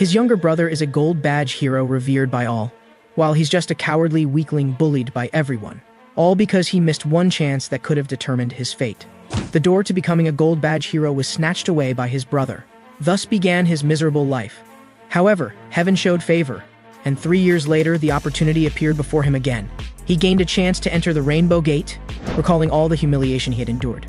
His younger brother is a gold badge hero revered by all, while he's just a cowardly weakling bullied by everyone. All because he missed one chance that could have determined his fate. The door to becoming a gold badge hero was snatched away by his brother. Thus began his miserable life. However, heaven showed favor, and 3 years later the opportunity appeared before him again. He gained a chance to enter the Rainbow Gate, recalling all the humiliation he had endured.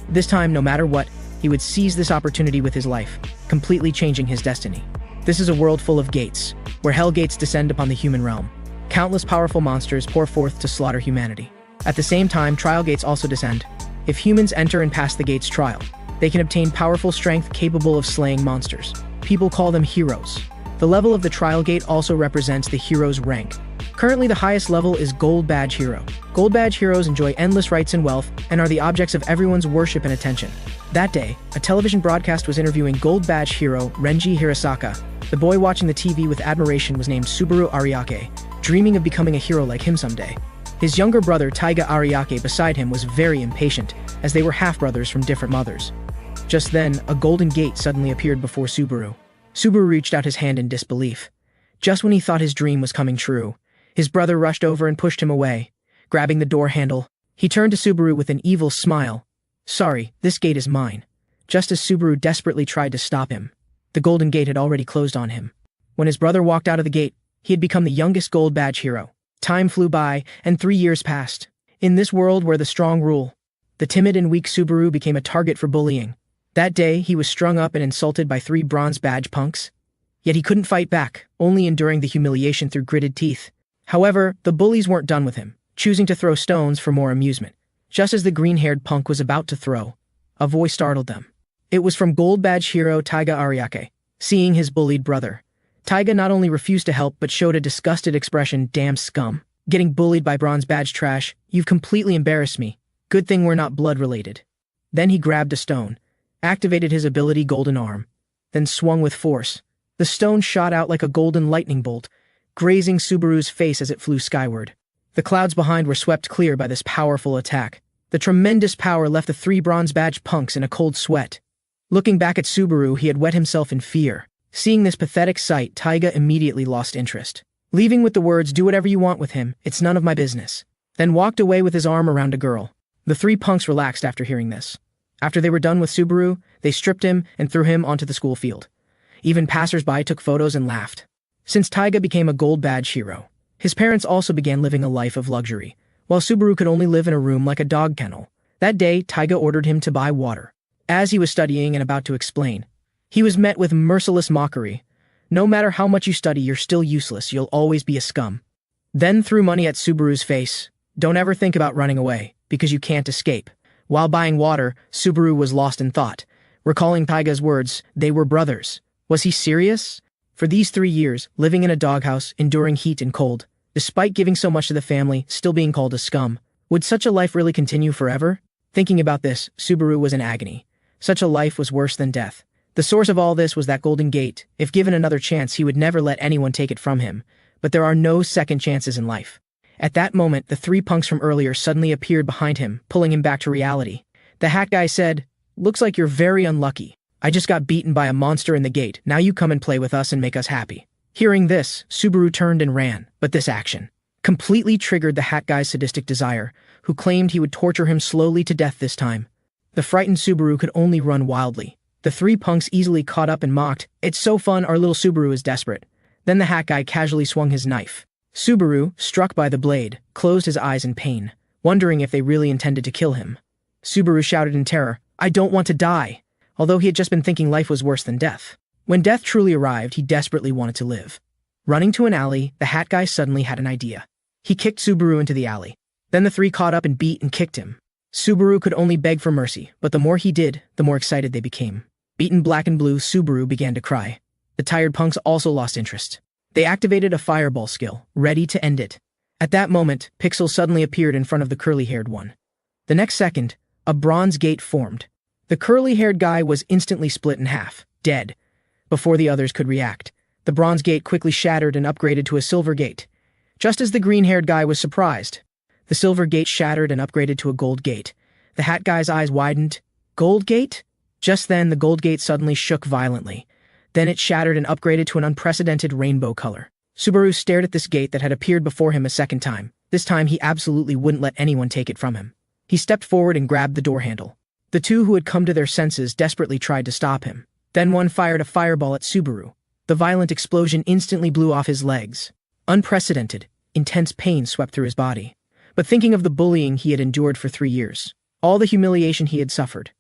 This time, no matter what, he would seize this opportunity with his life, completely changing his destiny. This is a world full of gates, where hell gates descend upon the human realm. Countless powerful monsters pour forth to slaughter humanity. At the same time, trial gates also descend. If humans enter and pass the gate's trial, they can obtain powerful strength capable of slaying monsters. People call them heroes. The level of the trial gate also represents the hero's rank. Currently, the highest level is Gold Badge Hero. Gold Badge heroes enjoy endless rights and wealth and are the objects of everyone's worship and attention. That day, a television broadcast was interviewing Gold Badge hero Renji Hirasaka. The boy watching the TV with admiration was named Subaru Ariake, dreaming of becoming a hero like him someday. His younger brother Taiga Ariake beside him was very impatient, as they were half-brothers from different mothers. Just then, a golden gate suddenly appeared before Subaru. Subaru reached out his hand in disbelief. Just when he thought his dream was coming true, his brother rushed over and pushed him away. Grabbing the door handle, he turned to Subaru with an evil smile. "Sorry, this gate is mine." Just as Subaru desperately tried to stop him, the golden gate had already closed on him. When his brother walked out of the gate, he had become the youngest gold badge hero. Time flew by, and 3 years passed. In this world where the strong rule, the timid and weak Subaru became a target for bullying. That day, he was strung up and insulted by 3 bronze badge punks. Yet he couldn't fight back, only enduring the humiliation through gritted teeth. However, the bullies weren't done with him, choosing to throw stones for more amusement. Just as the green-haired punk was about to throw, a voice startled them. It was from Gold Badge hero Taiga Ariake. Seeing his bullied brother, Taiga not only refused to help but showed a disgusted expression. "Damn scum. Getting bullied by bronze badge trash. You've completely embarrassed me. Good thing we're not blood-related." Then he grabbed a stone, activated his ability Golden Arm, then swung with force. The stone shot out like a golden lightning bolt, grazing Subaru's face as it flew skyward. The clouds behind were swept clear by this powerful attack. The tremendous power left the 3 bronze badge punks in a cold sweat. Looking back at Subaru, he had wet himself in fear. Seeing this pathetic sight, Taiga immediately lost interest, leaving with the words, "Do whatever you want with him, it's none of my business," then walked away with his arm around a girl. The 3 punks relaxed after hearing this. After they were done with Subaru, they stripped him and threw him onto the school field. Even passers-by took photos and laughed. Since Taiga became a gold badge hero, his parents also began living a life of luxury, while Subaru could only live in a room like a dog kennel. That day, Taiga ordered him to buy water. As he was studying and about to explain, he was met with merciless mockery. "No matter how much you study, you're still useless. You'll always be a scum." Then threw money at Subaru's face. "Don't ever think about running away, because you can't escape." While buying water, Subaru was lost in thought, recalling Taiga's words, "They were brothers." Was he serious? For these 3 years, living in a doghouse, enduring heat and cold, despite giving so much to the family, still being called a scum, would such a life really continue forever? Thinking about this, Subaru was in agony. Such a life was worse than death. The source of all this was that golden gate. If given another chance, he would never let anyone take it from him. But there are no second chances in life. At that moment, the 3 punks from earlier suddenly appeared behind him, pulling him back to reality. The hat guy said, "Looks like you're very unlucky. I just got beaten by a monster in the gate. Now you come and play with us and make us happy." Hearing this, Subaru turned and ran, but this action completely triggered the hat guy's sadistic desire, who claimed he would torture him slowly to death this time. The frightened Subaru could only run wildly. The 3 punks easily caught up and mocked, "It's so fun, our little Subaru is desperate." Then the hat guy casually swung his knife. Subaru, struck by the blade, closed his eyes in pain, wondering if they really intended to kill him. Subaru shouted in terror, "I don't want to die," although he had just been thinking life was worse than death. When death truly arrived, he desperately wanted to live. Running to an alley, the hat guy suddenly had an idea. He kicked Subaru into the alley. Then the 3 caught up and beat and kicked him. Subaru could only beg for mercy, but the more he did, the more excited they became. Beaten black and blue, Subaru began to cry. The tired punks also lost interest. They activated a fireball skill, ready to end it. At that moment, Pixel suddenly appeared in front of the curly-haired one. The next second, a bronze gate formed. The curly-haired guy was instantly split in half, dead. Before the others could react, the bronze gate quickly shattered and upgraded to a silver gate. Just as the green-haired guy was surprised, the silver gate shattered and upgraded to a gold gate. The hat guy's eyes widened. Gold gate? Just then, the gold gate suddenly shook violently. Then it shattered and upgraded to an unprecedented rainbow color. Subaru stared at this gate that had appeared before him a second time. This time he absolutely wouldn't let anyone take it from him. He stepped forward and grabbed the door handle. The two who had come to their senses desperately tried to stop him. Then one fired a fireball at Subaru. The violent explosion instantly blew off his legs. Unprecedented, intense pain swept through his body. But thinking of the bullying he had endured for 3 years, all the humiliation he had suffered.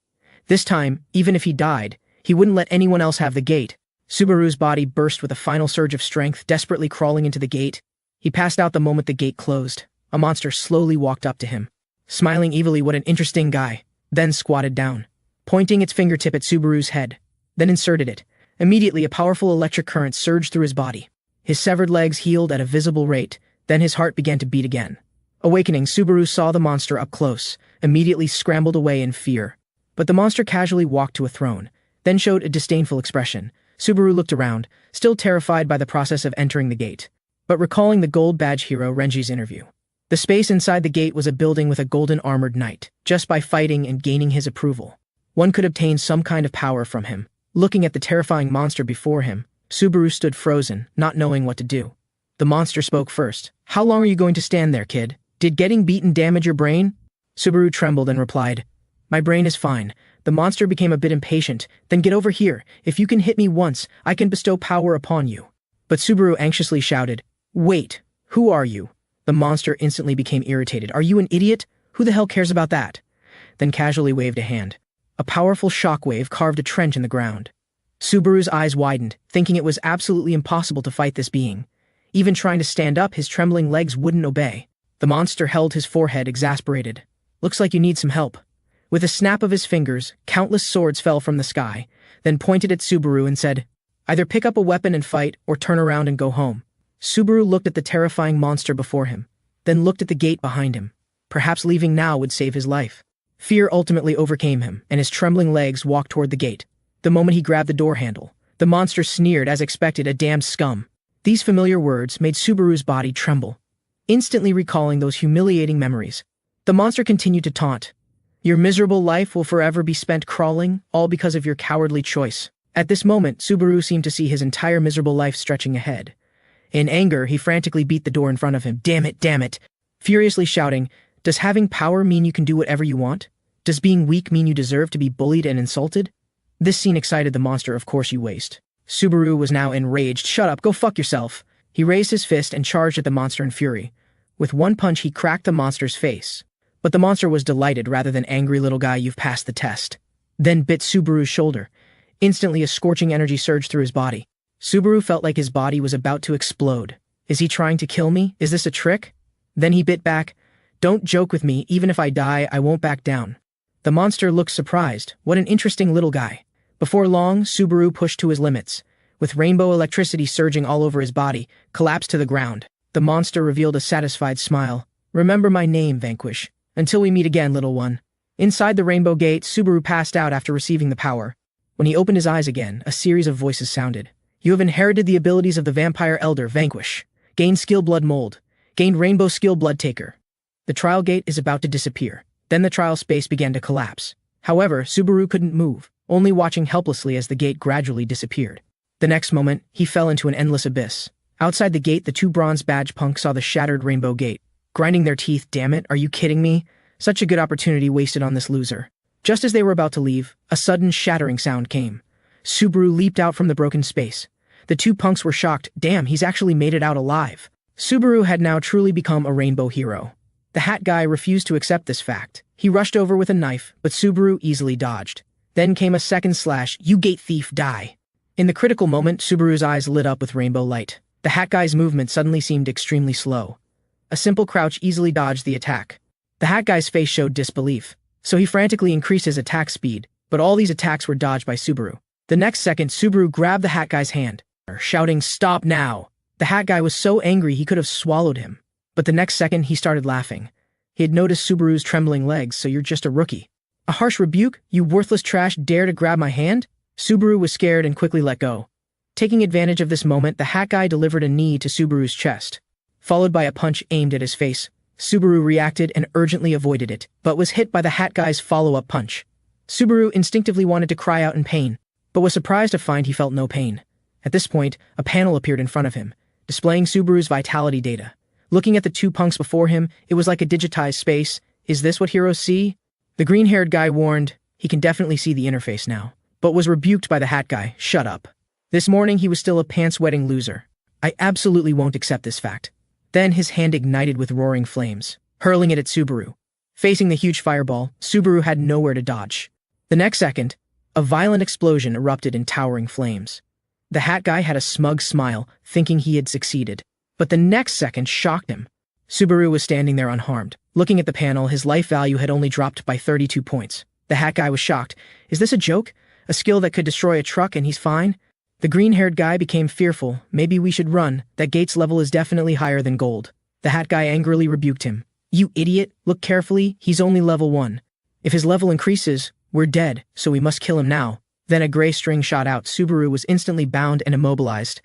This time, even if he died, he wouldn't let anyone else have the gate. Subaru's body burst with a final surge of strength, desperately crawling into the gate. He passed out the moment the gate closed. A monster slowly walked up to him, smiling evilly. What an interesting guy. Then squatted down, pointing its fingertip at Subaru's head. Then inserted it. Immediately a powerful electric current surged through his body. His severed legs healed at a visible rate. Then his heart began to beat again. Awakening, Subaru saw the monster up close, immediately scrambled away in fear. But the monster casually walked to a throne, then showed a disdainful expression. Subaru looked around, still terrified by the process of entering the gate, but recalling the gold badge hero Renji's interview. The space inside the gate was a building with a golden armored knight. Just by fighting and gaining his approval, one could obtain some kind of power from him. Looking at the terrifying monster before him, Subaru stood frozen, not knowing what to do. The monster spoke first. "How long are you going to stand there, kid? Did getting beaten damage your brain?" Subaru trembled and replied, "My brain is fine." The monster became a bit impatient. "Then get over here. If you can hit me once, I can bestow power upon you." But Subaru anxiously shouted, "Wait, who are you?" The monster instantly became irritated. "Are you an idiot? Who the hell cares about that?" Then casually waved a hand. A powerful shockwave carved a trench in the ground. Subaru's eyes widened, thinking it was absolutely impossible to fight this being. Even trying to stand up, his trembling legs wouldn't obey. The monster held his forehead, exasperated. "Looks like you need some help." With a snap of his fingers, countless swords fell from the sky, then pointed at Subaru and said, "Either pick up a weapon and fight, or turn around and go home." Subaru looked at the terrifying monster before him, then looked at the gate behind him. Perhaps leaving now would save his life. Fear ultimately overcame him, and his trembling legs walked toward the gate. The moment he grabbed the door handle, the monster sneered as expected, "A damned scum." These familiar words made Subaru's body tremble, instantly recalling those humiliating memories. The monster continued to taunt, "Your miserable life will forever be spent crawling, all because of your cowardly choice." At this moment, Subaru seemed to see his entire miserable life stretching ahead. In anger, he frantically beat the door in front of him. Damn it," furiously shouting, "Does having power mean you can do whatever you want? Does being weak mean you deserve to be bullied and insulted?" This scene excited the monster. "Of course you waste." Subaru was now enraged. "Shut up, go fuck yourself." He raised his fist and charged at the monster in fury. With one punch, he cracked the monster's face. But the monster was delighted rather than angry. "Little guy, you've passed the test." Then bit Subaru's shoulder. Instantly, a scorching energy surged through his body. Subaru felt like his body was about to explode. "Is he trying to kill me? Is this a trick?" Then he bit back. "Don't joke with me. Even if I die, I won't back down." The monster looked surprised. What an interesting little guy. Before long, Subaru pushed to his limits. With rainbow electricity surging all over his body, collapsed to the ground. The monster revealed a satisfied smile. "Remember my name, Vanquish. Until we meet again, little one." Inside the rainbow gate, Subaru passed out after receiving the power. When he opened his eyes again, a series of voices sounded. "You have inherited the abilities of the Vampire Elder, Vanquish. Gained Skill Blood Mold. Gained Rainbow Skill Blood Taker. The trial gate is about to disappear." Then the trial space began to collapse. However, Subaru couldn't move, only watching helplessly as the gate gradually disappeared. The next moment, he fell into an endless abyss. Outside the gate, the two bronze badge punks saw the shattered rainbow gate. Grinding their teeth, "Damn it, are you kidding me? Such a good opportunity wasted on this loser." Just as they were about to leave, a sudden shattering sound came. Subaru leaped out from the broken space. The two punks were shocked. "Damn, he's actually made it out alive." Subaru had now truly become a rainbow hero. The hat guy refused to accept this fact. He rushed over with a knife, but Subaru easily dodged. Then came a second slash. "You gate thief, die." In the critical moment, Subaru's eyes lit up with rainbow light. The hat guy's movement suddenly seemed extremely slow. A simple crouch easily dodged the attack. The hat guy's face showed disbelief, so he frantically increased his attack speed, but all these attacks were dodged by Subaru. The next second, Subaru grabbed the hat guy's hand, shouting, "Stop now!" The hat guy was so angry he could have swallowed him. But the next second, he started laughing. He had noticed Subaru's trembling legs. "So you're just a rookie." "A harsh rebuke? You worthless trash dare to grab my hand?" Subaru was scared and quickly let go. Taking advantage of this moment, the hat guy delivered a knee to Subaru's chest, followed by a punch aimed at his face. Subaru reacted and urgently avoided it, but was hit by the hat guy's follow-up punch. Subaru instinctively wanted to cry out in pain, but was surprised to find he felt no pain. At this point, a panel appeared in front of him, displaying Subaru's vitality data. Looking at the two punks before him, it was like a digitized space. Is this what heroes see? The green-haired guy warned, he can definitely see the interface now, but was rebuked by the hat guy, shut up. This morning he was still a pants-wetting loser. I absolutely won't accept this fact. Then his hand ignited with roaring flames, hurling it at Subaru. Facing the huge fireball, Subaru had nowhere to dodge. The next second, a violent explosion erupted in towering flames. The hat guy had a smug smile, thinking he had succeeded. But the next second shocked him. Subaru was standing there unharmed. Looking at the panel, his life value had only dropped by 32 points. The hat guy was shocked. Is this a joke? A skill that could destroy a truck and he's fine? The green-haired guy became fearful. Maybe we should run. That gate's level is definitely higher than gold. The hat guy angrily rebuked him. You idiot, look carefully, he's only level 1. If his level increases, we're dead, so we must kill him now. Then a gray string shot out. Subaru was instantly bound and immobilized.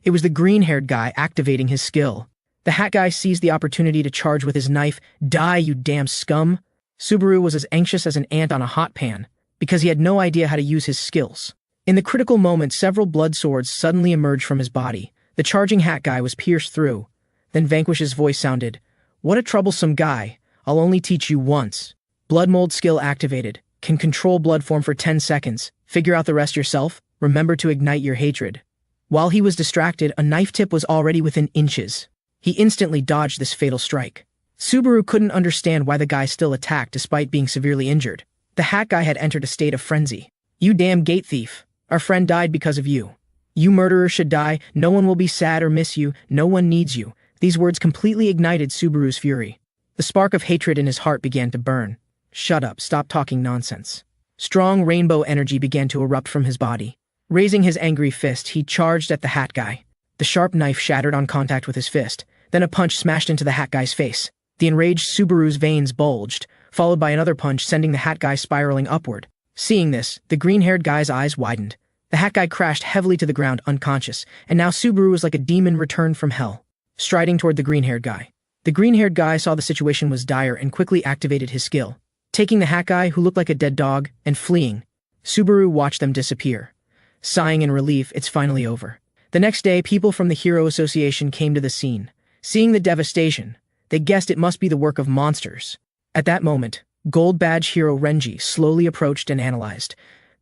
It was the green-haired guy activating his skill. The hat guy seized the opportunity to charge with his knife. Die, you damn scum! Subaru was as anxious as an ant on a hot pan, because he had no idea how to use his skills. In the critical moment, several blood swords suddenly emerged from his body. The charging hat guy was pierced through. Then Vanquish's voice sounded, "What a troublesome guy. I'll only teach you once." Blood mold skill activated. Can control blood form for 10 seconds. Figure out the rest yourself. Remember to ignite your hatred. While he was distracted, a knife tip was already within inches. He instantly dodged this fatal strike. Subaru couldn't understand why the guy still attacked despite being severely injured. The hat guy had entered a state of frenzy. You damn gate thief. Our friend died because of you. You murderer should die. No one will be sad or miss you. No one needs you. These words completely ignited Subaru's fury. The spark of hatred in his heart began to burn. Shut up, stop talking nonsense. Strong rainbow energy began to erupt from his body. Raising his angry fist, he charged at the hat guy. The sharp knife shattered on contact with his fist. Then a punch smashed into the hat guy's face. The enraged Subaru's veins bulged, followed by another punch sending the hat guy spiraling upward. Seeing this, the green-haired guy's eyes widened. The hat guy crashed heavily to the ground unconscious, and now Subaru was like a demon returned from hell, striding toward the green-haired guy. The green-haired guy saw the situation was dire and quickly activated his skill, taking the hat guy, who looked like a dead dog, and fleeing. Subaru watched them disappear. Sighing in relief, it's finally over. The next day, people from the Hero Association came to the scene. Seeing the devastation, they guessed it must be the work of monsters. At that moment, Gold Badge hero Renji slowly approached and analyzed.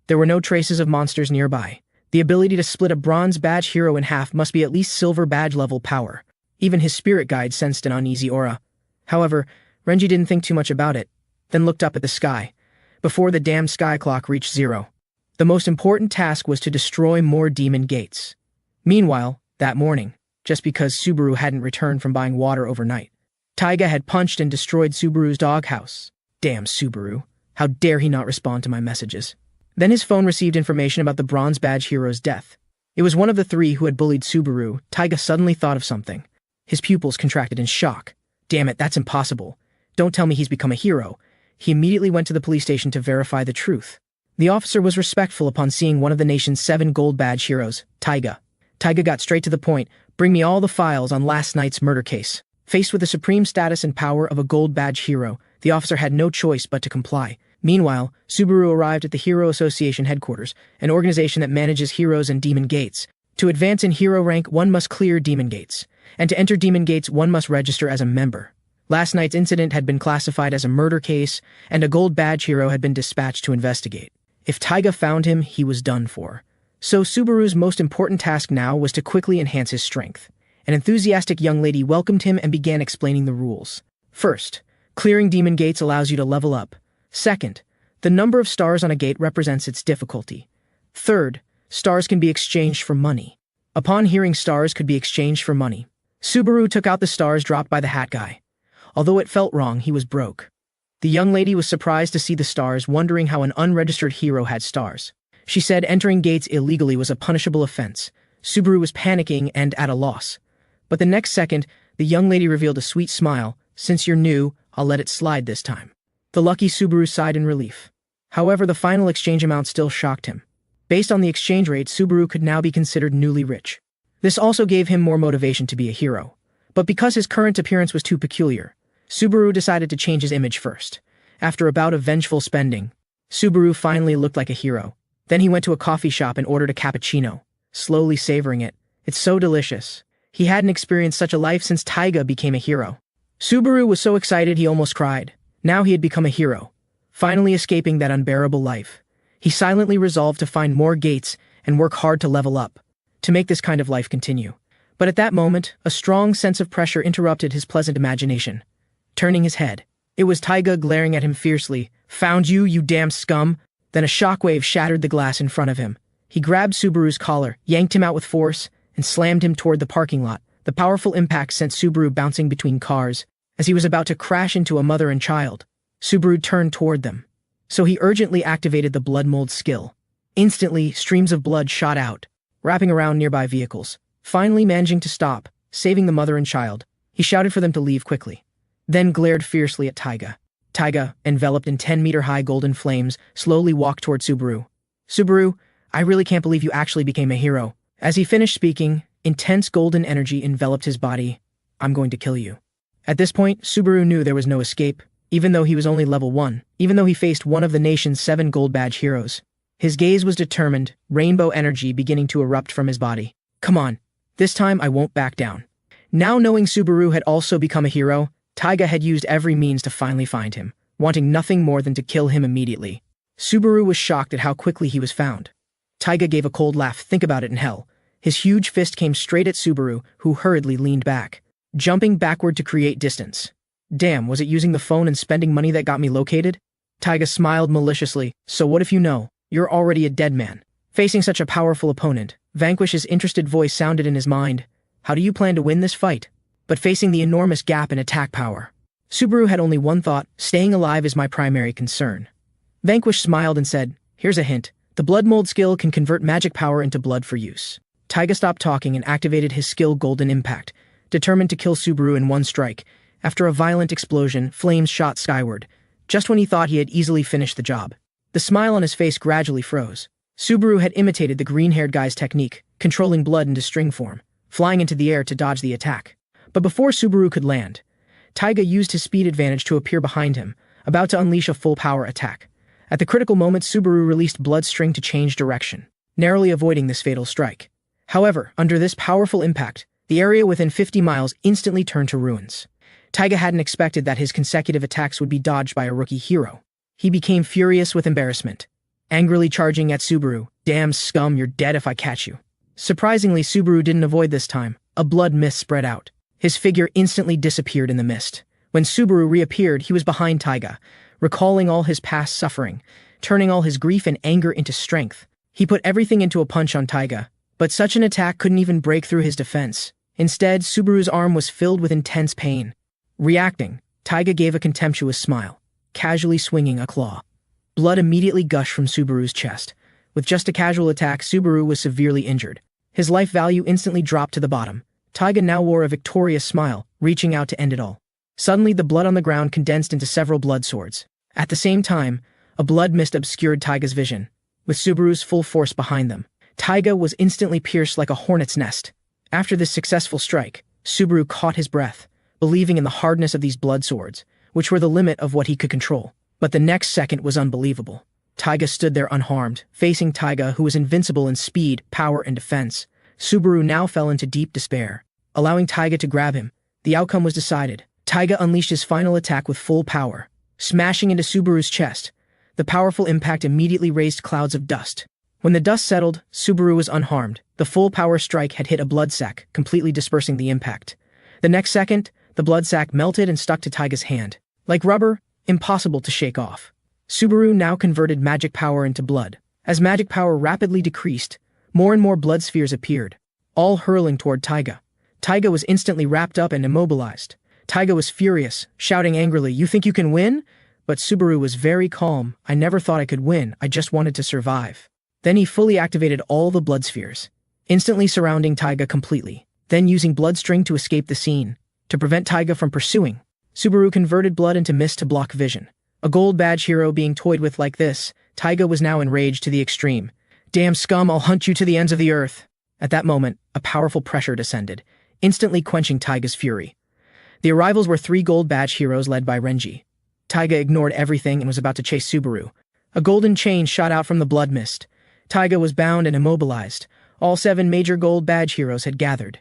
There were no traces of monsters nearby. The ability to split a Bronze Badge hero in half must be at least Silver Badge level power. Even his spirit guide sensed an uneasy aura. However, Renji didn't think too much about it, then looked up at the sky, before the damn sky clock reached 0. The most important task was to destroy more demon gates. Meanwhile, that morning, just because Subaru hadn't returned from buying water overnight, Taiga had punched and destroyed Subaru's doghouse. Damn Subaru. How dare he not respond to my messages? Then his phone received information about the Bronze Badge hero's death. It was one of the 3 who had bullied Subaru. Taiga suddenly thought of something. His pupils contracted in shock. Damn it, that's impossible. Don't tell me he's become a hero. He immediately went to the police station to verify the truth. The officer was respectful upon seeing one of the nation's 7 Gold Badge heroes, Taiga. Taiga got straight to the point. Bring me all the files on last night's murder case. Faced with the supreme status and power of a Gold Badge hero, the officer had no choice but to comply. Meanwhile, Subaru arrived at the Hero Association headquarters, an organization that manages heroes and demon gates. To advance in hero rank, one must clear demon gates, and to enter demon gates, one must register as a member. Last night's incident had been classified as a murder case, and a Gold Badge hero had been dispatched to investigate. If Taiga found him, he was done for. So Subaru's most important task now was to quickly enhance his strength. An enthusiastic young lady welcomed him and began explaining the rules. First, clearing demon gates allows you to level up. Second, the number of stars on a gate represents its difficulty. Third, stars can be exchanged for money. Upon hearing stars could be exchanged for money, Subaru took out the stars dropped by the hat guy. Although it felt wrong, he was broke. The young lady was surprised to see the stars, wondering how an unregistered hero had stars. She said entering gates illegally was a punishable offense. Subaru was panicking and at a loss. But the next second, the young lady revealed a sweet smile. Since you're new, I'll let it slide this time. The lucky Subaru sighed in relief. However, the final exchange amount still shocked him. Based on the exchange rate, Subaru could now be considered newly rich. This also gave him more motivation to be a hero. But because his current appearance was too peculiar, Subaru decided to change his image first. After a bout of vengeful spending, Subaru finally looked like a hero. Then he went to a coffee shop and ordered a cappuccino. slowly savoring it. It's so delicious. He hadn't experienced such a life since Taiga became a hero. Subaru was so excited he almost cried. Now he had become a hero, finally escaping that unbearable life. He silently resolved to find more gates and work hard to level up, to make this kind of life continue. But at that moment, a strong sense of pressure interrupted his pleasant imagination. Turning his head, it was Taiga glaring at him fiercely. "Found you, you damn scum!" Then a shockwave shattered the glass in front of him. He grabbed Subaru's collar, yanked him out with force, and slammed him toward the parking lot. The powerful impact sent Subaru bouncing between cars. As he was about to crash into a mother and child, Subaru turned toward them. So he urgently activated the blood mold skill. Instantly, streams of blood shot out, wrapping around nearby vehicles. Finally managing to stop, saving the mother and child, he shouted for them to leave quickly, then glared fiercely at Taiga. Taiga, enveloped in 10-meter-high golden flames, slowly walked toward Subaru. "Subaru, I really can't believe you actually became a hero." As he finished speaking, intense golden energy enveloped his body. "I'm going to kill you." At this point, Subaru knew there was no escape, even though he was only level 1, even though he faced one of the nation's 7 gold badge heroes. His gaze was determined, rainbow energy beginning to erupt from his body. "Come on, this time I won't back down." Now knowing Subaru had also become a hero, Taiga had used every means to finally find him, wanting nothing more than to kill him immediately. Subaru was shocked at how quickly he was found. Taiga gave a cold laugh. Think about it in hell. His huge fist came straight at Subaru, who hurriedly leaned back, jumping backward to create distance. "Damn, was it using the phone and spending money that got me located?" Taiga smiled maliciously. "So what if you know? You're already a dead man." Facing such a powerful opponent, Vanquish's interested voice sounded in his mind. "How do you plan to win this fight?" But facing the enormous gap in attack power, Subaru had only one thought: staying alive is my primary concern. Vanquish smiled and said, "Here's a hint. The blood mold skill can convert magic power into blood for use." Taiga stopped talking and activated his skill Golden Impact, determined to kill Subaru in one strike. After a violent explosion, flames shot skyward, just when he thought he had easily finished the job. The smile on his face gradually froze. Subaru had imitated the green-haired guy's technique, controlling blood into string form, flying into the air to dodge the attack. But before Subaru could land, Taiga used his speed advantage to appear behind him, about to unleash a full-power attack. At the critical moment, Subaru released blood string to change direction, narrowly avoiding this fatal strike. However, under this powerful impact, the area within 50 miles instantly turned to ruins. Taiga hadn't expected that his consecutive attacks would be dodged by a rookie hero. He became furious with embarrassment, angrily charging at Subaru. "Damn scum, you're dead if I catch you." Surprisingly, Subaru didn't avoid this time. A blood mist spread out. His figure instantly disappeared in the mist. When Subaru reappeared, he was behind Taiga, recalling all his past suffering, turning all his grief and anger into strength. He put everything into a punch on Taiga, but such an attack couldn't even break through his defense. Instead, Subaru's arm was filled with intense pain. Reacting, Taiga gave a contemptuous smile, casually swinging a claw. Blood immediately gushed from Subaru's chest. With just a casual attack, Subaru was severely injured. His life value instantly dropped to the bottom. Taiga now wore a victorious smile, reaching out to end it all. Suddenly, the blood on the ground condensed into several blood swords. At the same time, a blood mist obscured Taiga's vision, with Subaru's full force behind them. Taiga was instantly pierced like a hornet's nest. After this successful strike, Subaru caught his breath, believing in the hardness of these blood swords, which were the limit of what he could control. But the next second was unbelievable. Taiga stood there unharmed, facing Taiga, who was invincible in speed, power, and defense. Subaru now fell into deep despair. Allowing Taiga to grab him, the outcome was decided. Taiga unleashed his final attack with full power, smashing into Subaru's chest. The powerful impact immediately raised clouds of dust. When the dust settled, Subaru was unharmed. The full power strike had hit a blood sac, completely dispersing the impact. The next second, the blood sac melted and stuck to Taiga's hand. Like rubber, impossible to shake off. Subaru now converted magic power into blood. As magic power rapidly decreased, more and more blood spheres appeared, all hurling toward Taiga. Taiga was instantly wrapped up and immobilized. Taiga was furious, shouting angrily, "You think you can win?" But Subaru was very calm. "I never thought I could win, I just wanted to survive." Then he fully activated all the blood spheres, instantly surrounding Taiga completely, then using blood string to escape the scene. To prevent Taiga from pursuing, Subaru converted blood into mist to block vision. A gold badge hero being toyed with like this, Taiga was now enraged to the extreme. "Damn scum, I'll hunt you to the ends of the earth." At that moment, a powerful pressure descended, instantly quenching Taiga's fury. The arrivals were 3 gold badge heroes led by Renji. Taiga ignored everything and was about to chase Subaru. A golden chain shot out from the blood mist. Taiga was bound and immobilized, All 7 major gold badge heroes had gathered.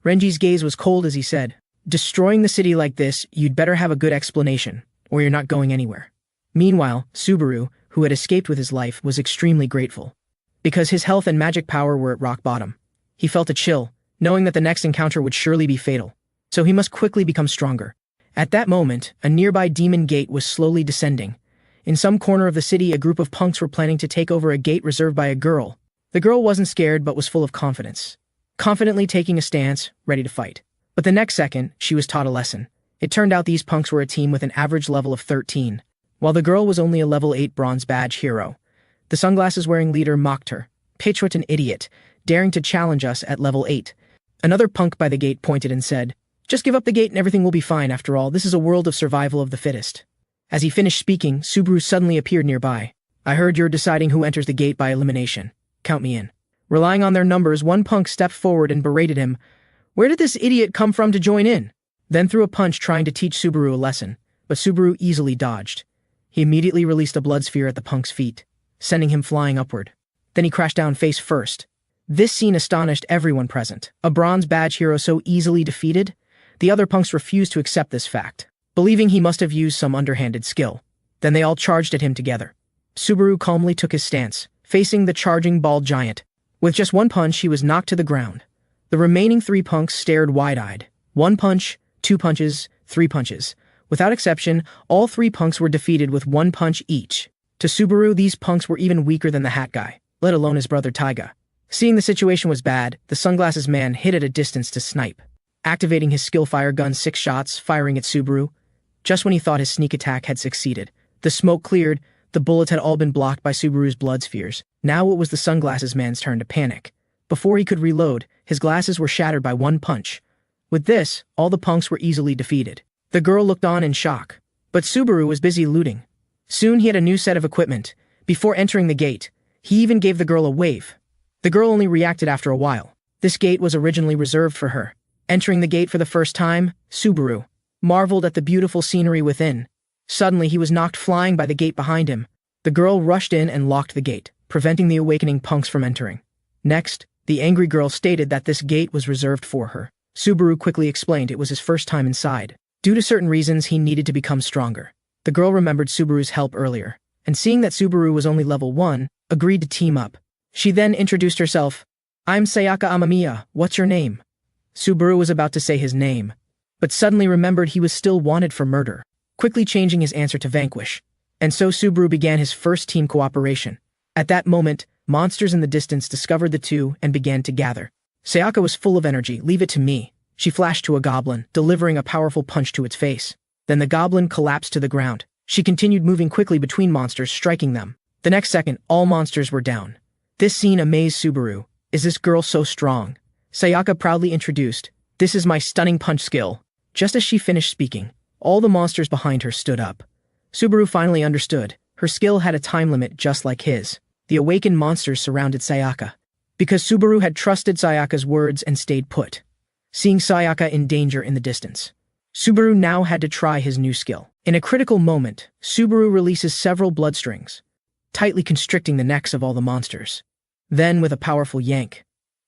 Renji's gaze was cold as he said, "Destroying the city like this, you'd better have a good explanation, or you're not going anywhere." Meanwhile, Subaru, who had escaped with his life, was extremely grateful. Because his health and magic power were at rock bottom. He felt a chill, knowing that the next encounter would surely be fatal. So he must quickly become stronger. At that moment, a nearby demon gate was slowly descending. In some corner of the city, a group of punks were planning to take over a gate reserved by a girl. The girl wasn't scared but was full of confidence. Confidently taking a stance, ready to fight. But the next second, she was taught a lesson. It turned out these punks were a team with an average level of 13, while the girl was only a level 8 bronze badge hero. The sunglasses-wearing leader mocked her. "Pitch, what an idiot, daring to challenge us at level 8. Another punk by the gate pointed and said, "Just give up the gate and everything will be fine. After all, this is a world of survival of the fittest." As he finished speaking, Subaru suddenly appeared nearby. "I heard you're deciding who enters the gate by elimination. Count me in." Relying on their numbers, one punk stepped forward and berated him. Where did this idiot come from to join in? Then threw a punch trying to teach Subaru a lesson, but Subaru easily dodged. He immediately released a blood sphere at the punk's feet, sending him flying upward. Then he crashed down face first. This scene astonished everyone present. A bronze badge hero so easily defeated? The other punks refused to accept this fact, believing he must have used some underhanded skill. Then they all charged at him together. Subaru calmly took his stance, facing the charging bald giant. With just one punch, he was knocked to the ground. The remaining 3 punks stared wide-eyed. 1 punch, 2 punches, 3 punches. Without exception, all 3 punks were defeated with 1 punch each. To Subaru, these punks were even weaker than the hat guy, let alone his brother Taiga. Seeing the situation was bad, the sunglasses man hid at a distance to snipe, activating his skill fire gun 6 shots, firing at Subaru. Just when he thought his sneak attack had succeeded, the smoke cleared. The bullets had all been blocked by Subaru's blood spheres. Now it was the sunglasses man's turn to panic. Before he could reload, his glasses were shattered by 1 punch. With this, all the punks were easily defeated. The girl looked on in shock, but Subaru was busy looting. Soon he had a new set of equipment. Before entering the gate, he even gave the girl a wave. The girl only reacted after a while. This gate was originally reserved for her. Entering the gate for the first time, Subaru marveled at the beautiful scenery within. Suddenly, he was knocked flying by the gate behind him. The girl rushed in and locked the gate, preventing the awakening punks from entering. Next, the angry girl stated that this gate was reserved for her. Subaru quickly explained it was his first time inside. Due to certain reasons, he needed to become stronger. The girl remembered Subaru's help earlier, and seeing that Subaru was only level 1, agreed to team up. She then introduced herself. "I'm Sayaka Amamiya, what's your name?" Subaru was about to say his name, but suddenly remembered he was still wanted for murder, quickly changing his answer to Vanquish. And so Subaru began his first team cooperation. At that moment, monsters in the distance discovered the two and began to gather. Sayaka was full of energy. "Leave it to me." She flashed to a goblin, delivering a powerful punch to its face. Then the goblin collapsed to the ground. She continued moving quickly between monsters, striking them. The next second, all monsters were down. This scene amazed Subaru. "Is this girl so strong?" Sayaka proudly introduced, "This is my stunning punch skill." Just as she finished speaking, all the monsters behind her stood up. Subaru finally understood. Her skill had a time limit just like his. The awakened monsters surrounded Sayaka. Because Subaru had trusted Sayaka's words and stayed put. Seeing Sayaka in danger in the distance, Subaru now had to try his new skill. In a critical moment, Subaru releases several blood strings, tightly constricting the necks of all the monsters. Then, with a powerful yank,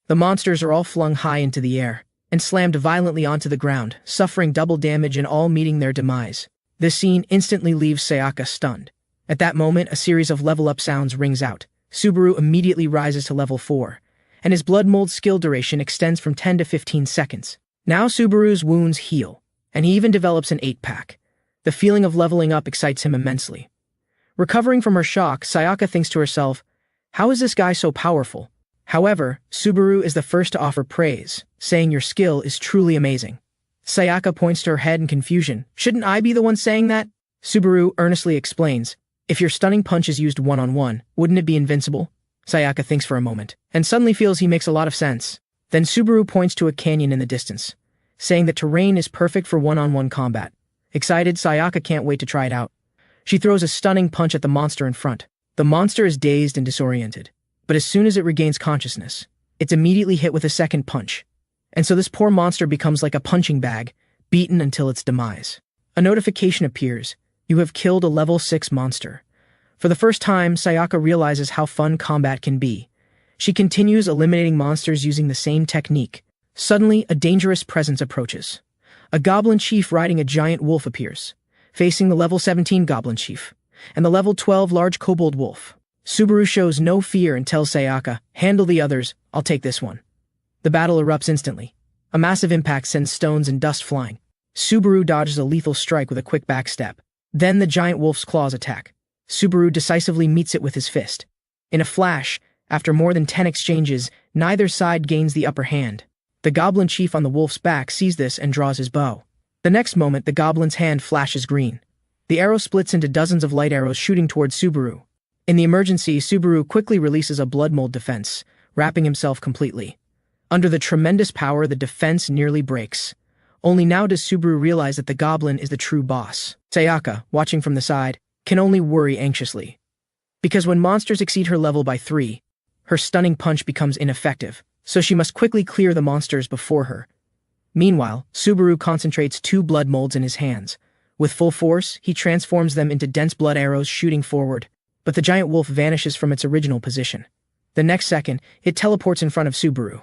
the monsters are all flung high into the air and slammed violently onto the ground, suffering double damage and all meeting their demise. This scene instantly leaves Sayaka stunned. At that moment, a series of level-up sounds rings out. Subaru immediately rises to level 4, and his blood mold skill duration extends from 10 to 15 seconds. Now Subaru's wounds heal, and he even develops an 8-pack. The feeling of leveling up excites him immensely. Recovering from her shock, Sayaka thinks to herself, "How is this guy so powerful?" However, Subaru is the first to offer praise, saying your skill is truly amazing. Sayaka points to her head in confusion. "Shouldn't I be the one saying that?" Subaru earnestly explains, "If your stunning punch is used one-on-one, wouldn't it be invincible?" Sayaka thinks for a moment, and suddenly feels he makes a lot of sense. Then Subaru points to a canyon in the distance, saying that terrain is perfect for one-on-one combat. Excited, Sayaka can't wait to try it out. She throws a stunning punch at the monster in front. The monster is dazed and disoriented, but as soon as it regains consciousness, it's immediately hit with a second punch. And so this poor monster becomes like a punching bag, beaten until its demise. A notification appears. You have killed a level 6 monster. For the first time, Sayaka realizes how fun combat can be. She continues eliminating monsters using the same technique. Suddenly, a dangerous presence approaches. A goblin chief riding a giant wolf appears, facing the level 17 goblin chief and the level 12 large kobold wolf. Subaru shows no fear and tells Sayaka, "Handle the others, I'll take this one." The battle erupts instantly. A massive impact sends stones and dust flying. Subaru dodges a lethal strike with a quick backstep. Then the giant wolf's claws attack. Subaru decisively meets it with his fist. In a flash, after more than 10 exchanges, neither side gains the upper hand. The goblin chief on the wolf's back sees this and draws his bow. The next moment, the goblin's hand flashes green. The arrow splits into dozens of light arrows shooting towards Subaru. In the emergency, Subaru quickly releases a blood mold defense, wrapping himself completely. Under the tremendous power, the defense nearly breaks. Only now does Subaru realize that the goblin is the true boss. Sayaka, watching from the side, can only worry anxiously. Because when monsters exceed her level by 3, her stunning punch becomes ineffective, so she must quickly clear the monsters before her. Meanwhile, Subaru concentrates 2 blood molds in his hands. With full force, he transforms them into dense blood arrows shooting forward, but the giant wolf vanishes from its original position. The next second, it teleports in front of Subaru.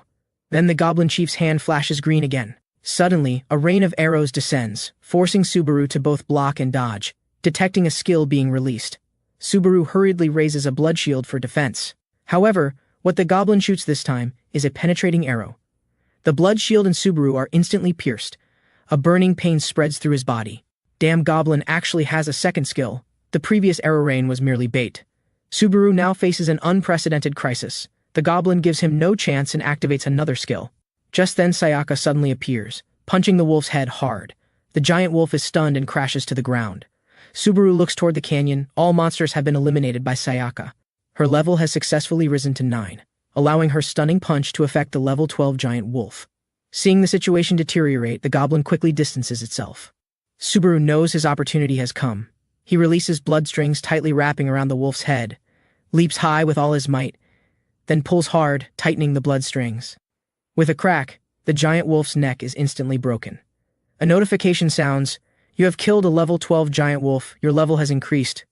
Then the goblin chief's hand flashes green again. Suddenly, a rain of arrows descends, forcing Subaru to both block and dodge. Detecting a skill being released, Subaru hurriedly raises a blood shield for defense. However, what the goblin shoots this time is a penetrating arrow. The blood shield and Subaru are instantly pierced. A burning pain spreads through his body. Damn goblin actually has a second skill. The previous arrow rain was merely bait. Subaru now faces an unprecedented crisis. The goblin gives him no chance and activates another skill. Just then Sayaka suddenly appears, punching the wolf's head hard. The giant wolf is stunned and crashes to the ground. Subaru looks toward the canyon. All monsters have been eliminated by Sayaka. Her level has successfully risen to 9, allowing her stunning punch to affect the level 12 giant wolf. Seeing the situation deteriorate, the goblin quickly distances itself. Subaru knows his opportunity has come. He releases blood strings tightly wrapping around the wolf's head, leaps high with all his might, then pulls hard, tightening the blood strings. With a crack, the giant wolf's neck is instantly broken. A notification sounds, "You have killed a level 12 giant wolf, your level has increased."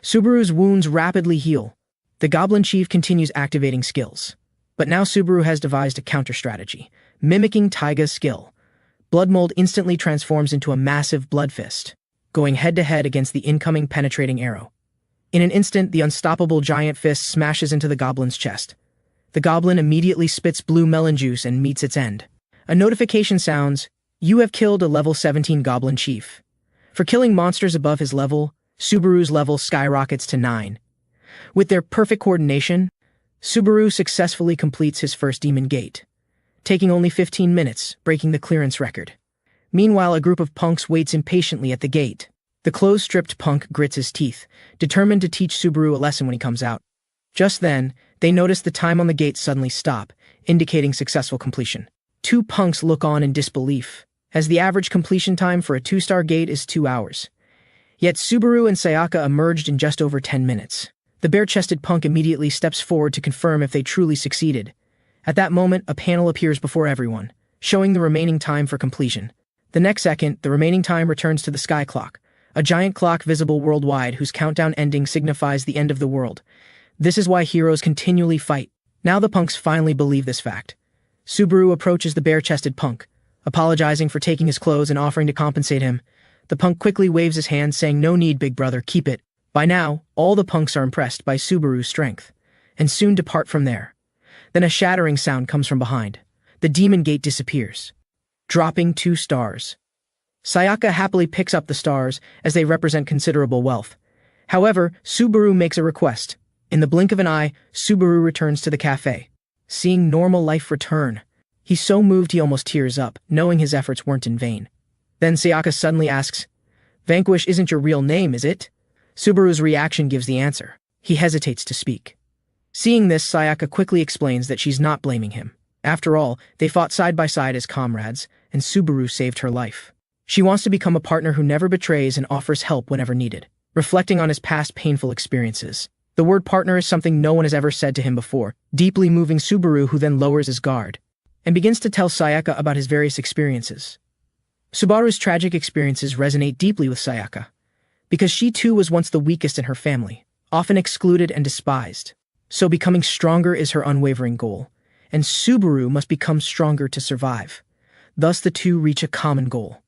Subaru's wounds rapidly heal. The goblin chief continues activating skills. But now Subaru has devised a counter-strategy, mimicking Taiga's skill. Blood mold instantly transforms into a massive blood fist, going head-to-head against the incoming penetrating arrow. In an instant, the unstoppable giant fist smashes into the goblin's chest. The goblin immediately spits blue melon juice and meets its end. A notification sounds, "You have killed a level 17 goblin chief." For killing monsters above his level, Subaru's level skyrockets to 9. With their perfect coordination, Subaru successfully completes his first demon gate, taking only 15 minutes, breaking the clearance record. Meanwhile, a group of punks waits impatiently at the gate. The clothes-stripped punk grits his teeth, determined to teach Subaru a lesson when he comes out. Just then, they notice the time on the gate suddenly stop, indicating successful completion. 2 punks look on in disbelief, as the average completion time for a 2-star gate is 2 hours. Yet Subaru and Sayaka emerged in just over 10 minutes. The bare-chested punk immediately steps forward to confirm if they truly succeeded. At that moment, a panel appears before everyone, showing the remaining time for completion. The next second, the remaining time returns to the sky clock, a giant clock visible worldwide whose countdown ending signifies the end of the world. This is why heroes continually fight. Now the punks finally believe this fact. Subaru approaches the bare-chested punk, apologizing for taking his clothes and offering to compensate him. The punk quickly waves his hand, saying, "No need, big brother, keep it." By now, all the punks are impressed by Subaru's strength, and soon depart from there. Then a shattering sound comes from behind. The demon gate disappears, dropping 2 stars. Sayaka happily picks up the stars, as they represent considerable wealth. However, Subaru makes a request. In the blink of an eye, Subaru returns to the cafe. Seeing normal life return, he's so moved he almost tears up, knowing his efforts weren't in vain. Then Sayaka suddenly asks, "Vanquish isn't your real name, is it?" Subaru's reaction gives the answer. He hesitates to speak. Seeing this, Sayaka quickly explains that she's not blaming him. After all, they fought side by side as comrades, and Subaru saved her life. She wants to become a partner who never betrays and offers help whenever needed. Reflecting on his past painful experiences, the word partner is something no one has ever said to him before, deeply moving Subaru, who then lowers his guard and begins to tell Sayaka about his various experiences. Subaru's tragic experiences resonate deeply with Sayaka, because she too was once the weakest in her family, often excluded and despised. So becoming stronger is her unwavering goal, and Subaru must become stronger to survive. Thus the two reach a common goal.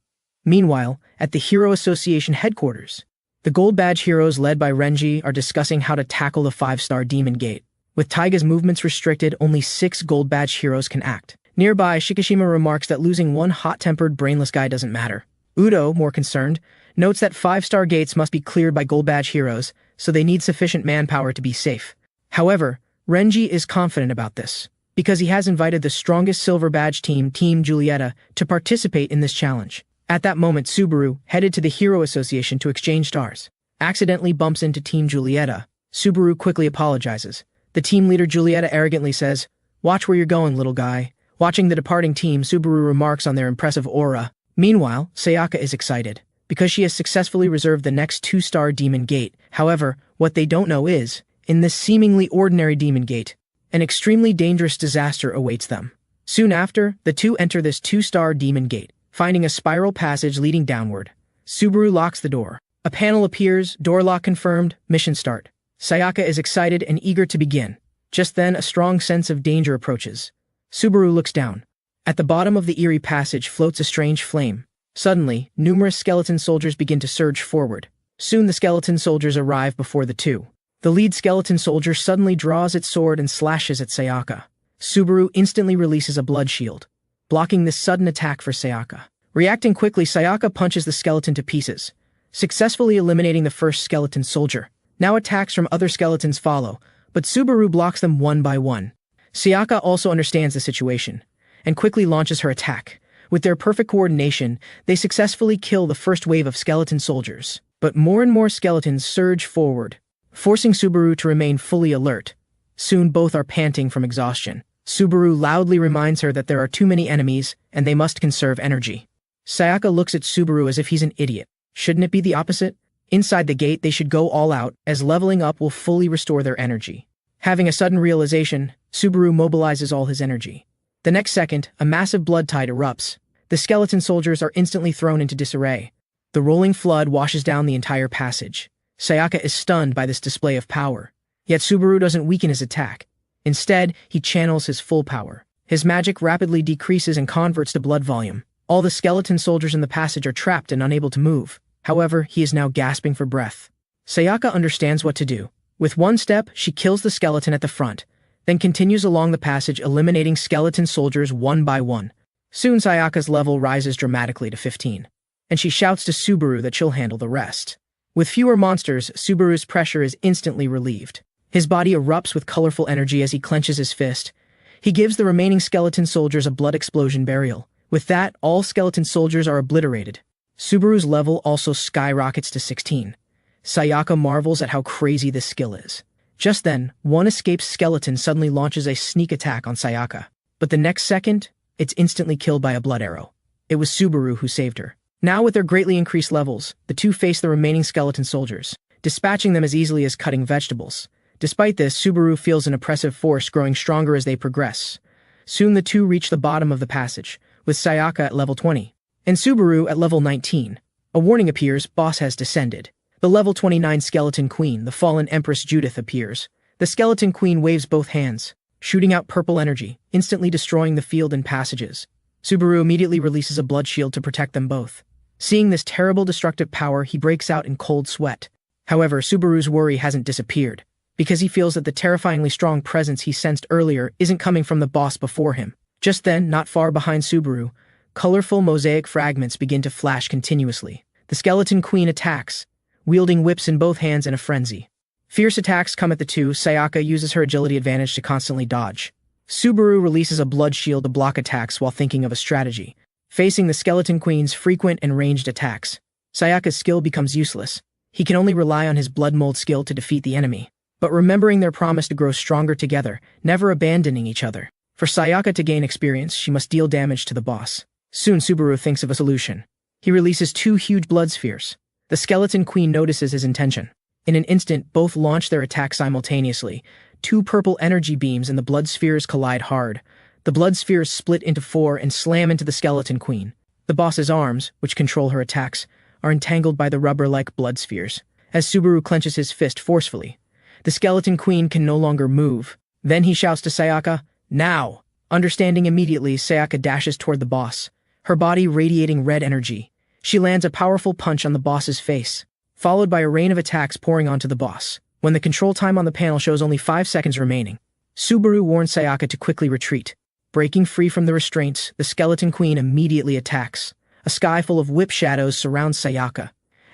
Meanwhile, at the Hero Association headquarters, the Gold Badge heroes led by Renji are discussing how to tackle the 5-star Demon Gate. With Taiga's movements restricted, only 6 Gold Badge heroes can act. Nearby, Shikishima remarks that losing one hot-tempered, brainless guy doesn't matter. Udo, more concerned, notes that 5-star gates must be cleared by Gold Badge heroes, so they need sufficient manpower to be safe. However, Renji is confident about this, because he has invited the strongest Silver Badge team, Team Julieta, to participate in this challenge. At that moment, Subaru, headed to the Hero Association to exchange stars, accidentally bumps into Team Julieta. Subaru quickly apologizes. The team leader Julieta arrogantly says, "Watch where you're going, little guy." Watching the departing team, Subaru remarks on their impressive aura. Meanwhile, Sayaka is excited, because she has successfully reserved the next 2-star Demon Gate. However, what they don't know is, in this seemingly ordinary Demon Gate, an extremely dangerous disaster awaits them. Soon after, the two enter this 2-star Demon Gate, finding a spiral passage leading downward. Subaru locks the door. A panel appears, door lock confirmed, mission start. Sayaka is excited and eager to begin. Just then, a strong sense of danger approaches. Subaru looks down. At the bottom of the eerie passage floats a strange flame. Suddenly, numerous skeleton soldiers begin to surge forward. Soon the skeleton soldiers arrive before the two. The lead skeleton soldier suddenly draws its sword and slashes at Sayaka. Subaru instantly releases a blood shield, blocking this sudden attack for Sayaka. Reacting quickly, Sayaka punches the skeleton to pieces, successfully eliminating the first skeleton soldier. Now attacks from other skeletons follow, but Subaru blocks them one by one. Sayaka also understands the situation, and quickly launches her attack. With their perfect coordination, they successfully kill the first wave of skeleton soldiers. But more and more skeletons surge forward, forcing Subaru to remain fully alert. Soon both are panting from exhaustion. Subaru loudly reminds her that there are too many enemies, and they must conserve energy. Sayaka looks at Subaru as if he's an idiot. Shouldn't it be the opposite? Inside the gate, they should go all out, as leveling up will fully restore their energy. Having a sudden realization, Subaru mobilizes all his energy. The next second, a massive blood tide erupts. The skeleton soldiers are instantly thrown into disarray. The rolling flood washes down the entire passage. Sayaka is stunned by this display of power. Yet Subaru doesn't weaken his attack. Instead, he channels his full power. His magic rapidly decreases and converts to blood volume. All the skeleton soldiers in the passage are trapped and unable to move. However, he is now gasping for breath. Sayaka understands what to do. With one step, she kills the skeleton at the front, then continues along the passage eliminating skeleton soldiers one by one. Soon Sayaka's level rises dramatically to 15, and she shouts to Subaru that she'll handle the rest. With fewer monsters, Subaru's pressure is instantly relieved. His body erupts with colorful energy as he clenches his fist. He gives the remaining skeleton soldiers a blood explosion burial. With that, all skeleton soldiers are obliterated. Subaru's level also skyrockets to 16. Sayaka marvels at how crazy this skill is. Just then, one escaped skeleton suddenly launches a sneak attack on Sayaka. But the next second, it's instantly killed by a blood arrow. It was Subaru who saved her. Now with their greatly increased levels, the two face the remaining skeleton soldiers, dispatching them as easily as cutting vegetables. Despite this, Subaru feels an oppressive force growing stronger as they progress. Soon the two reach the bottom of the passage, with Sayaka at level 20, and Subaru at level 19. A warning appears, boss has descended. The level 29 Skeleton Queen, the fallen Empress Judith, appears. The Skeleton Queen waves both hands, shooting out purple energy, instantly destroying the field and passages. Subaru immediately releases a blood shield to protect them both. Seeing this terrible destructive power, he breaks out in cold sweat. However, Subaru's worry hasn't disappeared, because he feels that the terrifyingly strong presence he sensed earlier isn't coming from the boss before him. Just then, not far behind Subaru, colorful mosaic fragments begin to flash continuously. The Skeleton Queen attacks, wielding whips in both hands in a frenzy. Fierce attacks come at the two. Sayaka uses her agility advantage to constantly dodge. Subaru releases a blood shield to block attacks while thinking of a strategy. Facing the Skeleton Queen's frequent and ranged attacks, Sayaka's skill becomes useless. He can only rely on his blood mold skill to defeat the enemy. But remembering their promise to grow stronger together, never abandoning each other. For Sayaka to gain experience, she must deal damage to the boss. Soon Subaru thinks of a solution. He releases 2 huge blood spheres. The Skeleton Queen notices his intention. In an instant, both launch their attack simultaneously. 2 purple energy beams and the blood spheres collide hard. The blood spheres split into 4 and slam into the Skeleton Queen. The boss's arms, which control her attacks, are entangled by the rubber-like blood spheres. As Subaru clenches his fist forcefully, The skeleton queen can no longer move. Then he shouts to Sayaka, "Now!" Understanding immediately, Sayaka dashes toward the boss, her body radiating red energy. She lands a powerful punch on the boss's face, followed by a rain of attacks pouring onto the boss. When the control time on the panel shows only 5 seconds remaining, Subaru warns Sayaka to quickly retreat. Breaking free from the restraints, the skeleton queen immediately attacks. A sky full of whip shadows surrounds Sayaka.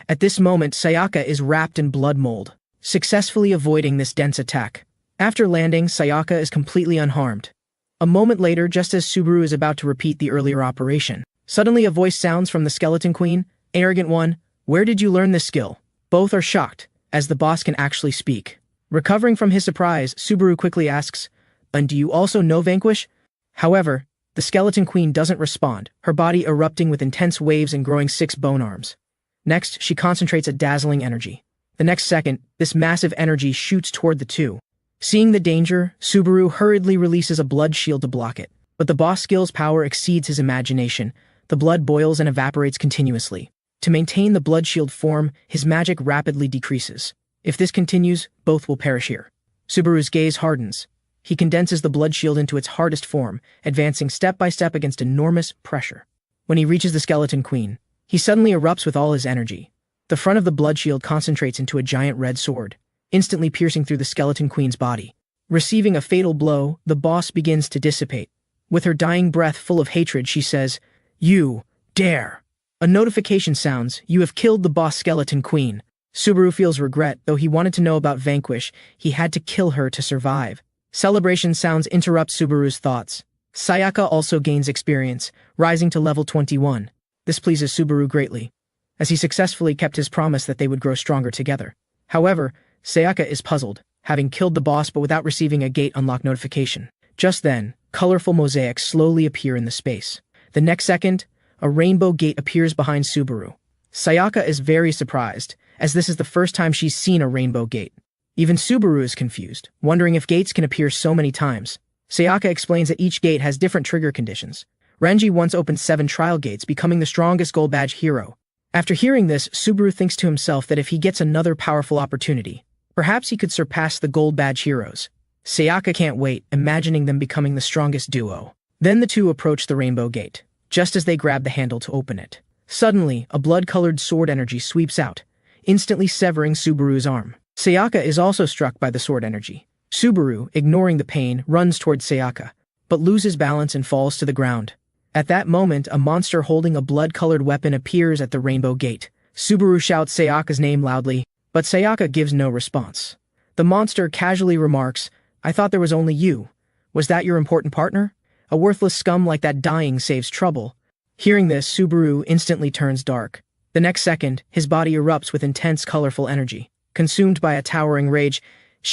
At this moment, Sayaka is wrapped in blood mold, successfully avoiding this dense attack. After landing, Sayaka is completely unharmed. A moment later, just as Subaru is about to repeat the earlier operation, suddenly a voice sounds from the skeleton queen, "Arrogant one, where did you learn this skill?" Both are shocked, as the boss can actually speak. Recovering from his surprise, Subaru quickly asks, "And do you also know Vanquish?" However, the skeleton queen doesn't respond, her body erupting with intense waves and growing 6 bone arms. Next, she concentrates a dazzling energy. The next second, this massive energy shoots toward the two. Seeing the danger, Subaru hurriedly releases a blood shield to block it. But the boss skill's power exceeds his imagination. The blood boils and evaporates continuously. To maintain the blood shield form, his magic rapidly decreases. If this continues, both will perish here. Subaru's gaze hardens. He condenses the blood shield into its hardest form, advancing step by step against enormous pressure. When he reaches the skeleton queen, he suddenly erupts with all his energy. The front of the blood shield concentrates into a giant red sword, instantly piercing through the skeleton queen's body. Receiving a fatal blow, the boss begins to dissipate. With her dying breath full of hatred, she says, "You dare!" A notification sounds, "You have killed the boss skeleton queen." Subaru feels regret, though he wanted to know about Vanquish. He had to kill her to survive. Celebration sounds interrupt Subaru's thoughts. Sayaka also gains experience, rising to level 21. This pleases Subaru greatly, as he successfully kept his promise that they would grow stronger together. However, Sayaka is puzzled, having killed the boss but without receiving a gate unlock notification. Just then, colorful mosaics slowly appear in the space. The next second, a rainbow gate appears behind Subaru. Sayaka is very surprised, as this is the first time she's seen a rainbow gate. Even Subaru is confused, wondering if gates can appear so many times. Sayaka explains that each gate has different trigger conditions. Renji once opened 7 trial gates, becoming the strongest gold badge hero. After hearing this, Subaru thinks to himself that if he gets another powerful opportunity, perhaps he could surpass the gold badge heroes. Sayaka can't wait, imagining them becoming the strongest duo. Then the two approach the rainbow gate, just as they grab the handle to open it. Suddenly, a blood-colored sword energy sweeps out, instantly severing Subaru's arm. Sayaka is also struck by the sword energy. Subaru, ignoring the pain, runs towards Sayaka, but loses balance and falls to the ground. At that moment, a monster holding a blood-colored weapon appears at the rainbow gate. Subaru shouts Sayaka's name loudly, but Sayaka gives no response. The monster casually remarks, "I thought there was only you. Was that your important partner? A worthless scum like that dying saves trouble." Hearing this, Subaru instantly turns dark. The next second, his body erupts with intense colorful energy. Consumed by a towering rage,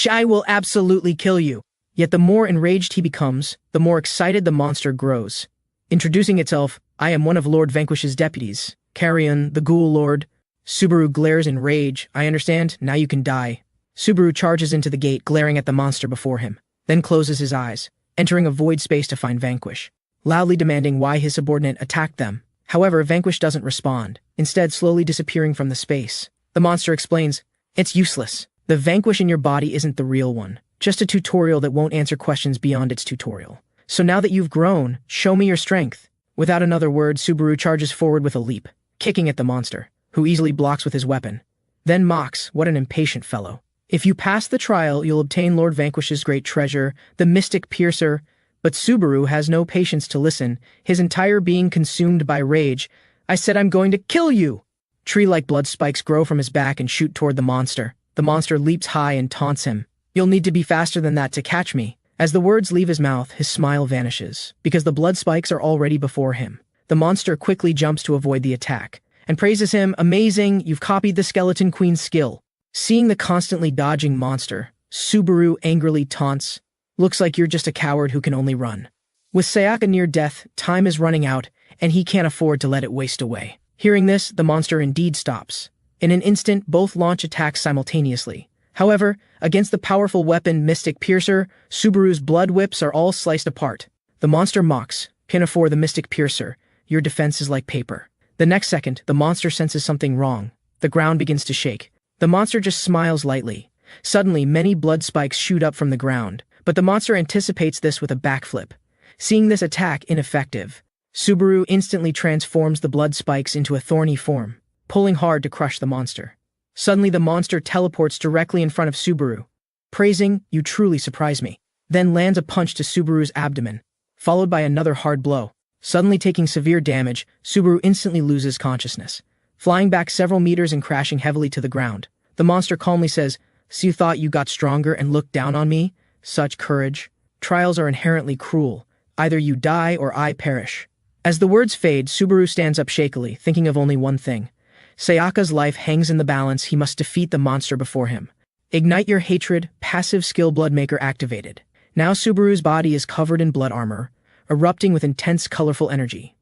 "I will absolutely kill you." Yet the more enraged he becomes, the more excited the monster grows. Introducing itself, "I am one of Lord Vanquish's deputies, Carrion, the Ghoul Lord." Subaru glares in rage. "I understand, now you can die." Subaru charges into the gate, glaring at the monster before him, then closes his eyes, entering a void space to find Vanquish, loudly demanding why his subordinate attacked them. However, Vanquish doesn't respond, instead slowly disappearing from the space. The monster explains, "It's useless. The Vanquish in your body isn't the real one, just a tutorial that won't answer questions beyond its tutorial. So now that you've grown, show me your strength." Without another word, Subaru charges forward with a leap, kicking at the monster, who easily blocks with his weapon. Then mocks, "What an impatient fellow. If you pass the trial, you'll obtain Lord Vanquish's great treasure, the Mystic Piercer." But Subaru has no patience to listen, his entire being consumed by rage. "I said I'm going to kill you!" Tree-like blood spikes grow from his back and shoot toward the monster. The monster leaps high and taunts him. "You'll need to be faster than that to catch me." As the words leave his mouth, his smile vanishes, because the blood spikes are already before him. The monster quickly jumps to avoid the attack, and praises him, "Amazing, you've copied the Skeleton Queen's skill." Seeing the constantly dodging monster, Subaru angrily taunts, "Looks like you're just a coward who can only run." With Sayaka near death, time is running out, and he can't afford to let it waste away. Hearing this, the monster indeed stops. In an instant, both launch attacks simultaneously. However, against the powerful weapon Mystic Piercer, Subaru's blood whips are all sliced apart. The monster mocks, "Pinafore the Mystic Piercer, your defense is like paper." The next second, the monster senses something wrong. The ground begins to shake. The monster just smiles lightly, Suddenly, many blood spikes shoot up from the ground, but the monster anticipates this with a backflip. Seeing this attack ineffective, Subaru instantly transforms the blood spikes into a thorny form, pulling hard to crush the monster. Suddenly, the monster teleports directly in front of Subaru, praising, "You truly surprise me," then lands a punch to Subaru's abdomen, followed by another hard blow. Suddenly taking severe damage, Subaru instantly loses consciousness, flying back several meters and crashing heavily to the ground. The monster calmly says, "So you thought you got stronger and looked down on me? Such courage. Trials are inherently cruel. Either you die or I perish." As the words fade, Subaru stands up shakily, thinking of only one thing. Sayaka's life hangs in the balance. He must defeat the monster before him. Ignite your hatred, passive skill Bloodmaker activated. Now Subaru's body is covered in blood armor, erupting with intense colorful energy.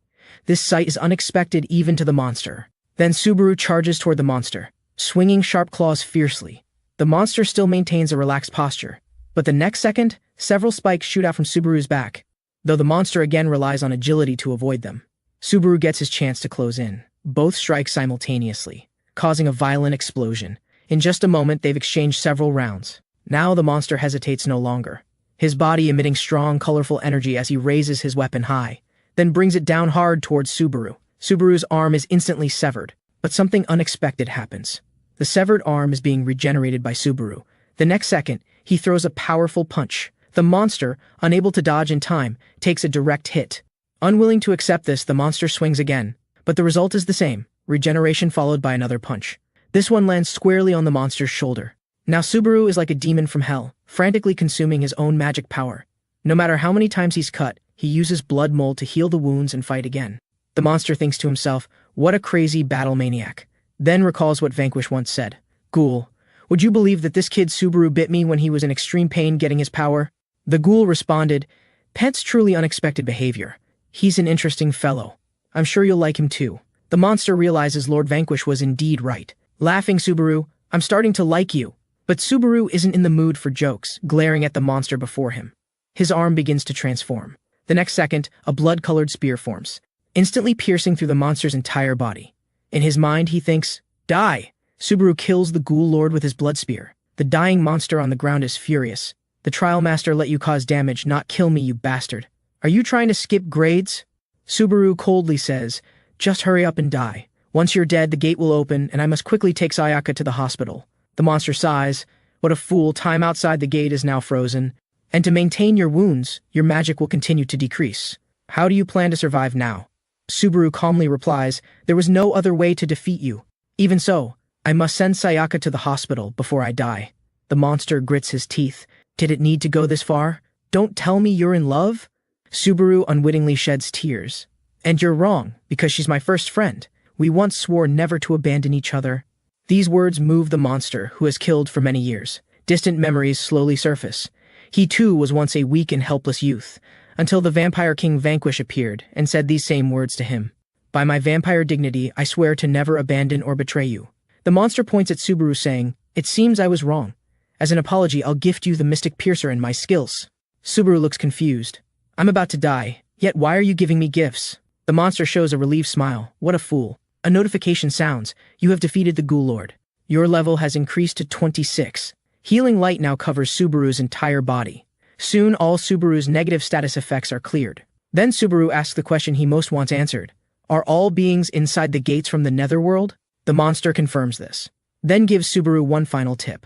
This sight is unexpected even to the monster. Then Subaru charges toward the monster, swinging sharp claws fiercely. The monster still maintains a relaxed posture, but the next second, several spikes shoot out from Subaru's back, though the monster again relies on agility to avoid them. Subaru gets his chance to close in. Both strike simultaneously, causing a violent explosion. In just a moment, they've exchanged several rounds. Now the monster hesitates no longer, his body emitting strong, colorful energy as he raises his weapon high, then brings it down hard towards Subaru. Subaru's arm is instantly severed, but something unexpected happens. The severed arm is being regenerated by Subaru. The next second, he throws a powerful punch. The monster, unable to dodge in time, takes a direct hit. Unwilling to accept this, the monster swings again, but the result is the same, regeneration followed by another punch. This one lands squarely on the monster's shoulder. Now Subaru is like a demon from hell, frantically consuming his own magic power. No matter how many times he's cut, he uses blood mold to heal the wounds and fight again. The monster thinks to himself, "What a crazy battle maniac." Then recalls what Vanquish once said. "Ghoul, would you believe that this kid Subaru bit me when he was in extreme pain getting his power?" The ghoul responded, "Pet's truly unexpected behavior. He's an interesting fellow. I'm sure you'll like him too." The monster realizes Lord Vanquish was indeed right. Laughing, Subaru, "I'm starting to like you." But Subaru isn't in the mood for jokes, glaring at the monster before him. His arm begins to transform. The next second, a blood-colored spear forms, instantly piercing through the monster's entire body. In his mind, he thinks, "Die!" Subaru kills the ghoul lord with his blood spear. The dying monster on the ground is furious. "The trial master let you cause damage, not kill me, you bastard. Are you trying to skip grades?" Subaru coldly says, "Just hurry up and die. Once you're dead, the gate will open, and I must quickly take Sayaka to the hospital." The monster sighs, "What a fool, time outside the gate is now frozen. And to maintain your wounds, your magic will continue to decrease. How do you plan to survive now?" Subaru calmly replies, "There was no other way to defeat you. Even so, I must send Sayaka to the hospital before I die." The monster grits his teeth. "Did it need to go this far? Don't tell me you're in love?" Subaru unwittingly sheds tears. "And you're wrong, because she's my first friend. We once swore never to abandon each other." These words move the monster, who has killed for many years. Distant memories slowly surface. He too was once a weak and helpless youth, until the vampire king Vanquish appeared and said these same words to him. "By my vampire dignity, I swear to never abandon or betray you." The monster points at Subaru saying, "It seems I was wrong. As an apology, I'll gift you the Mystic Piercer and my skills." Subaru looks confused. "I'm about to die, yet why are you giving me gifts?" The monster shows a relieved smile. "What a fool." A notification sounds. "You have defeated the Ghoul Lord. Your level has increased to 26. Healing light now covers Subaru's entire body. Soon all Subaru's negative status effects are cleared. Then Subaru asks the question he most wants answered. Are all beings inside the gates from the netherworld? The monster confirms this. Then gives Subaru one final tip.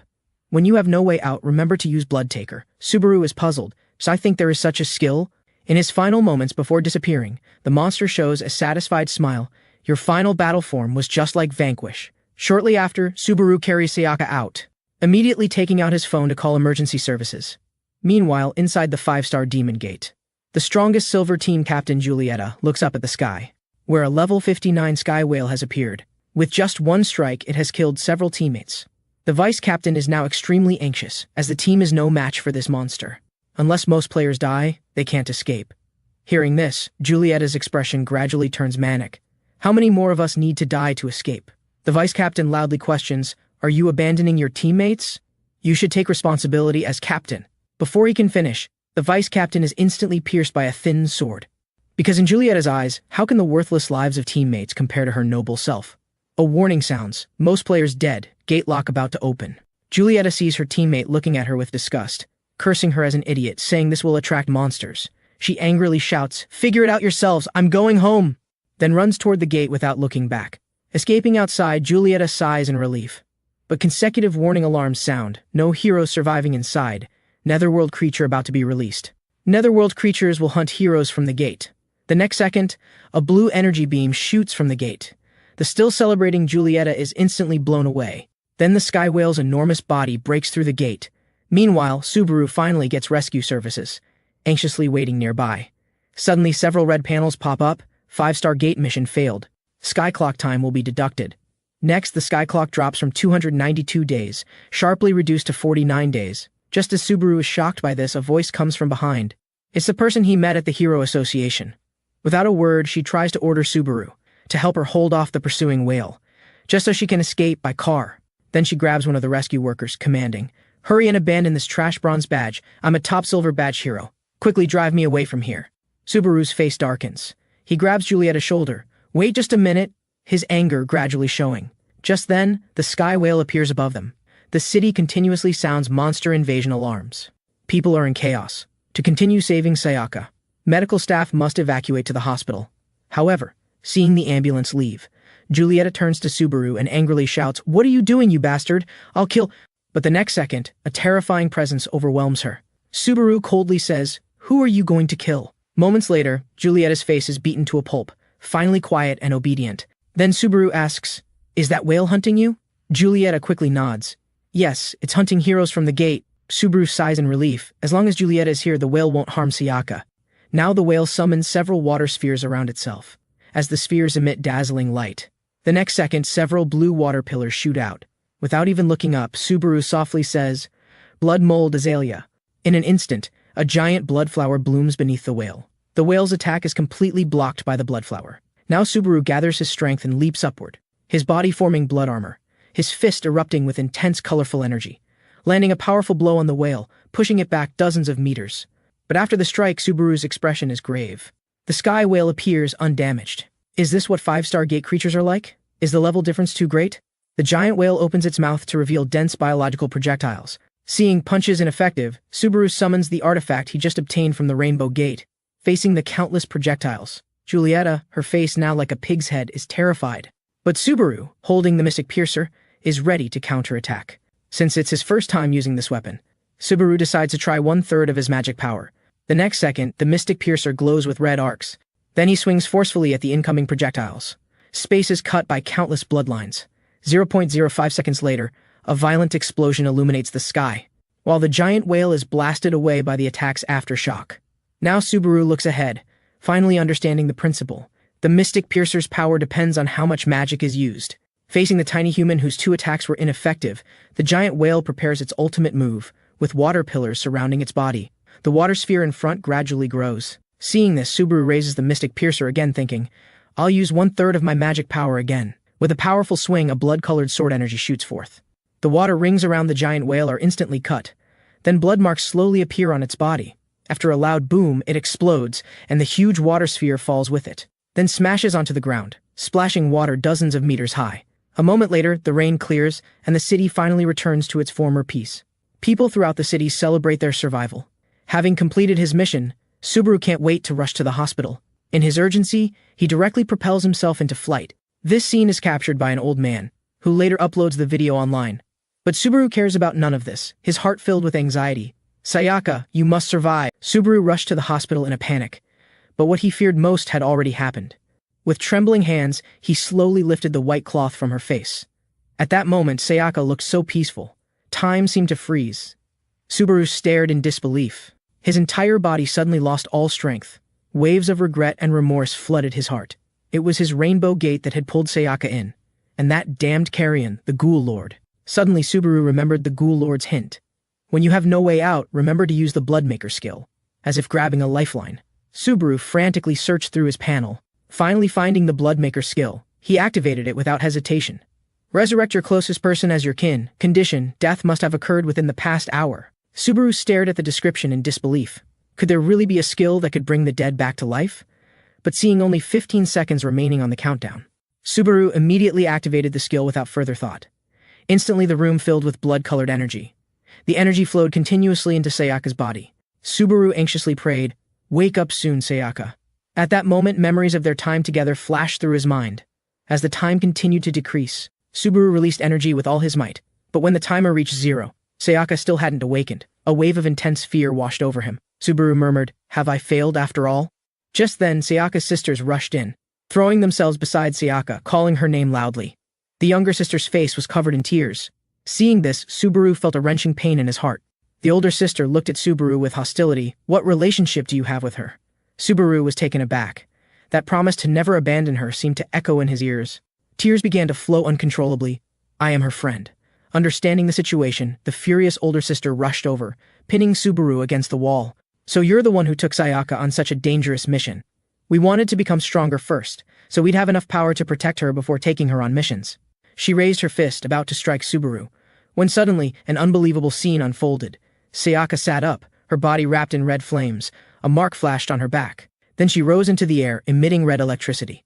When you have no way out, remember to use Blood Taker. Subaru is puzzled. "So I think there is such a skill?" In his final moments before disappearing, the monster shows a satisfied smile. "Your final battle form was just like Vanquish." Shortly after, Subaru carries Sayaka out, immediately taking out his phone to call emergency services. Meanwhile, inside the 5-star Demon Gate, the strongest Silver Team Captain Julieta looks up at the sky, where a level 59 Sky Whale has appeared. With just one strike, it has killed several teammates. The Vice Captain is now extremely anxious, as the team is no match for this monster. Unless most players die, they can't escape. Hearing this, Julieta's expression gradually turns manic. "How many more of us need to die to escape?" The Vice Captain loudly questions, "Are you abandoning your teammates? You should take responsibility as captain." Before he can finish, the Vice Captain is instantly pierced by a thin sword. Because in Julieta's eyes, how can the worthless lives of teammates compare to her noble self? A warning sounds. Most players dead, gate lock about to open. Julieta sees her teammate looking at her with disgust, cursing her as an idiot, saying this will attract monsters. She angrily shouts, "Figure it out yourselves, I'm going home!" Then runs toward the gate without looking back. Escaping outside, Julieta sighs in relief. But consecutive warning alarms sound, no heroes surviving inside, netherworld creature about to be released. Netherworld creatures will hunt heroes from the gate. The next second, a blue energy beam shoots from the gate. The still celebrating Julieta is instantly blown away. Then the sky whale's enormous body breaks through the gate. Meanwhile, Subaru finally gets rescue services, anxiously waiting nearby. Suddenly, several red panels pop up. 5-star gate mission failed. Sky clock time will be deducted. Next, the sky clock drops from 292 days, sharply reduced to 49 days. Just as Subaru is shocked by this, a voice comes from behind. It's the person he met at the Hero Association. Without a word, she tries to order Subaru to help her hold off the pursuing whale, just so she can escape by car. Then she grabs one of the rescue workers, commanding, "Hurry and abandon this trash bronze badge. I'm a top silver badge hero. Quickly drive me away from here." Subaru's face darkens. He grabs Julieta's shoulder. "Wait just a minute," his anger gradually showing. Just then, the sky whale appears above them. The city continuously sounds monster invasion alarms. People are in chaos. To continue saving Sayaka, medical staff must evacuate to the hospital. However, seeing the ambulance leave, Julieta turns to Subaru and angrily shouts, "What are you doing, you bastard? I'll kill—" But the next second, a terrifying presence overwhelms her. Subaru coldly says, "Who are you going to kill?" Moments later, Julieta's face is beaten to a pulp, finally quiet and obedient. Then Subaru asks, "Is that whale hunting you?" Julieta quickly nods. "Yes, it's hunting heroes from the gate." Subaru sighs in relief. As long as Julieta is here, the whale won't harm Sayaka. Now the whale summons several water spheres around itself, as the spheres emit dazzling light. The next second, several blue water pillars shoot out. Without even looking up, Subaru softly says, "Blood mold azalea." In an instant, a giant blood flower blooms beneath the whale. The whale's attack is completely blocked by the blood flower. Now Subaru gathers his strength and leaps upward, his body forming blood armor, his fist erupting with intense colorful energy, landing a powerful blow on the whale, pushing it back dozens of meters. But after the strike, Subaru's expression is grave. The sky whale appears undamaged. Is this what 5-star gate creatures are like? Is the level difference too great? The giant whale opens its mouth to reveal dense biological projectiles. Seeing punches ineffective, Subaru summons the artifact he just obtained from the Rainbow Gate. Facing the countless projectiles, Julieta, her face now like a pig's head, is terrified. But Subaru, holding the Mystic Piercer, is ready to counterattack. Since it's his first time using this weapon, Subaru decides to try 1/3 of his magic power. The next second, the Mystic Piercer glows with red arcs. Then he swings forcefully at the incoming projectiles. Space is cut by countless bloodlines. 0.05 seconds later, a violent explosion illuminates the sky, while the giant whale is blasted away by the attack's aftershock. Now Subaru looks ahead, finally understanding the principle. The Mystic Piercer's power depends on how much magic is used. Facing the tiny human whose 2 attacks were ineffective, the giant whale prepares its ultimate move, with water pillars surrounding its body. The water sphere in front gradually grows. Seeing this, Subaru raises the Mystic Piercer again, thinking, "I'll use 1/3 of my magic power again." With a powerful swing, a blood-colored sword energy shoots forth. The water rings around the giant whale are instantly cut. Then blood marks slowly appear on its body. After a loud boom, it explodes, and the huge water sphere falls with it, then smashes onto the ground, splashing water dozens of meters high. A moment later, the rain clears, and the city finally returns to its former peace. People throughout the city celebrate their survival. Having completed his mission, Subaru can't wait to rush to the hospital. In his urgency, he directly propels himself into flight. This scene is captured by an old man, who later uploads the video online. But Subaru cares about none of this, his heart filled with anxiety. "Sayaka, you must survive." Subaru rushed to the hospital in a panic, but what he feared most had already happened. With trembling hands, he slowly lifted the white cloth from her face. At that moment, Sayaka looked so peaceful. Time seemed to freeze. Subaru stared in disbelief. His entire body suddenly lost all strength. Waves of regret and remorse flooded his heart. It was his Rainbow Gate that had pulled Sayaka in, and that damned carrion, the Ghoul Lord. Suddenly, Subaru remembered the Ghoul Lord's hint. When you have no way out, remember to use the Bloodmaker skill, as if grabbing a lifeline. Subaru frantically searched through his panel. Finally finding the Bloodmaker skill, he activated it without hesitation. Resurrect your closest person as your kin. Condition: death must have occurred within the past hour. Subaru stared at the description in disbelief. Could there really be a skill that could bring the dead back to life? But seeing only 15 seconds remaining on the countdown, Subaru immediately activated the skill without further thought. Instantly the room filled with blood-colored energy. The energy flowed continuously into Sayaka's body. Subaru anxiously prayed, "Wake up soon, Sayaka." At that moment, memories of their time together flashed through his mind. As the time continued to decrease, Subaru released energy with all his might, but when the timer reached 0, Sayaka still hadn't awakened. A wave of intense fear washed over him. Subaru murmured, "Have I failed after all?" Just then, Sayaka's sisters rushed in, throwing themselves beside Sayaka, calling her name loudly. The younger sister's face was covered in tears. Seeing this, Subaru felt a wrenching pain in his heart. The older sister looked at Subaru with hostility. "What relationship do you have with her?" Subaru was taken aback. That promise to never abandon her seemed to echo in his ears. Tears began to flow uncontrollably. "I am her friend." Understanding the situation, the furious older sister rushed over, pinning Subaru against the wall. "So you're the one who took Sayaka on such a dangerous mission. We wanted to become stronger first, so we'd have enough power to protect her before taking her on missions." She raised her fist, about to strike Subaru, when suddenly an unbelievable scene unfolded. Sayaka sat up, her body wrapped in red flames. A mark flashed on her back. Then she rose into the air, emitting red electricity.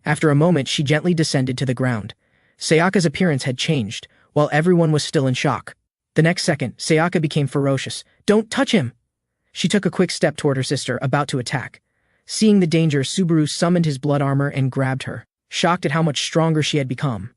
After a moment, she gently descended to the ground. Sayaka's appearance had changed, while everyone was still in shock. The next second, Sayaka became ferocious. "Don't touch him!" She took a quick step toward her sister, about to attack. Seeing the danger, Subaru summoned his blood armor and grabbed her, shocked at how much stronger she had become.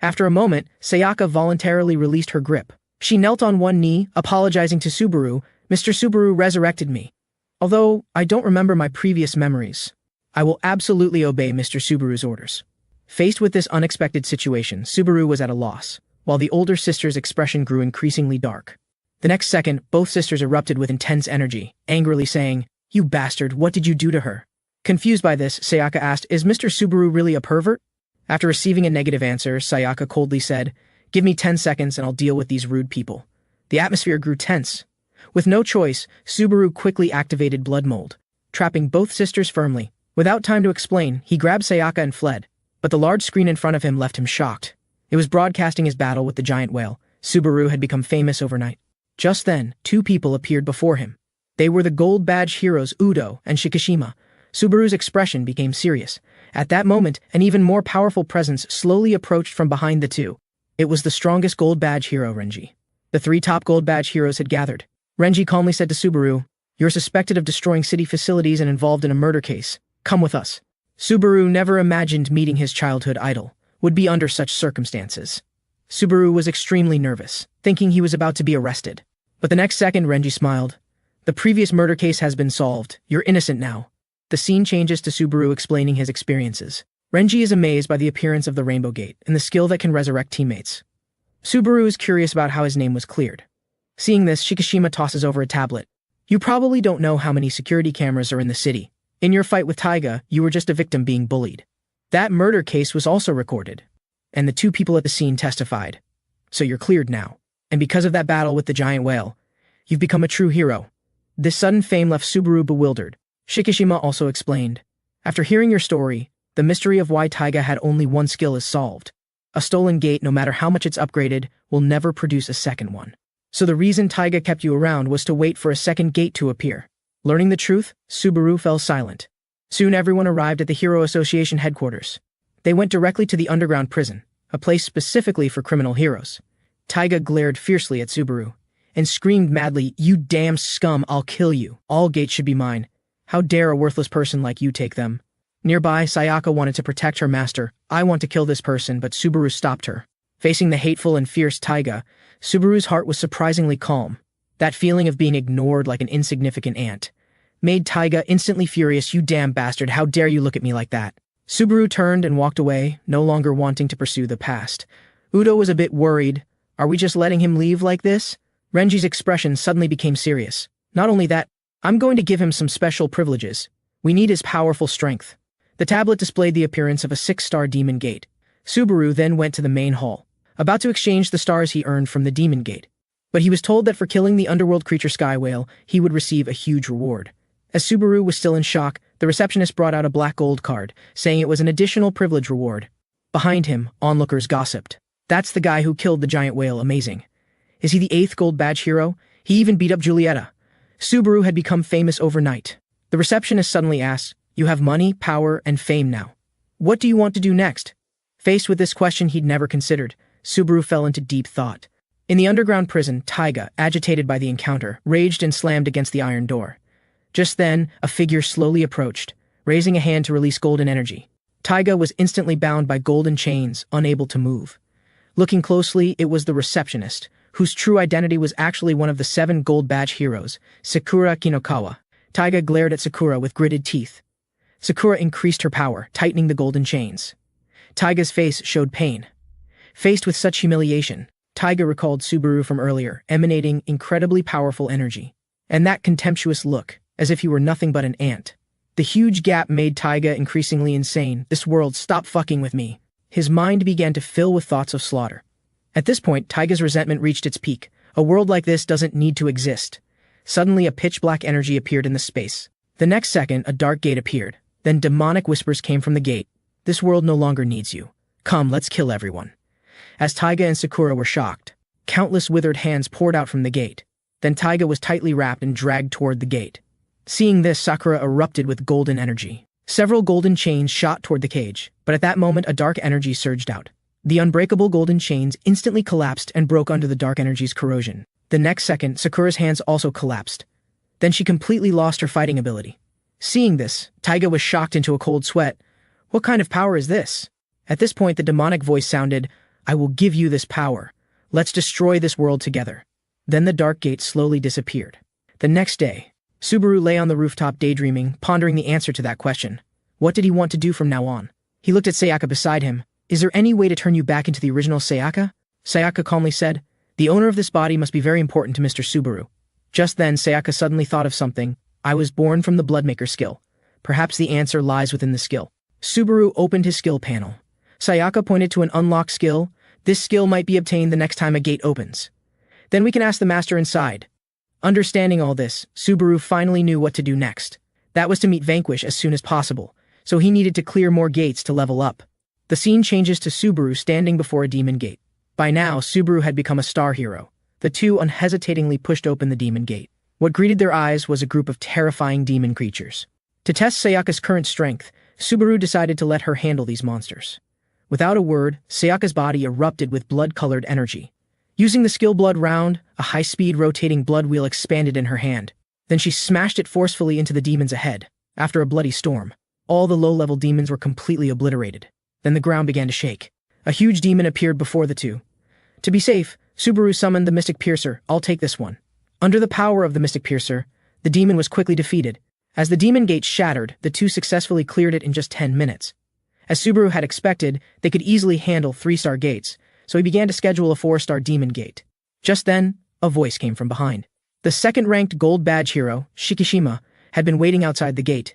After a moment, Sayaka voluntarily released her grip. She knelt on one knee, apologizing to Subaru. "Mr. Subaru resurrected me. Although I don't remember my previous memories. I will absolutely obey Mr. Subaru's orders." Faced with this unexpected situation, Subaru was at a loss, while the older sister's expression grew increasingly dark. The next second, both sisters erupted with intense energy, angrily saying, "You bastard, what did you do to her?" Confused by this, Sayaka asked, "Is Mr. Subaru really a pervert?" After receiving a negative answer, Sayaka coldly said, "Give me 10 seconds and I'll deal with these rude people." The atmosphere grew tense. With no choice, Subaru quickly activated blood mold, trapping both sisters firmly. Without time to explain, he grabbed Sayaka and fled, but the large screen in front of him left him shocked. It was broadcasting his battle with the giant whale. Subaru had become famous overnight. Just then, 2 people appeared before him. They were the gold badge heroes Udo and Shikishima. Subaru's expression became serious. At that moment, an even more powerful presence slowly approached from behind the two. It was the strongest gold badge hero, Renji. The 3 top gold badge heroes had gathered. Renji calmly said to Subaru, "You're suspected of destroying city facilities and involved in a murder case. Come with us." Subaru never imagined meeting his childhood idol would be under such circumstances. Subaru was extremely nervous, thinking he was about to be arrested. But the next second, Renji smiled. "The previous murder case has been solved. You're innocent now." The scene changes to Subaru explaining his experiences. Renji is amazed by the appearance of the Rainbow Gate and the skill that can resurrect teammates. Subaru is curious about how his name was cleared. Seeing this, Shikishima tosses over a tablet. "You probably don't know how many security cameras are in the city. In your fight with Taiga, you were just a victim being bullied. That murder case was also recorded, and the 2 people at the scene testified. So you're cleared now. And because of that battle with the giant whale, you've become a true hero." This sudden fame left Subaru bewildered. Shikishima also explained, "After hearing your story, the mystery of why Taiga had only one skill is solved. A stolen gate, no matter how much it's upgraded, will never produce a second one. So the reason Taiga kept you around was to wait for a second gate to appear." Learning the truth, Subaru fell silent. Soon everyone arrived at the Hero Association headquarters. They went directly to the underground prison, a place specifically for criminal heroes. Taiga glared fiercely at Subaru and screamed madly, "You damn scum, I'll kill you. All gates should be mine. How dare a worthless person like you take them?" Nearby, Sayaka wanted to protect her master. "I want to kill this person," but Subaru stopped her. Facing the hateful and fierce Taiga, Subaru's heart was surprisingly calm. That feeling of being ignored like an insignificant ant made Taiga instantly furious. "You damn bastard, how dare you look at me like that?" Subaru turned and walked away, no longer wanting to pursue the past. Udo was a bit worried. "Are we just letting him leave like this?" Renji's expression suddenly became serious. "Not only that, I'm going to give him some special privileges. We need his powerful strength." The tablet displayed the appearance of a 6-star demon gate. Subaru then went to the main hall, about to exchange the stars he earned from the demon gate. But he was told that for killing the underworld creature Sky Whale, he would receive a huge reward. As Subaru was still in shock, the receptionist brought out a black gold card, saying it was an additional privilege reward. Behind him, onlookers gossiped. "That's the guy who killed the giant whale, amazing. Is he the 8th gold badge hero? He even beat up Julieta." Subaru had become famous overnight. The receptionist suddenly asked, "You have money, power, and fame now. What do you want to do next?" Faced with this question he'd never considered, Subaru fell into deep thought. In the underground prison, Taiga, agitated by the encounter, raged and slammed against the iron door. Just then, a figure slowly approached, raising a hand to release golden energy. Taiga was instantly bound by golden chains, unable to move. Looking closely, it was the receptionist, whose true identity was actually one of the 7 gold badge heroes, Sakura Kinokawa. Taiga glared at Sakura with gritted teeth. Sakura increased her power, tightening the golden chains. Taiga's face showed pain. Faced with such humiliation, Taiga recalled Subaru from earlier, emanating incredibly powerful energy. And that contemptuous look, as if he were nothing but an ant. The huge gap made Taiga increasingly insane. This world, stop fucking with me. His mind began to fill with thoughts of slaughter. At this point, Taiga's resentment reached its peak. A world like this doesn't need to exist. Suddenly, a pitch-black energy appeared in the space. The next second, a dark gate appeared. Then demonic whispers came from the gate. This world no longer needs you. Come, let's kill everyone. As Taiga and Sakura were shocked, countless withered hands poured out from the gate. Then Taiga was tightly wrapped and dragged toward the gate. Seeing this, Sakura erupted with golden energy. Several golden chains shot toward the cage, but at that moment a dark energy surged out. The unbreakable golden chains instantly collapsed and broke under the dark energy's corrosion. The next second, Sakura's hands also collapsed. Then she completely lost her fighting ability. Seeing this, Taiga was shocked into a cold sweat. What kind of power is this? At this point, the demonic voice sounded, I will give you this power. Let's destroy this world together. Then the dark gate slowly disappeared. The next day, Subaru lay on the rooftop daydreaming, pondering the answer to that question. What did he want to do from now on? He looked at Sayaka beside him. Is there any way to turn you back into the original Sayaka? Sayaka calmly said, the owner of this body must be very important to Mr. Subaru. Just then, Sayaka suddenly thought of something. I was born from the Bloodmaker skill. Perhaps the answer lies within the skill. Subaru opened his skill panel. Sayaka pointed to an unlocked skill. This skill might be obtained the next time a gate opens. Then we can ask the master inside. Understanding all this, Subaru finally knew what to do next. That was to meet Vanquish as soon as possible, so he needed to clear more gates to level up. The scene changes to Subaru standing before a demon gate. By now, Subaru had become a star hero. The two unhesitatingly pushed open the demon gate. What greeted their eyes was a group of terrifying demon creatures. To test Sayaka's current strength, Subaru decided to let her handle these monsters. Without a word, Sayaka's body erupted with blood-colored energy. Using the skill Blood Round, a high-speed rotating blood wheel expanded in her hand. Then she smashed it forcefully into the demons ahead. After a bloody storm, all the low-level demons were completely obliterated. Then the ground began to shake. A huge demon appeared before the two. To be safe, Subaru summoned the Mystic Piercer. I'll take this one. Under the power of the Mystic Piercer, the demon was quickly defeated. As the demon gate shattered, the two successfully cleared it in just 10 minutes. As Subaru had expected, they could easily handle 3-star gates, so he began to schedule a 4-star demon gate. Just then, a voice came from behind. The second-ranked gold badge hero, Shikishima, had been waiting outside the gate.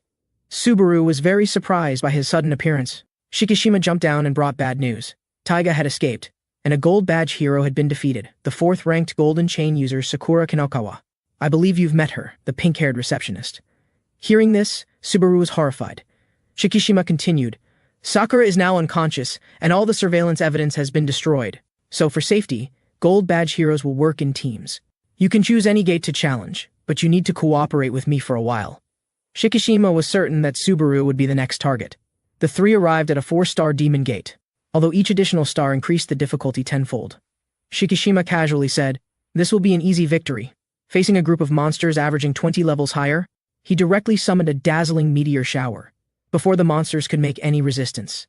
Subaru was very surprised by his sudden appearance. Shikishima jumped down and brought bad news. Taiga had escaped, and a gold badge hero had been defeated, the 4th-ranked golden chain user Sakura Kinokawa. I believe you've met her, the pink-haired receptionist. Hearing this, Subaru was horrified. Shikishima continued, Sakura is now unconscious, and all the surveillance evidence has been destroyed. So for safety, gold badge heroes will work in teams. You can choose any gate to challenge, but you need to cooperate with me for a while. Shikishima was certain that Subaru would be the next target. The three arrived at a 4-star demon gate, although each additional star increased the difficulty tenfold. Shikishima casually said, this will be an easy victory. Facing a group of monsters averaging 20 levels higher, he directly summoned a dazzling meteor shower, before the monsters could make any resistance.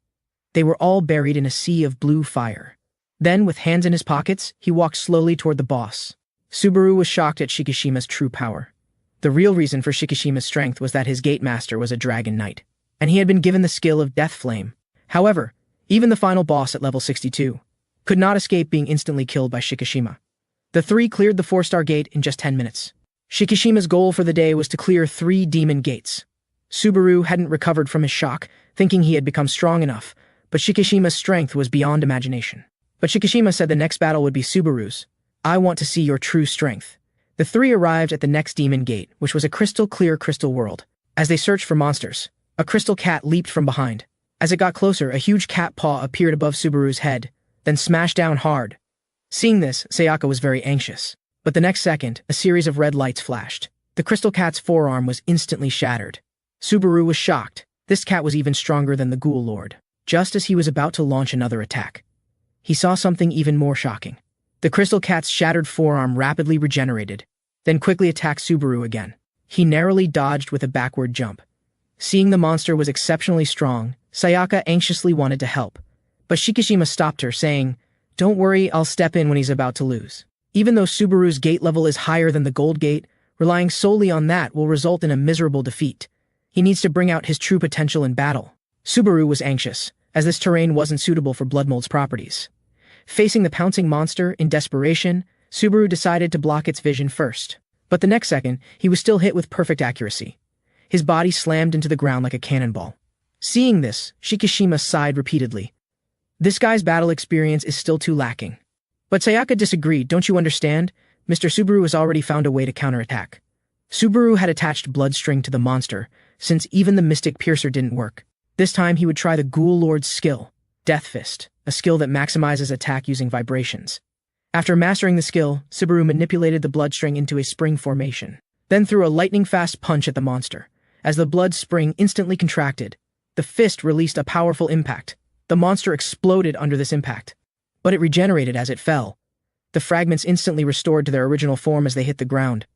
They were all buried in a sea of blue fire. Then, with hands in his pockets, he walked slowly toward the boss. Subaru was shocked at Shikishima's true power. The real reason for Shikishima's strength was that his gate master was a dragon knight, and he had been given the skill of Death Flame. However, even the final boss at level 62 could not escape being instantly killed by Shikishima. The three cleared the 4-star gate in just 10 minutes. Shikishima's goal for the day was to clear 3 demon gates. Subaru hadn't recovered from his shock, thinking he had become strong enough, but Shikishima's strength was beyond imagination. But Shikishima said the next battle would be Subaru's. I want to see your true strength. The three arrived at the next demon gate, which was a crystal-clear crystal world. As they searched for monsters, a crystal cat leaped from behind. As it got closer, a huge cat paw appeared above Subaru's head, then smashed down hard. Seeing this, Sayaka was very anxious. But the next second, a series of red lights flashed. The crystal cat's forearm was instantly shattered. Subaru was shocked. This cat was even stronger than the Ghoul Lord. Just as he was about to launch another attack, he saw something even more shocking. The crystal cat's shattered forearm rapidly regenerated, then quickly attacked Subaru again. He narrowly dodged with a backward jump. Seeing the monster was exceptionally strong, Sayaka anxiously wanted to help, but Shikishima stopped her, saying, "Don't worry, I'll step in when he's about to lose." Even though Subaru's gate level is higher than the gold gate, relying solely on that will result in a miserable defeat. He needs to bring out his true potential in battle. Subaru was anxious, as this terrain wasn't suitable for Bloodmold's properties. Facing the pouncing monster in desperation, Subaru decided to block its vision first. But the next second, he was still hit with perfect accuracy. His body slammed into the ground like a cannonball. Seeing this, Shikishima sighed repeatedly. This guy's battle experience is still too lacking. But Sayaka disagreed. "Don't you understand? Mr. Subaru has already found a way to counterattack." Subaru had attached bloodstring to the monster, since even the Mystic Piercer didn't work. This time he would try the Ghoul Lord's skill, Death Fist, a skill that maximizes attack using vibrations. After mastering the skill, Subaru manipulated the bloodstring into a spring formation, then threw a lightning-fast punch at the monster. As the blood spring instantly contracted, the fist released a powerful impact. The monster exploded under this impact, but it regenerated as it fell. The fragments instantly restored to their original form as they hit the ground.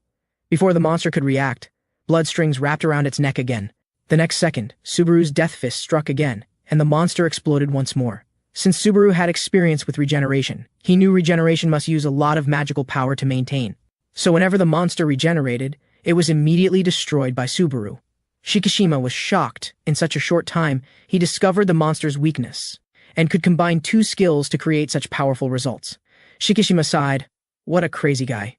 Before the monster could react, blood strings wrapped around its neck again. The next second, Subaru's Death Fist struck again, and the monster exploded once more. Since Subaru had experience with regeneration, he knew regeneration must use a lot of magical power to maintain. So whenever the monster regenerated, it was immediately destroyed by Subaru. Shikishima was shocked. In such a short time, he discovered the monster's weakness, and could combine two skills to create such powerful results. Shikishima sighed. What a crazy guy.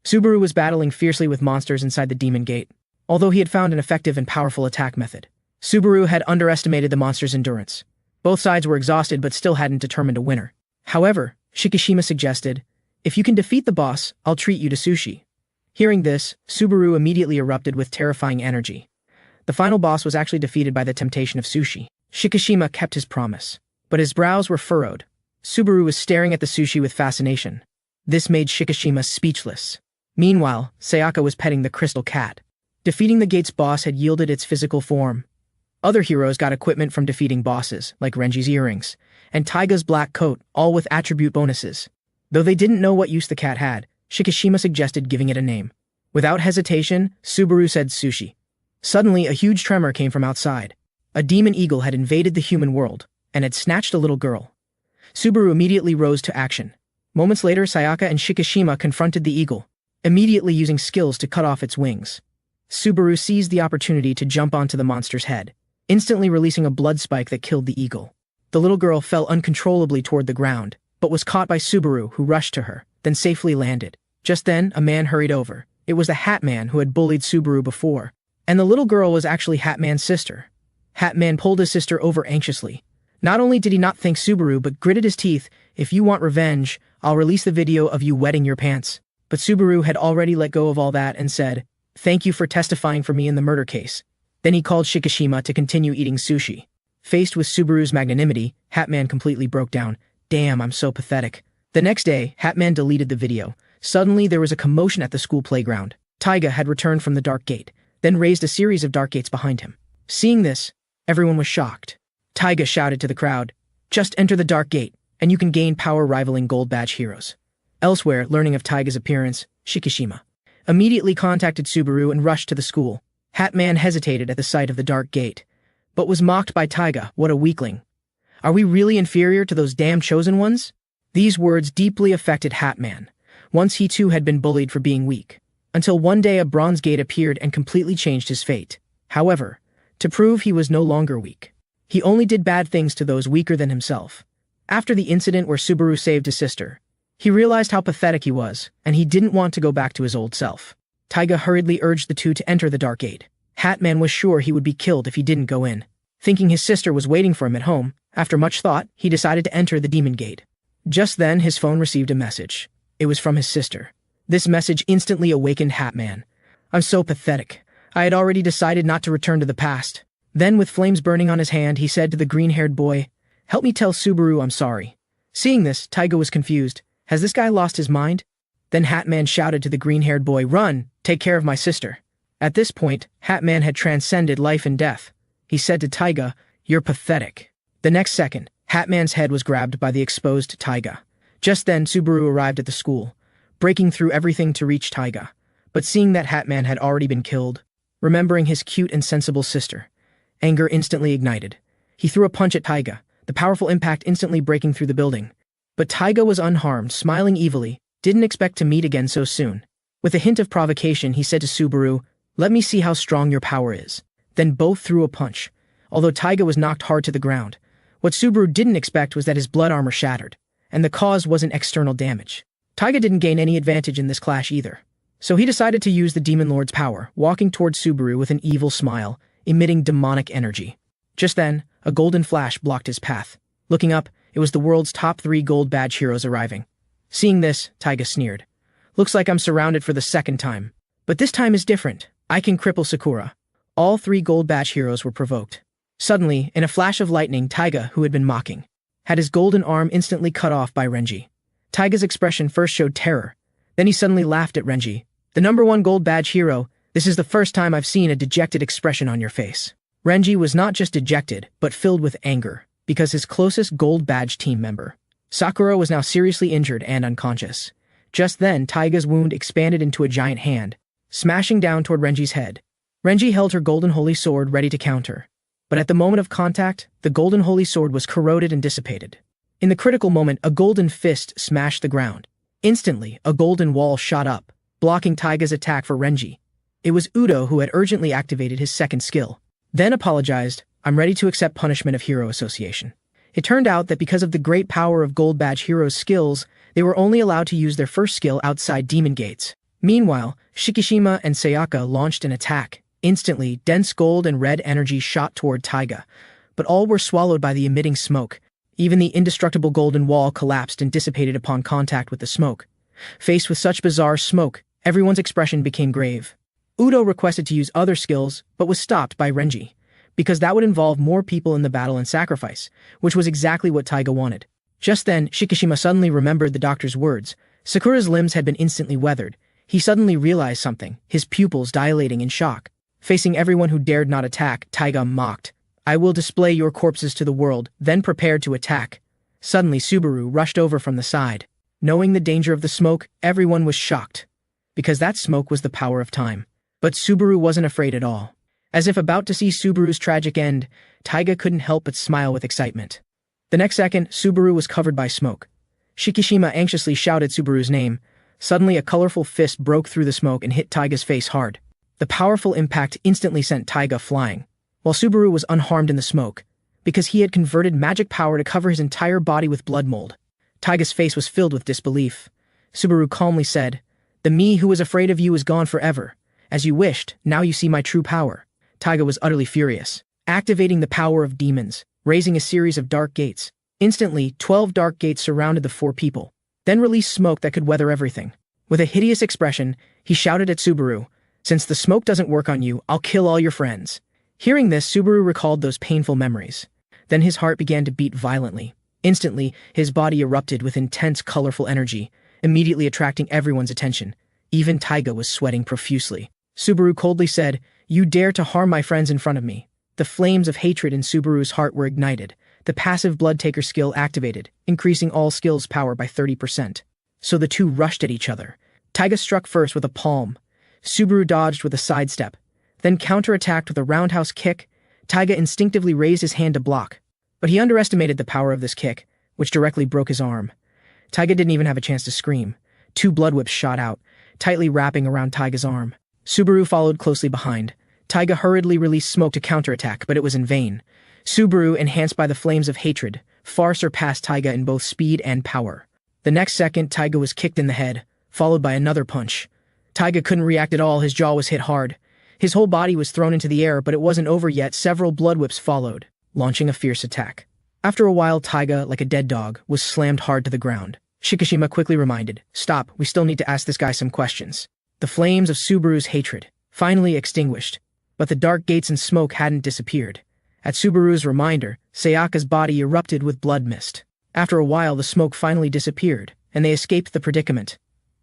Subaru was battling fiercely with monsters inside the Demon Gate. Although he had found an effective and powerful attack method, Subaru had underestimated the monster's endurance. Both sides were exhausted but still hadn't determined a winner. However, Shikishima suggested, "If you can defeat the boss, I'll treat you to sushi." Hearing this, Subaru immediately erupted with terrifying energy. The final boss was actually defeated by the temptation of sushi. Shikishima kept his promise, but his brows were furrowed. Subaru was staring at the sushi with fascination. This made Shikishima speechless. Meanwhile, Sayaka was petting the crystal cat. Defeating the gate's boss had yielded its physical form. Other heroes got equipment from defeating bosses, like Renji's earrings, and Taiga's black coat, all with attribute bonuses. Though they didn't know what use the cat had, Shikishima suggested giving it a name. Without hesitation, Subaru said sushi. Suddenly, a huge tremor came from outside. A demon eagle had invaded the human world, and had snatched a little girl. Subaru immediately rose to action. Moments later, Sayaka and Shikishima confronted the eagle, immediately using skills to cut off its wings. Subaru seized the opportunity to jump onto the monster's head, instantly releasing a blood spike that killed the eagle. The little girl fell uncontrollably toward the ground, but was caught by Subaru, who rushed to her, then safely landed. Just then, a man hurried over. It was the Hat Man who had bullied Subaru before, and the little girl was actually Hat Man's sister. Hat Man pulled his sister over anxiously. Not only did he not thank Subaru, but gritted his teeth. "If you want revenge, I'll release the video of you wetting your pants." But Subaru had already let go of all that and said, "Thank you for testifying for me in the murder case." Then he called Shikishima to continue eating sushi. Faced with Subaru's magnanimity, Hat Man completely broke down. "Damn, I'm so pathetic." The next day, Hat Man deleted the video. Suddenly, there was a commotion at the school playground. Taiga had returned from the Dark Gate, then raised a series of dark gates behind him. Seeing this, everyone was shocked. Taiga shouted to the crowd, "Just enter the Dark Gate, and you can gain power rivaling Gold Badge heroes." Elsewhere, learning of Taiga's appearance, Shikishima immediately contacted Subaru and rushed to the school. Hat Man hesitated at the sight of the Dark Gate, but was mocked by Taiga. "What a weakling. Are we really inferior to those damn chosen ones?" These words deeply affected Hat Man. Once he too had been bullied for being weak, until one day a bronze gate appeared and completely changed his fate. However, to prove he was no longer weak, he only did bad things to those weaker than himself. After the incident where Subaru saved his sister, he realized how pathetic he was, and he didn't want to go back to his old self. Taiga hurriedly urged the two to enter the Dark Gate. Hat Man was sure he would be killed if he didn't go in. Thinking his sister was waiting for him at home, after much thought, he decided to enter the Demon Gate. Just then, his phone received a message. It was from his sister. This message instantly awakened Hat Man. "I'm so pathetic. I had already decided not to return to the past." Then, with flames burning on his hand, he said to the green-haired boy, "Help me tell Subaru I'm sorry." Seeing this, Taiga was confused. Has this guy lost his mind? Then Hat Man shouted to the green-haired boy, "Run! Take care of my sister." At this point, Hat Man had transcended life and death. He said to Taiga, "You're pathetic." The next second, Hatman's head was grabbed by the exposed Taiga. Just then, Subaru arrived at the school, breaking through everything to reach Taiga. But seeing that Hatman had already been killed, remembering his cute and sensible sister, anger instantly ignited. He threw a punch at Taiga, the powerful impact instantly breaking through the building. But Taiga was unharmed, smiling evilly, didn't expect to meet again so soon. With a hint of provocation, he said to Subaru, "Let me see how strong your power is." Then both threw a punch, although Taiga was knocked hard to the ground. What Subaru didn't expect was that his blood armor shattered, and the cause wasn't external damage. Taiga didn't gain any advantage in this clash either. So he decided to use the Demon Lord's power, walking towards Subaru with an evil smile, emitting demonic energy. Just then, a golden flash blocked his path. Looking up, it was the world's top 3 gold badge heroes arriving. Seeing this, Taiga sneered. "Looks like I'm surrounded for the second time. But this time is different. I can cripple Sakura." All 3 gold badge heroes were provoked. Suddenly, in a flash of lightning, Taiga, who had been mocking, had his golden arm instantly cut off by Renji. Taiga's expression first showed terror. Then he suddenly laughed at Renji. "The number 1 gold badge hero, this is the first time I've seen a dejected expression on your face." Renji was not just dejected, but filled with anger, because his closest gold badge team member, Sakura, was now seriously injured and unconscious. Just then, Taiga's wound expanded into a giant hand, smashing down toward Renji's head. Renji held her golden holy sword ready to counter. But at the moment of contact, the golden holy sword was corroded and dissipated. In the critical moment, a golden fist smashed the ground. Instantly, a golden wall shot up, blocking Taiga's attack for Renji. It was Udo who had urgently activated his second skill. Then apologized, "I'm ready to accept punishment of Hero Association." It turned out that because of the great power of Gold Badge Heroes' skills, they were only allowed to use their first skill outside Demon Gates. Meanwhile, Shikishima and Sayaka launched an attack. Instantly, dense gold and red energy shot toward Taiga, but all were swallowed by the emitting smoke. Even the indestructible golden wall collapsed and dissipated upon contact with the smoke. Faced with such bizarre smoke, everyone's expression became grave. Udo requested to use other skills, but was stopped by Renji, because that would involve more people in the battle and sacrifice, which was exactly what Taiga wanted. Just then, Shikishima suddenly remembered the doctor's words. Sakura's limbs had been instantly weathered. He suddenly realized something, his pupils dilating in shock. Facing everyone who dared not attack, Taiga mocked, "I will display your corpses to the world," then prepared to attack. Suddenly, Subaru rushed over from the side. Knowing the danger of the smoke, everyone was shocked, because that smoke was the power of time. But Subaru wasn't afraid at all. As if about to see Subaru's tragic end, Taiga couldn't help but smile with excitement. The next second, Subaru was covered by smoke. Shikishima anxiously shouted Subaru's name. Suddenly, a colorful fist broke through the smoke and hit Taiga's face hard. The powerful impact instantly sent Taiga flying, while Subaru was unharmed in the smoke, because he had converted magic power to cover his entire body with blood mold. Taiga's face was filled with disbelief. Subaru calmly said, "The me who was afraid of you is gone forever. As you wished, now you see my true power." Taiga was utterly furious, activating the power of demons, raising a series of dark gates. Instantly, 12 dark gates surrounded the 4 people, then released smoke that could weather everything. With a hideous expression, he shouted at Subaru, "Since the smoke doesn't work on you, I'll kill all your friends." Hearing this, Subaru recalled those painful memories. Then his heart began to beat violently. Instantly, his body erupted with intense, colorful energy, immediately attracting everyone's attention. Even Taiga was sweating profusely. Subaru coldly said, "You dare to harm my friends in front of me." The flames of hatred in Subaru's heart were ignited. The passive Blood Taker skill activated, increasing all skills' power by 30%. So the two rushed at each other. Taiga struck first with a palm. Subaru dodged with a sidestep, then counterattacked with a roundhouse kick. Taiga instinctively raised his hand to block, but he underestimated the power of this kick, which directly broke his arm. Taiga didn't even have a chance to scream. 2 blood whips shot out, tightly wrapping around Taiga's arm. Subaru followed closely behind. Taiga hurriedly released smoke to counterattack, but it was in vain. Subaru, enhanced by the flames of hatred, far surpassed Taiga in both speed and power. The next second, Taiga was kicked in the head, followed by another punch. Taiga couldn't react at all, his jaw was hit hard. His whole body was thrown into the air, but it wasn't over yet. Several blood whips followed, launching a fierce attack. After a while, Taiga, like a dead dog, was slammed hard to the ground. Shikishima quickly reminded, "Stop, we still need to ask this guy some questions." The flames of Subaru's hatred finally extinguished, but the dark gates and smoke hadn't disappeared. At Subaru's reminder, Sayaka's body erupted with blood mist. After a while, the smoke finally disappeared, and they escaped the predicament.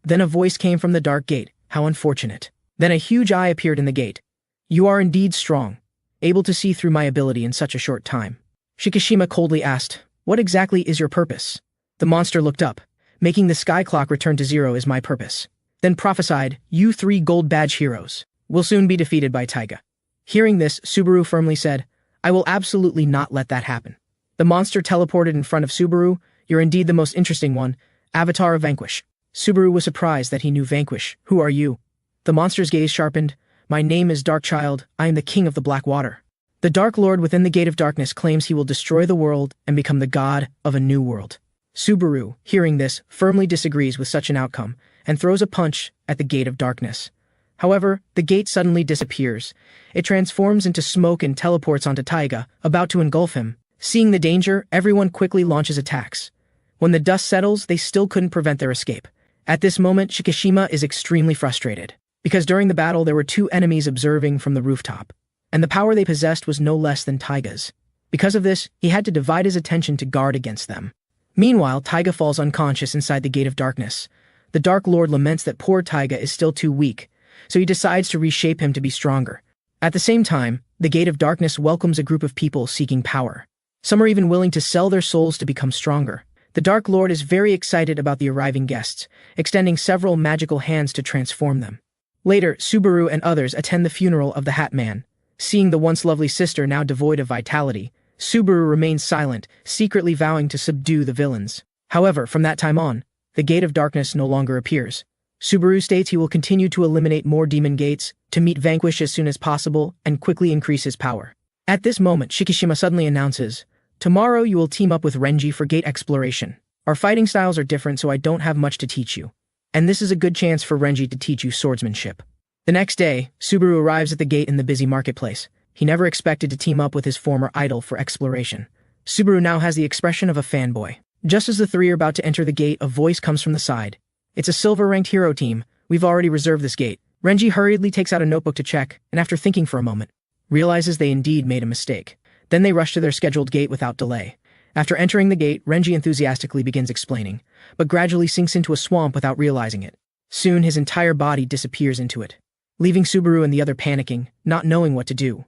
Then a voice came from the dark gate. How unfortunate. Then a huge eye appeared in the gate. "You are indeed strong, able to see through my ability in such a short time." Shikishima coldly asked, What exactly is your purpose? The monster looked up. Making the sky clock return to 0 is my purpose. Then prophesied, you 3 gold badge heroes will soon be defeated by Taiga. Hearing this, Subaru firmly said, I will absolutely not let that happen. The monster teleported in front of Subaru. You're indeed the most interesting one, avatar of Vanquish. Subaru was surprised that he knew Vanquish. Who are you? The monster's gaze sharpened. My name is Darkchild. I am the king of the Black Water. The Dark Lord within the Gate of Darkness claims he will destroy the world and become the god of a new world. Subaru, hearing this, firmly disagrees with such an outcome and throws a punch at the Gate of Darkness. However, the gate suddenly disappears. It transforms into smoke and teleports onto Taiga, about to engulf him. Seeing the danger, everyone quickly launches attacks. When the dust settles, they still couldn't prevent their escape. At this moment, Shikishima is extremely frustrated, because during the battle there were 2 enemies observing from the rooftop, and the power they possessed was no less than Taiga's. Because of this, he had to divide his attention to guard against them. Meanwhile, Taiga falls unconscious inside the Gate of Darkness. The Dark Lord laments that poor Taiga is still too weak, so he decides to reshape him to be stronger. At the same time, the Gate of Darkness welcomes a group of people seeking power. Some are even willing to sell their souls to become stronger. The Dark Lord is very excited about the arriving guests, extending several magical hands to transform them. Later, Subaru and others attend the funeral of the Hat Man. Seeing the once lovely sister now devoid of vitality, Subaru remains silent, secretly vowing to subdue the villains. However, from that time on, the Gate of Darkness no longer appears. Subaru states he will continue to eliminate more demon gates, to meet Vanquish as soon as possible, and quickly increase his power. At this moment, Shikishima suddenly announces, tomorrow you will team up with Renji for gate exploration. Our fighting styles are different, so I don't have much to teach you. And this is a good chance for Renji to teach you swordsmanship. The next day, Subaru arrives at the gate in the busy marketplace. He never expected to team up with his former idol for exploration. Subaru now has the expression of a fanboy. Just as the 3 are about to enter the gate, a voice comes from the side. It's a silver-ranked hero team. We've already reserved this gate. Renji hurriedly takes out a notebook to check, and after thinking for a moment, realizes they indeed made a mistake. Then they rush to their scheduled gate without delay. After entering the gate, Renji enthusiastically begins explaining, but gradually sinks into a swamp without realizing it. Soon his entire body disappears into it, leaving Subaru and the other panicking, not knowing what to do.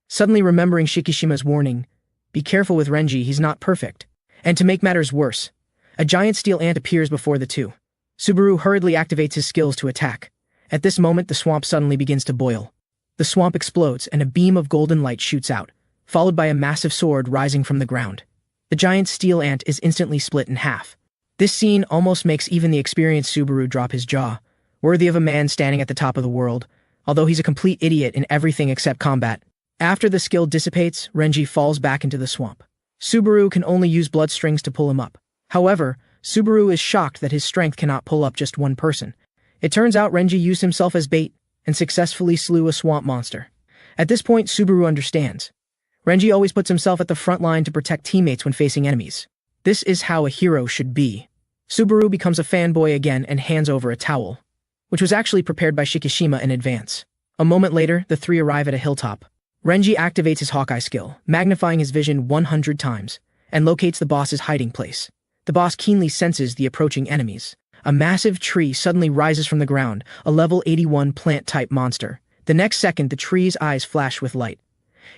Suddenly remembering Shikishima's warning, be careful with Renji, he's not perfect. And to make matters worse, a giant steel ant appears before the 2. Subaru hurriedly activates his skills to attack. At this moment, the swamp suddenly begins to boil. The swamp explodes and a beam of golden light shoots out, followed by a massive sword rising from the ground. The giant steel ant is instantly split in half. This scene almost makes even the experienced Subaru drop his jaw, worthy of a man standing at the top of the world, although he's a complete idiot in everything except combat. After the skill dissipates, Renji falls back into the swamp. Subaru can only use blood strings to pull him up. However, Subaru is shocked that his strength cannot pull up just one person. It turns out Renji used himself as bait and successfully slew a swamp monster. At this point, Subaru understands. Renji always puts himself at the front line to protect teammates when facing enemies. This is how a hero should be. Subaru becomes a fanboy again and hands over a towel, which was actually prepared by Shikishima in advance. A moment later, the 3 arrive at a hilltop. Renji activates his Hawkeye skill, magnifying his vision 100 times, and locates the boss's hiding place. The boss keenly senses the approaching enemies. A massive tree suddenly rises from the ground, a level 81 plant-type monster. The next second, the tree's eyes flash with light.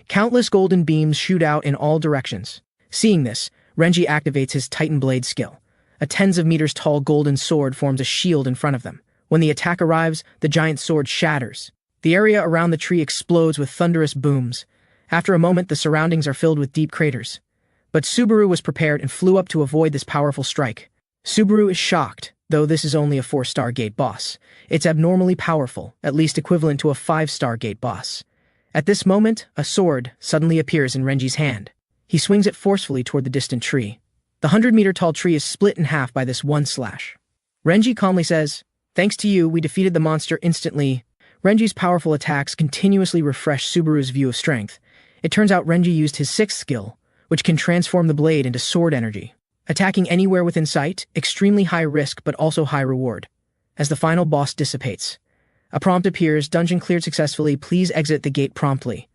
Countless golden beams shoot out in all directions. Seeing this, Renji activates his Titan Blade skill. A tens of meters tall golden sword forms a shield in front of them. When the attack arrives, the giant sword shatters. The area around the tree explodes with thunderous booms. After a moment, the surroundings are filled with deep craters. But Subaru was prepared and flew up to avoid this powerful strike. Subaru is shocked, though this is only a 4-star gate boss. It's abnormally powerful, at least equivalent to a 5-star gate boss. At this moment, a sword suddenly appears in Renji's hand. He swings it forcefully toward the distant tree. The 100-meter-tall tree is split in half by this one slash. Renji calmly says, "Thanks to you, we defeated the monster instantly." Renji's powerful attacks continuously refresh Subaru's view of strength. It turns out Renji used his 6th skill, which can transform the blade into sword energy. Attacking anywhere within sight, extremely high risk but also high reward. As the final boss dissipates, a prompt appears, "Dungeon cleared successfully, please exit the gate promptly."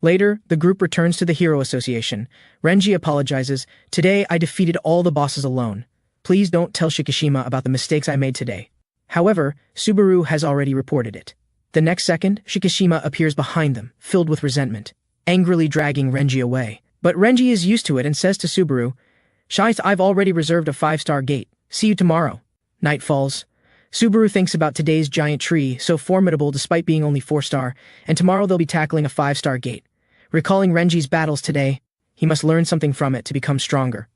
Later, the group returns to the Hero Association. Renji apologizes, "Today I defeated all the bosses alone. Please don't tell Shikishima about the mistakes I made today." However, Subaru has already reported it. The next second, Shikishima appears behind them, filled with resentment, angrily dragging Renji away. But Renji is used to it and says to Subaru, "Shice, I've already reserved a 5-star gate. See you tomorrow." Night falls. Subaru thinks about today's giant tree, so formidable despite being only 4-star, and tomorrow they'll be tackling a 5-star gate. Recalling Renji's battles today, he must learn something from it to become stronger.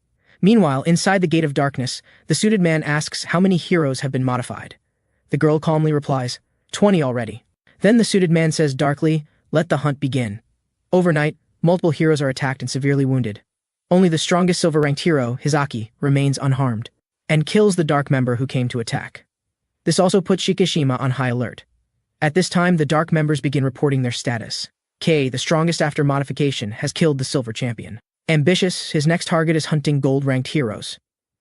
Meanwhile, inside the Gate of Darkness, the suited man asks how many heroes have been modified. The girl calmly replies, 20 already. Then the suited man says darkly, "Let the hunt begin." Overnight, multiple heroes are attacked and severely wounded. Only the strongest silver-ranked hero, Hizaki, remains unharmed, and kills the dark member who came to attack. This also puts Shikishima on high alert. At this time, the dark members begin reporting their status. K, the strongest after modification, has killed the silver champion. Ambitious, his next target is hunting gold-ranked heroes.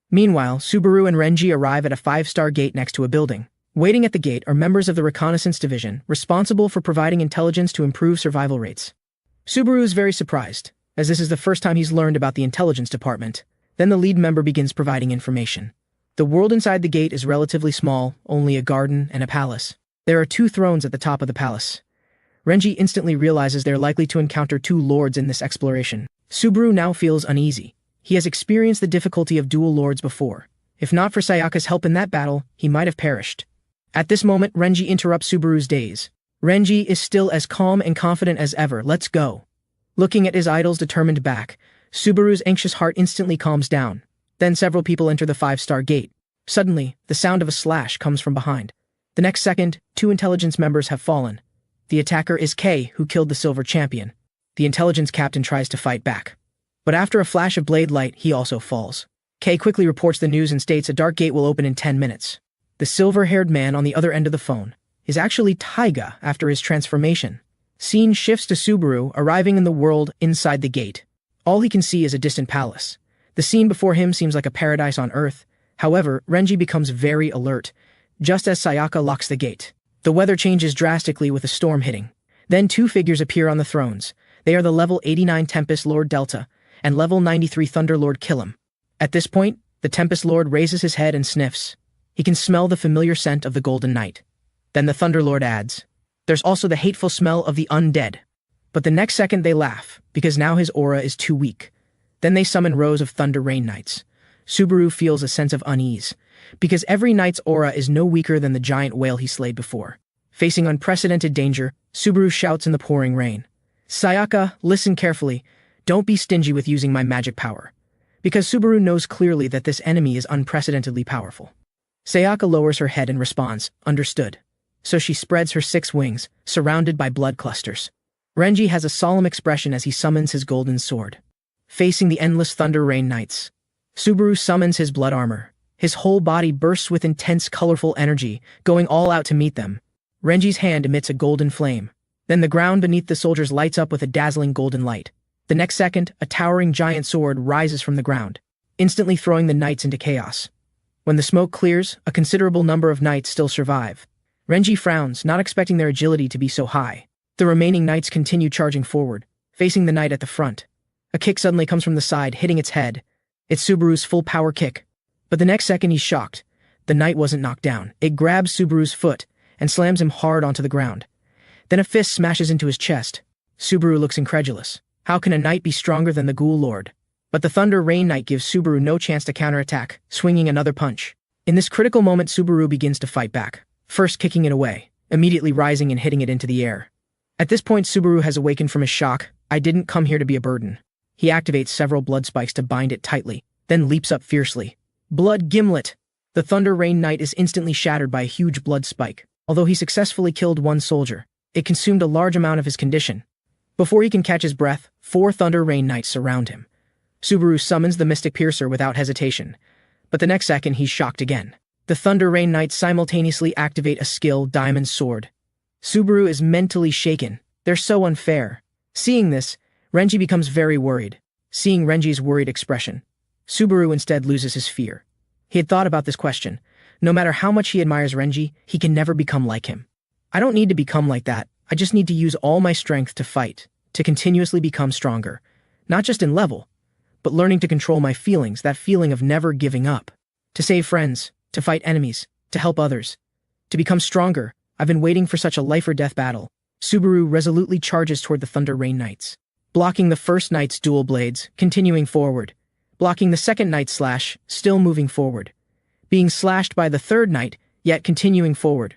Meanwhile, Subaru and Renji arrive at a 5-star gate next to a building. Waiting at the gate are members of the Reconnaissance Division, responsible for providing intelligence to improve survival rates. Subaru is very surprised, as this is the first time he's learned about the intelligence department. Then the lead member begins providing information. The world inside the gate is relatively small, only a garden and a palace. There are 2 thrones at the top of the palace. Renji instantly realizes they're likely to encounter 2 lords in this exploration. Subaru now feels uneasy. He has experienced the difficulty of dual lords before. If not for Sayaka's help in that battle, he might have perished. At this moment, Renji interrupts Subaru's daze. Renji is still as calm and confident as ever. "Let's go." Looking at his idol's determined back, Subaru's anxious heart instantly calms down. Then several people enter the 5-star gate. Suddenly, the sound of a slash comes from behind. The next second, 2 intelligence members have fallen. The attacker is K, who killed the silver champion. The intelligence captain tries to fight back. But after a flash of blade light, he also falls. K quickly reports the news and states a dark gate will open in 10 minutes. The silver-haired man on the other end of the phone is actually Taiga after his transformation. Scene shifts to Subaru arriving in the world inside the gate. All he can see is a distant palace. The scene before him seems like a paradise on Earth. However, Renji becomes very alert, just as Sayaka locks the gate. The weather changes drastically with a storm hitting. Then 2 figures appear on the thrones. They are the level 89 Tempest Lord Delta and level 93 Thunder Lord Killam. At this point, the Tempest Lord raises his head and sniffs. He can smell the familiar scent of the Golden Knight. Then the Thunder Lord adds, "There's also the hateful smell of the undead." But the next second they laugh, because now his aura is too weak. Then they summon rows of Thunder Rain Knights. Subaru feels a sense of unease, because every knight's aura is no weaker than the giant whale he slayed before. Facing unprecedented danger, Subaru shouts in the pouring rain, "Sayaka, listen carefully. Don't be stingy with using my magic power." Because Subaru knows clearly that this enemy is unprecedentedly powerful. Sayaka lowers her head and responds, "Understood." So she spreads her 6 wings, surrounded by blood clusters. Renji has a solemn expression as he summons his golden sword. Facing the endless Thunder Rain Knights, Subaru summons his blood armor. His whole body bursts with intense, colorful energy, going all out to meet them. Renji's hand emits a golden flame. Then the ground beneath the soldiers lights up with a dazzling golden light. The next second, a towering giant sword rises from the ground, instantly throwing the knights into chaos. When the smoke clears, a considerable number of knights still survive. Renji frowns, not expecting their agility to be so high. The remaining knights continue charging forward, facing the knight at the front. A kick suddenly comes from the side, hitting its head. It's Subaru's full power kick. But the next second he's shocked. The knight wasn't knocked down. It grabs Subaru's foot and slams him hard onto the ground. Then a fist smashes into his chest. Subaru looks incredulous. How can a knight be stronger than the Ghoul Lord? But the Thunder Rain Knight gives Subaru no chance to counterattack, swinging another punch. In this critical moment, Subaru begins to fight back, first kicking it away, immediately rising and hitting it into the air. At this point, Subaru has awakened from his shock. "I didn't come here to be a burden." He activates several blood spikes to bind it tightly, then leaps up fiercely. Blood Gimlet! The Thunder Rain Knight is instantly shattered by a huge blood spike. Although he successfully killed 1 soldier, it consumed a large amount of his condition. Before he can catch his breath, 4 Thunder Rain Knights surround him. Subaru summons the Mystic Piercer without hesitation, but the next second he's shocked again. The Thunder Rain Knights simultaneously activate a skill, Diamond Sword. Subaru is mentally shaken. They're so unfair. Seeing this, Renji becomes very worried. Seeing Renji's worried expression, Subaru instead loses his fear. He had thought about this question. No matter how much he admires Renji, he can never become like him. I don't need to become like that. I just need to use all my strength to fight, to continuously become stronger. Not just in level, but learning to control my feelings, that feeling of never giving up. To save friends, to fight enemies, to help others. To become stronger. I've been waiting for such a life-or-death battle. Subaru resolutely charges toward the Thunder Rain Knights, blocking the first knight's dual blades, continuing forward. blocking the second knight's slash, still moving forward. Being slashed by the third knight, yet continuing forward.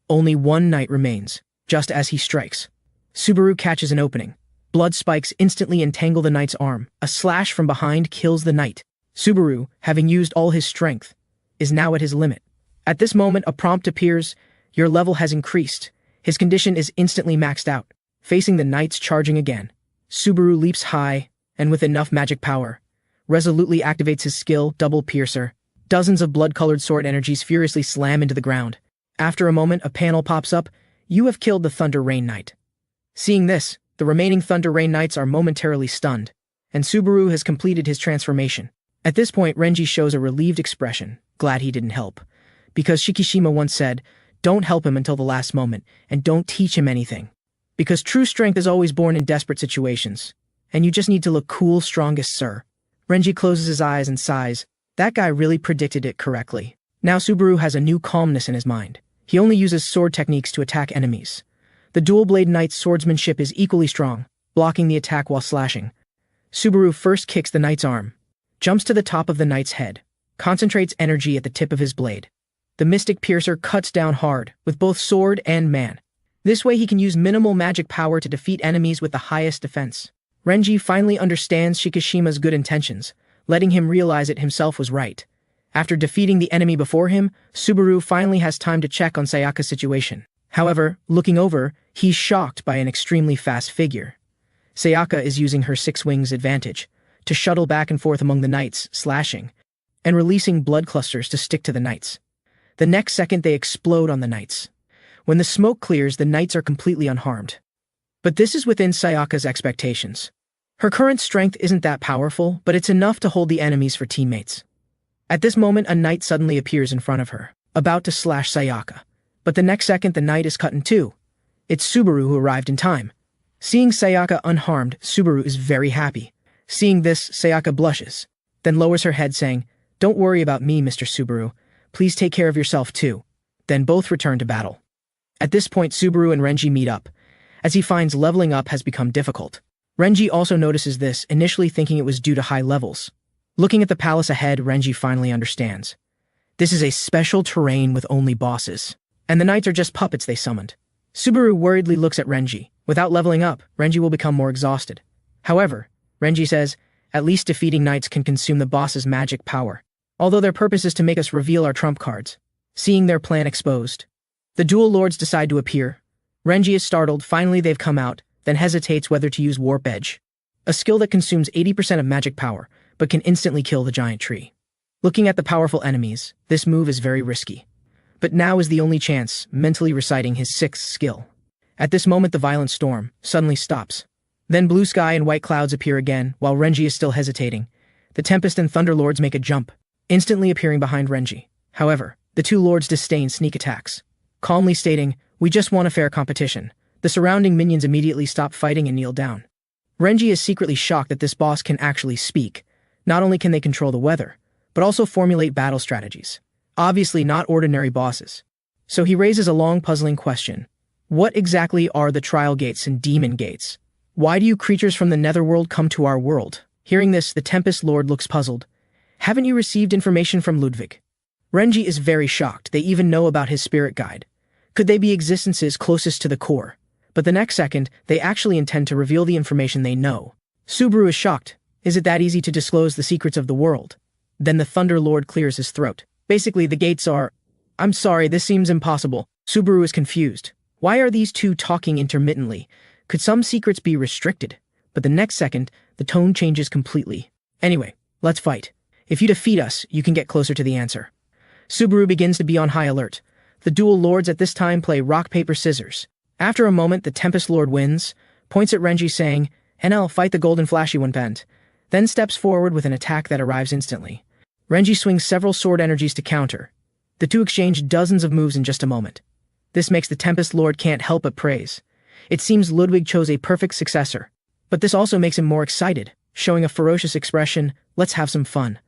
Only one knight remains, just as he strikes. Subaru catches an opening. Blood spikes instantly entangle the knight's arm. A slash from behind kills the knight. Subaru, having used all his strength, is now at his limit. At this moment, a prompt appears. Your level has increased. His condition is instantly maxed out. Facing the knights charging again, Subaru leaps high, and with enough magic power, resolutely activates his skill, Double Piercer. Dozens of blood-colored sword energies furiously slam into the ground. After a moment, a panel pops up. You have killed the Thunder Rain Knight. Seeing this, the remaining Thunder Rain Knights are momentarily stunned, and Subaru has completed his transformation. At this point, Renji shows a relieved expression, glad he didn't help. Because Shikishima once said, don't help him until the last moment, and don't teach him anything. Because true strength is always born in desperate situations, and you just need to look cool strongest, sir. Renji closes his eyes and sighs. That guy really predicted it correctly. Now Subaru has a new calmness in his mind. He only uses sword techniques to attack enemies. The dual-blade knight's swordsmanship is equally strong, blocking the attack while slashing. Subaru first kicks the knight's arm, jumps to the top of the knight's head, concentrates energy at the tip of his blade. The Mystic Piercer cuts down hard, with both sword and man. This way he can use minimal magic power to defeat enemies with the highest defense. Renji finally understands Shikishima's good intentions, letting him realize it himself was right. After defeating the enemy before him, Subaru finally has time to check on Sayaka's situation. However, looking over, he's shocked by an extremely fast figure. Sayaka is using her six wings advantage to shuttle back and forth among the knights, slashing, and releasing blood clusters to stick to the knights. The next second they explode on the knights. When the smoke clears, the knights are completely unharmed. But this is within Sayaka's expectations. Her current strength isn't that powerful, but it's enough to hold the enemies for teammates. At this moment, a knight suddenly appears in front of her, about to slash Sayaka. But the next second, the knight is cut in two. It's Subaru who arrived in time. Seeing Sayaka unharmed, Subaru is very happy. Seeing this, Sayaka blushes, then lowers her head saying, "Don't worry about me, Mr. Subaru. Please take care of yourself too." Then both return to battle. At this point, Subaru and Renji meet up, as he finds leveling up has become difficult. Renji also notices this, initially thinking it was due to high levels. Looking at the palace ahead, Renji finally understands. This is a special terrain with only bosses, and the knights are just puppets they summoned. Subaru worriedly looks at Renji. Without leveling up, Renji will become more exhausted. However, Renji says, at least defeating knights can consume the boss's magic power, although their purpose is to make us reveal our trump cards. Seeing their plan exposed, the dual lords decide to appear. Renji is startled, finally they've come out, then hesitates whether to use Warp Edge, a skill that consumes 80% of magic power, but can instantly kill the giant tree. Looking at the powerful enemies, this move is very risky. But now is the only chance, mentally reciting his sixth skill. At this moment, the violent storm suddenly stops. Then blue sky and white clouds appear again, while Renji is still hesitating. The Tempest and Thunder Lords make a jump, instantly appearing behind Renji. However, the two lords disdain sneak attacks, calmly stating, "We just want a fair competition." The surrounding minions immediately stop fighting and kneel down. Renji is secretly shocked that this boss can actually speak. Not only can they control the weather, but also formulate battle strategies. Obviously not ordinary bosses. So he raises a long puzzling question. What exactly are the trial gates and demon gates? Why do you creatures from the netherworld come to our world? Hearing this, the Tempest Lord looks puzzled. Haven't you received information from Ludwig? Renji is very shocked. They even know about his spirit guide. Could they be existences closest to the core? But the next second, they actually intend to reveal the information they know. Subaru is shocked. Is it that easy to disclose the secrets of the world? Then the Thunder Lord clears his throat. Basically, the gates are... I'm sorry, this seems impossible. Subaru is confused. Why are these two talking intermittently? Could some secrets be restricted? But the next second, the tone changes completely. Anyway, let's fight. If you defeat us, you can get closer to the answer. Subaru begins to be on high alert. The dual lords at this time play rock, paper, scissors. After a moment, the Tempest Lord wins, points at Renji saying, "NL, fight the golden flashy one bent," then steps forward with an attack that arrives instantly. Renji swings several sword energies to counter. The two exchange dozens of moves in just a moment. This makes the Tempest Lord can't help but praise. It seems Ludwig chose a perfect successor. But this also makes him more excited, showing a ferocious expression, "Let's have some fun."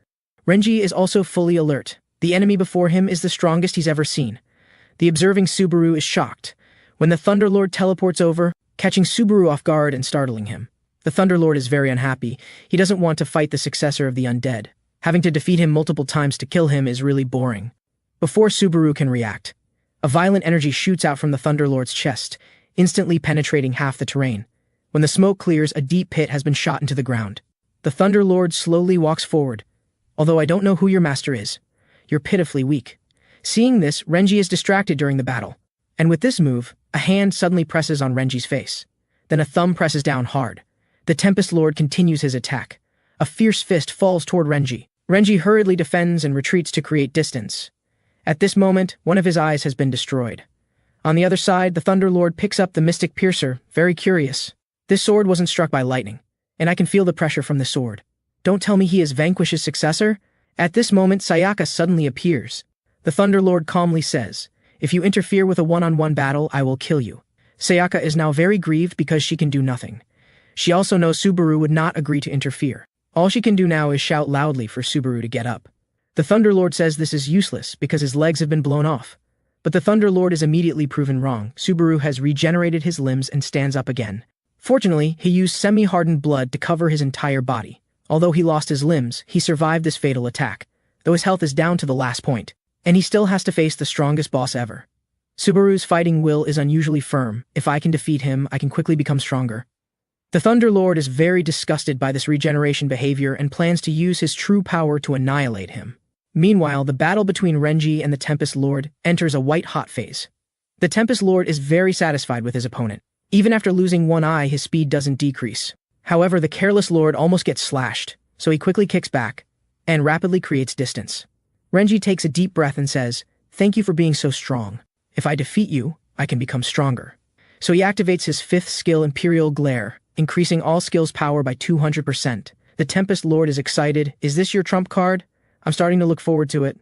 Renji is also fully alert. The enemy before him is the strongest he's ever seen. The observing Subaru is shocked when the Thunder Lord teleports over, catching Subaru off guard and startling him. The Thunderlord is very unhappy. He doesn't want to fight the successor of the undead. Having to defeat him multiple times to kill him is really boring. Before Subaru can react, a violent energy shoots out from the Thunderlord's chest, instantly penetrating half the terrain. When the smoke clears, a deep pit has been shot into the ground. The Thunderlord slowly walks forward. Although I don't know who your master is, you're pitifully weak. Seeing this, Renji is distracted during the battle. And with this move, a hand suddenly presses on Renji's face. Then a thumb presses down hard. The Tempest Lord continues his attack. A fierce fist falls toward Renji. Renji hurriedly defends and retreats to create distance. At this moment, one of his eyes has been destroyed. On the other side, the Thunderlord picks up the Mystic Piercer, very curious. This sword wasn't struck by lightning, and I can feel the pressure from the sword. Don't tell me he is Vanquish's successor? At this moment, Sayaka suddenly appears. The Thunderlord calmly says, "If you interfere with a one-on-one battle, I will kill you." Sayaka is now very grieved because she can do nothing. She also knows Subaru would not agree to interfere. All she can do now is shout loudly for Subaru to get up. The Thunderlord says this is useless because his legs have been blown off. But the Thunderlord is immediately proven wrong. Subaru has regenerated his limbs and stands up again. Fortunately, he used semi-hardened blood to cover his entire body. Although he lost his limbs, he survived this fatal attack, though his health is down to the last point, and he still has to face the strongest boss ever. Subaru's fighting will is unusually firm. If I can defeat him, I can quickly become stronger. The Thunderlord is very disgusted by this regeneration behavior and plans to use his true power to annihilate him. Meanwhile, the battle between Renji and the Tempest Lord enters a white-hot phase. The Tempest Lord is very satisfied with his opponent. Even after losing one eye, his speed doesn't decrease. However, the careless Lord almost gets slashed, so he quickly kicks back and rapidly creates distance. Renji takes a deep breath and says, "Thank you for being so strong. If I defeat you, I can become stronger." So he activates his fifth skill, Imperial Glare, increasing all skills power by 200%. The Tempest Lord is excited. "Is this your trump card? I'm starting to look forward to it."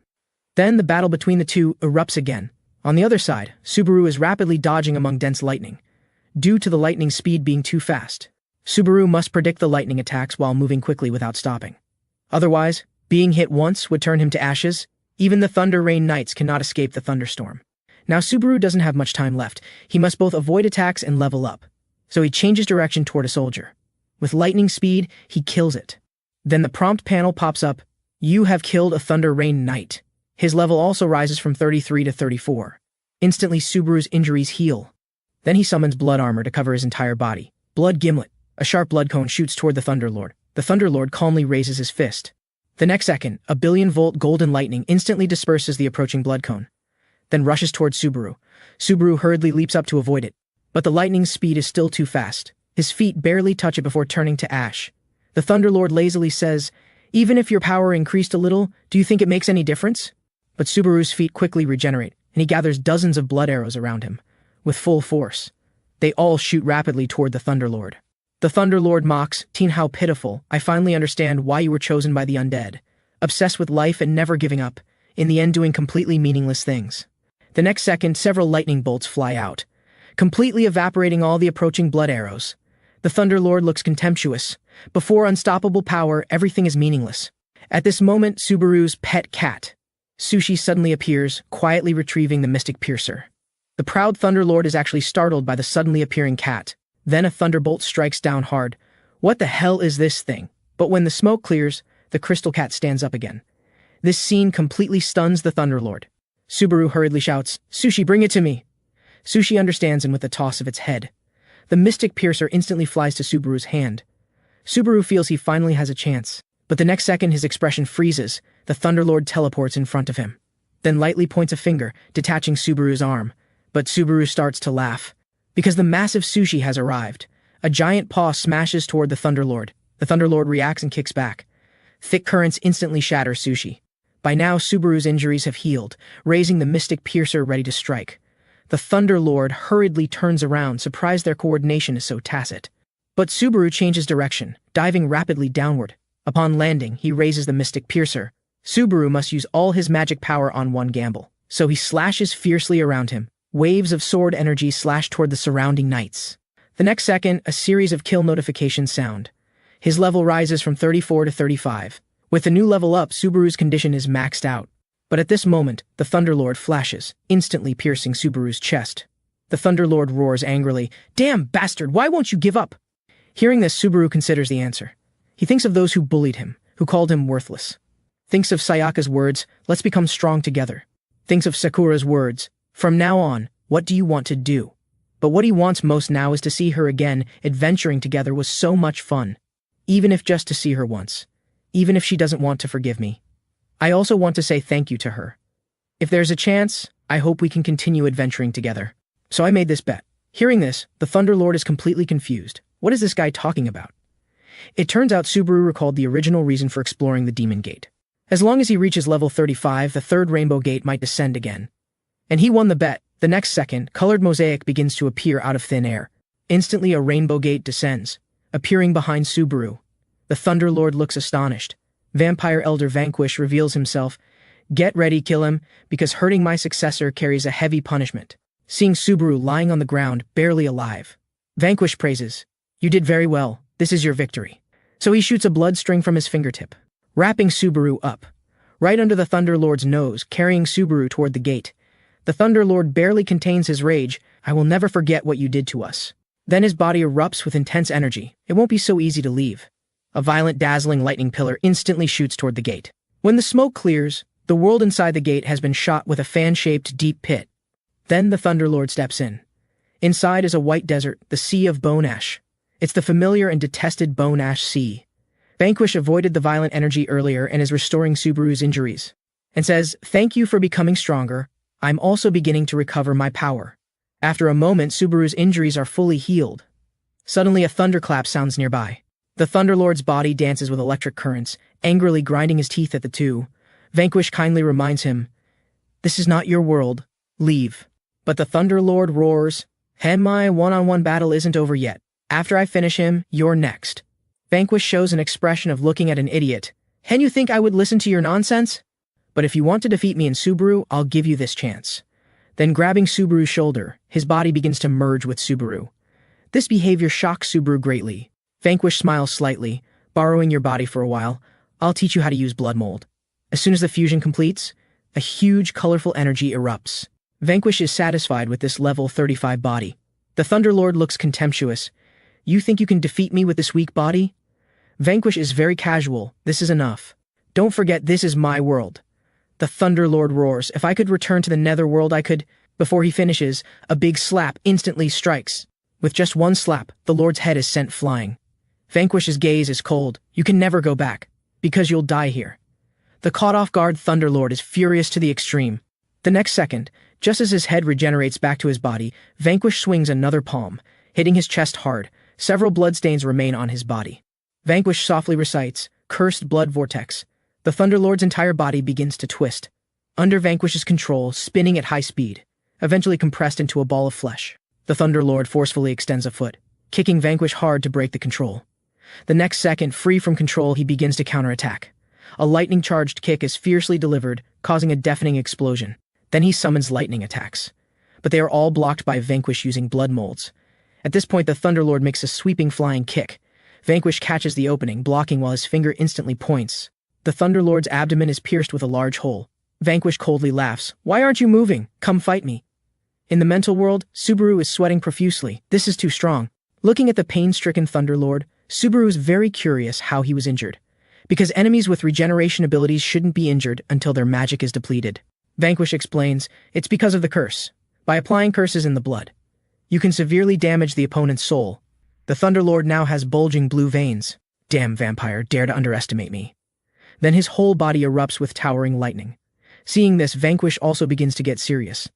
Then the battle between the two erupts again. On the other side, Subaru is rapidly dodging among dense lightning, due to the lightning's speed being too fast. Subaru must predict the lightning attacks while moving quickly without stopping. Otherwise, being hit once would turn him to ashes. Even the Thunder Rain Knights cannot escape the thunderstorm. Now Subaru doesn't have much time left. He must both avoid attacks and level up. So he changes direction toward a soldier. With lightning speed, he kills it. Then the prompt panel pops up. "You have killed a Thunder Rain Knight." His level also rises from 33 to 34. Instantly, Subaru's injuries heal. Then he summons blood armor to cover his entire body. Blood Gimlet. A sharp blood cone shoots toward the Thunderlord. The Thunderlord calmly raises his fist. The next second, a billion-volt golden lightning instantly disperses the approaching blood cone, then rushes towards Subaru. Subaru hurriedly leaps up to avoid it, but the lightning's speed is still too fast. His feet barely touch it before turning to ash. The Thunderlord lazily says, "Even if your power increased a little, do you think it makes any difference?" But Subaru's feet quickly regenerate, and he gathers dozens of blood arrows around him, with full force. They all shoot rapidly toward the Thunderlord. The Thunderlord mocks, "Teen, how pitiful. I finally understand why you were chosen by the undead. Obsessed with life and never giving up, in the end doing completely meaningless things." The next second, several lightning bolts fly out, completely evaporating all the approaching blood arrows. The Thunderlord looks contemptuous. Before unstoppable power, everything is meaningless. At this moment, Subaru's pet cat, Sushi, suddenly appears, quietly retrieving the Mystic Piercer. The proud Thunderlord is actually startled by the suddenly appearing cat. Then a thunderbolt strikes down hard. What the hell is this thing? But when the smoke clears, the crystal cat stands up again. This scene completely stuns the Thunderlord. Subaru hurriedly shouts, "Sushi, bring it to me." Sushi understands, and with a toss of its head, the Mystic Piercer instantly flies to Subaru's hand. Subaru feels he finally has a chance, but the next second his expression freezes. The Thunderlord teleports in front of him, then lightly points a finger, detaching Subaru's arm. But Subaru starts to laugh, because the massive Sushi has arrived. A giant paw smashes toward the Thunderlord. The Thunderlord reacts and kicks back. Thick currents instantly shatter Sushi. By now, Subaru's injuries have healed, raising the Mystic Piercer ready to strike. The Thunderlord hurriedly turns around, surprised their coordination is so tacit. But Subaru changes direction, diving rapidly downward. Upon landing, he raises the Mystic Piercer. Subaru must use all his magic power on one gamble, so he slashes fiercely around him. Waves of sword energy slash toward the surrounding knights. The next second, a series of kill notifications sound. His level rises from 34 to 35. With the new level up, Subaru's condition is maxed out. But at this moment, the Thunderlord flashes, instantly piercing Subaru's chest. The Thunderlord roars angrily, "Damn bastard, why won't you give up?" Hearing this, Subaru considers the answer. He thinks of those who bullied him, who called him worthless. Thinks of Sayaka's words, let's become strong together. Thinks of Sakura's words, from now on, what do you want to do? But what he wants most now is to see her again. Adventuring together was so much fun. Even if just to see her once. Even if she doesn't want to forgive me. I also want to say thank you to her. If there's a chance, I hope we can continue adventuring together. So I made this bet. Hearing this, the Thunderlord is completely confused. What is this guy talking about? It turns out Subaru recalled the original reason for exploring the Demon Gate. As long as he reaches level 35, the third Rainbow Gate might descend again. And he won the bet. The next second, colored mosaic begins to appear out of thin air. Instantly, a Rainbow Gate descends, appearing behind Subaru. The Thunderlord looks astonished. Vampire Elder Vanquish reveals himself. Get ready, kill him, because hurting my successor carries a heavy punishment. Seeing Subaru lying on the ground, barely alive. Vanquish praises. You did very well. This is your victory. So he shoots a blood string from his fingertip, wrapping Subaru up. Right under the Thunderlord's nose, carrying Subaru toward the gate. The Thunderlord barely contains his rage. I will never forget what you did to us. Then his body erupts with intense energy. It won't be so easy to leave. A violent, dazzling lightning pillar instantly shoots toward the gate. When the smoke clears, the world inside the gate has been shot with a fan-shaped deep pit. Then the Thunderlord steps in. Inside is a white desert, the Sea of Bone Ash. It's the familiar and detested Bone Ash Sea. Vanquish avoided the violent energy earlier and is restoring Subaru's injuries. And says, thank you for becoming stronger. I'm also beginning to recover my power. After a moment, Subaru's injuries are fully healed. Suddenly, a thunderclap sounds nearby. The Thunderlord's body dances with electric currents, angrily grinding his teeth at the two. Vanquish kindly reminds him, this is not your world. Leave. But the Thunderlord roars, my one-on-one battle isn't over yet. After I finish him, you're next. Vanquish shows an expression of looking at an idiot. Can you think I would listen to your nonsense? But if you want to defeat me in Subaru, I'll give you this chance. Then grabbing Subaru's shoulder, his body begins to merge with Subaru. This behavior shocks Subaru greatly. Vanquish smiles slightly, borrowing your body for a while. I'll teach you how to use blood mold. As soon as the fusion completes, a huge, colorful energy erupts. Vanquish is satisfied with this level 35 body. The Thunderlord looks contemptuous. You think you can defeat me with this weak body? Vanquish is very casual. This is enough. Don't forget, this is my world. The Thunderlord roars. If I could return to the Netherworld, I could. Before he finishes, a big slap instantly strikes. With just one slap, the Lord's head is sent flying. Vanquish's gaze is cold. You can never go back, because you'll die here. The caught-off-guard Thunderlord is furious to the extreme. The next second, just as his head regenerates back to his body, Vanquish swings another palm, hitting his chest hard. Several bloodstains remain on his body. Vanquish softly recites, Cursed Blood Vortex. The Thunderlord's entire body begins to twist. Under Vanquish's control, spinning at high speed, eventually compressed into a ball of flesh. The Thunderlord forcefully extends a foot, kicking Vanquish hard to break the control. The next second, free from control, he begins to counterattack. A lightning-charged kick is fiercely delivered, causing a deafening explosion. Then he summons lightning attacks. But they are all blocked by Vanquish using blood molds. At this point, the Thunderlord makes a sweeping flying kick. Vanquish catches the opening, blocking while his finger instantly points. The Thunderlord's abdomen is pierced with a large hole. Vanquish coldly laughs. Why aren't you moving? Come fight me. In the mental world, Subaru is sweating profusely. This is too strong. Looking at the pain-stricken Thunderlord, Subaru is very curious how he was injured. Because enemies with regeneration abilities shouldn't be injured until their magic is depleted. Vanquish explains, it's because of the curse. By applying curses in the blood, you can severely damage the opponent's soul. The Thunderlord now has bulging blue veins. Damn vampire, dare to underestimate me. Then his whole body erupts with towering lightning. Seeing this, Vanquish also begins to get serious.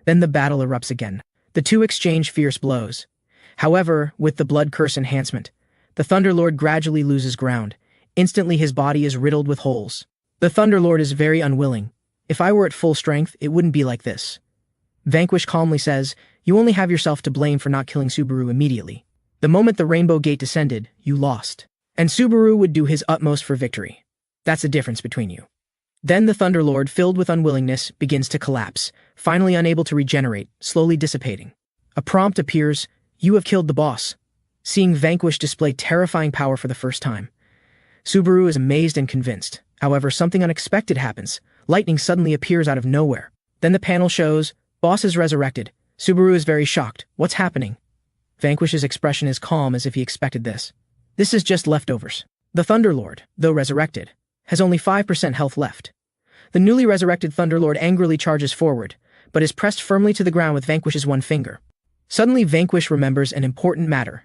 Then the battle erupts again. The two exchange fierce blows. However, with the blood curse enhancement, the Thunderlord gradually loses ground. Instantly his body is riddled with holes. The Thunderlord is very unwilling. If I were at full strength, it wouldn't be like this. Vanquish calmly says, you only have yourself to blame for not killing Subaru immediately. The moment the Rainbow Gate descended, you lost. And Subaru would do his utmost for victory. That's the difference between you. Then the Thunderlord, filled with unwillingness, begins to collapse, finally unable to regenerate, slowly dissipating. A prompt appears, you have killed the boss. Seeing Vanquish display terrifying power for the first time, Subaru is amazed and convinced. However, something unexpected happens. Lightning suddenly appears out of nowhere. Then the panel shows, boss is resurrected. Subaru is very shocked. What's happening? Vanquish's expression is calm as if he expected this. This is just leftovers. The Thunderlord, though resurrected, has only 5% health left. The newly resurrected Thunderlord angrily charges forward, but is pressed firmly to the ground with Vanquish's one finger. Suddenly Vanquish remembers an important matter.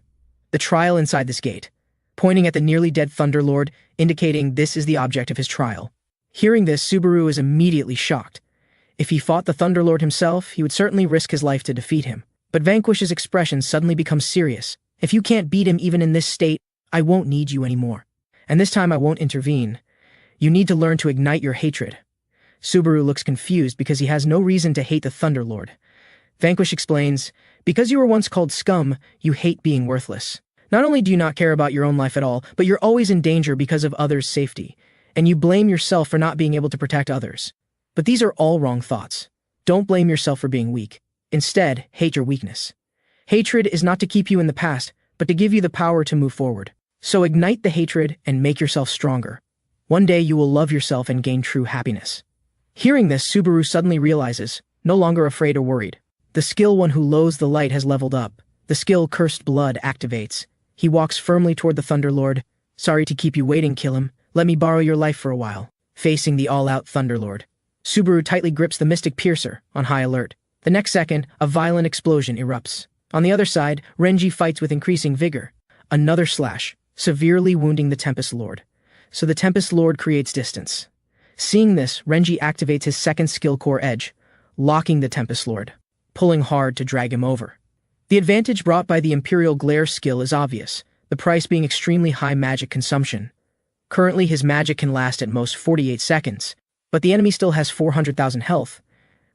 The trial inside this gate, pointing at the nearly dead Thunderlord, indicating this is the object of his trial. Hearing this, Subaru is immediately shocked. If he fought the Thunderlord himself, he would certainly risk his life to defeat him. But Vanquish's expression suddenly becomes serious. If you can't beat him even in this state, I won't need you anymore. And this time I won't intervene. You need to learn to ignite your hatred. Subaru looks confused because he has no reason to hate the Thunderlord. Vanquish explains, because you were once called scum, you hate being worthless. Not only do you not care about your own life at all, but you're always in danger because of others' safety, and you blame yourself for not being able to protect others. But these are all wrong thoughts. Don't blame yourself for being weak. Instead, hate your weakness. Hatred is not to keep you in the past, but to give you the power to move forward. So ignite the hatred and make yourself stronger. One day you will love yourself and gain true happiness. Hearing this, Subaru suddenly realizes, no longer afraid or worried. The skill One Who Loathes the Light has leveled up. The skill Cursed Blood activates. He walks firmly toward the Thunderlord. Sorry to keep you waiting, kill him. Let me borrow your life for a while. Facing the all-out Thunderlord, Subaru tightly grips the Mystic Piercer, on high alert. The next second, a violent explosion erupts. On the other side, Renji fights with increasing vigor. Another slash, severely wounding the Tempest Lord. So the Tempest Lord creates distance. Seeing this, Renji activates his second skill core edge, locking the Tempest Lord, pulling hard to drag him over. The advantage brought by the Imperial Glare skill is obvious, the price being extremely high magic consumption. Currently his magic can last at most 48 seconds, but the enemy still has 400,000 health.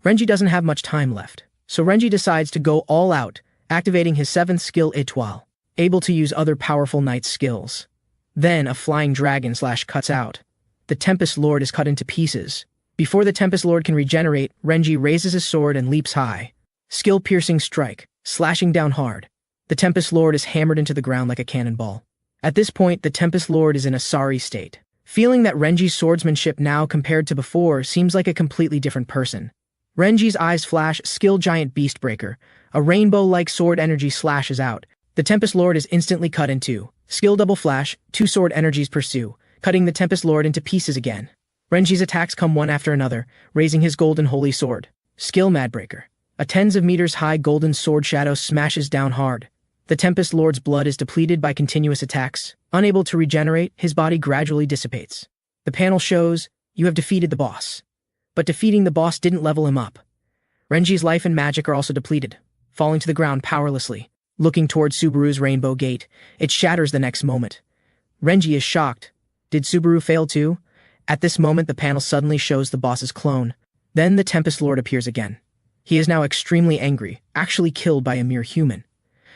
Renji doesn't have much time left, so Renji decides to go all out, activating his 7th skill Étoile, able to use other powerful knight skills. Then a flying dragon slash cuts out. The Tempest Lord is cut into pieces. Before the Tempest Lord can regenerate, Renji raises his sword and leaps high. Skill-piercing strike, slashing down hard. The Tempest Lord is hammered into the ground like a cannonball. At this point, the Tempest Lord is in a sorry state, feeling that Renji's swordsmanship now compared to before seems like a completely different person. Renji's eyes flash Skill Giant Beastbreaker. A rainbow-like sword energy slashes out. The Tempest Lord is instantly cut in two. Skill Double Flash, 2 sword energies pursue, cutting the Tempest Lord into pieces again. Renji's attacks come one after another, raising his golden holy sword. Skill Madbreaker. A tens of meters high golden sword shadow smashes down hard. The Tempest Lord's blood is depleted by continuous attacks. Unable to regenerate, his body gradually dissipates. The panel shows, you have defeated the boss. But defeating the boss didn't level him up. Renji's life and magic are also depleted, falling to the ground powerlessly. Looking towards Subaru's rainbow gate, it shatters the next moment. Renji is shocked. Did Subaru fail too? At this moment, the panel suddenly shows the boss's clone. Then the Tempest Lord appears again. He is now extremely angry, actually killed by a mere human.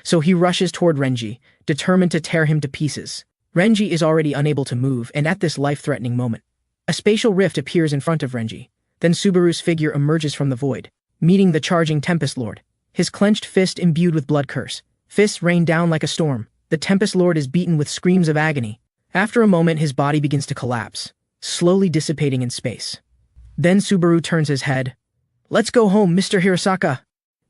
So he rushes toward Renji, determined to tear him to pieces. Renji is already unable to move, and at this life-threatening moment, a spatial rift appears in front of Renji. Then Subaru's figure emerges from the void, meeting the charging Tempest Lord. His clenched fist imbued with blood curse. Fists rain down like a storm. The Tempest Lord is beaten with screams of agony. After a moment, his body begins to collapse, slowly dissipating in space. Then Subaru turns his head. Let's go home, Mr. Hirasaka.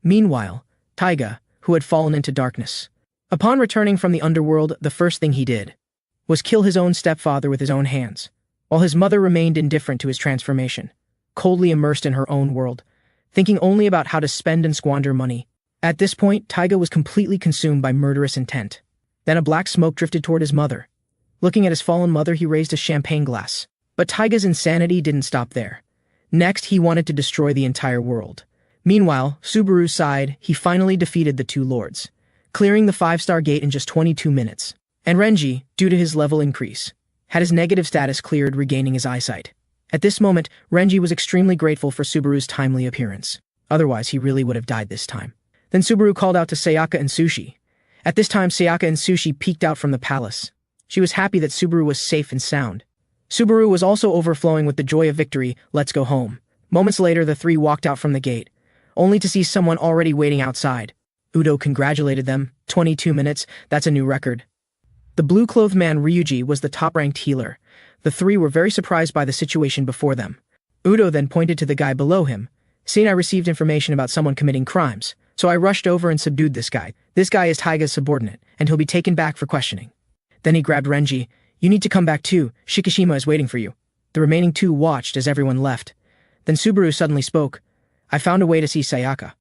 Meanwhile, Taiga, who had fallen into darkness. Upon returning from the underworld, the first thing he did was kill his own stepfather with his own hands, while his mother remained indifferent to his transformation, coldly immersed in her own world, thinking only about how to spend and squander money. At this point, Taiga was completely consumed by murderous intent. Then a black smoke drifted toward his mother. Looking at his fallen mother, he raised a champagne glass. But Taiga's insanity didn't stop there. Next, he wanted to destroy the entire world. Meanwhile, Subaru sighed. He finally defeated the two lords, clearing the 5-star gate in just 22 minutes. And Renji, due to his level increase, had his negative status cleared, regaining his eyesight. At this moment, Renji was extremely grateful for Subaru's timely appearance. Otherwise, he really would have died this time. Then Subaru called out to Sayaka and Sushi. At this time, Sayaka and Sushi peeked out from the palace. She was happy that Subaru was safe and sound. Subaru was also overflowing with the joy of victory. Let's go home. Moments later, the three walked out from the gate, only to see someone already waiting outside. Udo congratulated them. 22 minutes, that's a new record. The blue-clothed man Ryuji was the top-ranked healer. The three were very surprised by the situation before them. Udo then pointed to the guy below him, saying, I received information about someone committing crimes. So I rushed over and subdued this guy. This guy is Taiga's subordinate, and he'll be taken back for questioning. Then he grabbed Renji. You need to come back too. Shikishima is waiting for you. The remaining two watched as everyone left. Then Subaru suddenly spoke. I found a way to see Sayaka.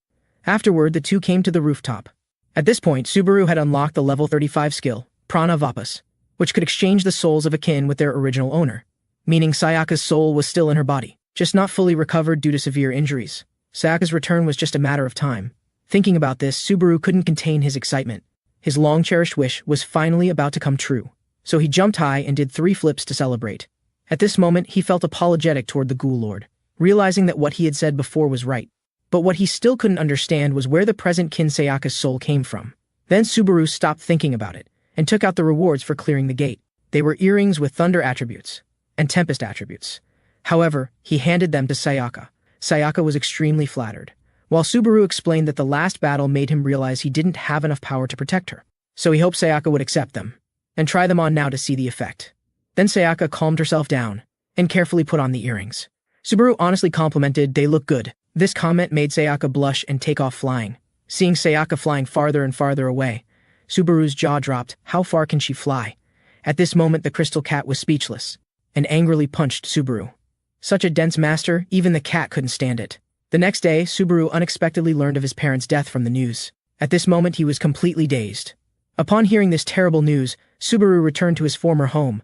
Afterward, the two came to the rooftop. At this point, Subaru had unlocked the level 35 skill, Prana Vapas, which could exchange the souls of a kin with their original owner, meaning Sayaka's soul was still in her body, just not fully recovered due to severe injuries. Sayaka's return was just a matter of time. Thinking about this, Subaru couldn't contain his excitement. His long-cherished wish was finally about to come true. So he jumped high and did 3 flips to celebrate. At this moment, he felt apologetic toward the Ghoul Lord, realizing that what he had said before was right. But what he still couldn't understand was where the present kin Sayaka's soul came from. Then Subaru stopped thinking about it, and took out the rewards for clearing the gate. They were earrings with thunder attributes, and tempest attributes. However, he handed them to Sayaka. Sayaka was extremely flattered, while Subaru explained that the last battle made him realize he didn't have enough power to protect her. So he hoped Sayaka would accept them, and try them on now to see the effect. Then Sayaka calmed herself down, and carefully put on the earrings. Subaru honestly complimented, they look good. This comment made Sayaka blush and take off flying. Seeing Sayaka flying farther and farther away, Subaru's jaw dropped. How far can she fly? At this moment, the crystal cat was speechless, and angrily punched Subaru. Such a dense master, even the cat couldn't stand it. The next day, Subaru unexpectedly learned of his parents' death from the news. At this moment, he was completely dazed. Upon hearing this terrible news, Subaru returned to his former home.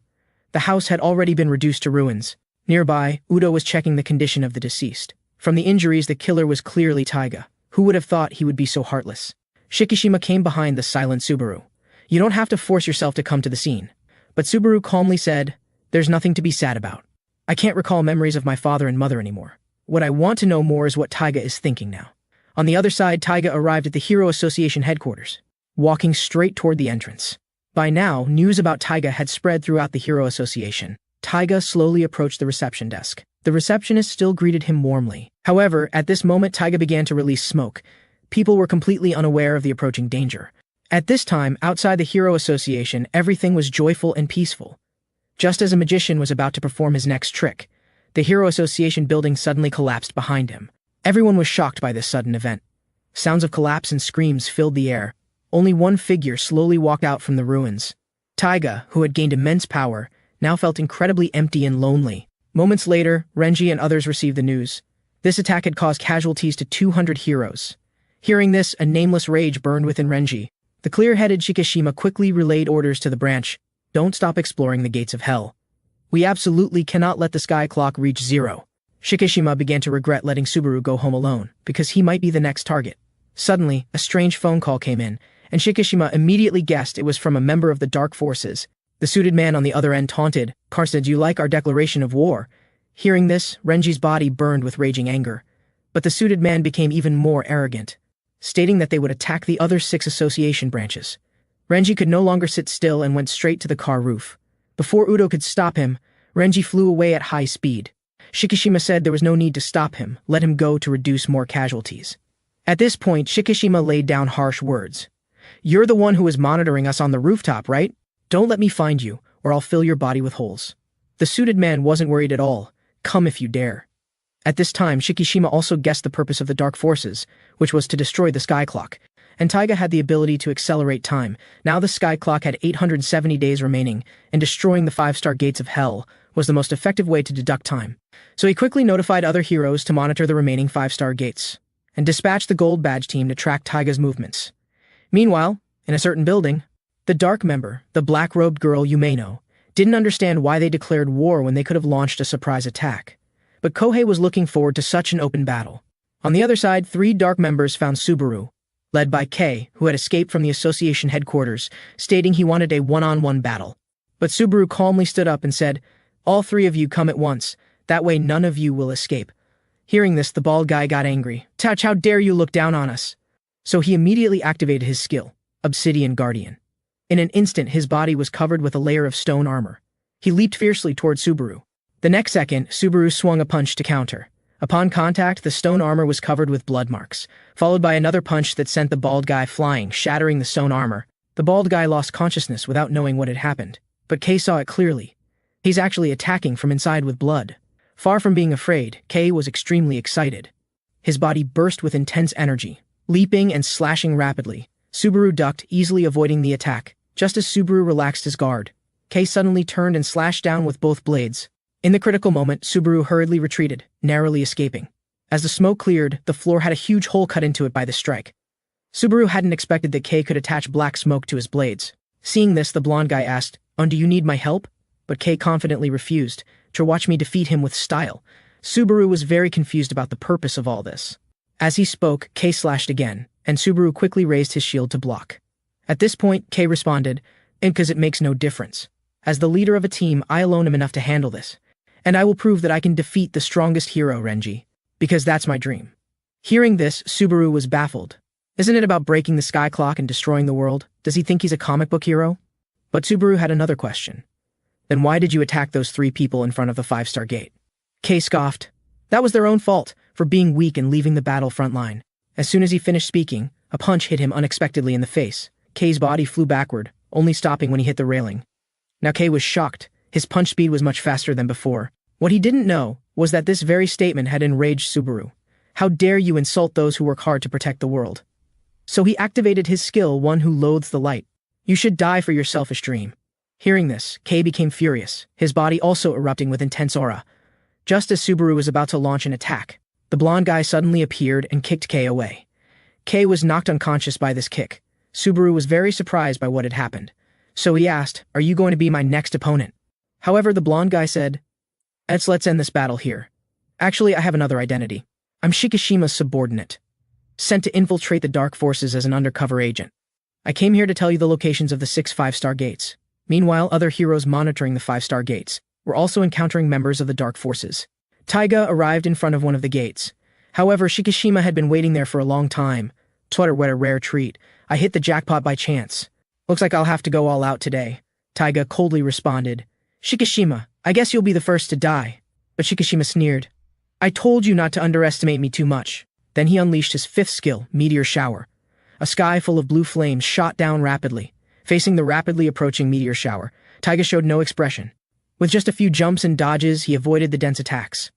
The house had already been reduced to ruins. Nearby, Udo was checking the condition of the deceased. From the injuries, the killer was clearly Taiga. Who would have thought he would be so heartless? Shikishima came behind the silent Subaru. You don't have to force yourself to come to the scene. But Subaru calmly said, there's nothing to be sad about. I can't recall memories of my father and mother anymore. What I want to know more is what Taiga is thinking now. On the other side, Taiga arrived at the Hero Association headquarters, walking straight toward the entrance. By now, news about Taiga had spread throughout the Hero Association. Taiga slowly approached the reception desk. The receptionist still greeted him warmly. However, at this moment, Taiga began to release smoke. People were completely unaware of the approaching danger. At this time, outside the Hero Association, everything was joyful and peaceful. Just as a magician was about to perform his next trick, the Hero Association building suddenly collapsed behind him. Everyone was shocked by this sudden event. Sounds of collapse and screams filled the air. Only one figure slowly walked out from the ruins. Taiga, who had gained immense power, now felt incredibly empty and lonely. Moments later, Renji and others received the news. This attack had caused casualties to 200 heroes. Hearing this, a nameless rage burned within Renji. The clear-headed Shikishima quickly relayed orders to the branch. Don't stop exploring the gates of hell. We absolutely cannot let the sky clock reach 0. Shikishima began to regret letting Subaru go home alone, because he might be the next target. Suddenly, a strange phone call came in, and Shikishima immediately guessed it was from a member of the Dark Forces. The suited man on the other end taunted, Karsta, do you like our declaration of war? Hearing this, Renji's body burned with raging anger. But the suited man became even more arrogant, stating that they would attack the other 6 association branches. Renji could no longer sit still and went straight to the car roof. Before Udo could stop him, Renji flew away at high speed. Shikishima said there was no need to stop him, let him go to reduce more casualties. At this point, Shikishima laid down harsh words. You're the one who was monitoring us on the rooftop, right? Don't let me find you, or I'll fill your body with holes. The suited man wasn't worried at all. Come if you dare. At this time, Shikishima also guessed the purpose of the Dark Forces, which was to destroy the Sky Clock. And Taiga had the ability to accelerate time. Now the Sky Clock had 870 days remaining, and destroying the 5-star gates of hell was the most effective way to deduct time. So he quickly notified other heroes to monitor the remaining 5-star gates, and dispatched the Gold Badge team to track Taiga's movements. Meanwhile, in a certain building, the Dark member, the black-robed girl Yumeno, didn't understand why they declared war when they could have launched a surprise attack. But Kohei was looking forward to such an open battle. On the other side, 3 Dark members found Subaru, led by Kei, who had escaped from the association headquarters, stating he wanted a one-on-one battle. But Subaru calmly stood up and said, all 3 of you come at once, that way none of you will escape. Hearing this, the bald guy got angry. Touch, how dare you look down on us? So he immediately activated his skill, Obsidian Guardian. In an instant, his body was covered with a layer of stone armor. He leaped fiercely toward Subaru. The next second, Subaru swung a punch to counter. Upon contact, the stone armor was covered with blood marks, followed by another punch that sent the bald guy flying, shattering the stone armor. The bald guy lost consciousness without knowing what had happened, but Kei saw it clearly. He's actually attacking from inside with blood. Far from being afraid, Kei was extremely excited. His body burst with intense energy, Leaping and slashing rapidly, Subaru ducked, easily avoiding the attack. Just as Subaru relaxed his guard, Kei suddenly turned and slashed down with both blades. In the critical moment, Subaru hurriedly retreated, narrowly escaping. As the smoke cleared, the floor had a huge hole cut into it by the strike. Subaru hadn't expected that Kei could attach black smoke to his blades. Seeing this, the blonde guy asked, "Do you need my help?" But Kei confidently refused, to watch me defeat him with style. Subaru was very confused about the purpose of all this. As he spoke, Kei slashed again, and Subaru quickly raised his shield to block. At this point, Kei responded, "And 'cause it makes no difference. As the leader of a team, I alone am enough to handle this. And I will prove that I can defeat the strongest hero, Renji. Because that's my dream." Hearing this, Subaru was baffled. Isn't it about breaking the sky clock and destroying the world? Does he think he's a comic book hero? But Subaru had another question. Then why did you attack those 3 people in front of the 5-star gate? Kei scoffed. That was their own fault, for being weak and leaving the battle front line. As soon as he finished speaking, a punch hit him unexpectedly in the face. Kei's body flew backward, only stopping when he hit the railing. Now Kei was shocked. His punch speed was much faster than before. What he didn't know was that this very statement had enraged Subaru. How dare you insult those who work hard to protect the world? So he activated his skill, one who loathes the light. You should die for your selfish dream. Hearing this, Kei became furious, his body also erupting with intense aura. Just as Subaru was about to launch an attack, the blonde guy suddenly appeared and kicked Kei away. Kei was knocked unconscious by this kick. Subaru was very surprised by what had happened. So he asked, "Are you going to be my next opponent?" However, the blonde guy said, Let's end this battle here. Actually, I have another identity. I'm Shikishima's subordinate, sent to infiltrate the dark forces as an undercover agent. I came here to tell you the locations of the 6 5-star gates. Meanwhile, other heroes monitoring the 5-star gates were also encountering members of the dark forces. Taiga arrived in front of one of the gates. However, Shikishima had been waiting there for a long time. What a rare treat. I hit the jackpot by chance. Looks like I'll have to go all out today. Taiga coldly responded. Shikishima, I guess you'll be the first to die. But Shikishima sneered. I told you not to underestimate me too much. Then he unleashed his 5th skill, Meteor Shower. A sky full of blue flames shot down rapidly. Facing the rapidly approaching meteor shower, Taiga showed no expression. With just a few jumps and dodges, he avoided the dense attacks.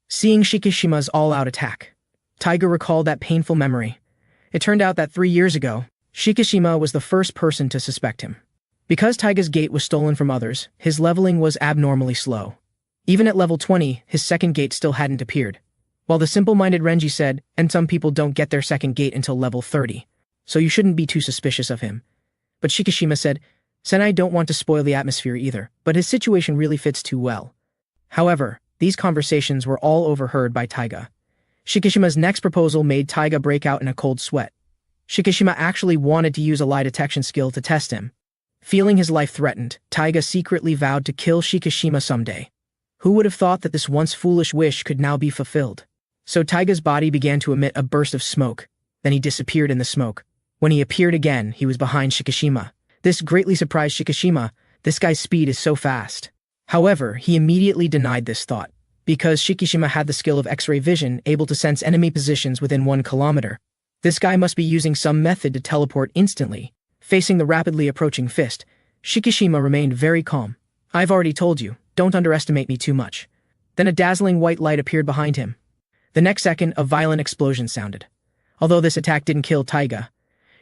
Seeing Shikishima's all-out attack, Taiga recalled that painful memory. It turned out that 3 years ago, Shikishima was the first person to suspect him. Because Taiga's gate was stolen from others, his leveling was abnormally slow. Even at level 20, his second gate still hadn't appeared. While the simple-minded Renji said, and some people don't get their second gate until level 30, so you shouldn't be too suspicious of him. But Shikishima said, Senai don't want to spoil the atmosphere either, but his situation really fits too well. However, these conversations were all overheard by Taiga. Shikishima's next proposal made Taiga break out in a cold sweat. Shikishima actually wanted to use a lie detection skill to test him. Feeling his life threatened, Taiga secretly vowed to kill Shikishima someday. Who would have thought that this once foolish wish could now be fulfilled? So Taiga's body began to emit a burst of smoke. Then he disappeared in the smoke. When he appeared again, he was behind Shikishima. This greatly surprised Shikishima. This guy's speed is so fast. However, he immediately denied this thought, because Shikishima had the skill of X-ray vision, able to sense enemy positions within 1 kilometer. This guy must be using some method to teleport instantly. Facing the rapidly approaching fist, Shikishima remained very calm. I've already told you, don't underestimate me too much. Then a dazzling white light appeared behind him. The next second, a violent explosion sounded. Although this attack didn't kill Taiga,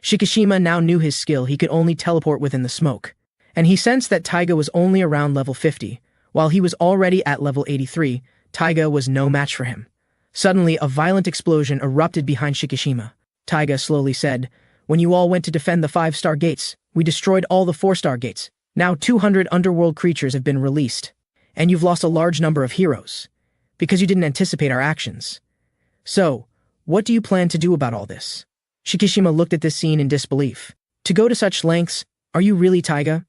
Shikishima now knew his skill. He could only teleport within the smoke. And he sensed that Taiga was only around level 50. While he was already at level 83, Taiga was no match for him. Suddenly, a violent explosion erupted behind Shikishima. Taiga slowly said, When you all went to defend the 5-star gates, we destroyed all the 4-star gates. Now 200 underworld creatures have been released. And you've lost a large number of heroes. Because you didn't anticipate our actions. So, what do you plan to do about all this? Shikishima looked at this scene in disbelief. To go to such lengths, are you really Taiga?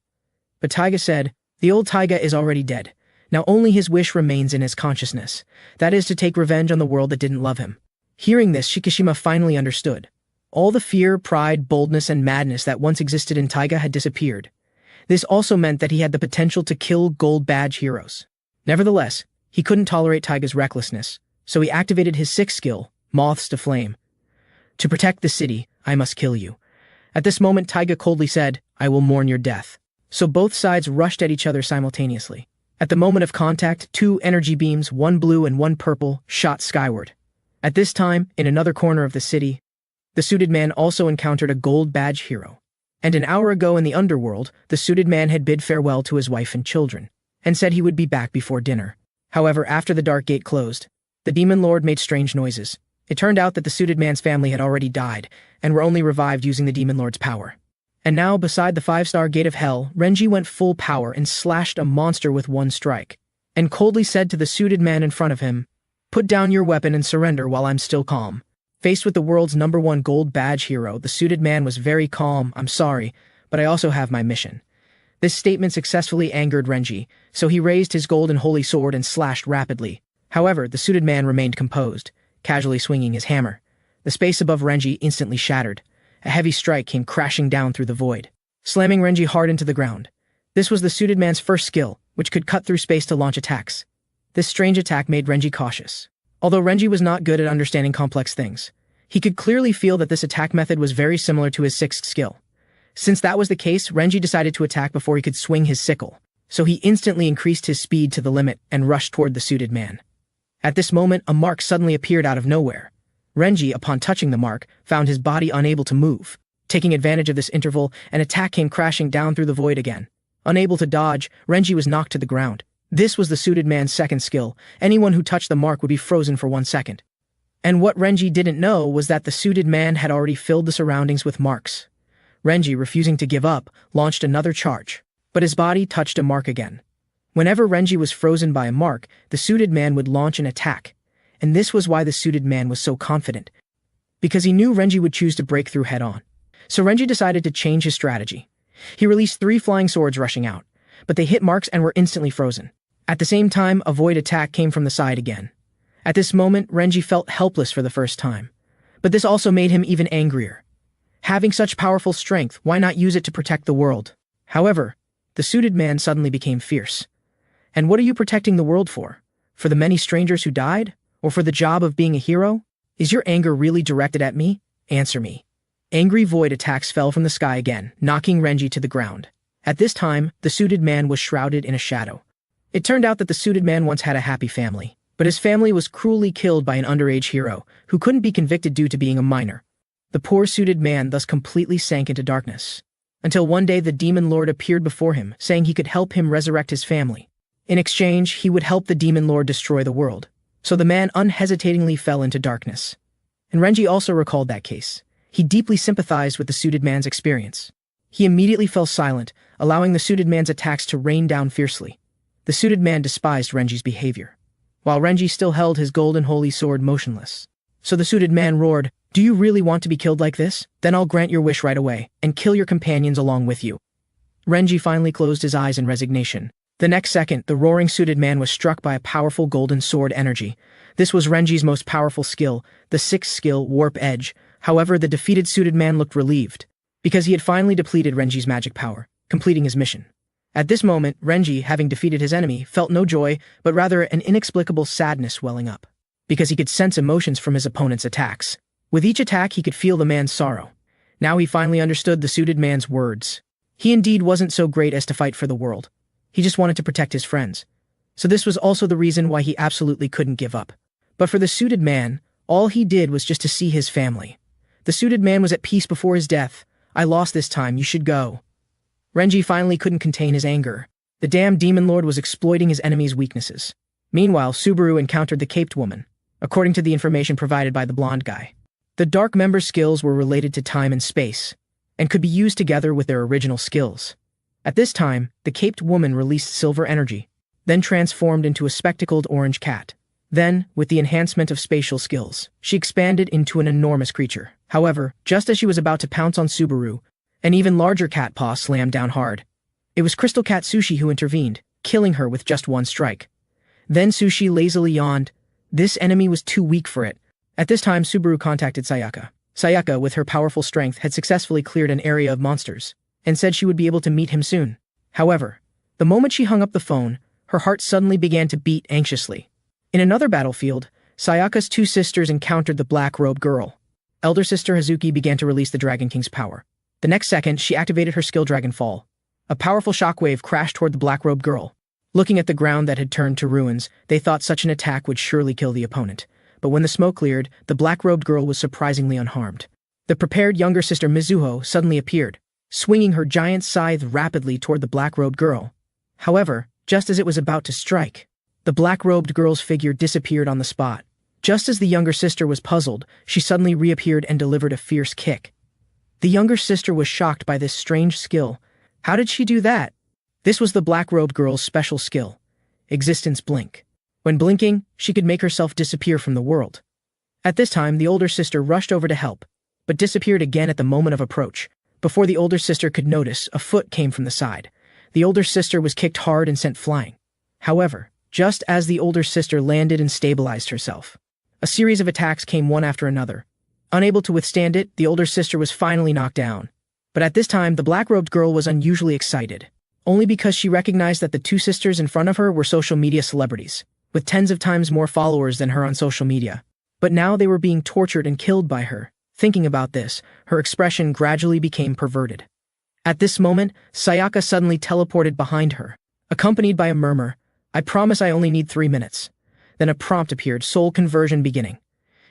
But Taiga said, the old Taiga is already dead. Now only his wish remains in his consciousness. That is to take revenge on the world that didn't love him. Hearing this, Shikishima finally understood. All the fear, pride, boldness, and madness that once existed in Taiga had disappeared. This also meant that he had the potential to kill gold badge heroes. Nevertheless, he couldn't tolerate Taiga's recklessness, so he activated his 6th skill, Moths to Flame. To protect the city, I must kill you. At this moment, Taiga coldly said, I will mourn your death. So both sides rushed at each other simultaneously. At the moment of contact, 2 energy beams, 1 blue and 1 purple, shot skyward. At this time, in another corner of the city, The suited man also encountered a gold badge hero. And an hour ago in the underworld, the suited man had bid farewell to his wife and children, and said he would be back before dinner. However, after the dark gate closed, the demon lord made strange noises. It turned out that the suited man's family had already died, and were only revived using the demon lord's power. And now, beside the 5-star gate of hell, Renji went full power and slashed a monster with one strike, and coldly said to the suited man in front of him, "Put down your weapon and surrender while I'm still calm." Faced with the world's #1 gold badge hero, the suited man was very calm. "I'm sorry, but I also have my mission." This statement successfully angered Renji, so he raised his golden holy sword and slashed rapidly. However, the suited man remained composed, casually swinging his hammer. The space above Renji instantly shattered. A heavy strike came crashing down through the void, slamming Renji hard into the ground. This was the suited man's first skill, which could cut through space to launch attacks. This strange attack made Renji cautious. Although Renji was not good at understanding complex things, he could clearly feel that this attack method was very similar to his 6th skill. Since that was the case, Renji decided to attack before he could swing his sickle, so he instantly increased his speed to the limit and rushed toward the suited man. At this moment, a mark suddenly appeared out of nowhere. Renji, upon touching the mark, found his body unable to move. Taking advantage of this interval, an attack came crashing down through the void again. Unable to dodge, Renji was knocked to the ground. This was the suited man's 2nd skill. Anyone who touched the mark would be frozen for 1 second. And what Renji didn't know was that the suited man had already filled the surroundings with marks. Renji, refusing to give up, launched another charge, but his body touched a mark again. Whenever Renji was frozen by a mark, the suited man would launch an attack, and this was why the suited man was so confident, because he knew Renji would choose to break through head-on. So Renji decided to change his strategy. He released 3 flying swords rushing out, but they hit marks and were instantly frozen. At the same time, a void attack came from the side again. At this moment, Renji felt helpless for the first time, but this also made him even angrier. Having such powerful strength, why not use it to protect the world? However, the suited man suddenly became fierce. "And what are you protecting the world for? For the many strangers who died? Or for the job of being a hero? Is your anger really directed at me? Answer me." Angry void attacks fell from the sky again, knocking Renji to the ground. At this time, the suited man was shrouded in a shadow. It turned out that the suited man once had a happy family, but his family was cruelly killed by an underage hero who couldn't be convicted due to being a minor. The poor suited man thus completely sank into darkness, until one day the demon lord appeared before him, saying he could help him resurrect his family. In exchange, he would help the demon lord destroy the world. So the man unhesitatingly fell into darkness. And Renji also recalled that case. He deeply sympathized with the suited man's experience. He immediately fell silent, allowing the suited man's attacks to rain down fiercely. The suited man despised Renji's behavior, while Renji still held his golden holy sword motionless. So the suited man roared, "Do you really want to be killed like this? Then I'll grant your wish right away, and kill your companions along with you." Renji finally closed his eyes in resignation. The next second, the roaring suited man was struck by a powerful golden sword energy. This was Renji's most powerful skill, the 6th skill, Warp Edge. However, the defeated suited man looked relieved, because he had finally depleted Renji's magic power, completing his mission. At this moment, Renji, having defeated his enemy, felt no joy, but rather an inexplicable sadness welling up, because he could sense emotions from his opponent's attacks. With each attack, he could feel the man's sorrow. Now he finally understood the suited man's words. He indeed wasn't so great as to fight for the world. He just wanted to protect his friends. So this was also the reason why he absolutely couldn't give up. But for the suited man, all he did was just to see his family. The suited man was at peace before his death. "I lost this time, you should go." Renji finally couldn't contain his anger. The damned demon lord was exploiting his enemy's weaknesses. Meanwhile, Subaru encountered the caped woman, according to the information provided by the blonde guy. The dark member's skills were related to time and space, and could be used together with their original skills. At this time, the caped woman released silver energy, then transformed into a spectacled orange cat. Then, with the enhancement of spatial skills, she expanded into an enormous creature. However, just as she was about to pounce on Subaru, an even larger cat paw slammed down hard. It was Crystal Cat Sushi who intervened, killing her with just one strike. Then Sushi lazily yawned. This enemy was too weak for it. At this time, Subaru contacted Sayaka. Sayaka, with her powerful strength, had successfully cleared an area of monsters, and said she would be able to meet him soon. However, the moment she hung up the phone, her heart suddenly began to beat anxiously. In another battlefield, Sayaka's 2 sisters encountered the black-robed girl. Elder sister Hazuki began to release the Dragon King's power. The next second, she activated her skill Dragon Fall. A powerful shockwave crashed toward the black-robed girl. Looking at the ground that had turned to ruins, they thought such an attack would surely kill the opponent. But when the smoke cleared, the black-robed girl was surprisingly unharmed. The prepared younger sister Mizuho suddenly appeared, swinging her giant scythe rapidly toward the black-robed girl. However, just as it was about to strike, the black-robed girl's figure disappeared on the spot. Just as the younger sister was puzzled, she suddenly reappeared and delivered a fierce kick. The younger sister was shocked by this strange skill. How did she do that? This was the black-robed girl's special skill, Existence Blink. When blinking, she could make herself disappear from the world. At this time, the older sister rushed over to help, but disappeared again at the moment of approach. Before the older sister could notice, a foot came from the side. The older sister was kicked hard and sent flying. However, just as the older sister landed and stabilized herself, a series of attacks came one after another. Unable to withstand it, the older sister was finally knocked down. But at this time, the black-robed girl was unusually excited, only because she recognized that the two sisters in front of her were social media celebrities, with tens of times more followers than her on social media. But now they were being tortured and killed by her. Thinking about this, her expression gradually became perverted. At this moment, Sayaka suddenly teleported behind her, accompanied by a murmur, "I promise I only need 3 minutes." Then a prompt appeared, soul conversion beginning.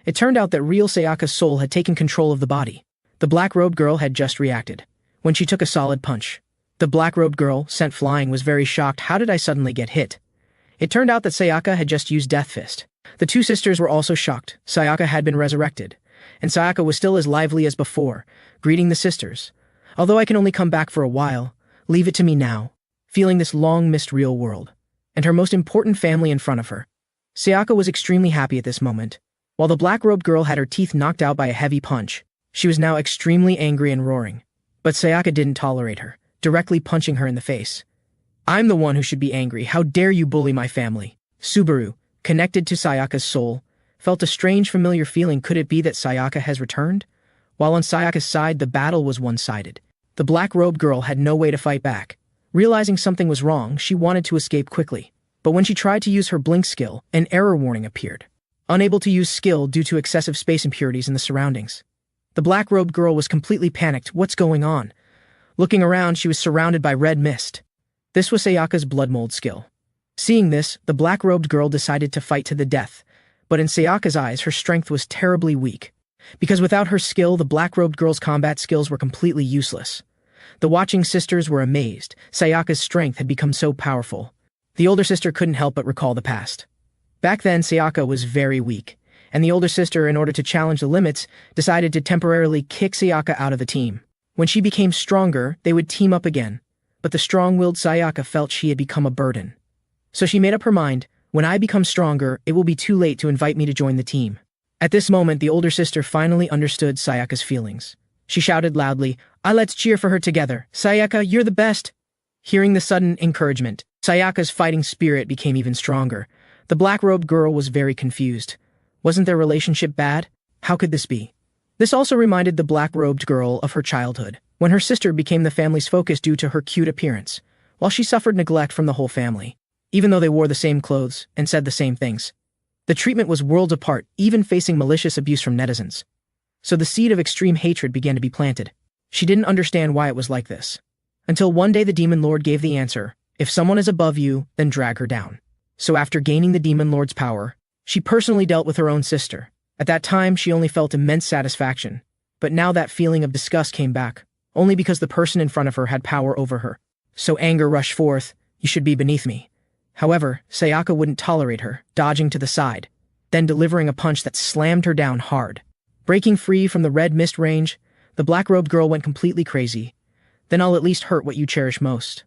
It turned out that real Sayaka's soul had taken control of the body. The black-robed girl had just reacted, when she took a solid punch. The black-robed girl, sent flying, was very shocked. How did I suddenly get hit? It turned out that Sayaka had just used Death Fist. The two sisters were also shocked. Sayaka had been resurrected, and Sayaka was still as lively as before, greeting the sisters. "Although I can only come back for a while, leave it to me now," feeling this long-missed real world, and her most important family in front of her. Sayaka was extremely happy at this moment. While the black-robed girl had her teeth knocked out by a heavy punch, she was now extremely angry and roaring. But Sayaka didn't tolerate her, directly punching her in the face. "I'm the one who should be angry. How dare you bully my family?" Subaru, connected to Sayaka's soul, felt a strange familiar feeling. Could it be that Sayaka has returned? While on Sayaka's side, the battle was one-sided. The black-robed girl had no way to fight back. Realizing something was wrong, she wanted to escape quickly. But when she tried to use her blink skill, an error warning appeared. Unable to use skill due to excessive space impurities in the surroundings. The black-robed girl was completely panicked. What's going on? Looking around, she was surrounded by red mist. This was Sayaka's blood mold skill. Seeing this, the black-robed girl decided to fight to the death. But in Sayaka's eyes, her strength was terribly weak. Because without her skill, the black-robed girl's combat skills were completely useless. The watching sisters were amazed. Sayaka's strength had become so powerful. The older sister couldn't help but recall the past. Back then, Sayaka was very weak, and the older sister, in order to challenge the limits, decided to temporarily kick Sayaka out of the team. When she became stronger, they would team up again, but the strong-willed Sayaka felt she had become a burden. So she made up her mind, when I become stronger, it will be too late to invite me to join the team. At this moment, the older sister finally understood Sayaka's feelings. She shouted loudly, Let's cheer for her together. Sayaka, you're the best." Hearing the sudden encouragement, Sayaka's fighting spirit became even stronger. The black-robed girl was very confused. Wasn't their relationship bad? How could this be? This also reminded the black-robed girl of her childhood, when her sister became the family's focus due to her cute appearance, while she suffered neglect from the whole family, even though they wore the same clothes and said the same things. The treatment was worlds apart, even facing malicious abuse from netizens. So the seed of extreme hatred began to be planted. She didn't understand why it was like this. Until one day the Demon Lord gave the answer, if someone is above you, then drag her down. So after gaining the Demon Lord's power, she personally dealt with her own sister. At that time, she only felt immense satisfaction. But now that feeling of disgust came back, only because the person in front of her had power over her. So anger rushed forth, you should be beneath me. However, Sayaka wouldn't tolerate her, dodging to the side, then delivering a punch that slammed her down hard. Breaking free from the red mist range, the black-robed girl went completely crazy. Then I'll at least hurt what you cherish most.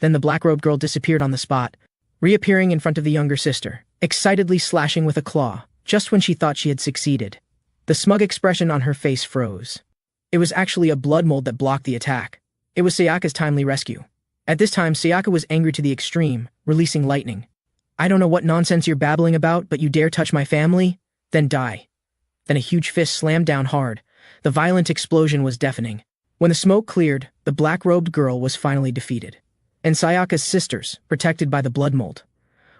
Then the black-robed girl disappeared on the spot, reappearing in front of the younger sister, excitedly slashing with a claw, just when she thought she had succeeded. The smug expression on her face froze. It was actually a blood mold that blocked the attack. It was Sayaka's timely rescue. At this time, Sayaka was angry to the extreme, releasing lightning. I don't know what nonsense you're babbling about, but you dare touch my family? Then die. Then a huge fist slammed down hard. The violent explosion was deafening. When the smoke cleared, the black-robed girl was finally defeated. And Sayaka's sisters, protected by the blood mold,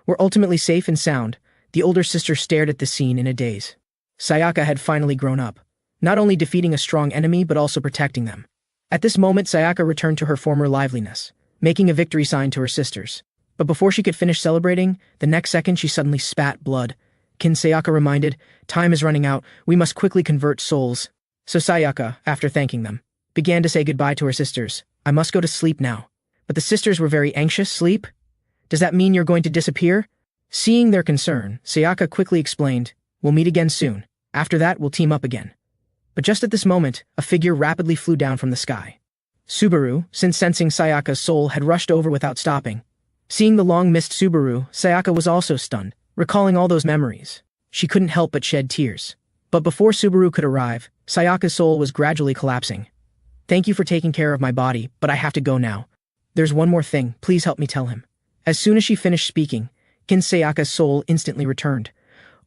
were ultimately safe and sound. The older sister stared at the scene in a daze. Sayaka had finally grown up, not only defeating a strong enemy but also protecting them. At this moment, Sayaka returned to her former liveliness, making a victory sign to her sisters. But before she could finish celebrating, the next second she suddenly spat blood. Sayaka reminded, time is running out, we must quickly convert souls. So Sayaka, after thanking them, began to say goodbye to her sisters. I must go to sleep now. But the sisters were very anxious. Sleep? Does that mean you're going to disappear? Seeing their concern, Sayaka quickly explained, we'll meet again soon. After that, we'll team up again. But just at this moment, a figure rapidly flew down from the sky. Subaru, since sensing Sayaka's soul, had rushed over without stopping. Seeing the long-missed Subaru, Sayaka was also stunned, recalling all those memories. She couldn't help but shed tears. But before Subaru could arrive, Sayaka's soul was gradually collapsing. Thank you for taking care of my body, but I have to go now. There's one more thing, please help me tell him. As soon as she finished speaking, Sayaka's soul instantly returned,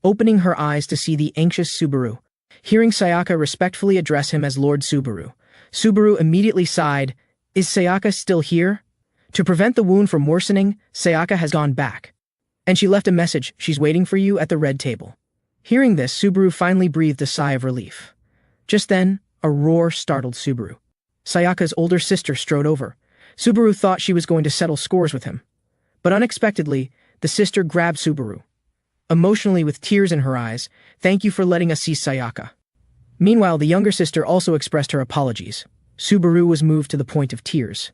opening her eyes to see the anxious Subaru. Hearing Sayaka respectfully address him as Lord Subaru, Subaru immediately sighed, is Sayaka still here? To prevent the wound from worsening, Sayaka has gone back. And she left a message, she's waiting for you at the red table. Hearing this, Subaru finally breathed a sigh of relief. Just then, a roar startled Subaru. Sayaka's older sister strode over. Subaru thought she was going to settle scores with him. But unexpectedly, the sister grabbed Subaru. Emotionally with tears in her eyes, thank you for letting us see Sayaka. Meanwhile, the younger sister also expressed her apologies. Subaru was moved to the point of tears.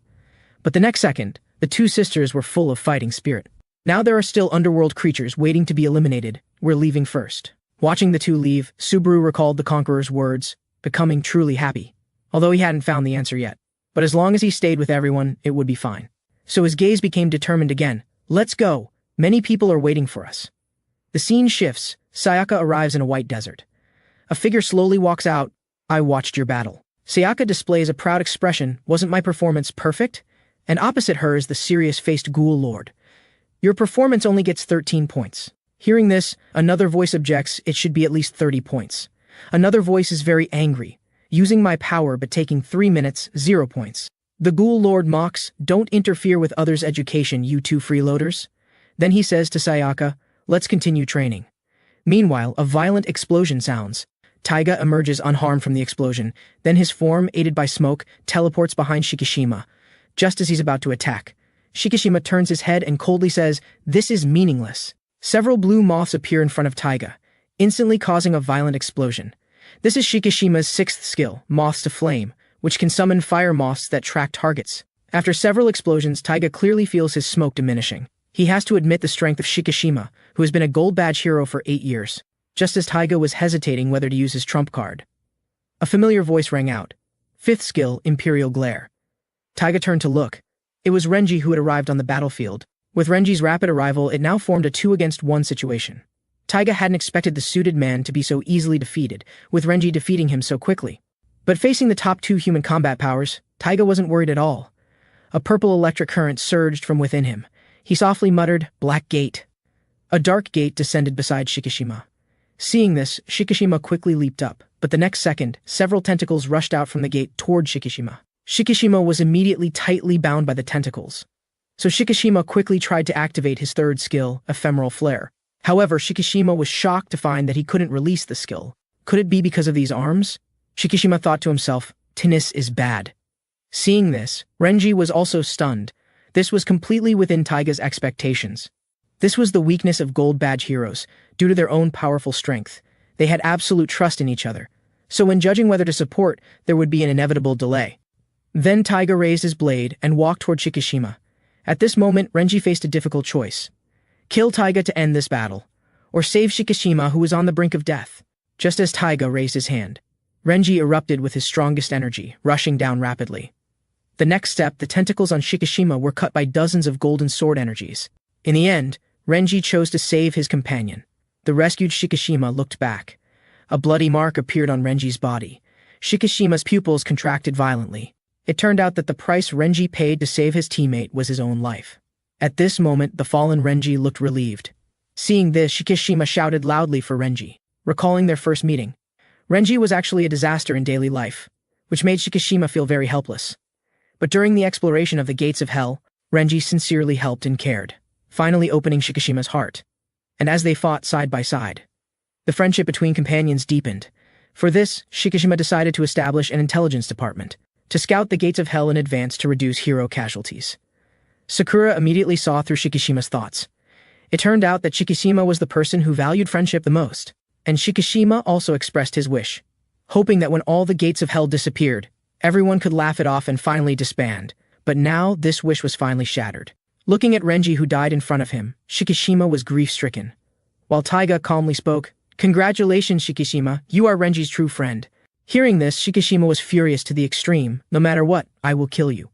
But the next second, the two sisters were full of fighting spirit. Now there are still underworld creatures waiting to be eliminated. We're leaving first. Watching the two leave, Subaru recalled the Conqueror's words, becoming truly happy. Although he hadn't found the answer yet. But as long as he stayed with everyone, it would be fine. So his gaze became determined again. Let's go. Many people are waiting for us. The scene shifts. Sayaka arrives in a white desert. A figure slowly walks out. I watched your battle. Sayaka displays a proud expression. Wasn't my performance perfect? And opposite her is the serious-faced ghoul lord. Your performance only gets 13 points. Hearing this, another voice objects it should be at least 30 points. Another voice is very angry. Using my power but taking 3 minutes, 0 points. The ghoul lord mocks, don't interfere with others' education, you two freeloaders. Then he says to Sayaka, let's continue training. Meanwhile, a violent explosion sounds. Taiga emerges unharmed from the explosion, then his form, aided by smoke, teleports behind Shikishima. Just as he's about to attack, Shikishima turns his head and coldly says, this is meaningless. Several blue moths appear in front of Taiga, instantly causing a violent explosion. This is Shikishima's 6th skill, Moths to Flame, which can summon fire moths that track targets. After several explosions, Taiga clearly feels his smoke diminishing. He has to admit the strength of Shikishima, who has been a gold badge hero for 8 years, just as Taiga was hesitating whether to use his trump card. A familiar voice rang out. 5th skill, Imperial Glare. Taiga turned to look. It was Renji who had arrived on the battlefield. With Renji's rapid arrival, it now formed a 2-against-1 situation. Taiga hadn't expected the suited man to be so easily defeated, with Renji defeating him so quickly. But facing the top 2 human combat powers, Taiga wasn't worried at all. A purple electric current surged from within him. He softly muttered, Black Gate. A dark gate descended beside Shikishima. Seeing this, Shikishima quickly leaped up, but the next second, several tentacles rushed out from the gate toward Shikishima. Shikishima was immediately tightly bound by the tentacles. So Shikishima quickly tried to activate his 3rd skill, Ephemeral Flare. However, Shikishima was shocked to find that he couldn't release the skill. Could it be because of these arms? Shikishima thought to himself, tennis is bad. Seeing this, Renji was also stunned. This was completely within Taiga's expectations. This was the weakness of gold badge heroes, due to their own powerful strength. They had absolute trust in each other. So when judging whether to support, there would be an inevitable delay. Then Taiga raised his blade and walked toward Shikishima. At this moment, Renji faced a difficult choice. Kill Taiga to end this battle, or save Shikishima who was on the brink of death. Just as Taiga raised his hand, Renji erupted with his strongest energy, rushing down rapidly. The next step, the tentacles on Shikishima were cut by dozens of golden sword energies. In the end, Renji chose to save his companion. The rescued Shikishima looked back. A bloody mark appeared on Renji's body. Shikishima's pupils contracted violently. It turned out that the price Renji paid to save his teammate was his own life. At this moment, the fallen Renji looked relieved. Seeing this, Shikishima shouted loudly for Renji, recalling their first meeting. Renji was actually a disaster in daily life, which made Shikishima feel very helpless. But during the exploration of the gates of hell, Renji sincerely helped and cared, finally opening Shikishima's heart. And as they fought side by side, the friendship between companions deepened. For this, Shikishima decided to establish an intelligence department, to scout the gates of hell in advance to reduce hero casualties. Sakura immediately saw through Shikishima's thoughts. It turned out that Shikishima was the person who valued friendship the most, and Shikishima also expressed his wish. hoping that when all the gates of hell disappeared, everyone could laugh it off and finally disband. But now this wish was finally shattered. Looking at Renji who died in front of him, Shikishima was grief-stricken. While Taiga calmly spoke, "Congratulations, Shikishima, you are Renji's true friend." Hearing this, Shikishima was furious to the extreme. "No matter what, I will kill you."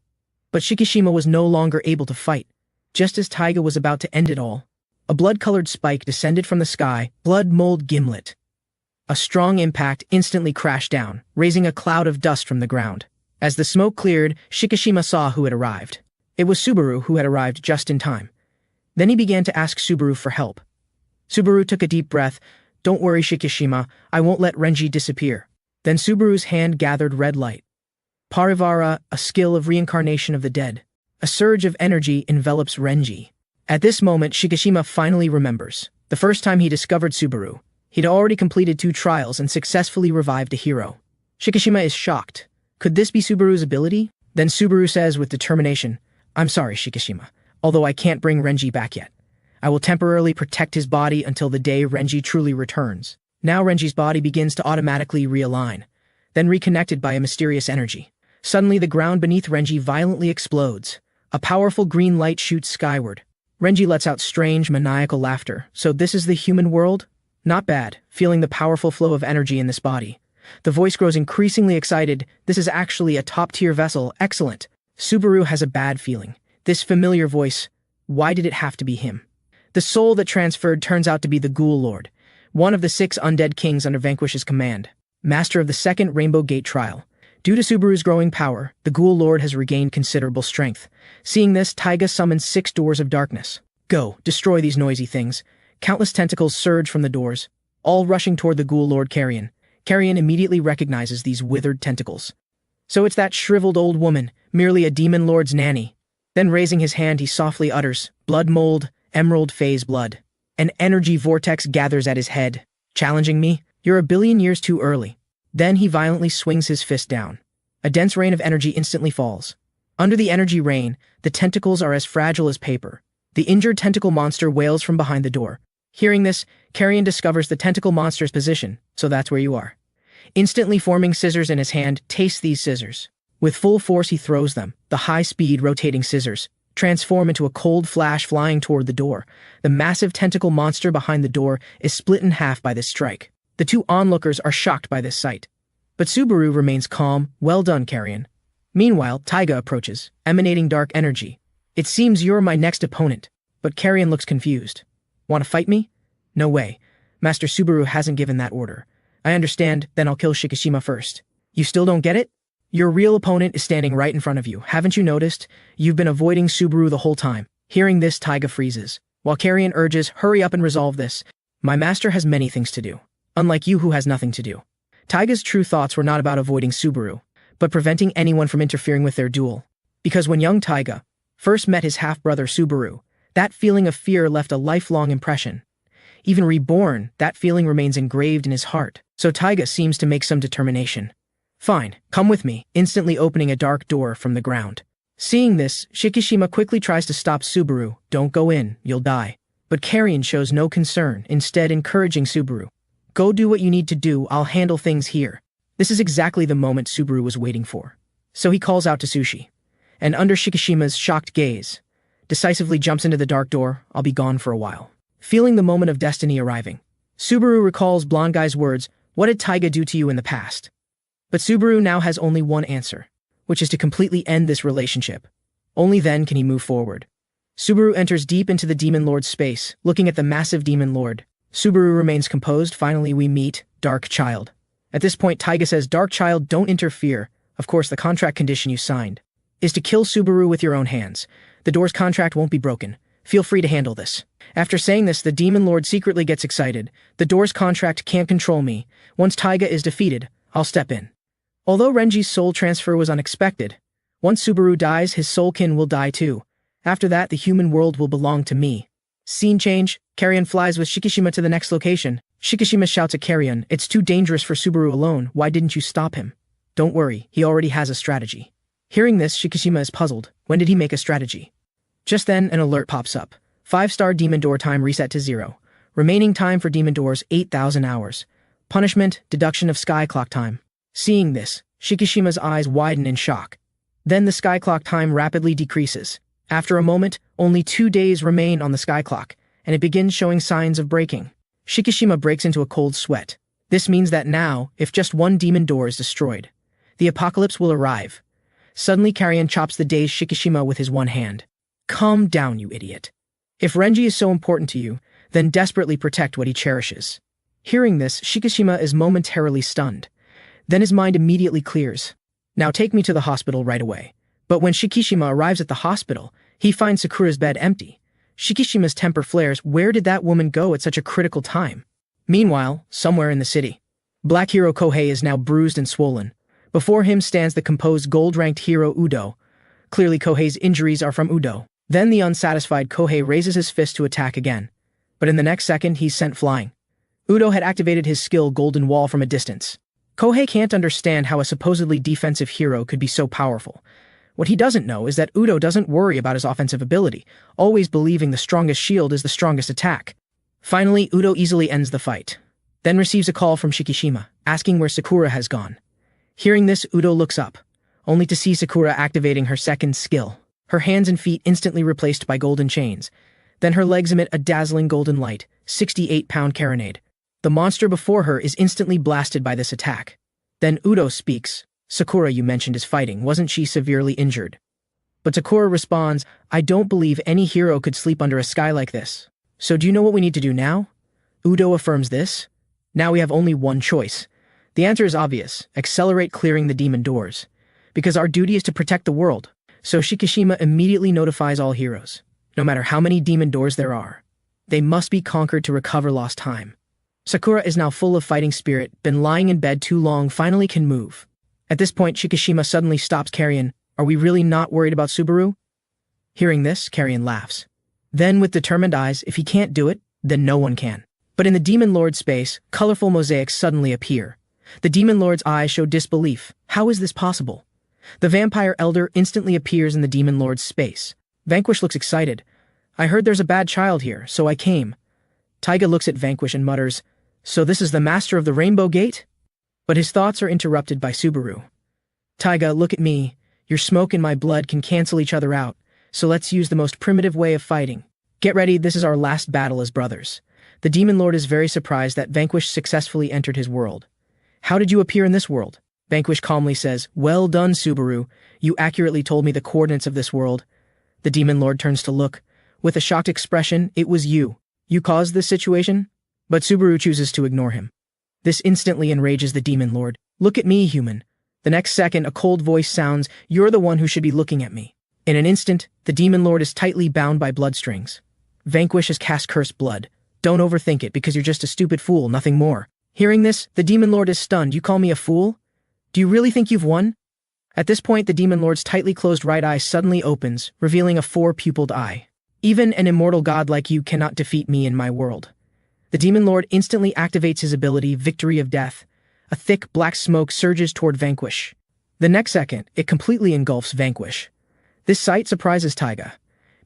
But Shikishima was no longer able to fight. Just as Taiga was about to end it all, a blood-colored spike descended from the sky, blood mold gimlet. A strong impact instantly crashed down, raising a cloud of dust from the ground. As the smoke cleared, Shikishima saw who had arrived. It was Subaru who had arrived just in time. Then he began to ask Subaru for help. Subaru took a deep breath. "Don't worry, Shikishima, I won't let Renji disappear." Then Subaru's hand gathered red light. Parivara, a skill of reincarnation of the dead. A surge of energy envelops Renji. At this moment, Shikishima finally remembers. The first time he discovered Subaru, he'd already completed 2 trials and successfully revived a hero. Shikishima is shocked. Could this be Subaru's ability? Then Subaru says with determination, "I'm sorry, Shikishima, although I can't bring Renji back yet. I will temporarily protect his body until the day Renji truly returns." Now Renji's body begins to automatically realign, then reconnected by a mysterious energy. Suddenly the ground beneath Renji violently explodes. A powerful green light shoots skyward. Renji lets out strange, maniacal laughter. "So this is the human world? Not bad," feeling the powerful flow of energy in this body. The voice grows increasingly excited. "This is actually a top-tier vessel. Excellent." Subaru has a bad feeling. This familiar voice, why did it have to be him? The soul that transferred turns out to be the Ghoul Lord, one of the 6 undead kings under Vanquish's command, master of the 2nd Rainbow Gate trial. Due to Subaru's growing power, the Ghoul Lord has regained considerable strength. Seeing this, Taiga summons 6 doors of darkness. "Go, destroy these noisy things." Countless tentacles surge from the doors, all rushing toward the Ghoul Lord Carrion. Carrion immediately recognizes these withered tentacles. So it's that shriveled old woman, merely a demon lord's nanny. Then raising his hand, he softly utters, "Blood mold, emerald phase blood." An energy vortex gathers at his head. "Challenging me? You're a billion years too early." Then he violently swings his fist down. A dense rain of energy instantly falls. Under the energy rain, the tentacles are as fragile as paper. The injured tentacle monster wails from behind the door. Hearing this, Carrion discovers the tentacle monster's position, "So that's where you are." Instantly forming scissors in his hand, tastes these scissors. With full force he throws them. The high-speed rotating scissors transform into a cold flash flying toward the door. The massive tentacle monster behind the door is split in half by this strike. The 2 onlookers are shocked by this sight. But Subaru remains calm. "Well done, Carrion." Meanwhile, Taiga approaches, emanating dark energy. "It seems you're my next opponent." But Carrion looks confused. "Want to fight me?" "No way. Master Subaru hasn't given that order." "I understand, then I'll kill Shikishima first." "You still don't get it? Your real opponent is standing right in front of you. Haven't you noticed? You've been avoiding Subaru the whole time." Hearing this, Taiga freezes, while Carrion urges, "Hurry up and resolve this. My master has many things to do, unlike you who has nothing to do." Taiga's true thoughts were not about avoiding Subaru, but preventing anyone from interfering with their duel. Because when young Taiga first met his half-brother Subaru, that feeling of fear left a lifelong impression. Even reborn, that feeling remains engraved in his heart. So Taiga seems to make some determination. "Fine, come with me," instantly opening a dark door from the ground. Seeing this, Shikishima quickly tries to stop Subaru. "Don't go in, you'll die." But Carrion shows no concern, instead encouraging Subaru. "Go do what you need to do, I'll handle things here." This is exactly the moment Subaru was waiting for. So he calls out to Sushi, and under Shikishima's shocked gaze, decisively jumps into the dark door. "I'll be gone for a while." Feeling the moment of destiny arriving, Subaru recalls Blonde Guy's words, "What did Taiga do to you in the past?" But Subaru now has only one answer, which is to completely end this relationship. Only then can he move forward. Subaru enters deep into the Demon Lord's space, looking at the massive Demon Lord. Subaru remains composed. Finally we meet Dark Child. At this point, Taiga says, "Dark Child, don't interfere. Of course, the contract condition you signed is to kill Subaru with your own hands. The door's contract won't be broken. Feel free to handle this." After saying this, the Demon Lord secretly gets excited. "The door's contract can't control me. Once Taiga is defeated, I'll step in." Although Renji's soul transfer was unexpected, once Subaru dies, his soulkin will die too. After that, the human world will belong to me. Scene change. Carrion flies with Shikishima to the next location. Shikishima shouts at Carrion, "It's too dangerous for Subaru alone. Why didn't you stop him?" "Don't worry, he already has a strategy." Hearing this, Shikishima is puzzled. When did he make a strategy? Just then, an alert pops up. 5-star demon door time reset to 0. Remaining time for demon doors, 8,000 hours. Punishment, deduction of sky clock time. Seeing this, Shikishima's eyes widen in shock. Then the sky clock time rapidly decreases. After a moment, only 2 days remain on the sky clock, and it begins showing signs of breaking. Shikishima breaks into a cold sweat. This means that now, if just one demon door is destroyed, the apocalypse will arrive. Suddenly Carrion chops the dazed Shikishima with his one hand. Calm down, you idiot. If Renji is so important to you, then desperately protect what he cherishes. Hearing this, Shikishima is momentarily stunned. Then his mind immediately clears. Now take me to the hospital right away. But when Shikishima arrives at the hospital, he finds Sakura's bed empty. Shikishima's temper flares. Where did that woman go at such a critical time? Meanwhile, somewhere in the city, Black Hero Kohei is now bruised and swollen. Before him stands the composed gold-ranked hero Udo. Clearly Kohei's injuries are from Udo. Then the unsatisfied Kohei raises his fist to attack again. But in the next second, he's sent flying. Udo had activated his skill Golden Wall from a distance. Kohei can't understand how a supposedly defensive hero could be so powerful. What he doesn't know is that Udo doesn't worry about his offensive ability, always believing the strongest shield is the strongest attack. Finally, Udo easily ends the fight, then receives a call from Shikishima, asking where Sakura has gone. Hearing this, Udo looks up, only to see Sakura activating her second skill. Her hands and feet instantly replaced by golden chains. Then her legs emit a dazzling golden light, 68-pound carronade. The monster before her is instantly blasted by this attack. Then Udo speaks. Sakura you mentioned is fighting, wasn't she severely injured? But Sakura responds, I don't believe any hero could sleep under a sky like this. So do you know what we need to do now? Udo affirms this. Now we have only one choice. The answer is obvious, accelerate clearing the demon doors. Because our duty is to protect the world. So Shikishima immediately notifies all heroes. No matter how many demon doors there are, they must be conquered to recover lost time. Sakura is now full of fighting spirit, been lying in bed too long, finally can move. At this point, Shikishima suddenly stops Carrion. Are we really not worried about Subaru? Hearing this, Carrion laughs. Then, with determined eyes, if he can't do it, then no one can. But in the Demon Lord's space, colorful mosaics suddenly appear. The Demon Lord's eyes show disbelief. How is this possible? The Vampire Elder instantly appears in the Demon Lord's space. Vanquish looks excited. I heard there's a bad child here, so I came. Taiga looks at Vanquish and mutters, so this is the Master of the Rainbow Gate? But his thoughts are interrupted by Subaru. Taiga, look at me. Your smoke and my blood can cancel each other out, so let's use the most primitive way of fighting. Get ready, this is our last battle as brothers. The Demon Lord is very surprised that Vanquish successfully entered his world. How did you appear in this world? Vanquish calmly says, well done, Subaru. You accurately told me the coordinates of this world. The Demon Lord turns to look. With a shocked expression, it was you. You caused this situation? But Subaru chooses to ignore him. This instantly enrages the Demon Lord. Look at me, human. The next second, a cold voice sounds, you're the one who should be looking at me. In an instant, the Demon Lord is tightly bound by bloodstrings. Vanquish has cast Cursed Blood. Don't overthink it because you're just a stupid fool, nothing more. Hearing this, the Demon Lord is stunned. You call me a fool? Do you really think you've won? At this point, the Demon Lord's tightly closed right eye suddenly opens, revealing a four-pupiled eye. Even an immortal god like you cannot defeat me in my world. The Demon Lord instantly activates his ability, Victory of Death. A thick black smoke surges toward Vanquish. The next second, it completely engulfs Vanquish. This sight surprises Taiga,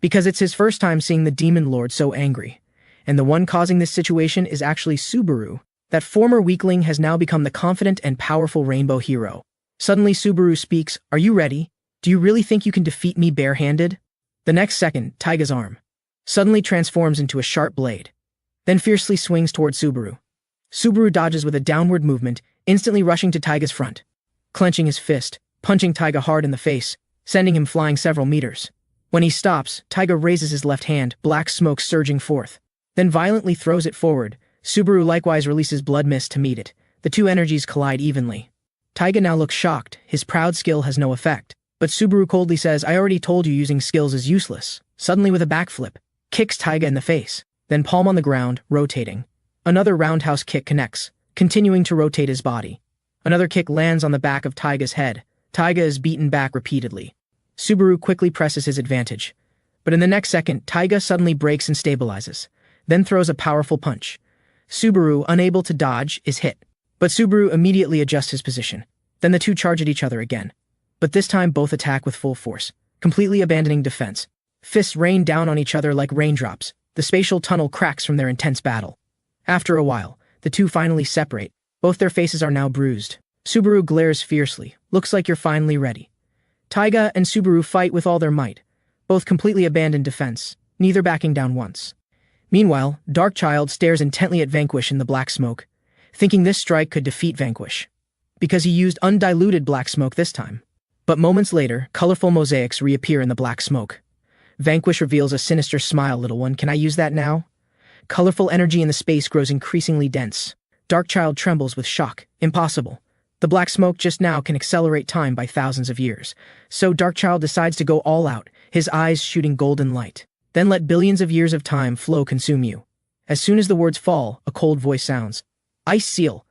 because it's his first time seeing the Demon Lord so angry. And the one causing this situation is actually Subaru. That former weakling has now become the confident and powerful rainbow hero. Suddenly Subaru speaks, are you ready? Do you really think you can defeat me barehanded? The next second, Taiga's arm suddenly transforms into a sharp blade, then fiercely swings toward Subaru. Subaru dodges with a downward movement, instantly rushing to Taiga's front, clenching his fist, punching Taiga hard in the face, sending him flying several meters. When he stops, Taiga raises his left hand, black smoke surging forth, then violently throws it forward. Subaru likewise releases blood mist to meet it. The two energies collide evenly. Taiga now looks shocked. His proud skill has no effect. But Subaru coldly says, I already told you using skills is useless. Suddenly with a backflip, kicks Taiga in the face. Then palm on the ground, rotating. Another roundhouse kick connects, continuing to rotate his body. Another kick lands on the back of Taiga's head. Taiga is beaten back repeatedly. Subaru quickly presses his advantage. But in the next second, Taiga suddenly breaks and stabilizes, then throws a powerful punch. Subaru, unable to dodge, is hit. But Subaru immediately adjusts his position. Then the two charge at each other again. But this time both attack with full force, completely abandoning defense. Fists rain down on each other like raindrops. The spatial tunnel cracks from their intense battle. After a while, the two finally separate. Both their faces are now bruised. Subaru glares fiercely. Looks like you're finally ready. Taiga and Subaru fight with all their might, both completely abandoned defense, neither backing down once. Meanwhile, Darkchild stares intently at Vanquish in the black smoke, thinking this strike could defeat Vanquish, because he used undiluted black smoke this time. But moments later, colorful mosaics reappear in the black smoke. Vanquish reveals a sinister smile. Little one, can I use that now? Colorful energy in the space grows increasingly dense. Darkchild trembles with shock. Impossible. The black smoke just now can accelerate time by thousands of years. So Darkchild decides to go all out, his eyes shooting golden light. Then let billions of years of time flow consume you. As soon as the words fall, a cold voice sounds. Ice seal.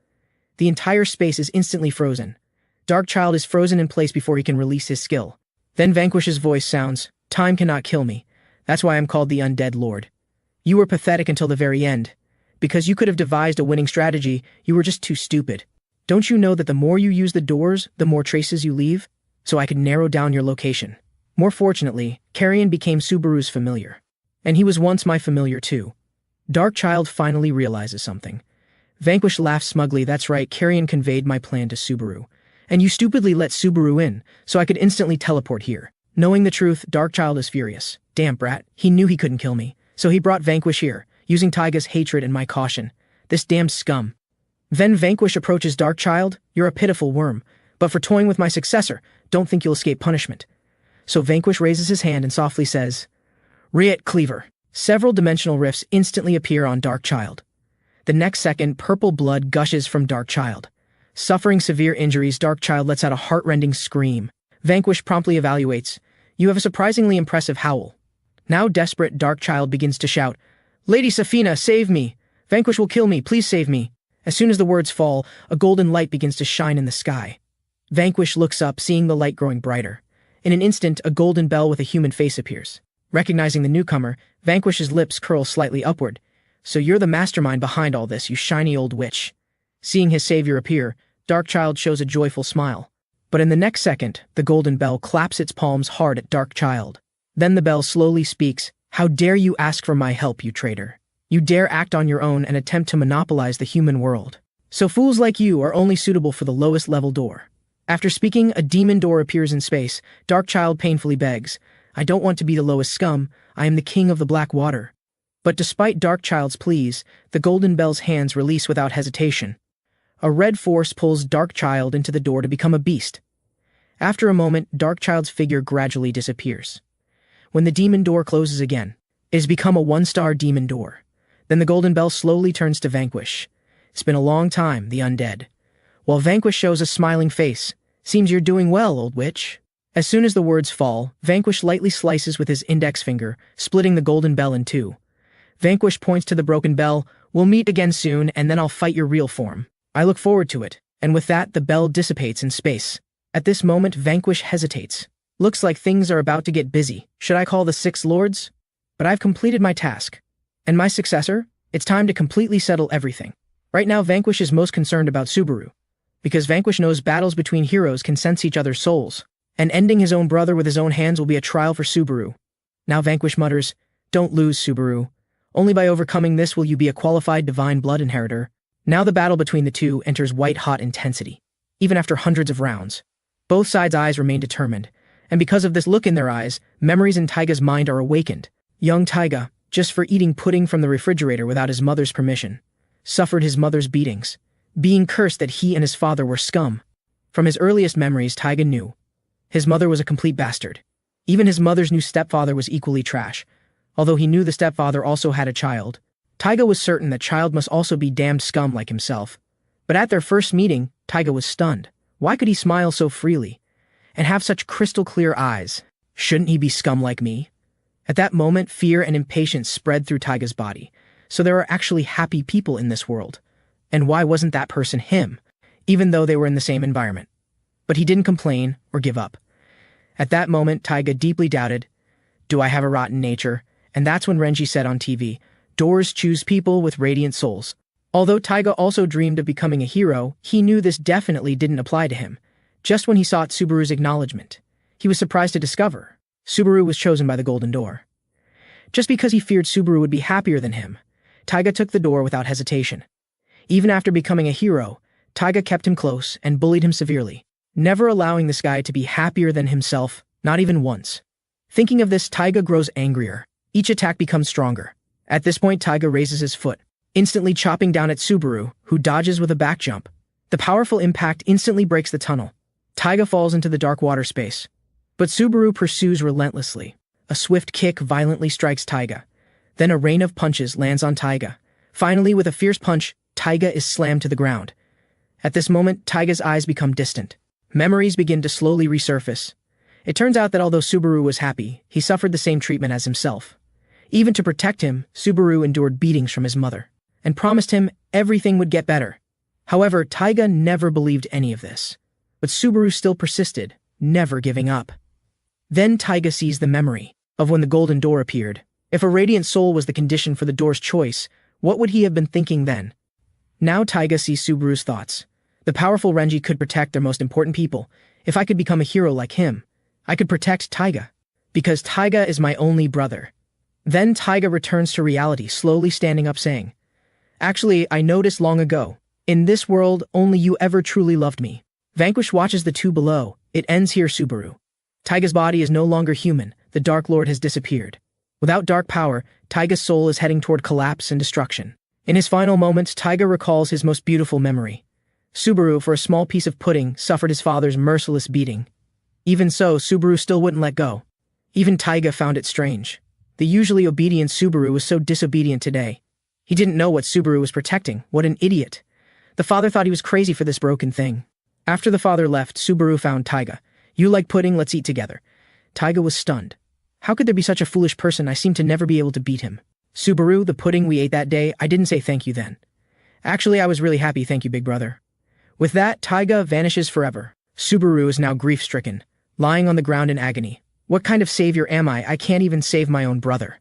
The entire space is instantly frozen. Darkchild is frozen in place before he can release his skill. Then Vanquish's voice sounds. Time cannot kill me. That's why I'm called the Undead Lord. You were pathetic until the very end. Because you could have devised a winning strategy, you were just too stupid. Don't you know that the more you use the doors, the more traces you leave? So I could narrow down your location. More fortunately, Carrion became Subaru's familiar. And he was once my familiar too. Darkchild finally realizes something. Vanquish laughs smugly. That's right, Carrion conveyed my plan to Subaru. And you stupidly let Subaru in, so I could instantly teleport here. Knowing the truth, Darkchild is furious. Damn brat, he knew he couldn't kill me. So he brought Vanquish here, using Taiga's hatred and my caution. This damn scum. Then Vanquish approaches Darkchild. You're a pitiful worm, but for toying with my successor, don't think you'll escape punishment. So Vanquish raises his hand and softly says, Riot Cleaver. Several dimensional rifts instantly appear on Darkchild. The next second, purple blood gushes from Darkchild. Suffering severe injuries, Darkchild lets out a heart-rending scream. Vanquish promptly evaluates. You have a surprisingly impressive howl. Now desperate, Darkchild begins to shout, Lady Safina, save me! Vanquish will kill me, please save me! As soon as the words fall, a golden light begins to shine in the sky. Vanquish looks up, seeing the light growing brighter. In an instant, a golden bell with a human face appears. Recognizing the newcomer, Vanquish's lips curl slightly upward. So you're the mastermind behind all this, you shiny old witch. Seeing his savior appear, Darkchild shows a joyful smile. But in the next second, the golden bell claps its palms hard at Darkchild. Then the bell slowly speaks, How dare you ask for my help, you traitor? You dare act on your own and attempt to monopolize the human world. So fools like you are only suitable for the lowest level door. After speaking, a demon door appears in space. Darkchild painfully begs, I don't want to be the lowest scum, I am the king of the black water. But despite Darkchild's pleas, the golden bell's hands release without hesitation. A red force pulls Darkchild into the door to become a beast. After a moment, Darkchild's figure gradually disappears. When the demon door closes again, it has become a one-star demon door. Then the golden bell slowly turns to Vanquish. It's been a long time, the undead. While Vanquish shows a smiling face. Seems you're doing well, old witch. As soon as the words fall, Vanquish lightly slices with his index finger, splitting the golden bell in two. Vanquish points to the broken bell. We'll meet again soon, and then I'll fight your real form. I look forward to it. And with that, the bell dissipates in space. At this moment, Vanquish hesitates. Looks like things are about to get busy. Should I call the Six Lords? But I've completed my task. And my successor? It's time to completely settle everything. Right now, Vanquish is most concerned about Subaru. Because Vanquish knows battles between heroes can sense each other's souls. And ending his own brother with his own hands will be a trial for Subaru. Now Vanquish mutters, Don't lose, Subaru. Only by overcoming this will you be a qualified divine blood inheritor. Now the battle between the two enters white-hot intensity. Even after hundreds of rounds. Both sides' eyes remain determined. And because of this look in their eyes, memories in Taiga's mind are awakened. Young Taiga, just for eating pudding from the refrigerator without his mother's permission, suffered his mother's beatings, being cursed that he and his father were scum. From his earliest memories, Taiga knew. His mother was a complete bastard. Even his mother's new stepfather was equally trash. Although he knew the stepfather also had a child, Taiga was certain that child must also be damned scum like himself. But at their first meeting, Taiga was stunned. Why could he smile so freely? And have such crystal-clear eyes? Shouldn't he be scum like me? At that moment, fear and impatience spread through Taiga's body. So there are actually happy people in this world. And why wasn't that person him, even though they were in the same environment? But he didn't complain or give up. At that moment, Taiga deeply doubted, do I have a rotten nature? And that's when Renji said on TV, doors choose people with radiant souls. Although Taiga also dreamed of becoming a hero, he knew this definitely didn't apply to him. Just when he sought Subaru's acknowledgement, he was surprised to discover Subaru was chosen by the Golden Door. Just because he feared Subaru would be happier than him, Taiga took the door without hesitation. Even after becoming a hero, Taiga kept him close and bullied him severely, never allowing this guy to be happier than himself, not even once. Thinking of this, Taiga grows angrier. Each attack becomes stronger. At this point, Taiga raises his foot, instantly chopping down at Subaru, who dodges with a back jump. The powerful impact instantly breaks the tunnel. Taiga falls into the dark water space. But Subaru pursues relentlessly. A swift kick violently strikes Taiga. Then a rain of punches lands on Taiga. Finally, with a fierce punch, Taiga is slammed to the ground. At this moment, Taiga's eyes become distant. Memories begin to slowly resurface. It turns out that although Subaru was happy, he suffered the same treatment as himself. Even to protect him, Subaru endured beatings from his mother, and promised him everything would get better. However, Taiga never believed any of this. But Subaru still persisted, never giving up. Then Taiga sees the memory of when the golden door appeared. If a radiant soul was the condition for the door's choice, what would he have been thinking then? Now Taiga sees Subaru's thoughts. The powerful Renji could protect their most important people. If I could become a hero like him, I could protect Taiga. Because Taiga is my only brother. Then Taiga returns to reality, slowly standing up saying, "Actually, I noticed long ago. In this world, only you ever truly loved me." Vanquish watches the two below. It ends here, Subaru. Taiga's body is no longer human. The Dark Lord has disappeared. Without dark power, Taiga's soul is heading toward collapse and destruction. In his final moments, Taiga recalls his most beautiful memory. Subaru, for a small piece of pudding, suffered his father's merciless beating. Even so, Subaru still wouldn't let go. Even Taiga found it strange. The usually obedient Subaru was so disobedient today. He didn't know what Subaru was protecting. What an idiot. The father thought he was crazy for this broken thing. After the father left, Subaru found Taiga. "You like pudding, let's eat together." Taiga was stunned. How could there be such a foolish person? I seem to never be able to beat him. "Subaru, the pudding we ate that day, I didn't say thank you then. Actually, I was really happy, thank you, big brother." With that, Taiga vanishes forever. Subaru is now grief-stricken, lying on the ground in agony. What kind of savior am I? I can't even save my own brother.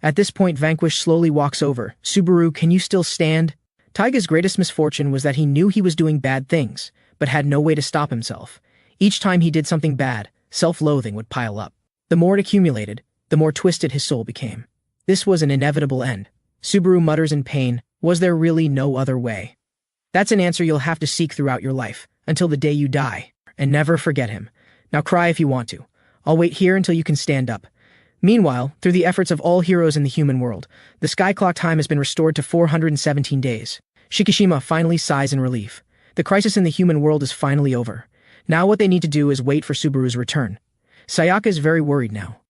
At this point, Vanquish slowly walks over. "Subaru, can you still stand?" Taiga's greatest misfortune was that he knew he was doing bad things, but had no way to stop himself. Each time he did something bad, self-loathing would pile up. The more it accumulated, the more twisted his soul became. This was an inevitable end. Subaru mutters in pain, "Was there really no other way?" That's an answer you'll have to seek throughout your life, until the day you die. And never forget him. Now cry if you want to. I'll wait here until you can stand up. Meanwhile, through the efforts of all heroes in the human world, the sky clock time has been restored to 417 days. Shikishima finally sighs in relief. The crisis in the human world is finally over. Now what they need to do is wait for Subaru's return. Sayaka is very worried now.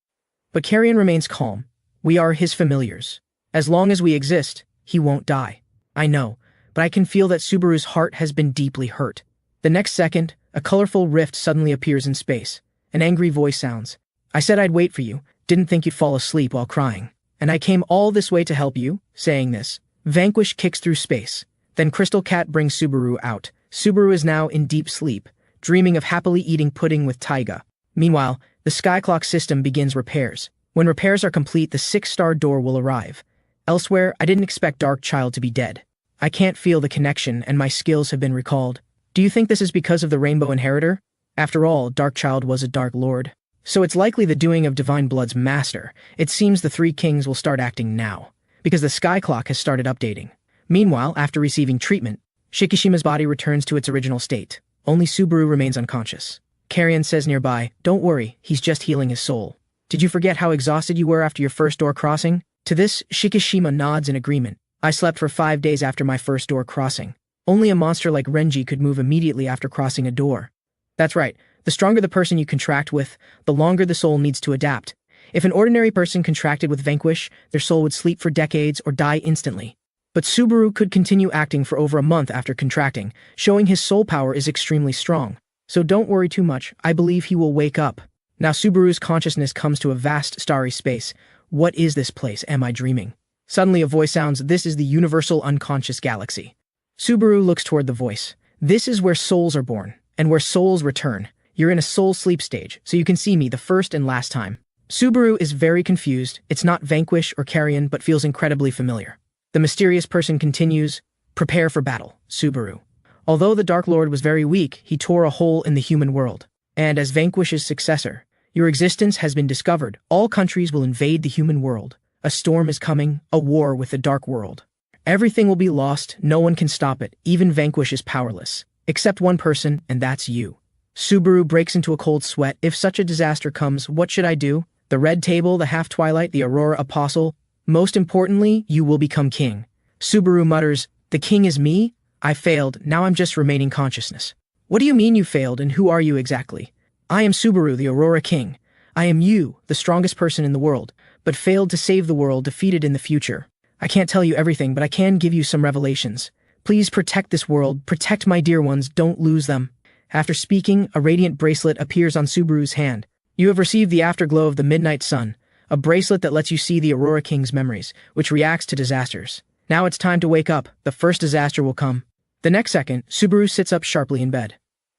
But Carrion remains calm. We are his familiars. As long as we exist, he won't die. I know, but I can feel that Subaru's heart has been deeply hurt. The next second, a colorful rift suddenly appears in space. An angry voice sounds. "I said I'd wait for you, didn't think you'd fall asleep while crying. And I came all this way to help you." Saying this, Vanquish kicks through space. Then Crystal Cat brings Subaru out. Subaru is now in deep sleep, dreaming of happily eating pudding with Taiga. Meanwhile, the sky clock system begins repairs. When repairs are complete, the 6-star door will arrive. Elsewhere, I didn't expect Dark Child to be dead. I can't feel the connection, and my skills have been recalled. Do you think this is because of the Rainbow Inheritor? After all, Dark Child was a Dark Lord. So it's likely the doing of Divine Blood's master. It seems the three kings will start acting now, because the sky clock has started updating. Meanwhile, after receiving treatment, Shikishima's body returns to its original state. Only Subaru remains unconscious. Carrion says nearby, "Don't worry, he's just healing his soul. Did you forget how exhausted you were after your first door crossing?" To this, Shikishima nods in agreement. "I slept for 5 days after my first door crossing. Only a monster like Renji could move immediately after crossing a door." That's right, the stronger the person you contract with, the longer the soul needs to adapt. If an ordinary person contracted with Vanquish, their soul would sleep for decades or die instantly. But Subaru could continue acting for over a month after contracting, showing his soul power is extremely strong. So don't worry too much, I believe he will wake up. Now Subaru's consciousness comes to a vast starry space. What is this place? Am I dreaming? Suddenly a voice sounds, "This is the universal unconscious galaxy." Subaru looks toward the voice. "This is where souls are born, and where souls return. You're in a soul sleep stage, so you can see me the first and last time." Subaru is very confused. It's not Vanquish or Carrion, but feels incredibly familiar. The mysterious person continues, "Prepare for battle, Subaru." Although the Dark Lord was very weak, he tore a hole in the human world. And as Vanquish's successor, your existence has been discovered. All countries will invade the human world. A storm is coming, a war with the Dark World. Everything will be lost, no one can stop it, even Vanquish is powerless. Except one person, and that's you. Subaru breaks into a cold sweat. If such a disaster comes, what should I do? The Red Table, the Half-Twilight, the Aurora Apostle. Most importantly, you will become king. Subaru mutters, the king is me? I failed, now I'm just remaining consciousness. What do you mean you failed, and who are you exactly? I am Subaru, the Aurora King. I am you, the strongest person in the world, but failed to save the world, defeated in the future. I can't tell you everything, but I can give you some revelations. Please protect this world, protect my dear ones, don't lose them. After speaking, a radiant bracelet appears on Subaru's hand. You have received the afterglow of the midnight sun, a bracelet that lets you see the Aurora King's memories, which reacts to disasters. Now it's time to wake up, the first disaster will come. The next second, Subaru sits up sharply in bed.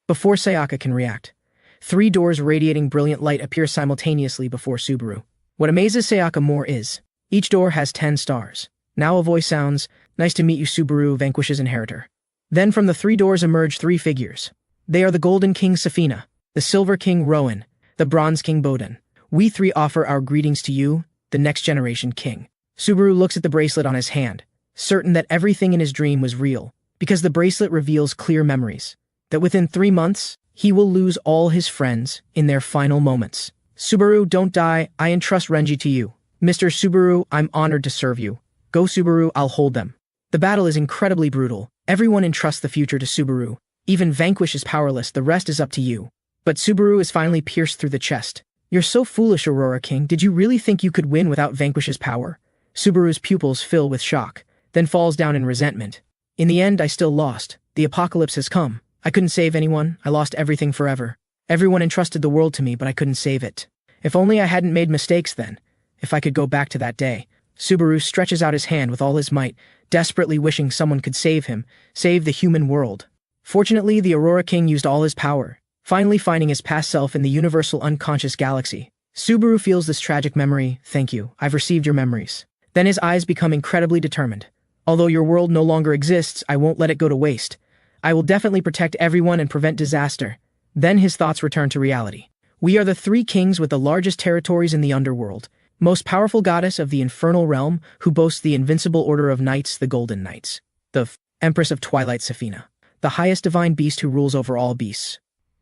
Before Sayaka can react, 3 doors radiating brilliant light appear simultaneously before Subaru. What amazes Sayaka more is, each door has 10 stars. Now a voice sounds, nice to meet you Subaru, Vanquish's inheritor. Then from the 3 doors emerge 3 figures. They are the Golden King Safina, the Silver King Rowan, the Bronze King Boden. We 3 offer our greetings to you, the next generation king. Subaru looks at the bracelet on his hand, certain that everything in his dream was real, because the bracelet reveals clear memories, that within 3 months, he will lose all his friends in their final moments. Subaru, don't die, I entrust Renji to you. Mr. Subaru, I'm honored to serve you. Go Subaru, I'll hold them. The battle is incredibly brutal. Everyone entrusts the future to Subaru. Even Vanquish is powerless, the rest is up to you. But Subaru is finally pierced through the chest. You're so foolish, Aurora King. Did you really think you could win without Vanquish's power? Subaru's pupils fill with shock, then falls down in resentment. In the end, I still lost. The apocalypse has come. I couldn't save anyone. I lost everything forever. Everyone entrusted the world to me, but I couldn't save it. If only I hadn't made mistakes then. If I could go back to that day. Subaru stretches out his hand with all his might, desperately wishing someone could save him, save the human world. Fortunately, the Aurora King used all his power, finally finding his past self in the universal unconscious galaxy. Subaru feels this tragic memory. Thank you, I've received your memories. Then his eyes become incredibly determined. Although your world no longer exists, I won't let it go to waste. I will definitely protect everyone and prevent disaster. Then his thoughts return to reality. We are the 3 kings with the largest territories in the underworld, most powerful goddess of the infernal realm, who boasts the invincible order of knights, the Golden Knights. The Empress of Twilight Safina, the highest divine beast who rules over all beasts.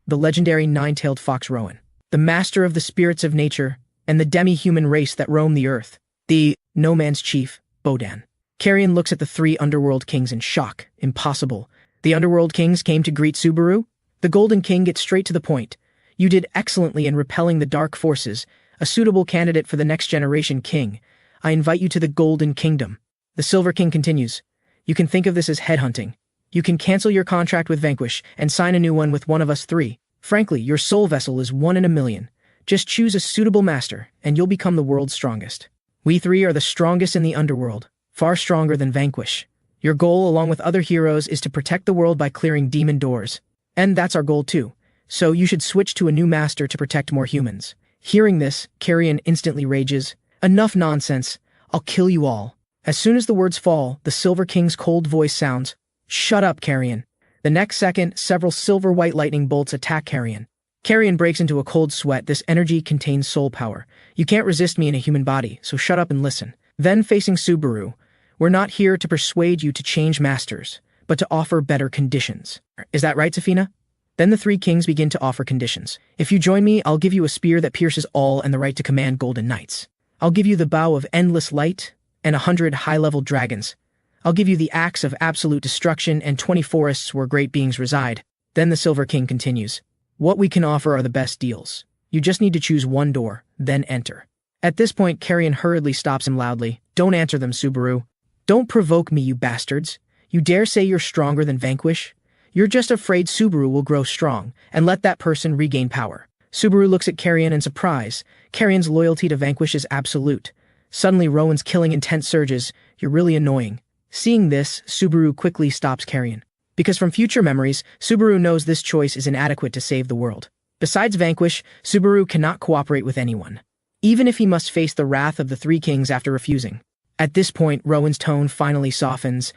The legendary 9-tailed fox Rowan, the master of the spirits of nature, and the demi-human race that roam the earth. The no man's chief, Bodan. Carrion looks at the 3 underworld kings in shock. Impossible. The underworld kings came to greet Subaru? The Golden King gets straight to the point. You did excellently in repelling the dark forces, a suitable candidate for the next generation king. I invite you to the Golden Kingdom. The Silver King continues. You can think of this as headhunting. You can cancel your contract with Vanquish and sign a new one with one of us 3. Frankly, your soul vessel is 1 in a million. Just choose a suitable master, and you'll become the world's strongest. We 3 are the strongest in the underworld, far stronger than Vanquish. Your goal, along with other heroes, is to protect the world by clearing demon doors. And that's our goal too. So you should switch to a new master to protect more humans. Hearing this, Carrion instantly rages. Enough nonsense. I'll kill you all. As soon as the words fall, the Silver King's cold voice sounds. Shut up, Carrion. The next second, several silver-white lightning bolts attack Carrion. Carrion breaks into a cold sweat. This energy contains soul power. You can't resist me in a human body, so shut up and listen. Then facing Subaru, we're not here to persuade you to change masters, but to offer better conditions. Is that right, Safina? Then the 3 kings begin to offer conditions. If you join me, I'll give you a spear that pierces all and the right to command golden knights. I'll give you the bow of endless light and 100 high-level dragons. I'll give you the axe of absolute destruction and 20 forests where great beings reside. Then the Silver King continues. What we can offer are the best deals. You just need to choose 1 door, then enter. At this point, Carrion hurriedly stops him loudly. Don't answer them, Subaru. Don't provoke me, you bastards. You dare say you're stronger than Vanquish? You're just afraid Subaru will grow strong and let that person regain power. Subaru looks at Carrion in surprise. Carrion's loyalty to Vanquish is absolute. Suddenly, Rowan's killing intent surges. You're really annoying. Seeing this, Subaru quickly stops Carrion. Because from future memories, Subaru knows this choice is inadequate to save the world. Besides Vanquish, Subaru cannot cooperate with anyone, even if he must face the wrath of the 3 kings after refusing. At this point, Rowan's tone finally softens.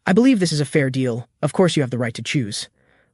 I believe this is a fair deal. Of course you have the right to choose.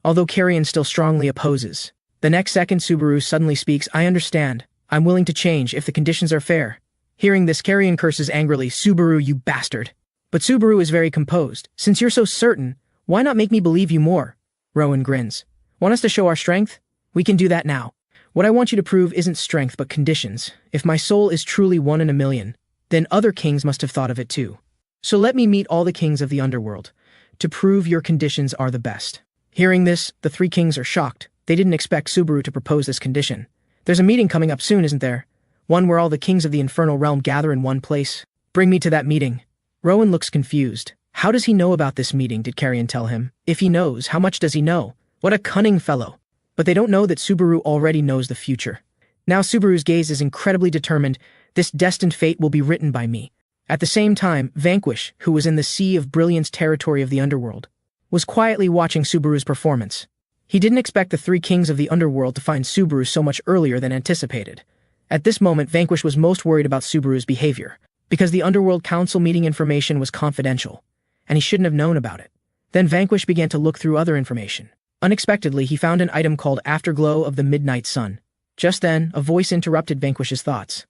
Although Carrion still strongly opposes. The next second, Subaru suddenly speaks. I understand. I'm willing to change if the conditions are fair. Hearing this, Carrion curses angrily. Subaru, you bastard. But Subaru is very composed. Since you're so certain, why not make me believe you more? Rowan grins. Want us to show our strength? We can do that now. What I want you to prove isn't strength but conditions. If my soul is truly 1 in a million, then other kings must have thought of it too. So let me meet all the kings of the underworld, to prove your conditions are the best. Hearing this, the 3 kings are shocked. They didn't expect Subaru to propose this condition. There's a meeting coming up soon, isn't there? One where all the kings of the infernal realm gather in one place. Bring me to that meeting. Rowan looks confused. How does he know about this meeting, did Carrion tell him? If he knows, how much does he know? What a cunning fellow. But they don't know that Subaru already knows the future. Now Subaru's gaze is incredibly determined. This destined fate will be written by me. At the same time, Vanquish, who was in the Sea of Brilliance territory of the underworld, was quietly watching Subaru's performance. He didn't expect the 3 kings of the underworld to find Subaru so much earlier than anticipated. At this moment, Vanquish was most worried about Subaru's behavior, because the Underworld Council meeting information was confidential, and he shouldn't have known about it. Then Vanquish began to look through other information. Unexpectedly, he found an item called Afterglow of the Midnight Sun. Just then, a voice interrupted Vanquish's thoughts.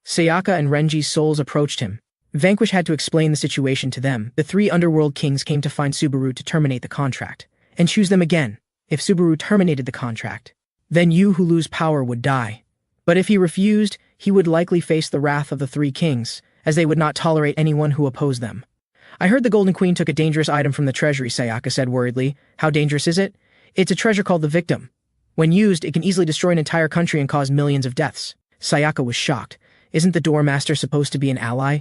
Sayaka and Renji's souls approached him. Vanquish had to explain the situation to them. The 3 underworld kings came to find Subaru to terminate the contract, and choose them again. If Subaru terminated the contract, then you who lose power would die. But if he refused, he would likely face the wrath of the 3 kings, as they would not tolerate anyone who opposed them. I heard the Golden Queen took a dangerous item from the treasury, Sayaka said worriedly. How dangerous is it? It's a treasure called the Victim. When used, it can easily destroy an entire country and cause millions of deaths. Sayaka was shocked. Isn't the Doormaster supposed to be an ally?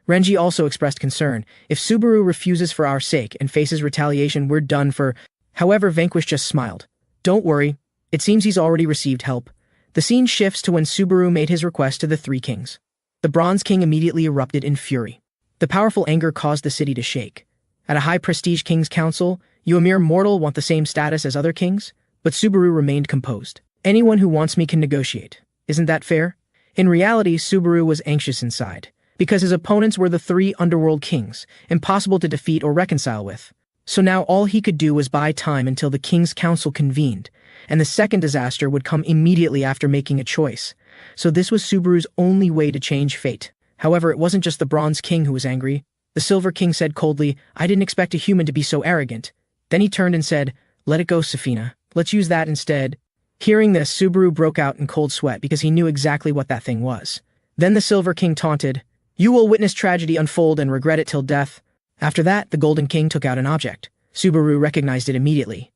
Renji also expressed concern. If Subaru refuses for our sake and faces retaliation, we're done for... However, Vanquish just smiled. Don't worry. It seems he's already received help. The scene shifts to when Subaru made his request to the 3 kings. The Bronze King immediately erupted in fury. The powerful anger caused the city to shake. At a high-prestige king's council, you a mere mortal want the same status as other kings? But Subaru remained composed. Anyone who wants me can negotiate. Isn't that fair? In reality, Subaru was anxious inside, because his opponents were the 3 underworld kings, impossible to defeat or reconcile with. So now all he could do was buy time until the king's council convened, and the second disaster would come immediately after making a choice. So this was Subaru's only way to change fate. However, it wasn't just the Bronze King who was angry. The Silver King said coldly, I didn't expect a human to be so arrogant. Then he turned and said, let it go, Safina. Let's use that instead. Hearing this, Subaru broke out in cold sweat because he knew exactly what that thing was. Then the Silver King taunted, you will witness tragedy unfold and regret it till death. After that, the Golden King took out an object. Subaru recognized it immediately.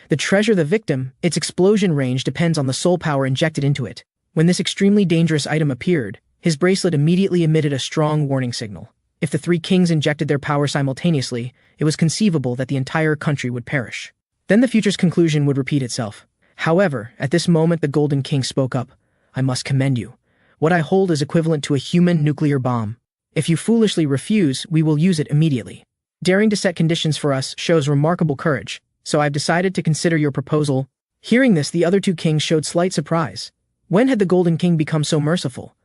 The treasure, the Victim, its explosion range depends on the soul power injected into it. When this extremely dangerous item appeared, his bracelet immediately emitted a strong warning signal. If the 3 kings injected their power simultaneously, it was conceivable that the entire country would perish. Then the future's conclusion would repeat itself. However, at this moment the Golden King spoke up. I must commend you. What I hold is equivalent to a human nuclear bomb. If you foolishly refuse, we will use it immediately. Daring to set conditions for us shows remarkable courage, so I've decided to consider your proposal. Hearing this, the other 2 kings showed slight surprise. When had the Golden King become so merciful?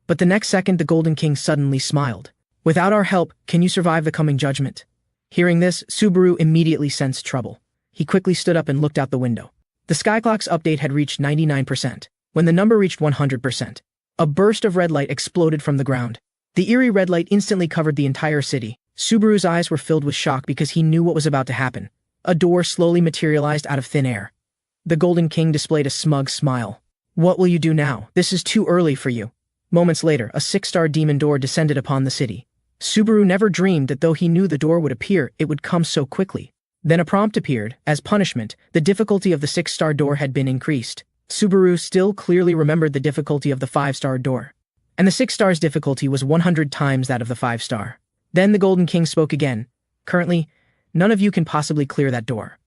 But the next second the Golden King suddenly smiled. Without our help, can you survive the coming judgment? Hearing this, Subaru immediately sensed trouble. He quickly stood up and looked out the window. The Skyclock's update had reached 99%. When the number reached 100%, a burst of red light exploded from the ground. The eerie red light instantly covered the entire city. Subaru's eyes were filled with shock because he knew what was about to happen. A door slowly materialized out of thin air. The Golden King displayed a smug smile. What will you do now? This is too early for you. Moments later, a 6-star demon door descended upon the city. Subaru never dreamed that though he knew the door would appear, it would come so quickly. Then a prompt appeared. As punishment, the difficulty of the 6-star door had been increased. Subaru still clearly remembered the difficulty of the 5-star door. And the 6 stars difficulty was 100 times that of the 5-star. Then the Golden King spoke again. Currently, none of you can possibly clear that door.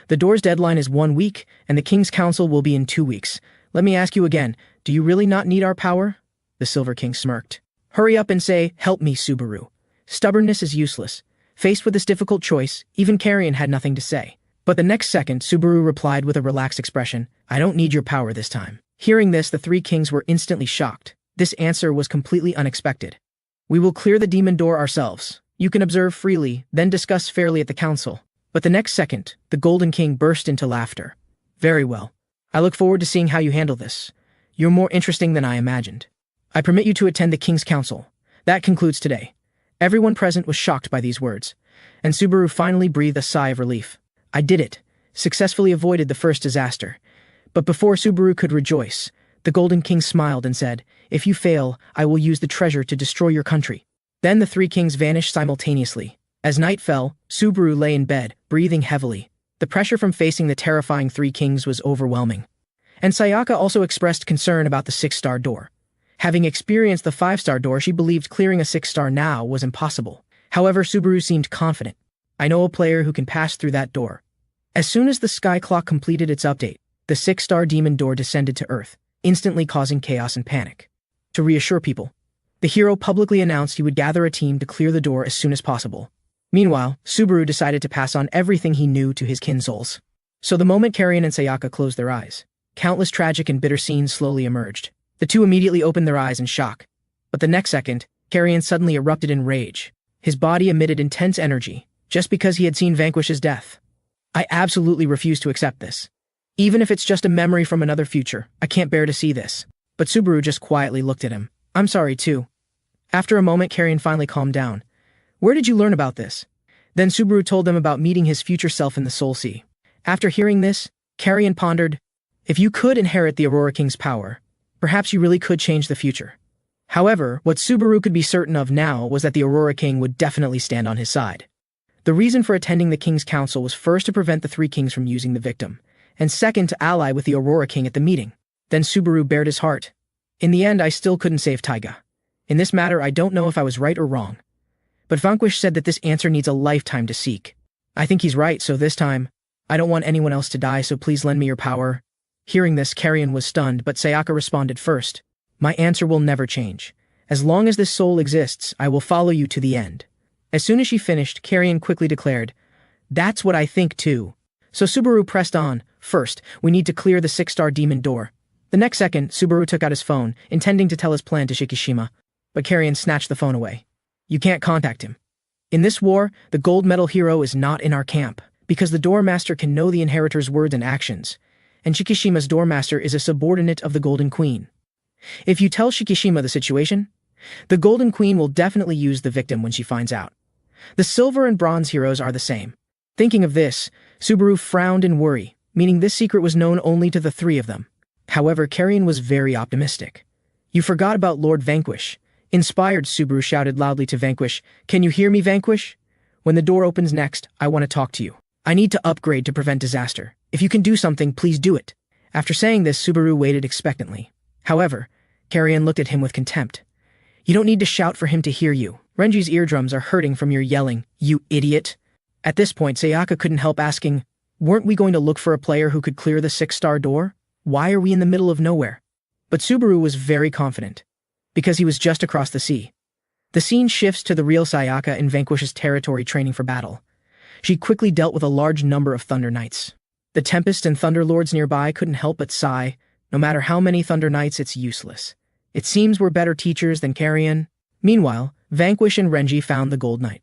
The door's deadline is 1 week, and the King's Council will be in 2 weeks. Let me ask you again, do you really not need our power? The Silver King smirked. Hurry up and say, help me, Subaru. Stubbornness is useless. Faced with this difficult choice, even Carrion had nothing to say. But the next second, Subaru replied with a relaxed expression, I don't need your power this time. Hearing this, the 3 kings were instantly shocked. This answer was completely unexpected. We will clear the demon door ourselves. You can observe freely, then discuss fairly at the council. But the next second, the Golden King burst into laughter. Very well. I look forward to seeing how you handle this. You're more interesting than I imagined. I permit you to attend the King's Council. That concludes today. Everyone present was shocked by these words, and Subaru finally breathed a sigh of relief. I did it, successfully avoided the first disaster. But before Subaru could rejoice, the Golden King smiled and said, if you fail, I will use the treasure to destroy your country. Then the three kings vanished simultaneously. As night fell, Subaru lay in bed, breathing heavily. The pressure from facing the terrifying three kings was overwhelming. And Sayaka also expressed concern about the 6-star door. Having experienced the 5-star door, she believed clearing a 6-star now was impossible. However, Subaru seemed confident. I know a player who can pass through that door. As soon as the sky clock completed its update, the 6-star demon door descended to Earth, instantly causing chaos and panic. To reassure people, the hero publicly announced he would gather a team to clear the door as soon as possible. Meanwhile, Subaru decided to pass on everything he knew to his kin souls. So the moment Carrion and Sayaka closed their eyes, countless tragic and bitter scenes slowly emerged. The two immediately opened their eyes in shock. But the next second, Carrion suddenly erupted in rage. His body emitted intense energy, just because he had seen Vanquish's death. I absolutely refuse to accept this. Even if it's just a memory from another future, I can't bear to see this. But Subaru just quietly looked at him. I'm sorry too. After a moment, Carrion finally calmed down. Where did you learn about this? Then Subaru told them about meeting his future self in the Soul Sea. After hearing this, Carrion pondered, if you could inherit the Aurora King's power, perhaps you really could change the future. However, what Subaru could be certain of now was that the Aurora King would definitely stand on his side. The reason for attending the King's Council was first to prevent the three kings from using the victim, and second to ally with the Aurora King at the meeting. Then Subaru bared his heart. In the end, I still couldn't save Taiga. In this matter, I don't know if I was right or wrong. But Vanquish said that this answer needs a lifetime to seek. I think he's right, so this time, I don't want anyone else to die, so please lend me your power. Hearing this, Carrion was stunned, but Sayaka responded first. My answer will never change. As long as this soul exists, I will follow you to the end. As soon as she finished, Carrion quickly declared, that's what I think too. So Subaru pressed on. First, we need to clear the 6-star demon door. The next second, Subaru took out his phone, intending to tell his plan to Shikishima, but Carrion snatched the phone away. You can't contact him. In this war, the gold medal hero is not in our camp, because the Doormaster can know the inheritor's words and actions, and Shikishima's Doormaster is a subordinate of the Golden Queen. If you tell Shikishima the situation, the Golden Queen will definitely use the victim when she finds out. The silver and bronze heroes are the same. Thinking of this, Subaru frowned in worry, meaning this secret was known only to the three of them. However, Carrion was very optimistic. You forgot about Lord Vanquish. Inspired, Subaru shouted loudly to Vanquish, can you hear me, Vanquish? When the door opens next, I want to talk to you. I need to upgrade to prevent disaster. If you can do something, please do it. After saying this, Subaru waited expectantly. However, Carrion looked at him with contempt. You don't need to shout for him to hear you. Renji's eardrums are hurting from your yelling, you idiot. At this point, Sayaka couldn't help asking, weren't we going to look for a player who could clear the 6-star door? Why are we in the middle of nowhere? But Subaru was very confident, because he was just across the sea. The scene shifts to the real Sayaka in Vanquish's territory training for battle. She quickly dealt with a large number of Thunder Knights. The Tempest and Thunder Lords nearby couldn't help but sigh. No matter how many Thunder Knights, it's useless. It seems we're better teachers than Carrion. Meanwhile, Vanquish and Renji found the Gold Knight.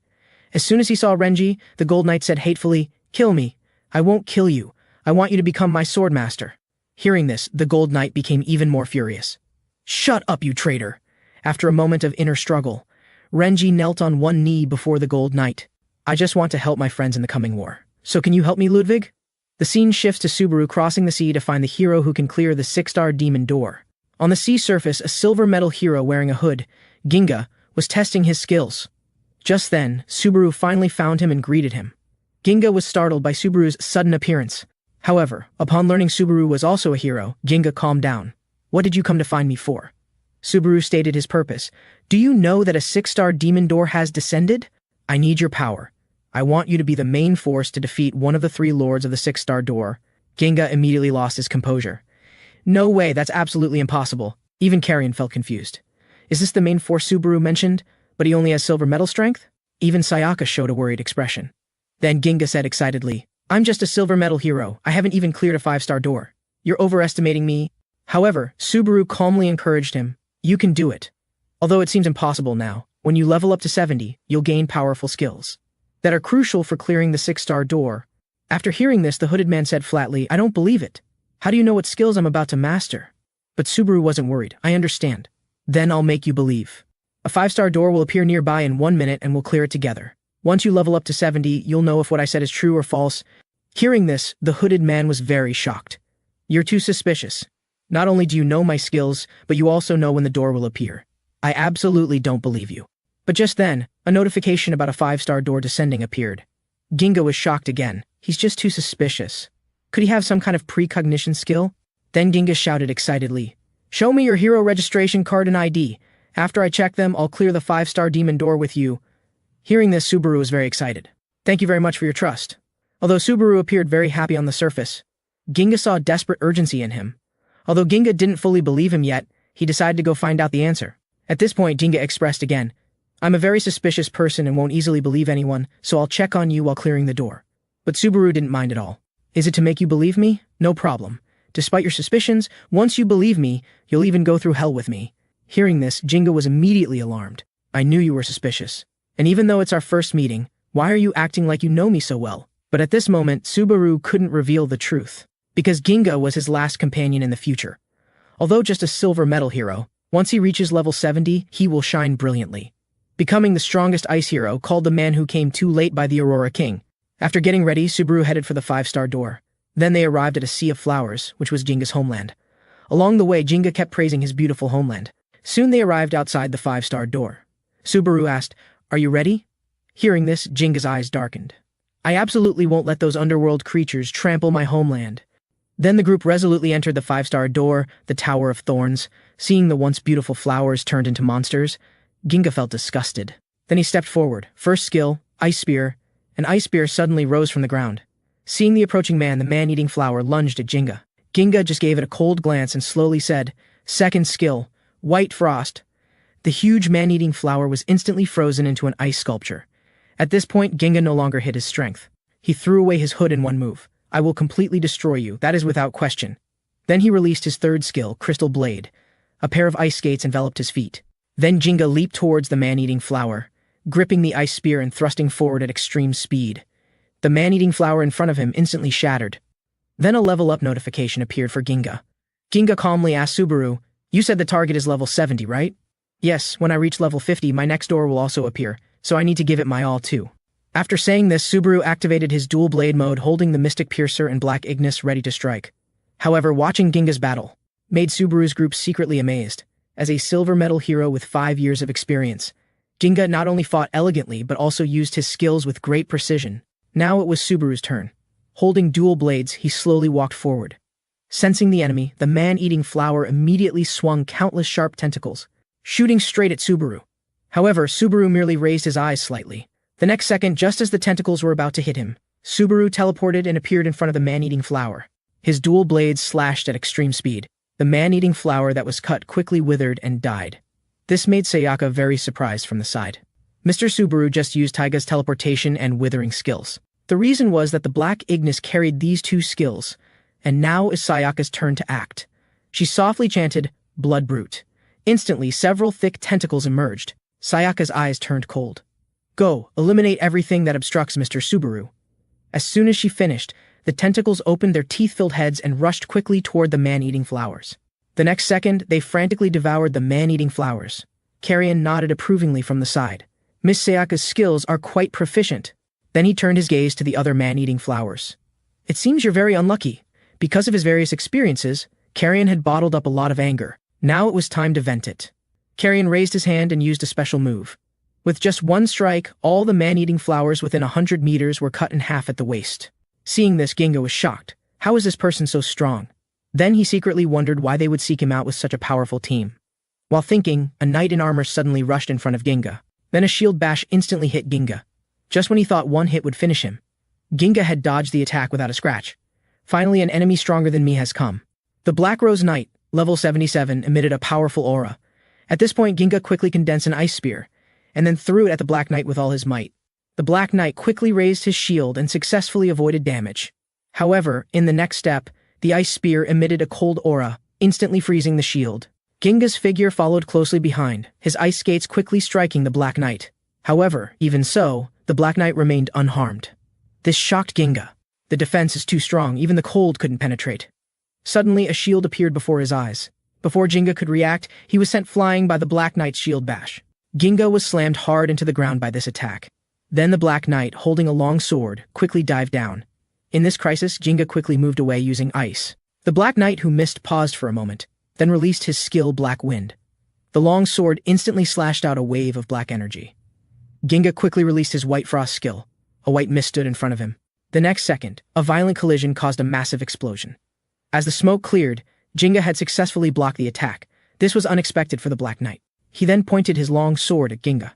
As soon as he saw Renji, the Gold Knight said hatefully, kill me. I won't kill you. I want you to become my swordmaster. Hearing this, the Gold Knight became even more furious. Shut up, you traitor. After a moment of inner struggle, Renji knelt on one knee before the Gold Knight. I just want to help my friends in the coming war. So can you help me, Ludwig? The scene shifts to Subaru crossing the sea to find the hero who can clear the 6-star demon door. On the sea surface, a silver metal hero wearing a hood, Ginga, was testing his skills. Just then, Subaru finally found him and greeted him. Ginga was startled by Subaru's sudden appearance. However, upon learning Subaru was also a hero, Ginga calmed down. What did you come to find me for? Subaru stated his purpose. Do you know that a 6-star demon door has descended? I need your power. I want you to be the main force to defeat one of the 3 lords of the 6-star door. Ginga immediately lost his composure. No way, that's absolutely impossible. Even Carrion felt confused. Is this the main force Subaru mentioned, but he only has silver metal strength? Even Sayaka showed a worried expression. Then Ginga said excitedly, I'm just a silver metal hero. I haven't even cleared a 5-star door. You're overestimating me. However, Subaru calmly encouraged him. You can do it. Although it seems impossible now, when you level up to 70, you'll gain powerful skills that are crucial for clearing the 6-star door. After hearing this, the hooded man said flatly, I don't believe it. How do you know what skills I'm about to master? But Subaru wasn't worried. I understand. Then I'll make you believe. A 5-star door will appear nearby in 1 minute and we'll clear it together. Once you level up to 70, you'll know if what I said is true or false. Hearing this, the hooded man was very shocked. You're too suspicious. Not only do you know my skills, but you also know when the door will appear. I absolutely don't believe you. But just then, a notification about a 5-star door descending appeared. Ginga was shocked again. He's just too suspicious. Could he have some kind of precognition skill? Then Ginga shouted excitedly, "Show me your hero registration card and ID. After I check them, I'll clear the 5-star demon door with you." Hearing this, Subaru was very excited. "Thank you very much for your trust." Although Subaru appeared very happy on the surface, Ginga saw desperate urgency in him. Although Ginga didn't fully believe him yet, he decided to go find out the answer. At this point, Ginga expressed again, "I'm a very suspicious person and won't easily believe anyone, so I'll check on you while clearing the door." But Subaru didn't mind at all. "Is it to make you believe me? No problem. Despite your suspicions, once you believe me, you'll even go through hell with me." Hearing this, Ginga was immediately alarmed. "I knew you were suspicious. And even though it's our first meeting, why are you acting like you know me so well?" But at this moment, Subaru couldn't reveal the truth, because Ginga was his last companion in the future. Although just a silver medal hero, once he reaches level 70, he will shine brilliantly, becoming the strongest ice hero called the man who came too late by the Aurora King. After getting ready, Subaru headed for the 5-star door. Then they arrived at a sea of flowers, which was Ginga's homeland. Along the way, Ginga kept praising his beautiful homeland. Soon they arrived outside the 5-star door. Subaru asked, "Are you ready?" Hearing this, Ginga's eyes darkened. "I absolutely won't let those underworld creatures trample my homeland." Then the group resolutely entered the 5-star door, the Tower of Thorns. Seeing the once beautiful flowers turned into monsters, Ginga felt disgusted. Then he stepped forward. First skill, Ice Spear. An ice spear suddenly rose from the ground. Seeing the approaching man, the man-eating flower lunged at Ginga. Ginga just gave it a cold glance and slowly said, "Second skill, White Frost." The huge man-eating flower was instantly frozen into an ice sculpture. At this point, Ginga no longer hid his strength. He threw away his hood in one move. "I will completely destroy you, that is without question." Then he released his third skill, Crystal Blade. A pair of ice skates enveloped his feet. Then Ginga leaped towards the man-eating flower, gripping the ice spear and thrusting forward at extreme speed. The man-eating flower in front of him instantly shattered. Then a level-up notification appeared for Ginga. Ginga calmly asked Subaru, "You said the target is level 70, right?" "Yes, when I reach level 50, my next door will also appear, so I need to give it my all too." After saying this, Subaru activated his dual blade mode, holding the Mystic Piercer and Black Ignis ready to strike. However, watching Ginga's battle made Subaru's group secretly amazed. As a silver medal hero with 5 years of experience, Ginga not only fought elegantly but also used his skills with great precision. Now it was Subaru's turn. Holding dual blades, he slowly walked forward. Sensing the enemy, the man-eating flower immediately swung countless sharp tentacles, shooting straight at Subaru. However, Subaru merely raised his eyes slightly. The next second, just as the tentacles were about to hit him, Subaru teleported and appeared in front of the man-eating flower. His dual blades slashed at extreme speed. The man-eating flower that was cut quickly withered and died. This made Sayaka very surprised from the side. Mr. Subaru just used Taiga's teleportation and withering skills. The reason was that the Black Ignis carried these two skills, and now is Sayaka's turn to act. She softly chanted, "Blood Brute." Instantly, several thick tentacles emerged. Sayaka's eyes turned cold. "Go, eliminate everything that obstructs Mr. Subaru." As soon as she finished, the tentacles opened their teeth-filled heads and rushed quickly toward the man-eating flowers. The next second, they frantically devoured the man-eating flowers. Carrion nodded approvingly from the side. "Miss Sayaka's skills are quite proficient." Then he turned his gaze to the other man-eating flowers. "It seems you're very unlucky." Because of his various experiences, Carrion had bottled up a lot of anger. Now it was time to vent it. Carrion raised his hand and used a special move. With just one strike, all the man-eating flowers within 100 meters were cut in half at the waist. Seeing this, Ginga was shocked. How is this person so strong? Then he secretly wondered why they would seek him out with such a powerful team. While thinking, a knight in armor suddenly rushed in front of Ginga. Then a shield bash instantly hit Ginga. Just when he thought one hit would finish him, Ginga had dodged the attack without a scratch. Finally, an enemy stronger than me has come. The Black Rose Knight, level 77, emitted a powerful aura. At this point, Ginga quickly condensed an ice spear, and then threw it at the Black Knight with all his might. The Black Knight quickly raised his shield and successfully avoided damage. However, in the next step, the ice spear emitted a cold aura, instantly freezing the shield. Ginga's figure followed closely behind, his ice skates quickly striking the Black Knight. However, even so, the Black Knight remained unharmed. This shocked Ginga. The defense is too strong, even the cold couldn't penetrate. Suddenly, a shield appeared before his eyes. Before Ginga could react, he was sent flying by the Black Knight's shield bash. Ginga was slammed hard into the ground by this attack. Then the Black Knight, holding a long sword, quickly dived down. In this crisis, Ginga quickly moved away using ice. The Black Knight, who missed, paused for a moment, then released his skill Black Wind. The long sword instantly slashed out a wave of black energy. Ginga quickly released his White Frost skill. A white mist stood in front of him. The next second, a violent collision caused a massive explosion. As the smoke cleared, Ginga had successfully blocked the attack. This was unexpected for the Black Knight. He then pointed his long sword at Ginga.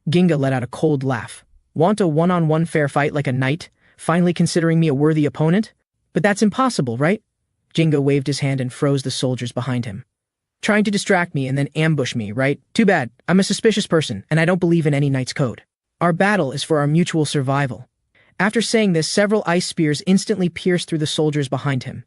Ginga let out a cold laugh. Want a one-on-one fair fight like a knight, finally considering me a worthy opponent? But that's impossible, right? Ginga waved his hand and froze the soldiers behind him. Trying to distract me and then ambush me, right? Too bad. I'm a suspicious person, and I don't believe in any knight's code. Our battle is for our mutual survival. After saying this, several ice spears instantly pierced through the soldiers behind him.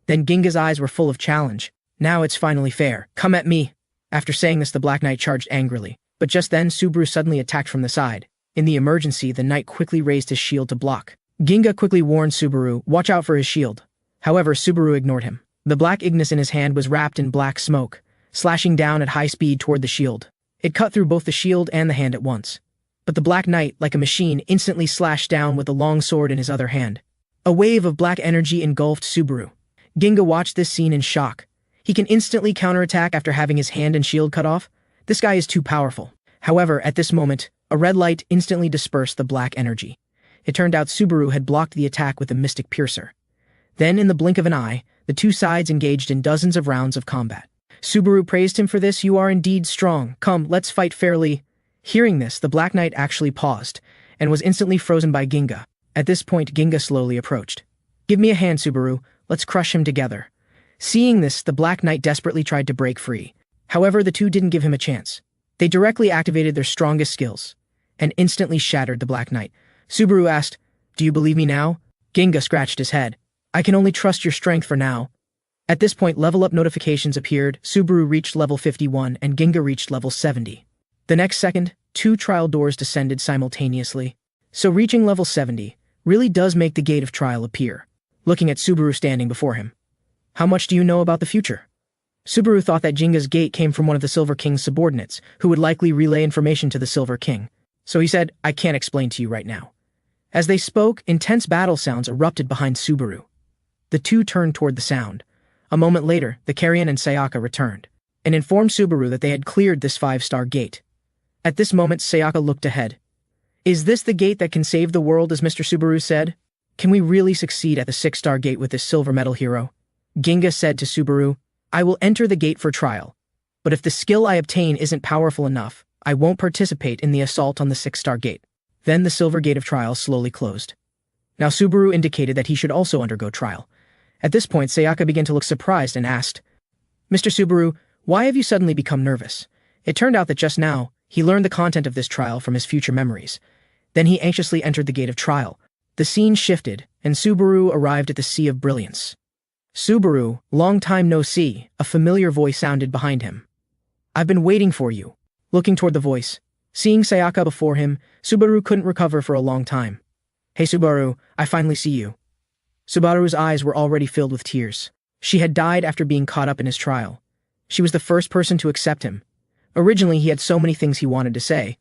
Then Ginga's eyes were full of challenge. Now it's finally fair. Come at me. After saying this, the Black Knight charged angrily. But just then, Subaru suddenly attacked from the side. In the emergency, the knight quickly raised his shield to block. Ginga quickly warned Subaru, watch out for his shield. However, Subaru ignored him. The black Ignis in his hand was wrapped in black smoke, slashing down at high speed toward the shield. It cut through both the shield and the hand at once. But the Black Knight, like a machine, instantly slashed down with the long sword in his other hand. A wave of black energy engulfed Subaru. Ginga watched this scene in shock. He can instantly counterattack after having his hand and shield cut off? This guy is too powerful. However, at this moment, a red light instantly dispersed the black energy. It turned out Subaru had blocked the attack with a Mystic Piercer. Then, in the blink of an eye, the two sides engaged in dozens of rounds of combat. Subaru praised him for this. You are indeed strong. Come, let's fight fairly. Hearing this, the Black Knight actually paused, and was instantly frozen by Ginga. At this point, Ginga slowly approached. Give me a hand, Subaru. Let's crush him together. Seeing this, the Black Knight desperately tried to break free. However, the two didn't give him a chance. They directly activated their strongest skills, and instantly shattered the Black Knight. Subaru asked, Do you believe me now? Ginga scratched his head. I can only trust your strength for now. At this point, level up notifications appeared. Subaru reached level 51 and Ginga reached level 70. The next second, 2 trial doors descended simultaneously. So reaching level 70 really does make the gate of trial appear, looking at Subaru standing before him. How much do you know about the future? Subaru thought that Ginga's gate came from one of the Silver King's subordinates, who would likely relay information to the Silver King. So he said, I can't explain to you right now. As they spoke, intense battle sounds erupted behind Subaru. The two turned toward the sound. A moment later, the Carrion and Sayaka returned, and informed Subaru that they had cleared this 5-star gate. At this moment, Sayaka looked ahead. Is this the gate that can save the world, as Mr. Subaru said? Can we really succeed at the 6-star gate with this silver metal hero? Ginga said to Subaru, I will enter the gate for trial, but if the skill I obtain isn't powerful enough, I won't participate in the assault on the 6-star gate. Then the silver gate of trial slowly closed. Now Subaru indicated that he should also undergo trial. At this point, Sayaka began to look surprised and asked, Mr. Subaru, why have you suddenly become nervous? It turned out that just now, he learned the content of this trial from his future memories. Then he anxiously entered the gate of trial. The scene shifted, and Subaru arrived at the Sea of Brilliance. Subaru, long time no see, a familiar voice sounded behind him. I've been waiting for you. Looking toward the voice, seeing Sayaka before him, Subaru couldn't recover for a long time. Hey Subaru, I finally see you. Subaru's eyes were already filled with tears. She had died after being caught up in his trial. She was the first person to accept him. Originally, he had so many things he wanted to say.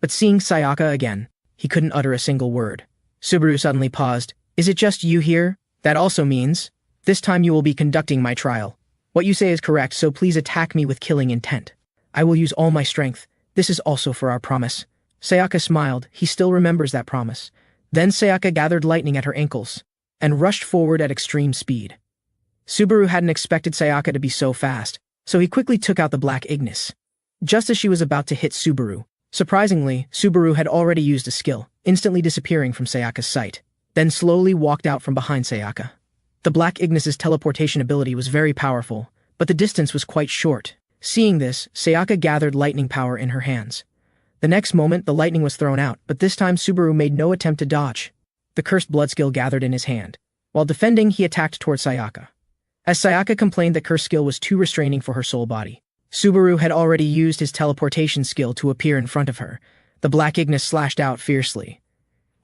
But seeing Sayaka again, he couldn't utter a single word. Subaru suddenly paused. Is it just you here? That also means, this time you will be conducting my trial. What you say is correct, so please attack me with killing intent. I will use all my strength. This is also for our promise. Sayaka smiled. He still remembers that promise. Then Sayaka gathered lightning at her ankles and rushed forward at extreme speed. Subaru hadn't expected Sayaka to be so fast, so he quickly took out the black Ignis. Just as she was about to hit Subaru, surprisingly, Subaru had already used a skill, instantly disappearing from Sayaka's sight, then slowly walked out from behind Sayaka. The black Ignis's teleportation ability was very powerful, but the distance was quite short. Seeing this, Sayaka gathered lightning power in her hands. The next moment, the lightning was thrown out, but this time Subaru made no attempt to dodge. The cursed blood skill gathered in his hand. While defending, he attacked toward Sayaka. As Sayaka complained that cursed skill was too restraining for her soul body, Subaru had already used his teleportation skill to appear in front of her. The black Ignis slashed out fiercely,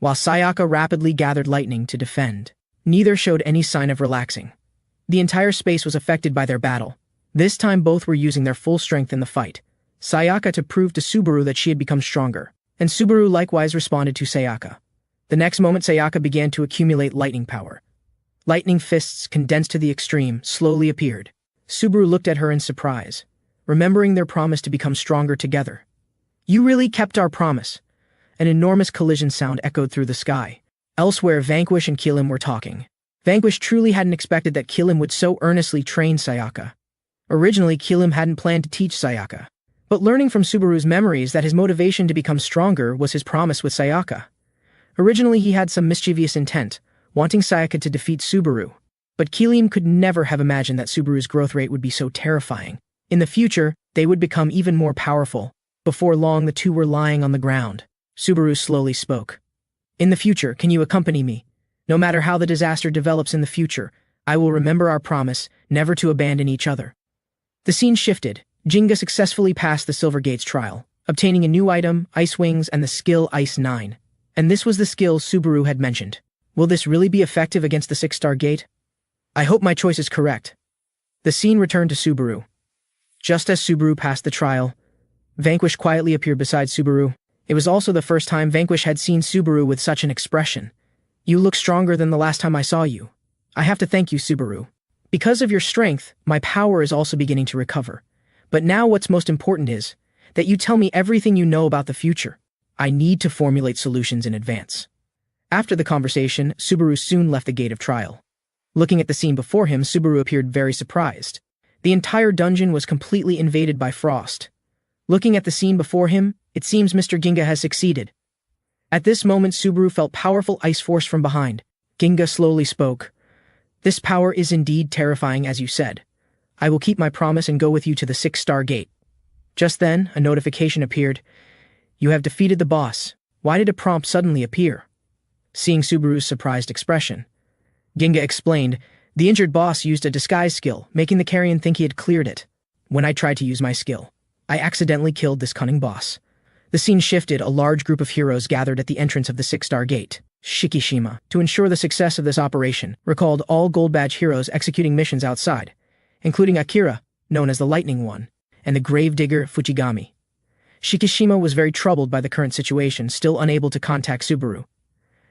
while Sayaka rapidly gathered lightning to defend. Neither showed any sign of relaxing. The entire space was affected by their battle. This time both were using their full strength in the fight. Sayaka to prove to Subaru that she had become stronger, and Subaru likewise responded to Sayaka. The next moment Sayaka began to accumulate lightning power. Lightning fists, condensed to the extreme, slowly appeared. Subaru looked at her in surprise, remembering their promise to become stronger together. "You really kept our promise." An enormous collision sound echoed through the sky. Elsewhere, Vanquish and Kilim were talking. Vanquish truly hadn't expected that Kilim would so earnestly train Sayaka. Originally, Kilim hadn't planned to teach Sayaka, but learning from Subaru's memories that his motivation to become stronger was his promise with Sayaka. Originally, he had some mischievous intent, wanting Sayaka to defeat Subaru, but Kilim could never have imagined that Subaru's growth rate would be so terrifying. In the future, they would become even more powerful. Before long, the two were lying on the ground. Subaru slowly spoke. "In the future, can you accompany me? No matter how the disaster develops in the future, I will remember our promise never to abandon each other." The scene shifted. Jinga successfully passed the Silver Gates trial, obtaining a new item, Ice Wings, and the skill Ice 9. And this was the skill Subaru had mentioned. Will this really be effective against the 6-star gate? I hope my choice is correct. The scene returned to Subaru. Just as Subaru passed the trial, Vanquish quietly appeared beside Subaru. It was also the first time Vanquish had seen Subaru with such an expression. "You look stronger than the last time I saw you. I have to thank you, Subaru. Because of your strength, my power is also beginning to recover. But now what's most important is that you tell me everything you know about the future. I need to formulate solutions in advance." After the conversation, Subaru soon left the gate of trial. Looking at the scene before him, Subaru appeared very surprised. The entire dungeon was completely invaded by frost. Looking at the scene before him, it seems Mr. Ginga has succeeded. At this moment, Subaru felt powerful ice force from behind. Ginga slowly spoke. "This power is indeed terrifying, as you said. I will keep my promise and go with you to the 6-star gate." Just then, a notification appeared. "You have defeated the boss." Why did a prompt suddenly appear? Seeing Subaru's surprised expression, Ginga explained, "The injured boss used a disguise skill, making the carrion think he had cleared it. When I tried to use my skill, I accidentally killed this cunning boss." The scene shifted. A large group of heroes gathered at the entrance of the 6-star gate. Shikishima, to ensure the success of this operation, recalled all Gold Badge heroes executing missions outside, including Akira, known as the Lightning One, and the Gravedigger Fujigami. Shikishima was very troubled by the current situation, still unable to contact Subaru.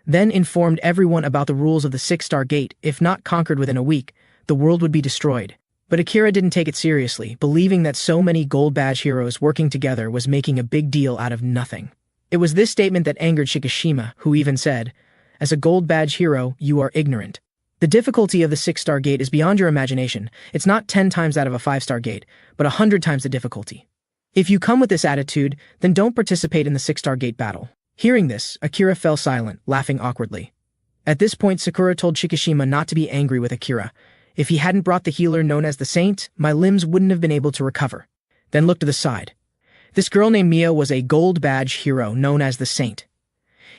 Then informed everyone about the rules of the 6-star gate. If not conquered within a week, the world would be destroyed. But Akira didn't take it seriously, believing that so many Gold Badge heroes working together was making a big deal out of nothing. It was this statement that angered Shikishima, who even said, "As a Gold Badge hero, you are ignorant. The difficulty of the 6-star gate is beyond your imagination. It's not 10 times out of a 5-star gate, but 100 times the difficulty. If you come with this attitude, then don't participate in the 6-star gate battle." Hearing this, Akira fell silent, laughing awkwardly. At this point, Sakura told Shikishima not to be angry with Akira. "If he hadn't brought the healer known as the Saint, my limbs wouldn't have been able to recover." Then looked to the side. This girl named Mia was a Gold Badge hero known as the Saint.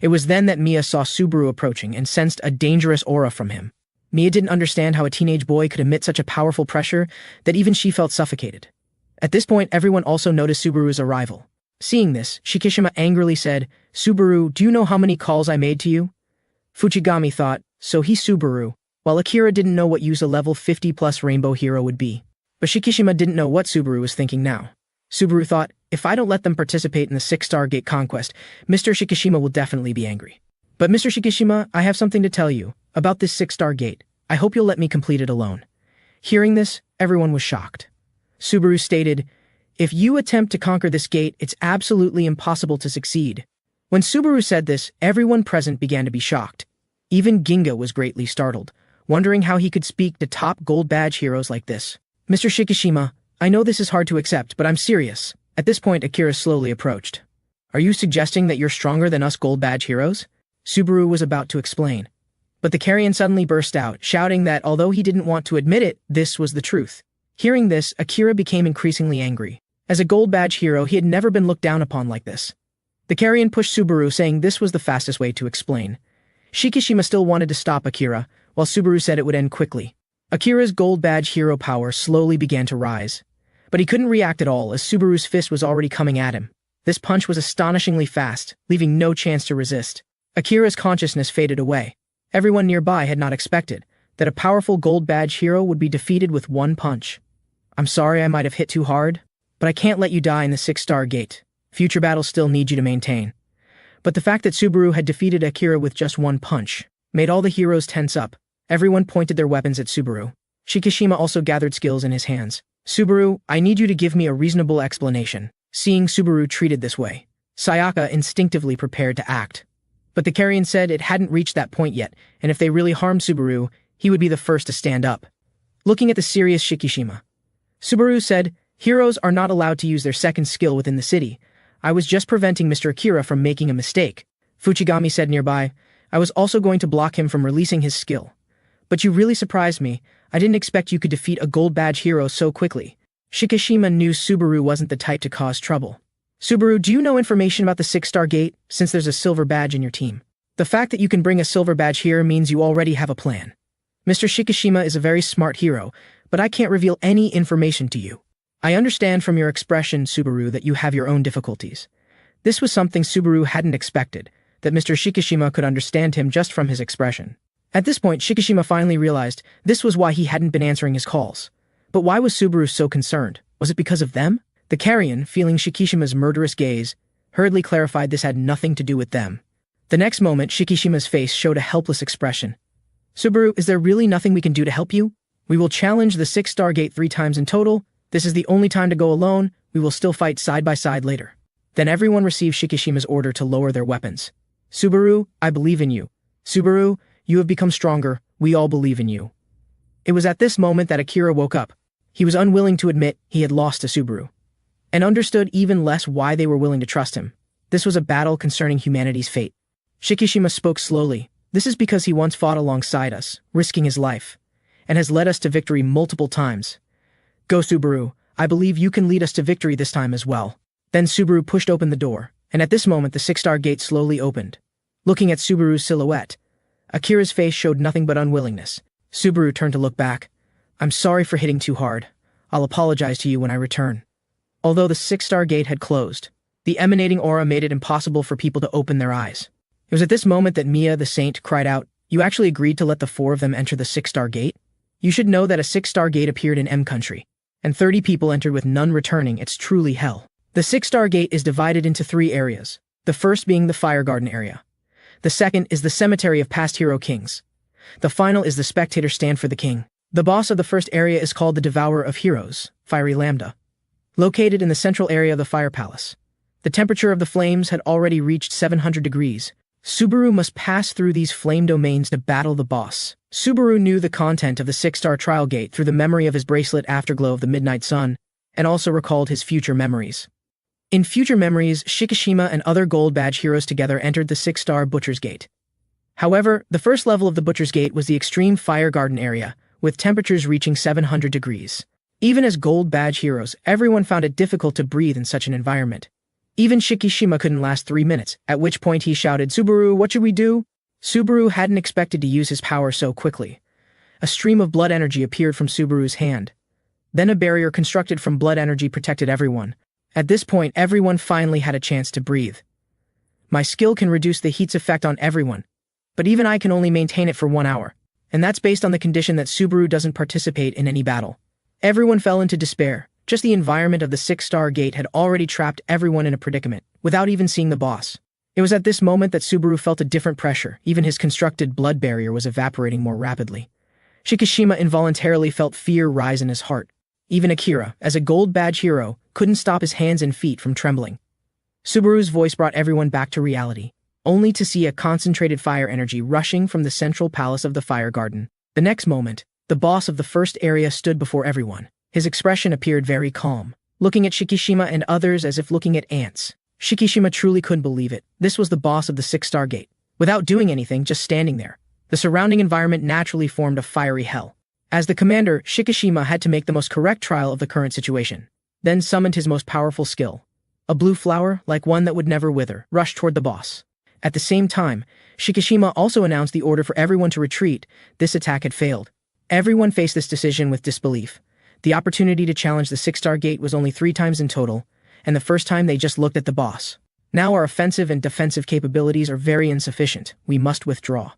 It was then that Mia saw Subaru approaching and sensed a dangerous aura from him. Mia didn't understand how a teenage boy could emit such a powerful pressure that even she felt suffocated. At this point, everyone also noticed Subaru's arrival. Seeing this, Shikishima angrily said, "Subaru, do you know how many calls I made to you?" Fujigami thought, so he's Subaru, while Akira didn't know what use a level 50+ rainbow hero would be. But Shikishima didn't know what Subaru was thinking now. Subaru thought, if I don't let them participate in the 6-star gate conquest, Mr. Shikishima will definitely be angry. "But Mr. Shikishima, I have something to tell you about this 6-star gate. I hope you'll let me complete it alone." Hearing this, everyone was shocked. Subaru stated, "If you attempt to conquer this gate, it's absolutely impossible to succeed." When Subaru said this, everyone present began to be shocked. Even Ginga was greatly startled, wondering how he could speak to top Gold Badge heroes like this. "Mr. Shikishima, I know this is hard to accept, but I'm serious." At this point, Akira slowly approached. "Are you suggesting that you're stronger than us Gold Badge heroes?" Subaru was about to explain. But the carrion suddenly burst out, shouting that although he didn't want to admit it, this was the truth. Hearing this, Akira became increasingly angry. As a Gold Badge hero, he had never been looked down upon like this. The carrion pushed Subaru, saying this was the fastest way to explain. Shikishima still wanted to stop Akira, while Subaru said it would end quickly. Akira's Gold Badge hero power slowly began to rise. But he couldn't react at all, as Subaru's fist was already coming at him. This punch was astonishingly fast, leaving no chance to resist. Akira's consciousness faded away. Everyone nearby had not expected that a powerful Gold Badge hero would be defeated with one punch. "I'm sorry I might have hit too hard, But I can't let you die in the 6-star gate. Future battles still need you to maintain. But the fact that Subaru had defeated Akira with just one punch made all the heroes tense up. Everyone pointed their weapons at Subaru. Shikishima also gathered skills in his hands. Subaru, I need you to give me a reasonable explanation. Seeing Subaru treated this way, Sayaka instinctively prepared to act. But the Carrion said it hadn't reached that point yet, and if they really harmed Subaru, he would be the first to stand up. Looking at the serious Shikishima, Subaru said, heroes are not allowed to use their second skill within the city. I was just preventing Mr. Akira from making a mistake. Fuchigami said nearby, I was also going to block him from releasing his skill. But you really surprised me. I didn't expect you could defeat a gold badge hero so quickly. Shikishima knew Subaru wasn't the type to cause trouble. Subaru, do you know information about the 6-star gate, since there's a silver badge in your team? The fact that you can bring a silver badge here means you already have a plan. Mr. Shikishima is a very smart hero, but I can't reveal any information to you. I understand from your expression, Subaru, that you have your own difficulties. This was something Subaru hadn't expected, that Mr. Shikishima could understand him just from his expression. At this point, Shikishima finally realized this was why he hadn't been answering his calls. But why was Subaru so concerned? Was it because of them? The Carrion, feeling Shikishima's murderous gaze, hurriedly clarified this had nothing to do with them. The next moment, Shikishima's face showed a helpless expression. Subaru, is there really nothing we can do to help you? We will challenge the 6-star gate 3 times in total. This is the only time to go alone. We will still fight side by side later. Then everyone received Shikishima's order to lower their weapons. Subaru, I believe in you. Subaru, you have become stronger. We all believe in you. It was at this moment that Akira woke up. He was unwilling to admit he had lost to Subaru, and understood even less why they were willing to trust him. This was a battle concerning humanity's fate. Shikishima spoke slowly. This is because he once fought alongside us, risking his life, and has led us to victory multiple times. Go, Subaru. I believe you can lead us to victory this time as well. Then Subaru pushed open the door, and at this moment the 6-star gate slowly opened. Looking at Subaru's silhouette, Akira's face showed nothing but unwillingness. Subaru turned to look back. I'm sorry for hitting too hard. I'll apologize to you when I return. Although the 6-star gate had closed, the emanating aura made it impossible for people to open their eyes. It was at this moment that Mia the Saint cried out, You actually agreed to let the 4 of them enter the 6-star gate? You should know that a 6-star gate appeared in M country, and 30 people entered with none returning. It's truly hell. The 6-star gate is divided into 3 areas, the first being the Fire Garden area. The second is the Cemetery of Past Hero Kings. The final is the Spectator Stand for the King. The boss of the first area is called the Devourer of Heroes, Fiery Lambda, located in the central area of the Fire Palace. The temperature of the flames had already reached 700 degrees. Subaru must pass through these flame domains to battle the boss. Subaru knew the content of the 6-star trial gate through the memory of his bracelet Afterglow of the Midnight Sun, and also recalled his future memories. In future memories, Shikishima and other gold badge heroes together entered the 6-star Butcher's Gate. However, the first level of the Butcher's Gate was the extreme Fire Garden area, with temperatures reaching 700 degrees. Even as gold badge heroes, everyone found it difficult to breathe in such an environment. Even Shikishima couldn't last 3 minutes, at which point he shouted, Subaru, what should we do? Subaru hadn't expected to use his power so quickly. A stream of blood energy appeared from Subaru's hand. Then a barrier constructed from blood energy protected everyone. At this point, everyone finally had a chance to breathe. My skill can reduce the heat's effect on everyone, but even I can only maintain it for 1 hour. And that's based on the condition that Subaru doesn't participate in any battle. Everyone fell into despair. Just the environment of the 6-star gate had already trapped everyone in a predicament, without even seeing the boss. It was at this moment that Subaru felt a different pressure. Even his constructed blood barrier was evaporating more rapidly. Shikishima involuntarily felt fear rise in his heart. Even Akira, as a gold badge hero, couldn't stop his hands and feet from trembling. Subaru's voice brought everyone back to reality, only to see a concentrated fire energy rushing from the central palace of the Fire Garden. The next moment, the boss of the first area stood before everyone. His expression appeared very calm, looking at Shikishima and others as if looking at ants. Shikishima truly couldn't believe it. This was the boss of the 6-star gate. Without doing anything, just standing there, the surrounding environment naturally formed a fiery hell. As the commander, Shikishima had to make the most correct trial of the current situation, then summoned his most powerful skill. A blue flower, like one that would never wither, rushed toward the boss. At the same time, Shikishima also announced the order for everyone to retreat. This attack had failed. Everyone faced this decision with disbelief. The opportunity to challenge the 6-star gate was only 3 times in total, and the first time they just looked at the boss. Now our offensive and defensive capabilities are very insufficient. We must withdraw.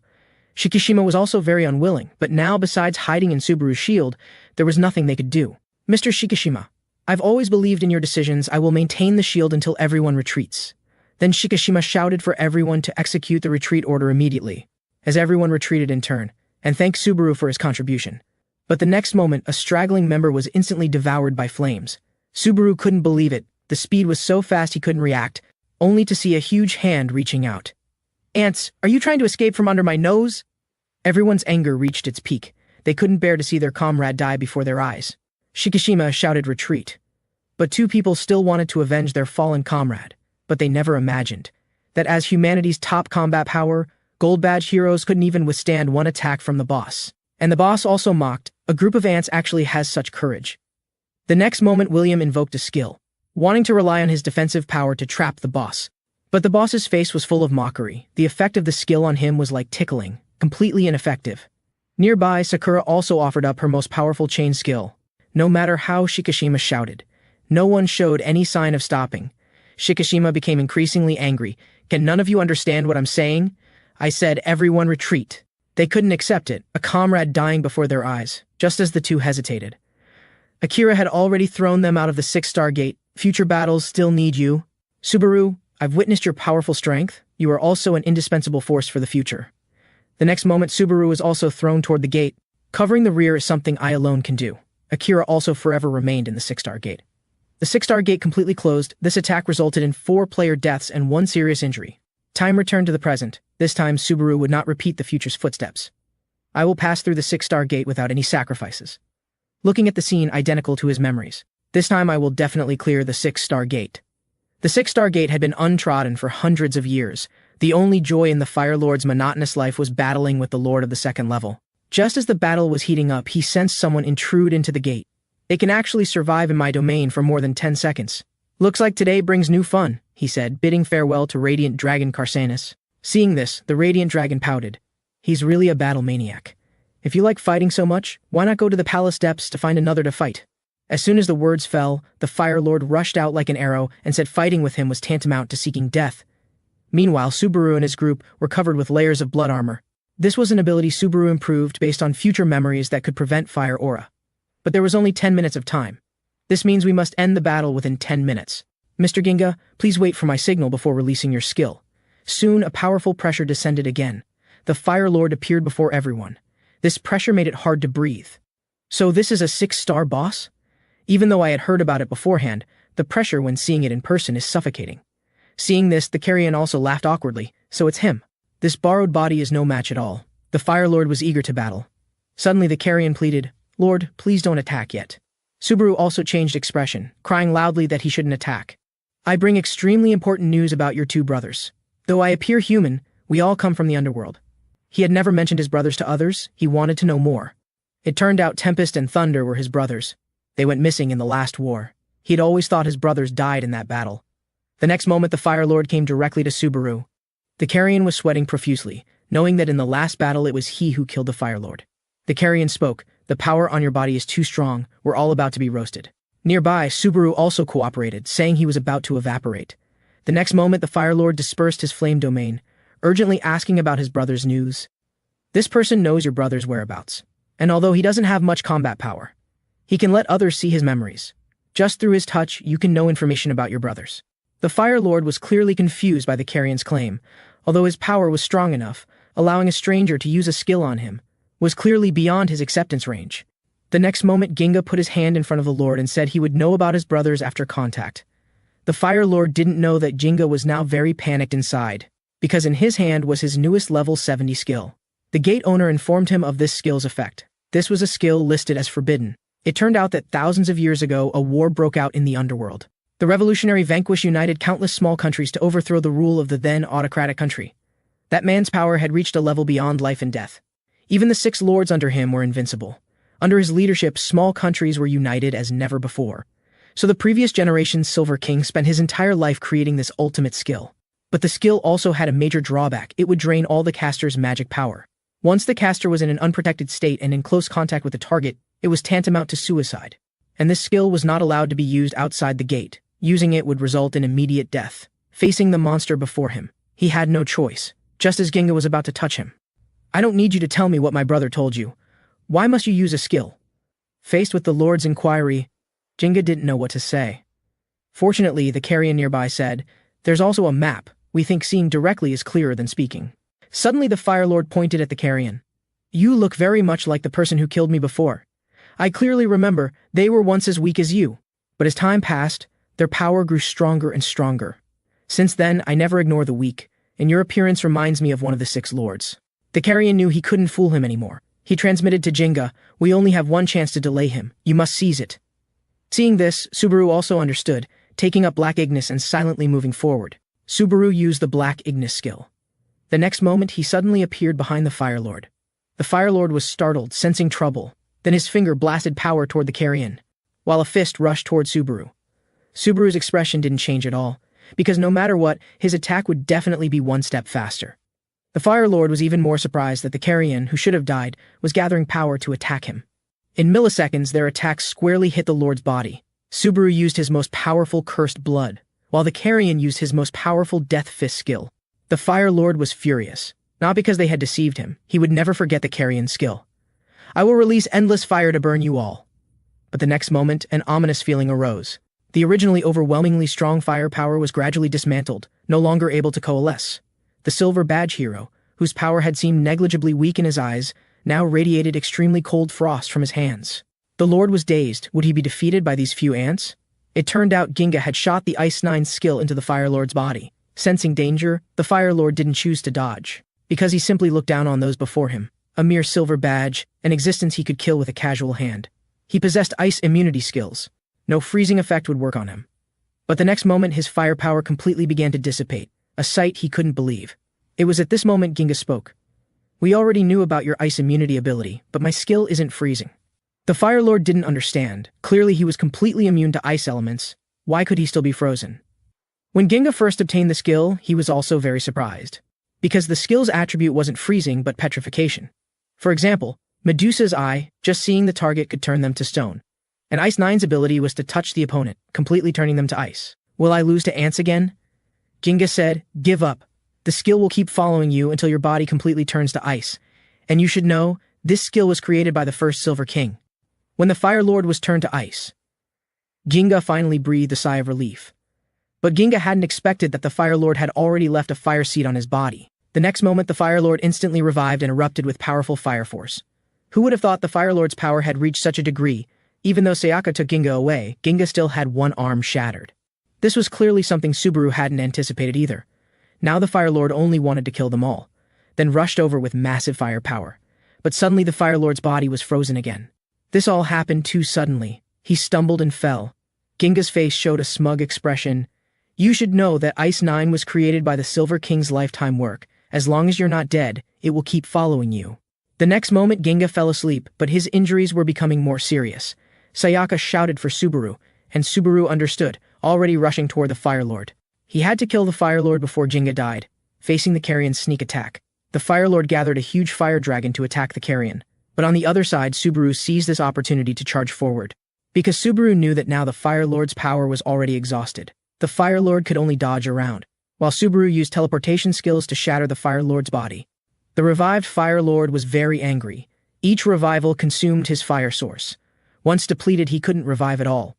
Shikishima was also very unwilling, but now besides hiding in Subaru's shield, there was nothing they could do. Mr. Shikishima, I've always believed in your decisions. I will maintain the shield until everyone retreats. Then Shikishima shouted for everyone to execute the retreat order immediately, as everyone retreated in turn, and thanked Subaru for his contribution. But the next moment, a straggling member was instantly devoured by flames. Subaru couldn't believe it. The speed was so fast he couldn't react, only to see a huge hand reaching out. "Ants, are you trying to escape from under my nose?" Everyone's anger reached its peak. They couldn't bear to see their comrade die before their eyes. Shikishima shouted retreat. But two people still wanted to avenge their fallen comrade, but they never imagined that as humanity's top combat power, gold badge heroes couldn't even withstand one attack from the boss. And the boss also mocked, a group of ants actually has such courage. The next moment William invoked a skill, wanting to rely on his defensive power to trap the boss. But the boss's face was full of mockery. The effect of the skill on him was like tickling, completely ineffective. Nearby, Sakura also offered up her most powerful chain skill. No matter how Shikishima shouted, no one showed any sign of stopping. Shikishima became increasingly angry. "Can none of you understand what I'm saying? I said everyone retreat." They couldn't accept it, a comrade dying before their eyes, just as the two hesitated. Akira had already thrown them out of the 6-star gate. "Future battles still need you. Subaru, I've witnessed your powerful strength. You are also an indispensable force for the future." The next moment, Subaru was also thrown toward the gate. "Covering the rear is something I alone can do." Akira also forever remained in the 6-star gate. The 6-star gate completely closed. This attack resulted in 4 player deaths and 1 serious injury. Time returned to the present. This time, Subaru would not repeat the future's footsteps. "I will pass through the 6-star gate without any sacrifices." Looking at the scene identical to his memories. "This time I will definitely clear the 6-star gate." The 6-star gate had been untrodden for hundreds of years. The only joy in the Fire Lord's monotonous life was battling with the Lord of the 2nd level. Just as the battle was heating up, he sensed someone intrude into the gate. "They can actually survive in my domain for more than 10 seconds. Looks like today brings new fun," he said, bidding farewell to Radiant Dragon Carsanus. Seeing this, the Radiant Dragon pouted. "He's really a battle maniac. If you like fighting so much, why not go to the palace depths to find another to fight?" As soon as the words fell, the Fire Lord rushed out like an arrow and said fighting with him was tantamount to seeking death. Meanwhile, Subaru and his group were covered with layers of blood armor. This was an ability Subaru improved based on future memories that could prevent fire aura. But there was only 10 minutes of time. "This means we must end the battle within 10 minutes. Mr. Ginga, please wait for my signal before releasing your skill." Soon, a powerful pressure descended again. The Fire Lord appeared before everyone. This pressure made it hard to breathe. "So this is a 6-star boss?" Even though I had heard about it beforehand, the pressure when seeing it in person is suffocating. Seeing this, the Carrion also laughed awkwardly. "So it's him. This borrowed body is no match at all." The Fire Lord was eager to battle. Suddenly the Carrion pleaded, "Lord, please don't attack yet." Subaru also changed expression, crying loudly that he shouldn't attack. "I bring extremely important news about your 2 brothers. Though I appear human, we all come from the underworld." He had never mentioned his brothers to others. He wanted to know more. It turned out Tempest and Thunder were his brothers. They went missing in the last war. He had always thought his brothers died in that battle. The next moment, the Fire Lord came directly to Subaru. The Carrion was sweating profusely, knowing that in the last battle it was he who killed the Fire Lord. The Carrion spoke, "The power on your body is too strong. We're all about to be roasted." Nearby, Subaru also cooperated, saying he was about to evaporate. The next moment, the Fire Lord dispersed his flame domain, urgently asking about his brother's news. "This person knows your brother's whereabouts, and although he doesn't have much combat power, he can let others see his memories. Just through his touch, you can know information about your brothers." The Fire Lord was clearly confused by the Carrion's claim, although his power was strong enough, allowing a stranger to use a skill on him was clearly beyond his acceptance range. The next moment, Ginga put his hand in front of the Lord and said he would know about his brothers after contact. The Fire Lord didn't know that Ginga was now very panicked inside, because in his hand was his newest level 70 skill. The gate owner informed him of this skill's effect. This was a skill listed as forbidden. It turned out that thousands of years ago, a war broke out in the underworld. The revolutionary Vanquish united countless small countries to overthrow the rule of the then autocratic country. That man's power had reached a level beyond life and death. Even the 6 lords under him were invincible. Under his leadership, small countries were united as never before. So the previous generation's Silver King spent his entire life creating this ultimate skill. But the skill also had a major drawback. It would drain all the caster's magic power. Once the caster was in an unprotected state and in close contact with the target, it was tantamount to suicide. And this skill was not allowed to be used outside the gate. Using it would result in immediate death. Facing the monster before him, he had no choice, just as Ginga was about to touch him. "I don't need you to tell me what my brother told you. Why must you use a skill?" Faced with the Lord's inquiry, Jinga didn't know what to say. Fortunately, the carrion nearby said, "There's also a map. We think seeing directly is clearer than speaking." Suddenly the Fire Lord pointed at the carrion. "You look very much like the person who killed me before. I clearly remember they were once as weak as you. But as time passed, their power grew stronger and stronger. Since then, I never ignore the weak, and your appearance reminds me of one of the 6 lords." The carrion knew he couldn't fool him anymore. He transmitted to Jinga, "We only have one chance to delay him. You must seize it." Seeing this, Subaru also understood, taking up Black Ignis and silently moving forward. Subaru used the Black Ignis skill. The next moment, he suddenly appeared behind the Fire Lord. The Fire Lord was startled, sensing trouble. Then his finger blasted power toward the carrion, while a fist rushed toward Subaru. Subaru's expression didn't change at all, because no matter what, his attack would definitely be one step faster. The Fire Lord was even more surprised that the carrion, who should have died, was gathering power to attack him. In milliseconds, their attack squarely hit the Lord's body. Subaru used his most powerful Cursed Blood, while the carrion used his most powerful Death Fist skill. The Fire Lord was furious, not because they had deceived him. He would never forget the carrion's skill. "I will release endless fire to burn you all." But the next moment, an ominous feeling arose. The originally overwhelmingly strong firepower was gradually dismantled, no longer able to coalesce. The Silver Badge hero, whose power had seemed negligibly weak in his eyes, now radiated extremely cold frost from his hands. The Lord was dazed. Would he be defeated by these few ants? It turned out Ginga had shot the Ice Nine's skill into the Fire Lord's body. Sensing danger, the Fire Lord didn't choose to dodge, because he simply looked down on those before him. A mere silver badge, an existence he could kill with a casual hand. He possessed ice immunity skills. No freezing effect would work on him. But the next moment his firepower completely began to dissipate, a sight he couldn't believe. It was at this moment Ginga spoke. "We already knew about your ice immunity ability, but my skill isn't freezing." The Fire Lord didn't understand. Clearly he was completely immune to ice elements. Why could he still be frozen? When Ginga first obtained the skill, he was also very surprised, because the skill's attribute wasn't freezing but petrification. For example, Medusa's eye, just seeing the target could turn them to stone. And Ice Nine's ability was to touch the opponent, completely turning them to ice. "Will I lose to ants again?" Ginga said, "Give up. The skill will keep following you until your body completely turns to ice. And you should know, this skill was created by the first Silver King." When the Fire Lord was turned to ice, Ginga finally breathed a sigh of relief. But Ginga hadn't expected that the Fire Lord had already left a fire seed on his body. The next moment the Fire Lord instantly revived and erupted with powerful fire force. Who would have thought the Fire Lord's power had reached such a degree? Even though Sayaka took Ginga away, Ginga still had one arm shattered. This was clearly something Subaru hadn't anticipated either. Now the Fire Lord only wanted to kill them all, then rushed over with massive firepower. But suddenly the Fire Lord's body was frozen again. This all happened too suddenly. He stumbled and fell. Ginga's face showed a smug expression. "You should know that Ice Nine was created by the Silver King's lifetime work. As long as you're not dead, it will keep following you." The next moment Ginga fell asleep, but his injuries were becoming more serious. Sayaka shouted for Subaru, and Subaru understood, already rushing toward the Fire Lord. He had to kill the Fire Lord before Ginga died. Facing the carrion's sneak attack, the Fire Lord gathered a huge fire dragon to attack the carrion. But on the other side, Subaru seized this opportunity to charge forward. Because Subaru knew that now the Fire Lord's power was already exhausted, the Fire Lord could only dodge around, while Subaru used teleportation skills to shatter the Fire Lord's body. The revived Fire Lord was very angry. Each revival consumed his fire source. Once depleted, he couldn't revive at all.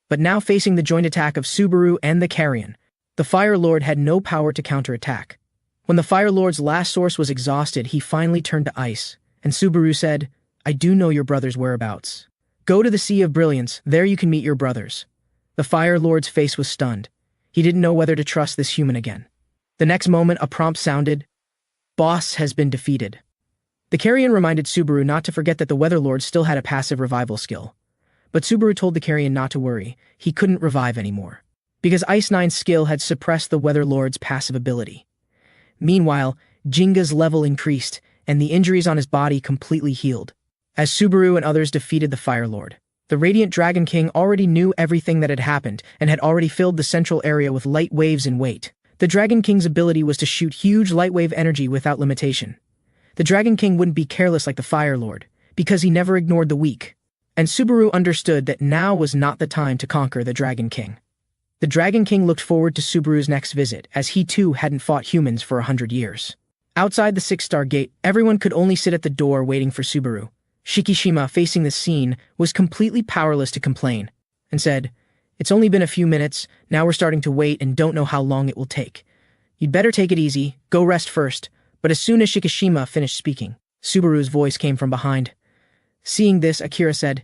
But now facing the joint attack of Subaru and the carrion, the Fire Lord had no power to counterattack. When the Fire Lord's last source was exhausted, he finally turned to ice, and Subaru said, "I do know your brother's whereabouts. Go to the Sea of Brilliance, there you can meet your brothers." The Fire Lord's face was stunned. He didn't know whether to trust this human again. The next moment, a prompt sounded, "Boss has been defeated." The carrion reminded Subaru not to forget that the Weather Lord still had a passive revival skill. But Subaru told the carrion not to worry, he couldn't revive anymore, because Ice Nine's skill had suppressed the Weather Lord's passive ability. Meanwhile, Jinga's level increased, and the injuries on his body completely healed. As Subaru and others defeated the Fire Lord, the Radiant Dragon King already knew everything that had happened and had already filled the central area with light waves in weight. The Dragon King's ability was to shoot huge light wave energy without limitation. The Dragon King wouldn't be careless like the Fire Lord, because he never ignored the weak. And Subaru understood that now was not the time to conquer the Dragon King. The Dragon King looked forward to Subaru's next visit, as he too hadn't fought humans for 100 years. Outside the 6-star gate, everyone could only sit at the door waiting for Subaru. Shikishima, facing the scene, was completely powerless to complain. and said, "It's only been a few minutes, now we're starting to wait and don't know how long it will take. You'd better take it easy, go rest first." But as soon as Shikishima finished speaking, Subaru's voice came from behind. Seeing this, Akira said,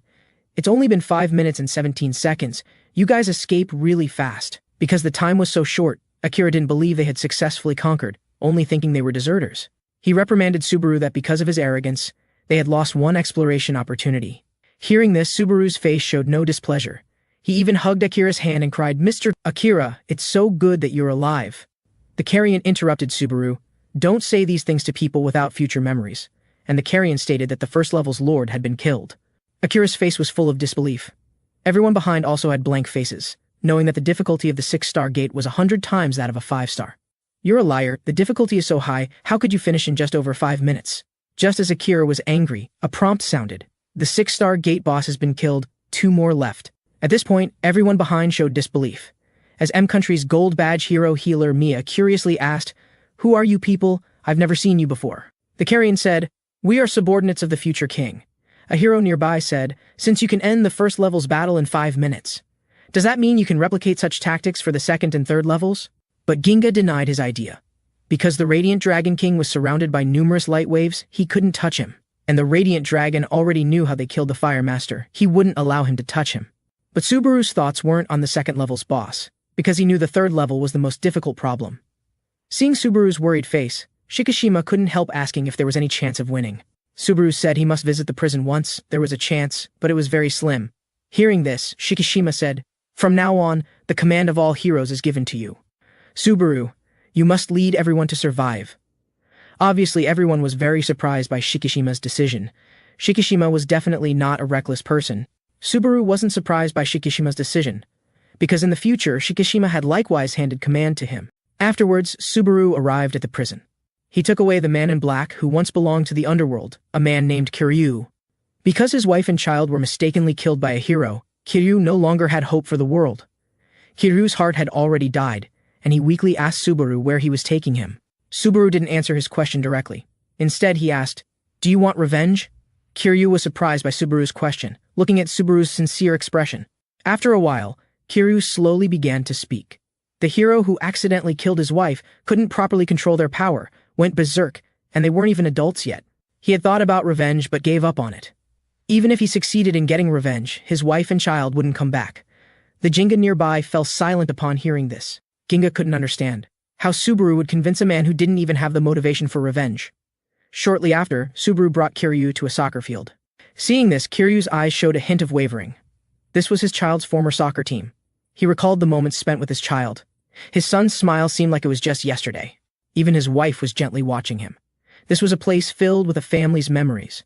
"It's only been 5 minutes and 17 seconds. You guys escaped really fast." Because the time was so short, Akira didn't believe they had successfully conquered, only thinking they were deserters. He reprimanded Subaru that because of his arrogance, they had lost one exploration opportunity. Hearing this, Subaru's face showed no displeasure. He even hugged Akira's hand and cried, "Mr. Akira, it's so good that you're alive." The Carrion interrupted Subaru, "Don't say these things to people without future memories," and the Carrion stated that the first level's lord had been killed. Akira's face was full of disbelief. Everyone behind also had blank faces, knowing that the difficulty of the 6-star gate was 100 times that of a 5-star. "You're a liar, the difficulty is so high, how could you finish in just over 5 minutes? Just as Akira was angry, a prompt sounded. "The 6-star gate boss has been killed, 2 more left." At this point, everyone behind showed disbelief. As M Country's gold badge hero healer Mia curiously asked, "Who are you people? I've never seen you before." The Carrion said, "We are subordinates of the future king." A hero nearby said, "Since you can end the first level's battle in 5 minutes. Does that mean you can replicate such tactics for the second and third levels?" But Ginga denied his idea. Because the Radiant Dragon King was surrounded by numerous light waves, he couldn't touch him. And the Radiant Dragon already knew how they killed the Fire Master. He wouldn't allow him to touch him. But Subaru's thoughts weren't on the second level's boss, because he knew the third level was the most difficult problem. Seeing Subaru's worried face, Shikishima couldn't help asking if there was any chance of winning. Subaru said he must visit the prison once. There was a chance, but it was very slim. Hearing this, Shikishima said, "From now on, the command of all heroes is given to you. Subaru, you must lead everyone to survive." Obviously, everyone was very surprised by Shikishima's decision. Shikishima was definitely not a reckless person. Subaru wasn't surprised by Shikishima's decision, because in the future, Shikishima had likewise handed command to him. Afterwards, Subaru arrived at the prison. He took away the man in black who once belonged to the underworld, a man named Kiryu. Because his wife and child were mistakenly killed by a hero, Kiryu no longer had hope for the world. Kiryu's heart had already died, and he weakly asked Subaru where he was taking him. Subaru didn't answer his question directly. Instead, he asked, "Do you want revenge?" Kiryu was surprised by Subaru's question, looking at Subaru's sincere expression. After a while, Kiryu slowly began to speak. The hero who accidentally killed his wife couldn't properly control their power, went berserk, and they weren't even adults yet. He had thought about revenge but gave up on it. Even if he succeeded in getting revenge, his wife and child wouldn't come back. The Jinga nearby fell silent upon hearing this. Ginga couldn't understand how Subaru would convince a man who didn't even have the motivation for revenge. Shortly after, Subaru brought Kiryu to a soccer field. Seeing this, Kiryu's eyes showed a hint of wavering. This was his child's former soccer team. He recalled the moments spent with his child. His son's smile seemed like it was just yesterday. Even his wife was gently watching him. This was a place filled with a family's memories.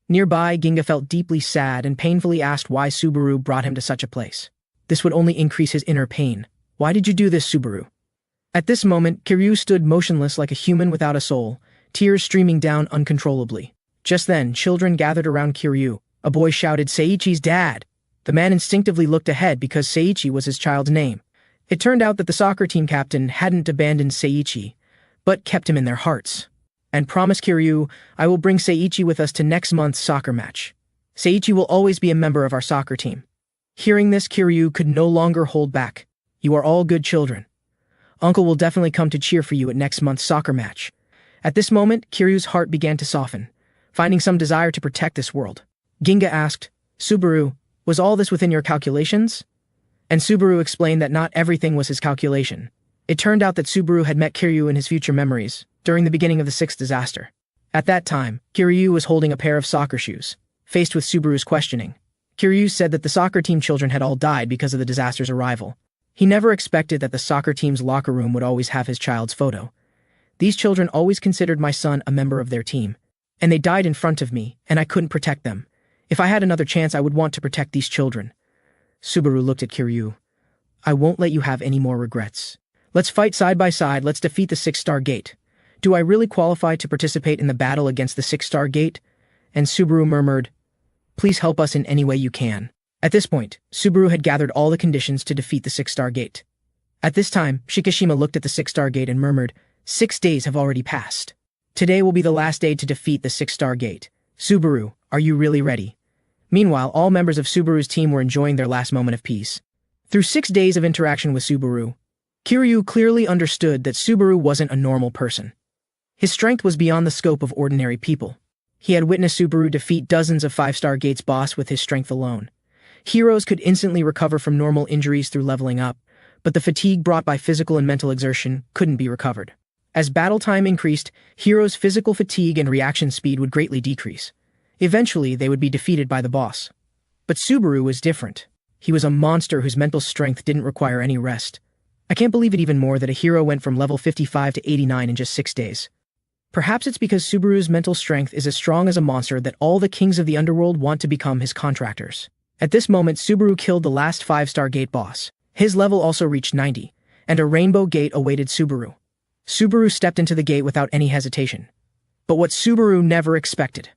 Nearby, Ginga felt deeply sad and painfully asked why Subaru brought him to such a place. This would only increase his inner pain. "Why did you do this, Subaru?" At this moment, Kiryu stood motionless like a human without a soul, tears streaming down uncontrollably. Just then, children gathered around Kiryu. A boy shouted, "Seiichi's dad!" The man instinctively looked ahead because Seiichi was his child's name. It turned out that the soccer team captain hadn't abandoned Seiichi, but kept him in their hearts. "And promise Kiryu, I will bring Seiichi with us to next month's soccer match. Seiichi will always be a member of our soccer team." Hearing this, Kiryu could no longer hold back. "You are all good children. Uncle will definitely come to cheer for you at next month's soccer match." At this moment, Kiryu's heart began to soften, finding some desire to protect this world. Ginga asked, "Subaru, was all this within your calculations?" And Subaru explained that not everything was his calculation. It turned out that Subaru had met Kiryu in his future memories, during the beginning of the 6th disaster. At that time, Kiryu was holding a pair of soccer shoes. Faced with Subaru's questioning, Kiryu said that the soccer team children had all died because of the disaster's arrival. He never expected that the soccer team's locker room would always have his child's photo. "These children always considered my son a member of their team, and they died in front of me, and I couldn't protect them. If I had another chance, I would want to protect these children." Subaru looked at Kiryu. "I won't let you have any more regrets. Let's fight side by side, let's defeat the 6-star gate. Do I really qualify to participate in the battle against the 6-star gate?" And Subaru murmured, "Please help us in any way you can." At this point, Subaru had gathered all the conditions to defeat the 6-star gate. At this time, Shikishima looked at the 6-star gate and murmured, "6 days have already passed. Today will be the last day to defeat the 6-star gate. Subaru, are you really ready?" Meanwhile, all members of Subaru's team were enjoying their last moment of peace. Through 6 days of interaction with Subaru, Kiryu clearly understood that Subaru wasn't a normal person. His strength was beyond the scope of ordinary people. He had witnessed Subaru defeat dozens of 5-star Gates boss with his strength alone. Heroes could instantly recover from normal injuries through leveling up, but the fatigue brought by physical and mental exertion couldn't be recovered. As battle time increased, heroes' physical fatigue and reaction speed would greatly decrease. Eventually, they would be defeated by the boss. But Subaru was different. He was a monster whose mental strength didn't require any rest. I can't believe it even more that a hero went from level 55 to 89 in just 6 days. Perhaps it's because Subaru's mental strength is as strong as a monster that all the kings of the underworld want to become his contractors. At this moment, Subaru killed the last 5-star Gate boss. His level also reached 90, and a rainbow gate awaited Subaru. Subaru stepped into the gate without any hesitation. But what Subaru never expected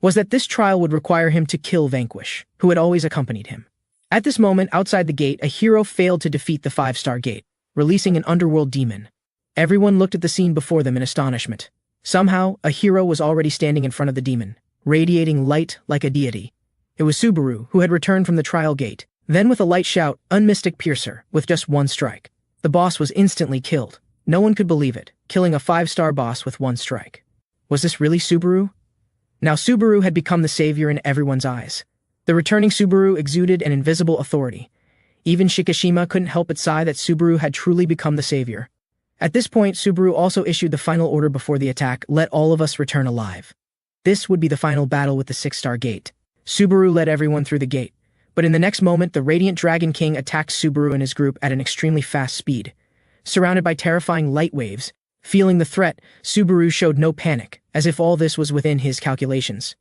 was that this trial would require him to kill Vanquish, who had always accompanied him. At this moment, outside the gate, a hero failed to defeat the 5-star Gate, releasing an underworld demon. Everyone looked at the scene before them in astonishment. Somehow, a hero was already standing in front of the demon, radiating light like a deity. It was Subaru, who had returned from the trial gate. Then with a light shout, "Unmystic Piercer," with just one strike. The boss was instantly killed. No one could believe it, killing a 5-star boss with one strike. Was this really Subaru? Now Subaru had become the savior in everyone's eyes. The returning Subaru exuded an invisible authority. Even Shikishima couldn't help but sigh that Subaru had truly become the savior. At this point, Subaru also issued the final order before the attack: "Let all of us return alive." This would be the final battle with the 6-star Gate. Subaru led everyone through the gate, but in the next moment, the Radiant Dragon King attacked Subaru and his group at an extremely fast speed. Surrounded by terrifying light waves, feeling the threat, Subaru showed no panic, as if all this was within his calculations.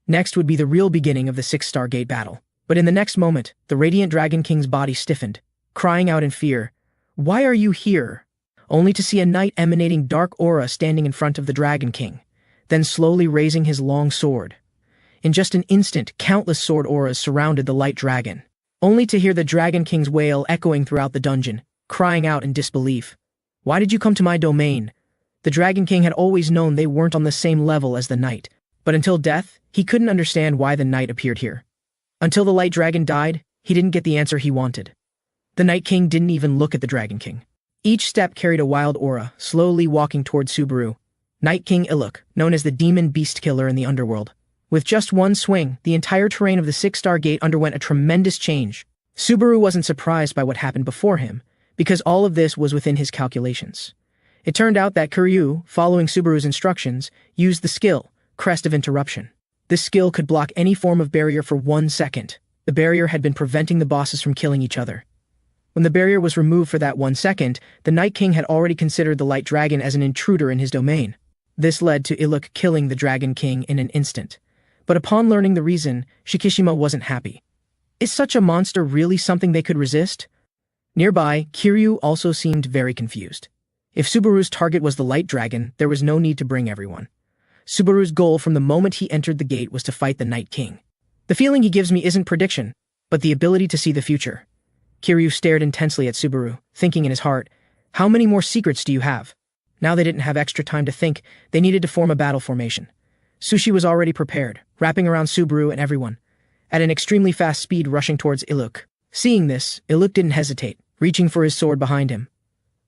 Next would be the real beginning of the 6-star Gate battle. But in the next moment, the Radiant Dragon King's body stiffened, crying out in fear, "Why are you here?" Only to see a knight emanating dark aura standing in front of the Dragon King, then slowly raising his long sword. In just an instant, countless sword auras surrounded the light dragon, only to hear the Dragon King's wail echoing throughout the dungeon, crying out in disbelief. "Why did you come to my domain?" The Dragon King had always known they weren't on the same level as the knight, but until death, he couldn't understand why the knight appeared here. Until the light dragon died, he didn't get the answer he wanted. The Night King didn't even look at the Dragon King. Each step carried a wild aura, slowly walking towards Subaru. Night King Iluk, known as the demon beast killer in the underworld. With just one swing, the entire terrain of the 6-star Gate underwent a tremendous change. Subaru wasn't surprised by what happened before him, because all of this was within his calculations. It turned out that Kiryu, following Subaru's instructions, used the skill, Crest of Interruption. This skill could block any form of barrier for 1 second. The barrier had been preventing the bosses from killing each other. When the barrier was removed for that 1 second, the Night King had already considered the Light Dragon as an intruder in his domain. This led to Iluk killing the Dragon King in an instant. But upon learning the reason, Shikishima wasn't happy. Is such a monster really something they could resist? Nearby, Kiryu also seemed very confused. If Subaru's target was the Light Dragon, there was no need to bring everyone. Subaru's goal from the moment he entered the gate was to fight the Night King. The feeling he gives me isn't prediction, but the ability to see the future. Kiryu stared intensely at Subaru, thinking in his heart, "How many more secrets do you have?" Now they didn't have extra time to think, they needed to form a battle formation. Sushi was already prepared, wrapping around Subaru and everyone, at an extremely fast speed rushing towards Iluk. Seeing this, Iluk didn't hesitate, reaching for his sword behind him.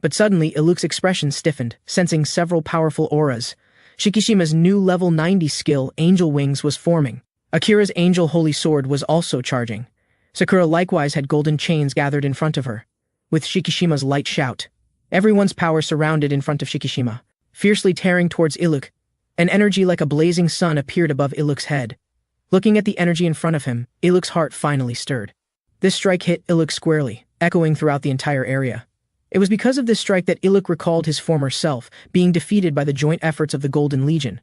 But suddenly, Iluk's expression stiffened, sensing several powerful auras. Shikishima's new level 90 skill, Angel Wings, was forming. Akira's Angel Holy Sword was also charging. Sakura likewise had golden chains gathered in front of her. With Shikishima's light shout, everyone's power surrounded in front of Shikishima, fiercely tearing towards Iluk. An energy like a blazing sun appeared above Iluk's head. Looking at the energy in front of him, Iluk's heart finally stirred. This strike hit Iluk squarely, echoing throughout the entire area. It was because of this strike that Iluk recalled his former self, being defeated by the joint efforts of the Golden Legion.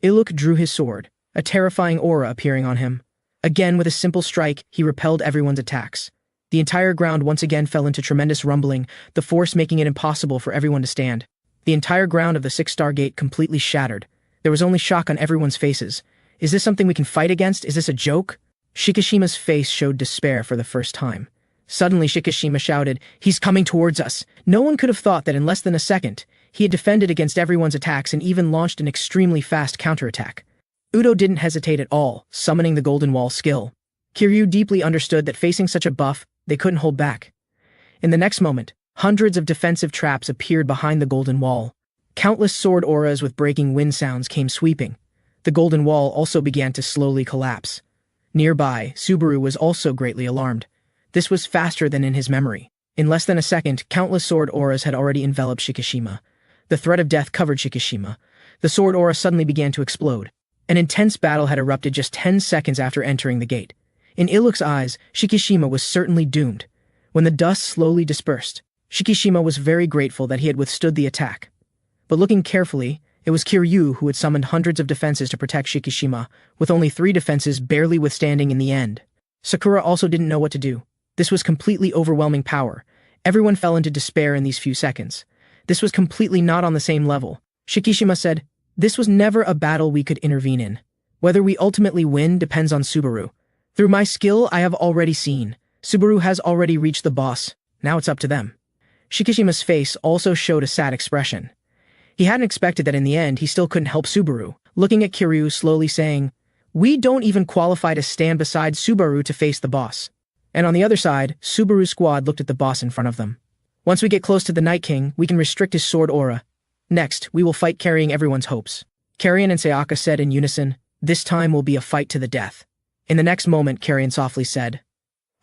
Iluk drew his sword, a terrifying aura appearing on him. Again, with a simple strike, he repelled everyone's attacks. The entire ground once again fell into tremendous rumbling, the force making it impossible for everyone to stand. The entire ground of the 6-star Gate completely shattered. There was only shock on everyone's faces. Is this something we can fight against? Is this a joke? Shikishima's face showed despair for the first time. Suddenly, Shikishima shouted, "He's coming towards us." No one could have thought that in less than a second, he had defended against everyone's attacks and even launched an extremely fast counterattack. Udo didn't hesitate at all, summoning the Golden Wall skill. Kiryu deeply understood that facing such a buff, they couldn't hold back. In the next moment, hundreds of defensive traps appeared behind the golden wall. Countless sword auras with breaking wind sounds came sweeping. The golden wall also began to slowly collapse. Nearby, Subaru was also greatly alarmed. This was faster than in his memory. In less than a second, countless sword auras had already enveloped Shikishima. The threat of death covered Shikishima. The sword aura suddenly began to explode. An intense battle had erupted just 10 seconds after entering the gate. In Iluk's eyes, Shikishima was certainly doomed. When the dust slowly dispersed, Shikishima was very grateful that he had withstood the attack. But looking carefully, it was Kiryu who had summoned hundreds of defenses to protect Shikishima, with only 3 defenses barely withstanding in the end. Sakura also didn't know what to do. This was completely overwhelming power. Everyone fell into despair in these few seconds. This was completely not on the same level. Shikishima said, "This was never a battle we could intervene in. Whether we ultimately win depends on Subaru. Through my skill I have already seen. Subaru has already reached the boss. Now it's up to them." Shikishima's face also showed a sad expression. He hadn't expected that in the end he still couldn't help Subaru, looking at Kiryu slowly saying, "We don't even qualify to stand beside Subaru to face the boss." And on the other side, Subaru's squad looked at the boss in front of them. "Once we get close to the Night King, we can restrict his sword aura. Next, we will fight carrying everyone's hopes." Carrion and Sayaka said in unison, "This time will be a fight to the death." In the next moment, Carrion softly said,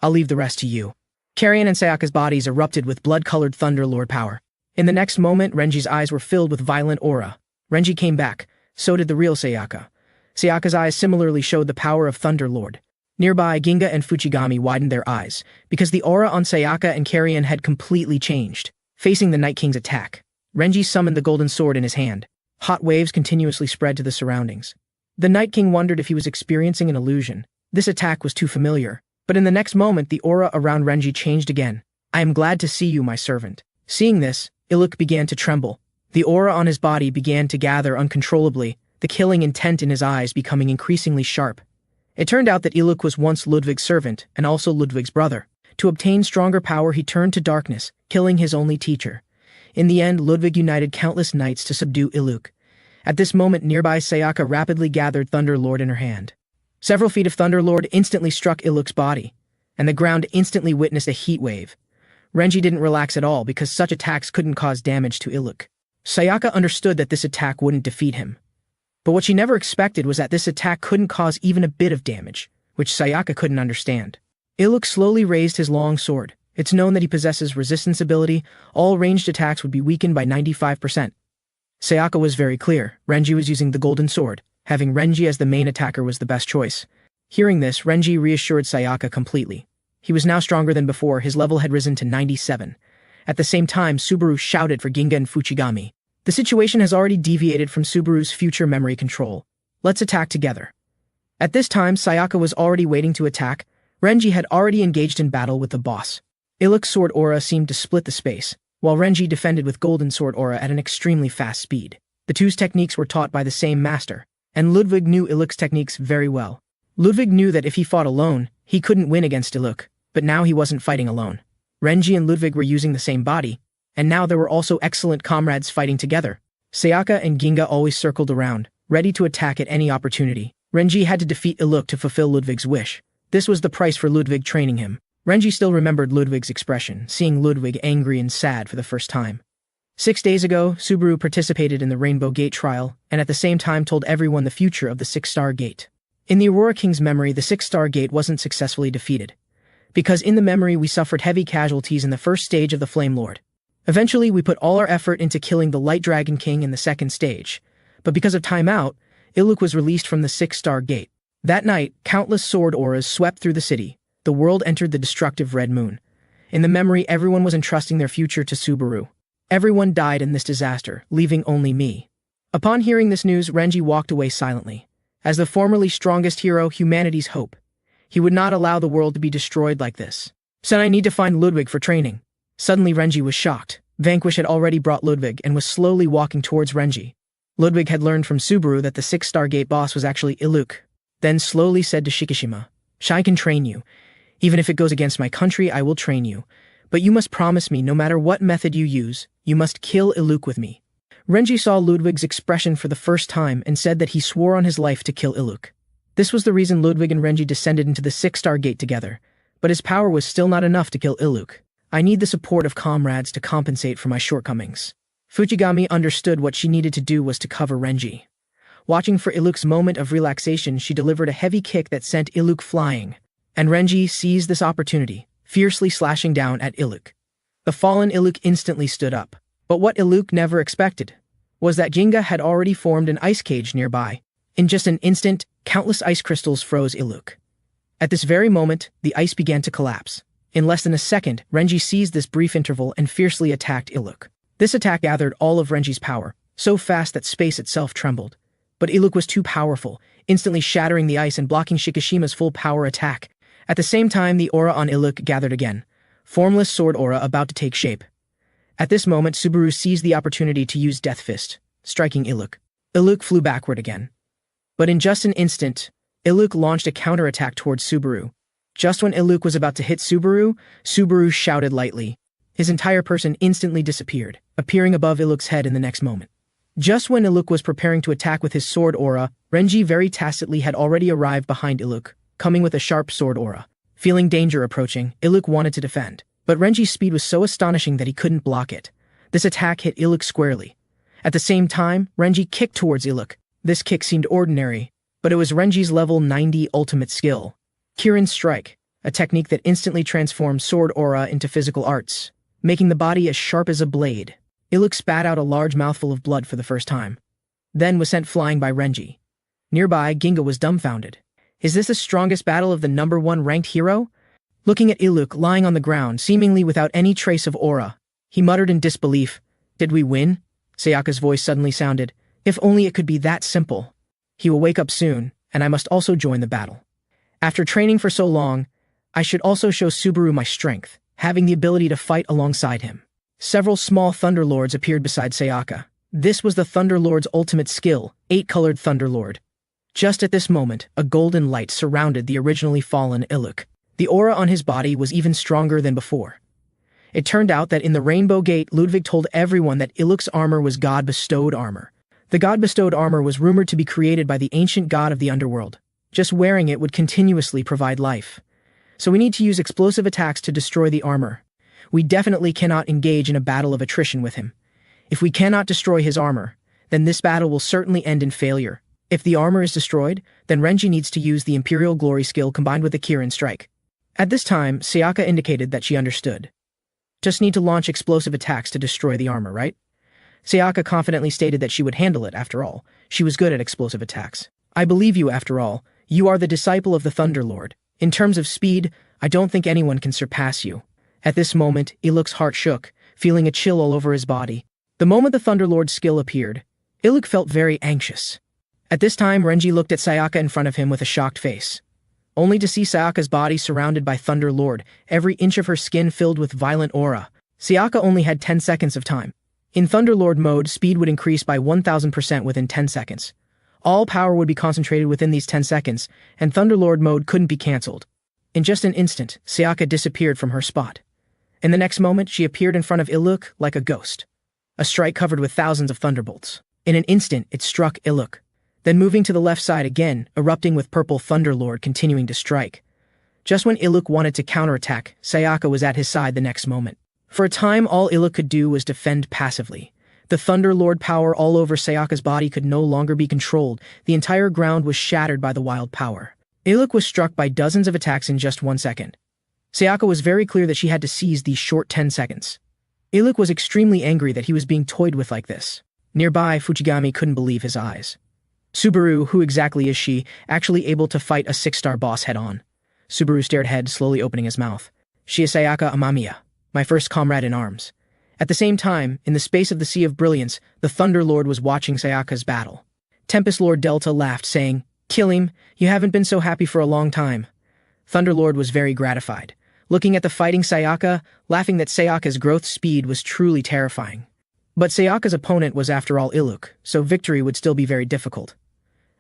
"I'll leave the rest to you." Carrion and Sayaka's bodies erupted with blood-colored Thunder Lord power. In the next moment, Renji's eyes were filled with violent aura. Renji came back, so did the real Sayaka. Sayaka's eyes similarly showed the power of Thunder Lord. Nearby, Ginga and Fuchigami widened their eyes, because the aura on Sayaka and Carrion had completely changed. Facing the Night King's attack, Renji summoned the golden sword in his hand. Hot waves continuously spread to the surroundings. The Night King wondered if he was experiencing an illusion. This attack was too familiar. But in the next moment, the aura around Renji changed again. "I am glad to see you, my servant." Seeing this, Iluk began to tremble. The aura on his body began to gather uncontrollably, the killing intent in his eyes becoming increasingly sharp. It turned out that Iluk was once Ludwig's servant and also Ludwig's brother. To obtain stronger power, he turned to darkness, killing his only teacher. In the end, Ludwig united countless knights to subdue Iluk. At this moment, nearby Sayaka rapidly gathered Thunder Lord in her hand. Several feet of Thunder Lord instantly struck Iluk's body, and the ground instantly witnessed a heat wave. Renji didn't relax at all because such attacks couldn't cause damage to Iluk. Sayaka understood that this attack wouldn't defeat him. But what she never expected was that this attack couldn't cause even a bit of damage, which Sayaka couldn't understand. Iluk slowly raised his long sword. It's known that he possesses resistance ability. All ranged attacks would be weakened by 95%. Sayaka was very clear. Renji was using the golden sword. Having Renji as the main attacker was the best choice. Hearing this, Renji reassured Sayaka completely. He was now stronger than before. His level had risen to 97. At the same time, Subaru shouted for Ginga and Fuchigami. "The situation has already deviated from Subaru's future memory control. Let's attack together." At this time, Sayaka was already waiting to attack. Renji had already engaged in battle with the boss. Iluk's sword aura seemed to split the space, while Renji defended with golden sword aura at an extremely fast speed. The two's techniques were taught by the same master, and Ludwig knew Iluk's techniques very well. Ludwig knew that if he fought alone, he couldn't win against Iluk, but now he wasn't fighting alone. Renji and Ludwig were using the same body, and now there were also excellent comrades fighting together. Sayaka and Ginga always circled around, ready to attack at any opportunity. Renji had to defeat Iluk to fulfill Ludwig's wish. This was the price for Ludwig training him. Renji still remembered Ludwig's expression, seeing Ludwig angry and sad for the first time. 6 days ago, Subaru participated in the Rainbow Gate trial, and at the same time told everyone the future of the 6-star gate. In the Aurora King's memory, the 6-star gate wasn't successfully defeated, because in the memory we suffered heavy casualties in the first stage of the Flame Lord. Eventually, we put all our effort into killing the Light Dragon King in the second stage, but because of timeout, Iluk was released from the 6-star gate. That night, countless sword auras swept through the city. The world entered the destructive Red Moon. In the memory, everyone was entrusting their future to Subaru. Everyone died in this disaster, leaving only me. Upon hearing this news, Renji walked away silently. As the formerly strongest hero, humanity's hope, he would not allow the world to be destroyed like this. "Said I need to find Ludwig for training." Suddenly Renji was shocked. Vanquish had already brought Ludwig and was slowly walking towards Renji. Ludwig had learned from Subaru that the 6-star gate boss was actually Iluk, then slowly said to Shikishima, "I can train you. Even if it goes against my country, I will train you. But you must promise me, no matter what method you use, you must kill Iluk with me." Renji saw Ludwig's expression for the first time and said that he swore on his life to kill Iluk. This was the reason Ludwig and Renji descended into the 6-star gate together, but his power was still not enough to kill Iluk. I need the support of comrades to compensate for my shortcomings. Fujigami understood what she needed to do was to cover Renji. Watching for Iluk's moment of relaxation, she delivered a heavy kick that sent Iluk flying, and Renji seized this opportunity, fiercely slashing down at Iluk. The fallen Iluk instantly stood up, but what Iluk never expected was that Ginga had already formed an ice cage nearby. In just an instant, countless ice crystals froze Iluk. At this very moment, the ice began to collapse. In less than a second, Renji seized this brief interval and fiercely attacked Iluk. This attack gathered all of Renji's power, so fast that space itself trembled. But Iluk was too powerful, instantly shattering the ice and blocking Shikishima's full power attack. At the same time, the aura on Iluk gathered again, formless sword aura about to take shape. At this moment, Subaru seized the opportunity to use Death Fist, striking Iluk. Iluk flew backward again. But in just an instant, Iluk launched a counterattack towards Subaru. Just when Iluk was about to hit Subaru, Subaru shouted lightly. His entire person instantly disappeared, appearing above Iluk's head in the next moment. Just when Iluk was preparing to attack with his sword aura, Renji very tacitly had already arrived behind Iluk, coming with a sharp sword aura. Feeling danger approaching, Iluk wanted to defend, but Renji's speed was so astonishing that he couldn't block it. This attack hit Iluk squarely. At the same time, Renji kicked towards Iluk. This kick seemed ordinary, but it was Renji's level 90 ultimate skill, Kirin Strike, a technique that instantly transforms sword aura into physical arts, making the body as sharp as a blade. Iluk spat out a large mouthful of blood for the first time, then was sent flying by Renji. Nearby, Ginga was dumbfounded. Is this the strongest battle of the number 1 ranked hero? Looking at Iluk lying on the ground, seemingly without any trace of aura, he muttered in disbelief. Did we win? Sayaka's voice suddenly sounded. If only it could be that simple. He will wake up soon, and I must also join the battle. After training for so long, I should also show Subaru my strength, having the ability to fight alongside him. Several small Thunderlords appeared beside Sayaka. This was the Thunderlord's ultimate skill, 8-colored Thunderlord. Just at this moment, a golden light surrounded the originally fallen Iluk. The aura on his body was even stronger than before. It turned out that in the Rainbow Gate, Ludwig told everyone that Iluk's armor was God-bestowed armor. The God-bestowed armor was rumored to be created by the ancient god of the underworld. Just wearing it would continuously provide life. So we need to use explosive attacks to destroy the armor. We definitely cannot engage in a battle of attrition with him. If we cannot destroy his armor, then this battle will certainly end in failure. If the armor is destroyed, then Renji needs to use the Imperial Glory skill combined with the Kirin Strike. At this time, Sayaka indicated that she understood. Just need to launch explosive attacks to destroy the armor, right? Sayaka confidently stated that she would handle it after all. She was good at explosive attacks. I believe you after all. You are the disciple of the Thunderlord. In terms of speed, I don't think anyone can surpass you. At this moment, Iluk's heart shook, feeling a chill all over his body. The moment the Thunderlord's skill appeared, Iluk felt very anxious. At this time, Renji looked at Sayaka in front of him with a shocked face, only to see Sayaka's body surrounded by Thunderlord, every inch of her skin filled with violent aura. Sayaka only had 10 seconds of time. In Thunderlord mode, speed would increase by 1000% within 10 seconds. All power would be concentrated within these 10 seconds, and Thunderlord mode couldn't be cancelled. In just an instant, Sayaka disappeared from her spot. In the next moment, she appeared in front of Iluk like a ghost. A strike covered with thousands of thunderbolts. In an instant, it struck Iluk. Then moving to the left side again, erupting with purple Thunderlord continuing to strike. Just when Iluk wanted to counterattack, Sayaka was at his side the next moment. For a time, all Iluk could do was defend passively. The Thunderlord power all over Sayaka's body could no longer be controlled. The entire ground was shattered by the wild power. Iluk was struck by dozens of attacks in just 1 second. Sayaka was very clear that she had to seize these short 10 seconds. Iluk was extremely angry that he was being toyed with like this. Nearby, Fujigami couldn't believe his eyes. Subaru, who exactly is she, actually able to fight a 6-star boss head-on? Subaru stared ahead, slowly opening his mouth. She is Sayaka Amamiya, my first comrade in arms. At the same time, in the space of the Sea of Brilliance, the Thunderlord was watching Sayaka's battle. Tempest Lord Delta laughed, saying, "Kill him, you haven't been so happy for a long time." Thunderlord was very gratified, looking at the fighting Sayaka, laughing that Sayaka's growth speed was truly terrifying. But Sayaka's opponent was after all Iluk, so victory would still be very difficult.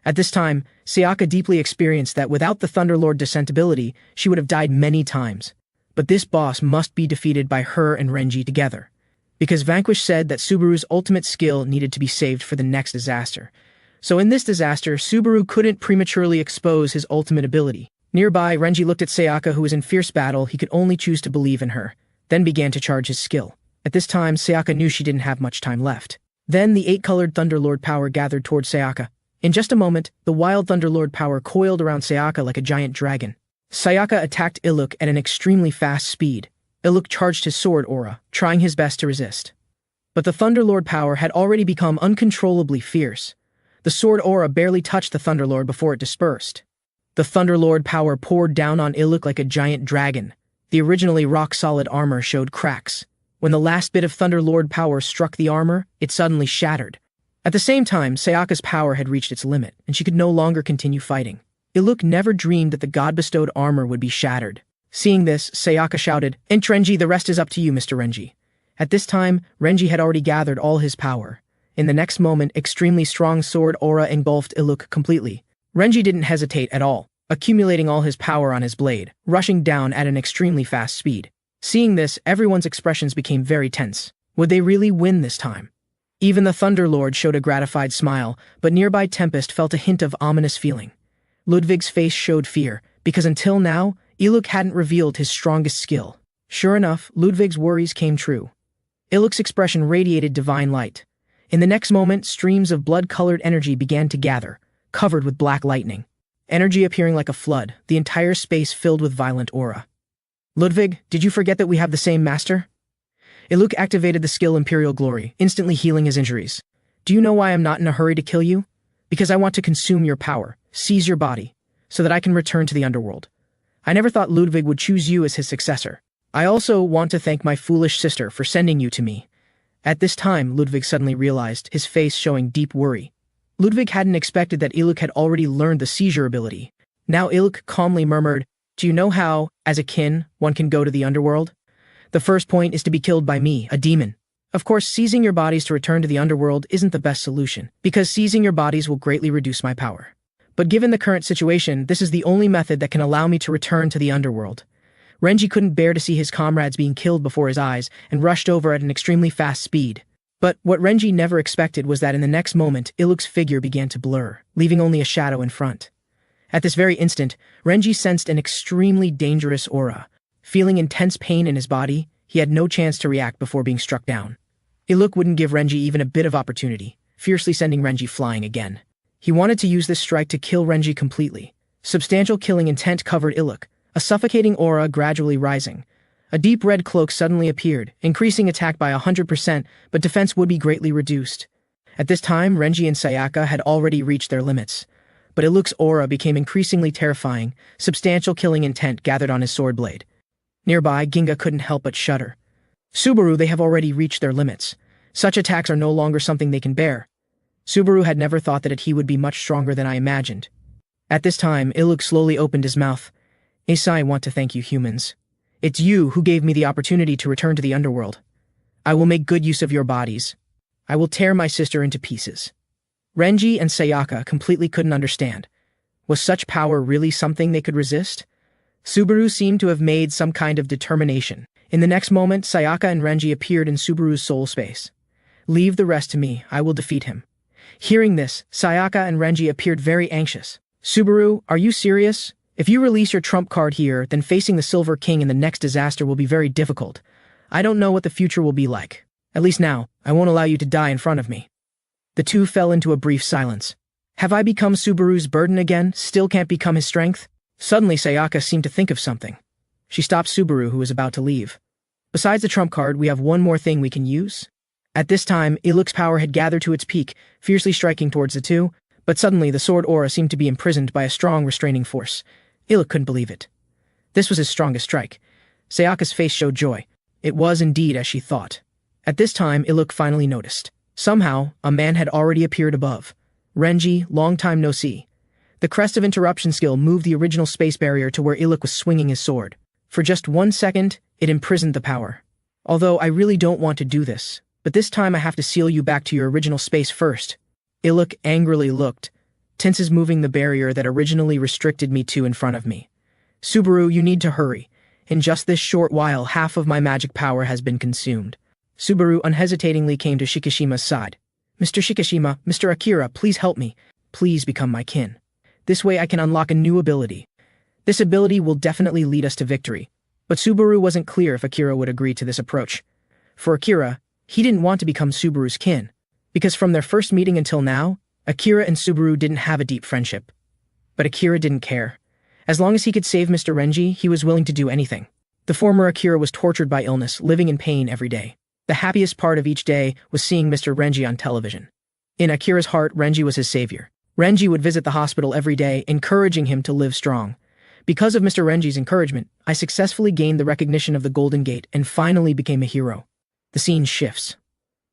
At this time, Sayaka deeply experienced that without the Thunderlord descent ability, she would have died many times. But this boss must be defeated by her and Renji together. Because Vanquish said that Subaru's ultimate skill needed to be saved for the next disaster. So in this disaster, Subaru couldn't prematurely expose his ultimate ability. Nearby, Renji looked at Sayaka, who was in fierce battle. He could only choose to believe in her, then began to charge his skill. At this time, Sayaka knew she didn't have much time left. Then the 8-colored Thunderlord power gathered towards Sayaka. In just a moment, the wild Thunderlord power coiled around Sayaka like a giant dragon. Sayaka attacked Iluk at an extremely fast speed. Iluk charged his sword aura, trying his best to resist. But the Thunderlord power had already become uncontrollably fierce. The sword aura barely touched the Thunderlord before it dispersed. The Thunderlord power poured down on Iluk like a giant dragon. The originally rock-solid armor showed cracks. When the last bit of Thunderlord power struck the armor, it suddenly shattered. At the same time, Sayaka's power had reached its limit, and she could no longer continue fighting. Iluk never dreamed that the god-bestowed armor would be shattered. Seeing this, Sayaka shouted, "Ent Renji, the rest is up to you, Mr. Renji." At this time, Renji had already gathered all his power. In the next moment, extremely strong sword aura engulfed Iluk completely. Renji didn't hesitate at all, accumulating all his power on his blade, rushing down at an extremely fast speed. Seeing this, everyone's expressions became very tense. Would they really win this time? Even the Thunderlord showed a gratified smile, but nearby Tempest felt a hint of ominous feeling. Ludwig's face showed fear, because until now, Iluk hadn't revealed his strongest skill. Sure enough, Ludwig's worries came true. Iluk's expression radiated divine light. In the next moment, streams of blood-colored energy began to gather, covered with black lightning. Energy appearing like a flood, the entire space filled with violent aura. "Ludwig, did you forget that we have the same master?" Iluk activated the skill Imperial Glory, instantly healing his injuries. "Do you know why I'm not in a hurry to kill you? Because I want to consume your power, seize your body, so that I can return to the underworld. I never thought Ludwig would choose you as his successor. I also want to thank my foolish sister for sending you to me." At this time, Ludwig suddenly realized, his face showing deep worry. Ludwig hadn't expected that Iluk had already learned the seizure ability. Now Iluk calmly murmured, "Do you know how, as a kin, one can go to the underworld? The first point is to be killed by me, a demon. Of course, seizing your bodies to return to the underworld isn't the best solution, because seizing your bodies will greatly reduce my power. But given the current situation, this is the only method that can allow me to return to the underworld." Renji couldn't bear to see his comrades being killed before his eyes and rushed over at an extremely fast speed. But what Renji never expected was that in the next moment, Iluk's figure began to blur, leaving only a shadow in front. At this very instant, Renji sensed an extremely dangerous aura. Feeling intense pain in his body, he had no chance to react before being struck down. Iluk wouldn't give Renji even a bit of opportunity, fiercely sending Renji flying again. He wanted to use this strike to kill Renji completely. Substantial killing intent covered Iluk, a suffocating aura gradually rising. A deep red cloak suddenly appeared, increasing attack by 100%, but defense would be greatly reduced. At this time, Renji and Sayaka had already reached their limits. But Iluk's aura became increasingly terrifying, substantial killing intent gathered on his sword blade. Nearby, Ginga couldn't help but shudder. Subaru, they have already reached their limits. Such attacks are no longer something they can bear. Subaru had never thought that he would be much stronger than I imagined. At this time, Iluk slowly opened his mouth. "I want to thank you humans. It's you who gave me the opportunity to return to the underworld. I will make good use of your bodies. I will tear my sister into pieces." Renji and Sayaka completely couldn't understand. Was such power really something they could resist? Subaru seemed to have made some kind of determination. In the next moment, Sayaka and Renji appeared in Subaru's soul space. "Leave the rest to me, I will defeat him." Hearing this, Sayaka and Renji appeared very anxious. "Subaru, are you serious? If you release your trump card here, then facing the Silver King in the next disaster will be very difficult. I don't know what the future will be like. At least now, I won't allow you to die in front of me." The two fell into a brief silence. Have I become Subaru's burden again, still can't become his strength? Suddenly, Sayaka seemed to think of something. She stopped Subaru, who was about to leave. "Besides the trump card, we have one more thing we can use." At this time, Iluk's power had gathered to its peak, fiercely striking towards the two, but suddenly the sword aura seemed to be imprisoned by a strong restraining force. Iluk couldn't believe it. This was his strongest strike. Sayaka's face showed joy. It was indeed as she thought. At this time, Iluk finally noticed. Somehow, a man had already appeared above. "Renji, long time no see." The Crest of Interruption skill moved the original space barrier to where Iluk was swinging his sword. For just 1 second, it imprisoned the power. "Although I really don't want to do this, but this time I have to seal you back to your original space first." Iluk angrily looked. "Tense moving the barrier that originally restricted me to in front of me. Subaru, you need to hurry. In just this short while, half of my magic power has been consumed." Subaru unhesitatingly came to Shikishima's side. Mr. Shikishima, Mr. Akira, please help me. Please become my kin. This way I can unlock a new ability. This ability will definitely lead us to victory. But Subaru wasn't clear if Akira would agree to this approach. For Akira, he didn't want to become Subaru's kin, because from their first meeting until now, Akira and Subaru didn't have a deep friendship. But Akira didn't care. As long as he could save Mr. Renji, he was willing to do anything. The former Akira was tortured by illness, living in pain every day. The happiest part of each day was seeing Mr. Renji on television. In Akira's heart, Renji was his savior. Renji would visit the hospital every day, encouraging him to live strong. Because of Mr. Renji's encouragement, I successfully gained the recognition of the Golden Gate and finally became a hero. The scene shifts.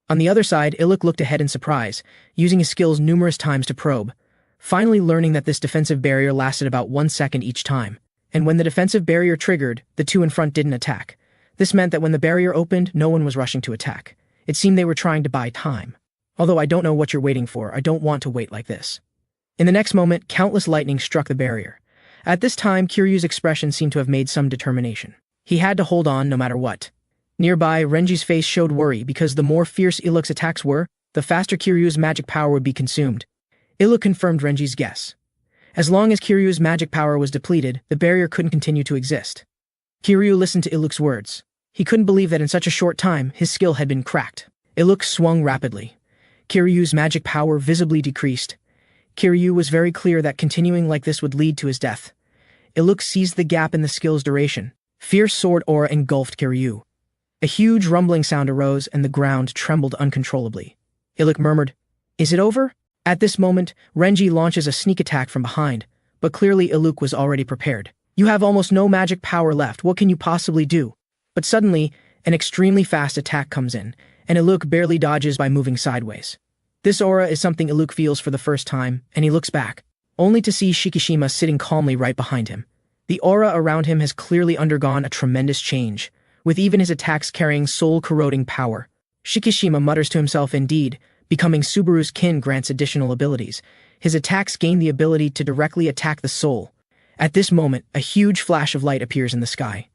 On the other side, Iluk looked ahead in surprise, using his skills numerous times to probe, finally learning that this defensive barrier lasted about 1 second each time. And when the defensive barrier triggered, the two in front didn't attack. This meant that when the barrier opened, no one was rushing to attack. It seemed they were trying to buy time. Although I don't know what you're waiting for, I don't want to wait like this. In the next moment, countless lightning struck the barrier. At this time, Kiryu's expression seemed to have made some determination. He had to hold on no matter what. Nearby, Renji's face showed worry because the more fierce Iluk's attacks were, the faster Kiryu's magic power would be consumed. Iluk confirmed Renji's guess. As long as Kiryu's magic power was depleted, the barrier couldn't continue to exist. Kiryu listened to Iluk's words. He couldn't believe that in such a short time, his skill had been cracked. Iluk swung rapidly. Kiryu's magic power visibly decreased. Kiryu was very clear that continuing like this would lead to his death. Iluk seized the gap in the skill's duration. Fierce sword aura engulfed Kiryu. A huge rumbling sound arose and the ground trembled uncontrollably. Iluk murmured, "Is it over?" At this moment, Renji launches a sneak attack from behind, but clearly Iluk was already prepared. "You have almost no magic power left, what can you possibly do?" But suddenly, an extremely fast attack comes in, and Iluk barely dodges by moving sideways. This aura is something Iluk feels for the first time, and he looks back, only to see Shikishima sitting calmly right behind him. The aura around him has clearly undergone a tremendous change, with even his attacks carrying soul-corroding power. Shikishima mutters to himself, indeed, becoming Subaru's kin grants additional abilities. His attacks gain the ability to directly attack the soul. At this moment, a huge flash of light appears in the sky.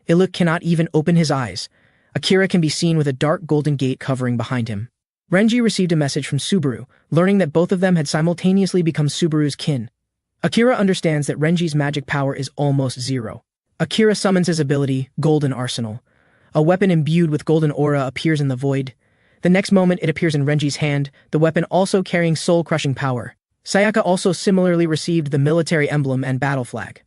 Iluk cannot even open his eyes. Akira can be seen with a dark golden gate covering behind him. Renji received a message from Subaru, learning that both of them had simultaneously become Subaru's kin. Akira understands that Renji's magic power is almost zero. Akira summons his ability, Golden Arsenal. A weapon imbued with golden aura appears in the void. The next moment it appears in Renji's hand, the weapon also carrying soul-crushing power. Sayaka also similarly received the military emblem and battle flag.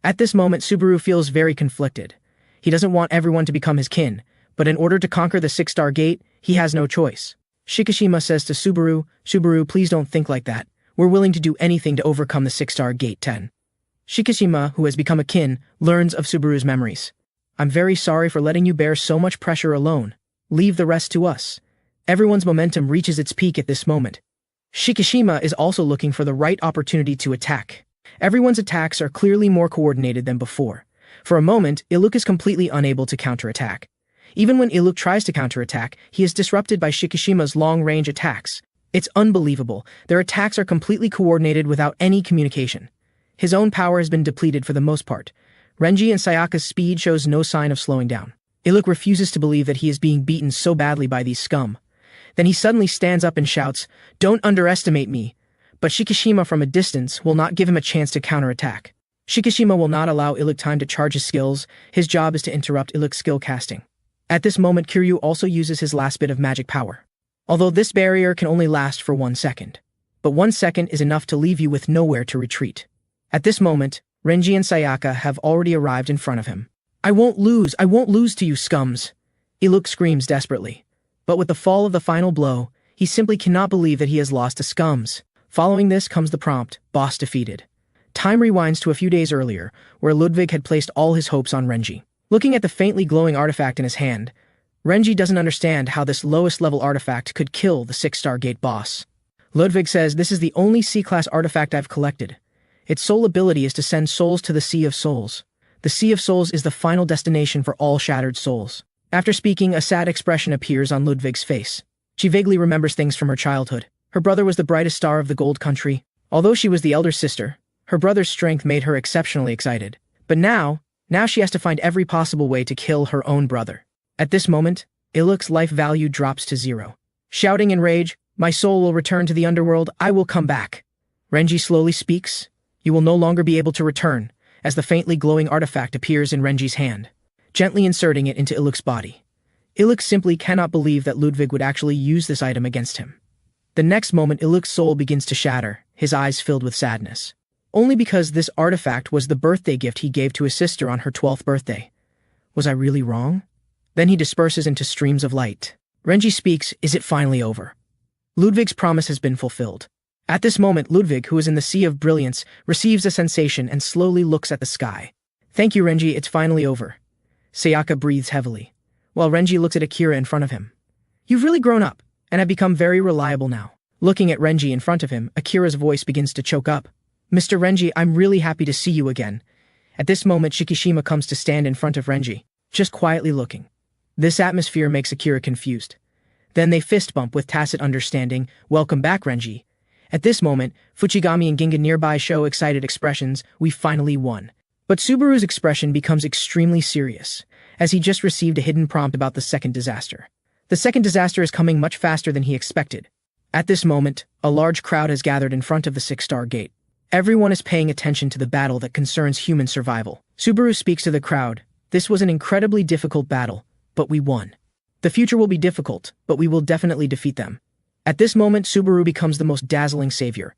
At this moment, Subaru feels very conflicted. He doesn't want everyone to become his kin, but in order to conquer the 6-star gate, he has no choice. Shikishima says to Subaru, "Subaru, please don't think like that. We're willing to do anything to overcome the 6-star gate 10. Shikishima, who has become a kin, learns of Subaru's memories. "I'm very sorry for letting you bear so much pressure alone. Leave the rest to us." Everyone's momentum reaches its peak at this moment. Shikishima is also looking for the right opportunity to attack. Everyone's attacks are clearly more coordinated than before. For a moment, Iluk is completely unable to counterattack. Even when Iluk tries to counterattack, he is disrupted by Shikishima's long-range attacks. It's unbelievable. Their attacks are completely coordinated without any communication. His own power has been depleted for the most part. Renji and Sayaka's speed shows no sign of slowing down. Iluk refuses to believe that he is being beaten so badly by these scum. Then he suddenly stands up and shouts, "Don't underestimate me." But Shikishima from a distance will not give him a chance to counterattack. Shikishima will not allow Iluk time to charge his skills. His job is to interrupt Iluk's skill casting. At this moment, Kiryu also uses his last bit of magic power. Although this barrier can only last for 1 second. But 1 second is enough to leave you with nowhere to retreat. At this moment, Renji and Sayaka have already arrived in front of him. I won't lose to you scums!" Iluk screams desperately. But with the fall of the final blow, he simply cannot believe that he has lost to scums. Following this comes the prompt, "Boss defeated." Time rewinds to a few days earlier, where Ludwig had placed all his hopes on Renji. Looking at the faintly glowing artifact in his hand, Renji doesn't understand how this lowest-level artifact could kill the 6-star gate boss. Ludwig says, "This is the only C-class artifact I've collected. Its sole ability is to send souls to the Sea of Souls. The Sea of Souls is the final destination for all shattered souls." After speaking, a sad expression appears on Ludwig's face. She vaguely remembers things from her childhood. Her brother was the brightest star of the Gold Country. Although she was the elder sister, her brother's strength made her exceptionally excited. But now she has to find every possible way to kill her own brother. At this moment, Iluk's life value drops to 0. Shouting in rage, My soul will return to the underworld. I will come back. Renji slowly speaks. You will no longer be able to return, as the faintly glowing artifact appears in Renji's hand, gently inserting it into Illich's body. Illich simply cannot believe that Ludwig would actually use this item against him. The next moment, Illich's soul begins to shatter, his eyes filled with sadness. Only because this artifact was the birthday gift he gave to his sister on her 12th birthday. Was I really wrong? Then he disperses into streams of light. Renji speaks, is it finally over? Ludwig's promise has been fulfilled. At this moment, Ludwig, who is in the sea of brilliance, receives a sensation and slowly looks at the sky. Thank you, Renji, it's finally over. Sayaka breathes heavily, while Renji looks at Akira in front of him. You've really grown up, and have become very reliable now. Looking at Renji in front of him, Akira's voice begins to choke up. Mr. Renji, I'm really happy to see you again. At this moment, Shikishima comes to stand in front of Renji, just quietly looking. This atmosphere makes Akira confused. Then they fist bump with tacit understanding, welcome back, Renji. At this moment, Fuchigami and Ginga nearby show excited expressions, we finally won. But Subaru's expression becomes extremely serious, as he just received a hidden prompt about the second disaster. The second disaster is coming much faster than he expected. At this moment, a large crowd has gathered in front of the 6-star gate. Everyone is paying attention to the battle that concerns human survival. Subaru speaks to the crowd. This was an incredibly difficult battle, but we won. The future will be difficult, but we will definitely defeat them. At this moment, Subaru becomes the most dazzling savior.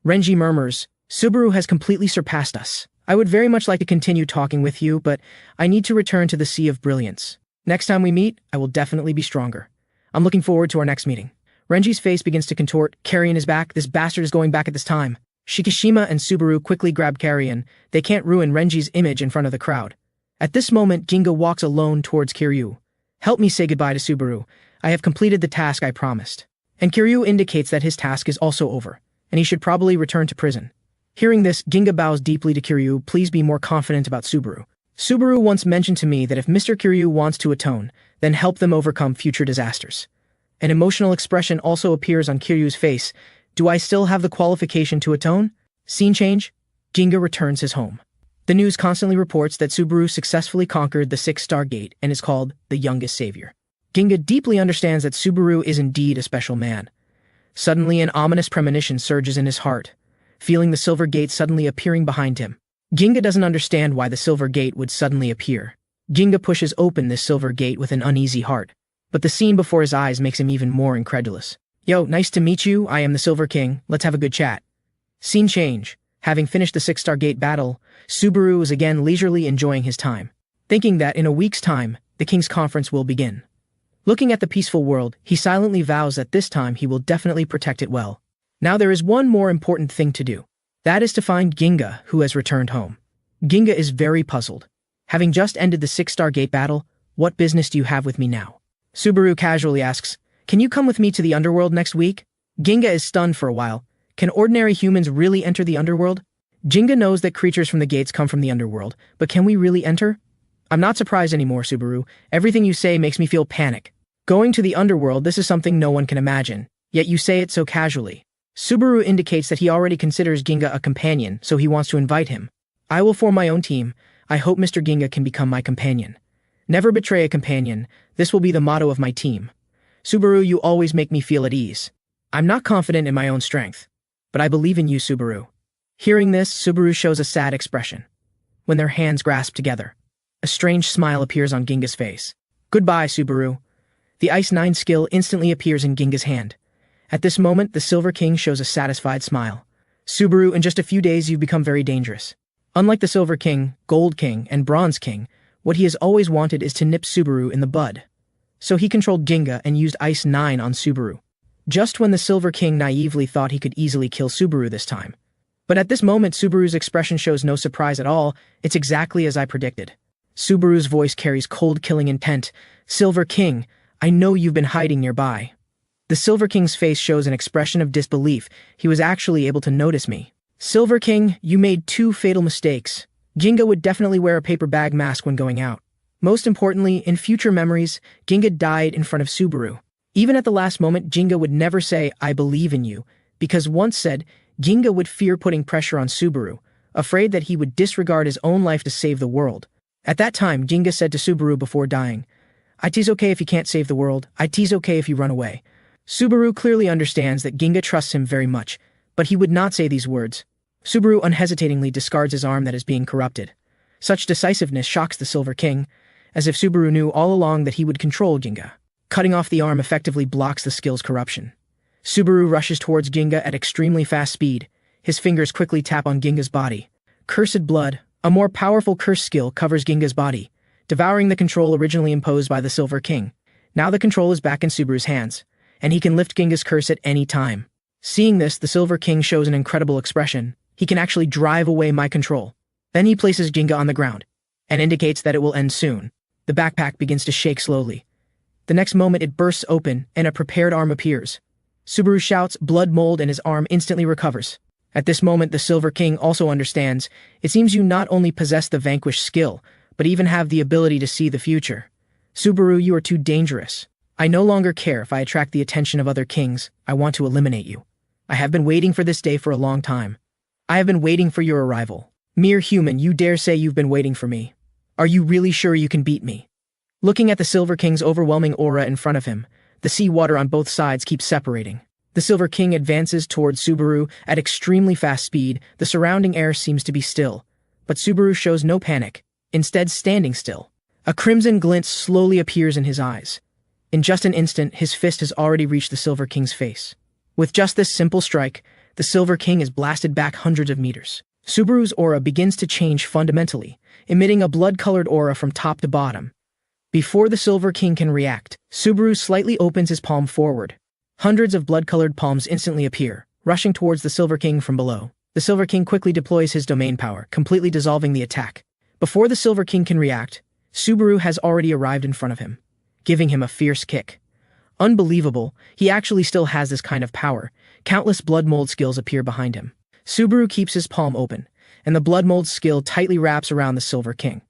Renji murmurs, Subaru has completely surpassed us. I would very much like to continue talking with you, but I need to return to the Sea of Brilliance. Next time we meet, I will definitely be stronger. I'm looking forward to our next meeting. Renji's face begins to contort. Carrion is back. This bastard is going back at this time. Shikishima and Subaru quickly grab Carrion. They can't ruin Renji's image in front of the crowd. At this moment, Ginga walks alone towards Kiryu. Help me say goodbye to Subaru. I have completed the task I promised. And Kiryu indicates that his task is also over, and he should probably return to prison. Hearing this, Ginga bows deeply to Kiryu. Please be more confident about Subaru. Subaru once mentioned to me that if Mr. Kiryu wants to atone, then help them overcome future disasters. An emotional expression also appears on Kiryu's face. Do I still have the qualification to atone? Scene change. Ginga returns his home. The news constantly reports that Subaru successfully conquered the 6-star gate and is called the youngest savior. Ginga deeply understands that Subaru is indeed a special man. Suddenly, an ominous premonition surges in his heart, feeling the silver gate suddenly appearing behind him. Ginga doesn't understand why the silver gate would suddenly appear. Ginga pushes open this silver gate with an uneasy heart, but the scene before his eyes makes him even more incredulous. Yo, nice to meet you, I am the Silver King, let's have a good chat. Scene change. Having finished the 6-star gate battle, Subaru is again leisurely enjoying his time, thinking that in a week's time, the King's conference will begin. Looking at the peaceful world, he silently vows that this time he will definitely protect it well. Now there is one more important thing to do. That is to find Ginga, who has returned home. Ginga is very puzzled. Having just ended the 6-star gate battle, what business do you have with me now? Subaru casually asks, can you come with me to the underworld next week? Ginga is stunned for a while. Can ordinary humans really enter the underworld? Ginga knows that creatures from the gates come from the underworld, but can we really enter? I'm not surprised anymore, Subaru. Everything you say makes me feel panic. Going to the underworld, this is something no one can imagine, yet you say it so casually. Subaru indicates that he already considers Ginga a companion, so he wants to invite him. I will form my own team. I hope Mr. Ginga can become my companion. Never betray a companion. This will be the motto of my team. Subaru, you always make me feel at ease. I'm not confident in my own strength, but I believe in you, Subaru. Hearing this, Subaru shows a sad expression. When their hands grasp together, a strange smile appears on Ginga's face. Goodbye, Subaru. The Ice 9 skill instantly appears in Ginga's hand. At this moment, the Silver King shows a satisfied smile. Subaru, in just a few days you've become very dangerous. Unlike the Silver King, Gold King, and Bronze King, what he has always wanted is to nip Subaru in the bud. So he controlled Ginga and used Ice 9 on Subaru. Just when the Silver King naively thought he could easily kill Subaru this time. But at this moment, Subaru's expression shows no surprise at all. It's exactly as I predicted. Subaru's voice carries cold killing intent. Silver King, I know you've been hiding nearby. The Silver King's face shows an expression of disbelief. He was actually able to notice me. Silver King, you made 2 fatal mistakes. Ginga would definitely wear a paper bag mask when going out. Most importantly, in future memories, Ginga died in front of Subaru. Even at the last moment, Ginga would never say, I believe in you, because once said, Ginga would fear putting pressure on Subaru, afraid that he would disregard his own life to save the world. At that time, Ginga said to Subaru before dying, It's okay if you can't save the world, it's okay if you run away. Subaru clearly understands that Ginga trusts him very much, but he would not say these words. Subaru unhesitatingly discards his arm that is being corrupted. Such decisiveness shocks the Silver King, as if Subaru knew all along that he would control Ginga. Cutting off the arm effectively blocks the skill's corruption. Subaru rushes towards Ginga at extremely fast speed. His fingers quickly tap on Ginga's body. Cursed Blood, a more powerful curse skill, covers Ginga's body, devouring the control originally imposed by the Silver King. Now the control is back in Subaru's hands, and he can lift Ginga's curse at any time. Seeing this, the Silver King shows an incredible expression. He can actually drive away my control. Then he places Ginga on the ground, and indicates that it will end soon. The backpack begins to shake slowly. The next moment it bursts open, and a prepared arm appears. Subaru shouts blood mold and his arm instantly recovers. At this moment the Silver King also understands, it seems you not only possess the Vanquish skill, but even have the ability to see the future. Subaru, you are too dangerous. I no longer care if I attract the attention of other kings, I want to eliminate you. I have been waiting for this day for a long time. I have been waiting for your arrival. Mere human, you dare say you've been waiting for me. Are you really sure you can beat me? Looking at the Silver King's overwhelming aura in front of him, the sea water on both sides keeps separating. The Silver King advances towards Subaru at extremely fast speed. The surrounding air seems to be still, but Subaru shows no panic, instead standing still. A crimson glint slowly appears in his eyes. In just an instant, his fist has already reached the Silver King's face. With just this simple strike, the Silver King is blasted back hundreds of meters. Subaru's aura begins to change fundamentally, emitting a blood-colored aura from top to bottom. Before the Silver King can react, Subaru slightly opens his palm forward. Hundreds of blood-colored palms instantly appear, rushing towards the Silver King from below. The Silver King quickly deploys his domain power, completely dissolving the attack. Before the Silver King can react, Subaru has already arrived in front of him, giving him a fierce kick. Unbelievable, he actually still has this kind of power. Countless blood mold skills appear behind him. Subaru keeps his palm open, and the blood mold skill tightly wraps around the Silver King.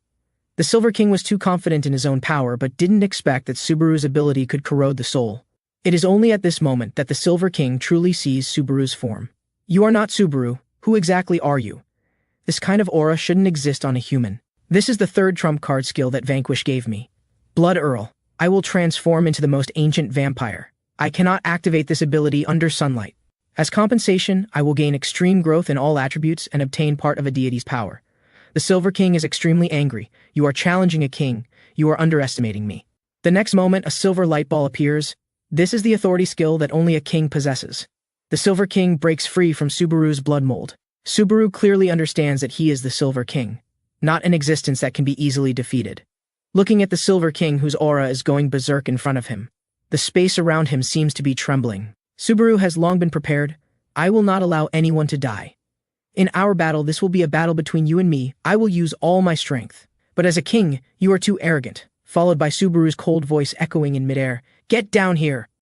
The Silver King was too confident in his own power but didn't expect that Subaru's ability could corrode the soul. It is only at this moment that the Silver King truly sees Subaru's form. You are not Subaru, who exactly are you? This kind of aura shouldn't exist on a human. This is the third trump card skill that Vanquish gave me. Blood Earl. I will transform into the most ancient vampire. I cannot activate this ability under sunlight. As compensation, I will gain extreme growth in all attributes and obtain part of a deity's power. The Silver King is extremely angry. You are challenging a king. You are underestimating me. The next moment, a silver light ball appears. This is the authority skill that only a king possesses. The Silver King breaks free from Subaru's blood mold. Subaru clearly understands that he is the Silver King, not an existence that can be easily defeated. Looking at the Silver King whose aura is going berserk in front of him, the space around him seems to be trembling. Subaru has long been prepared. I will not allow anyone to die. In our battle, this will be a battle between you and me. I will use all my strength. But as a king, you are too arrogant. Followed by Subaru's cold voice echoing in midair. Get down here.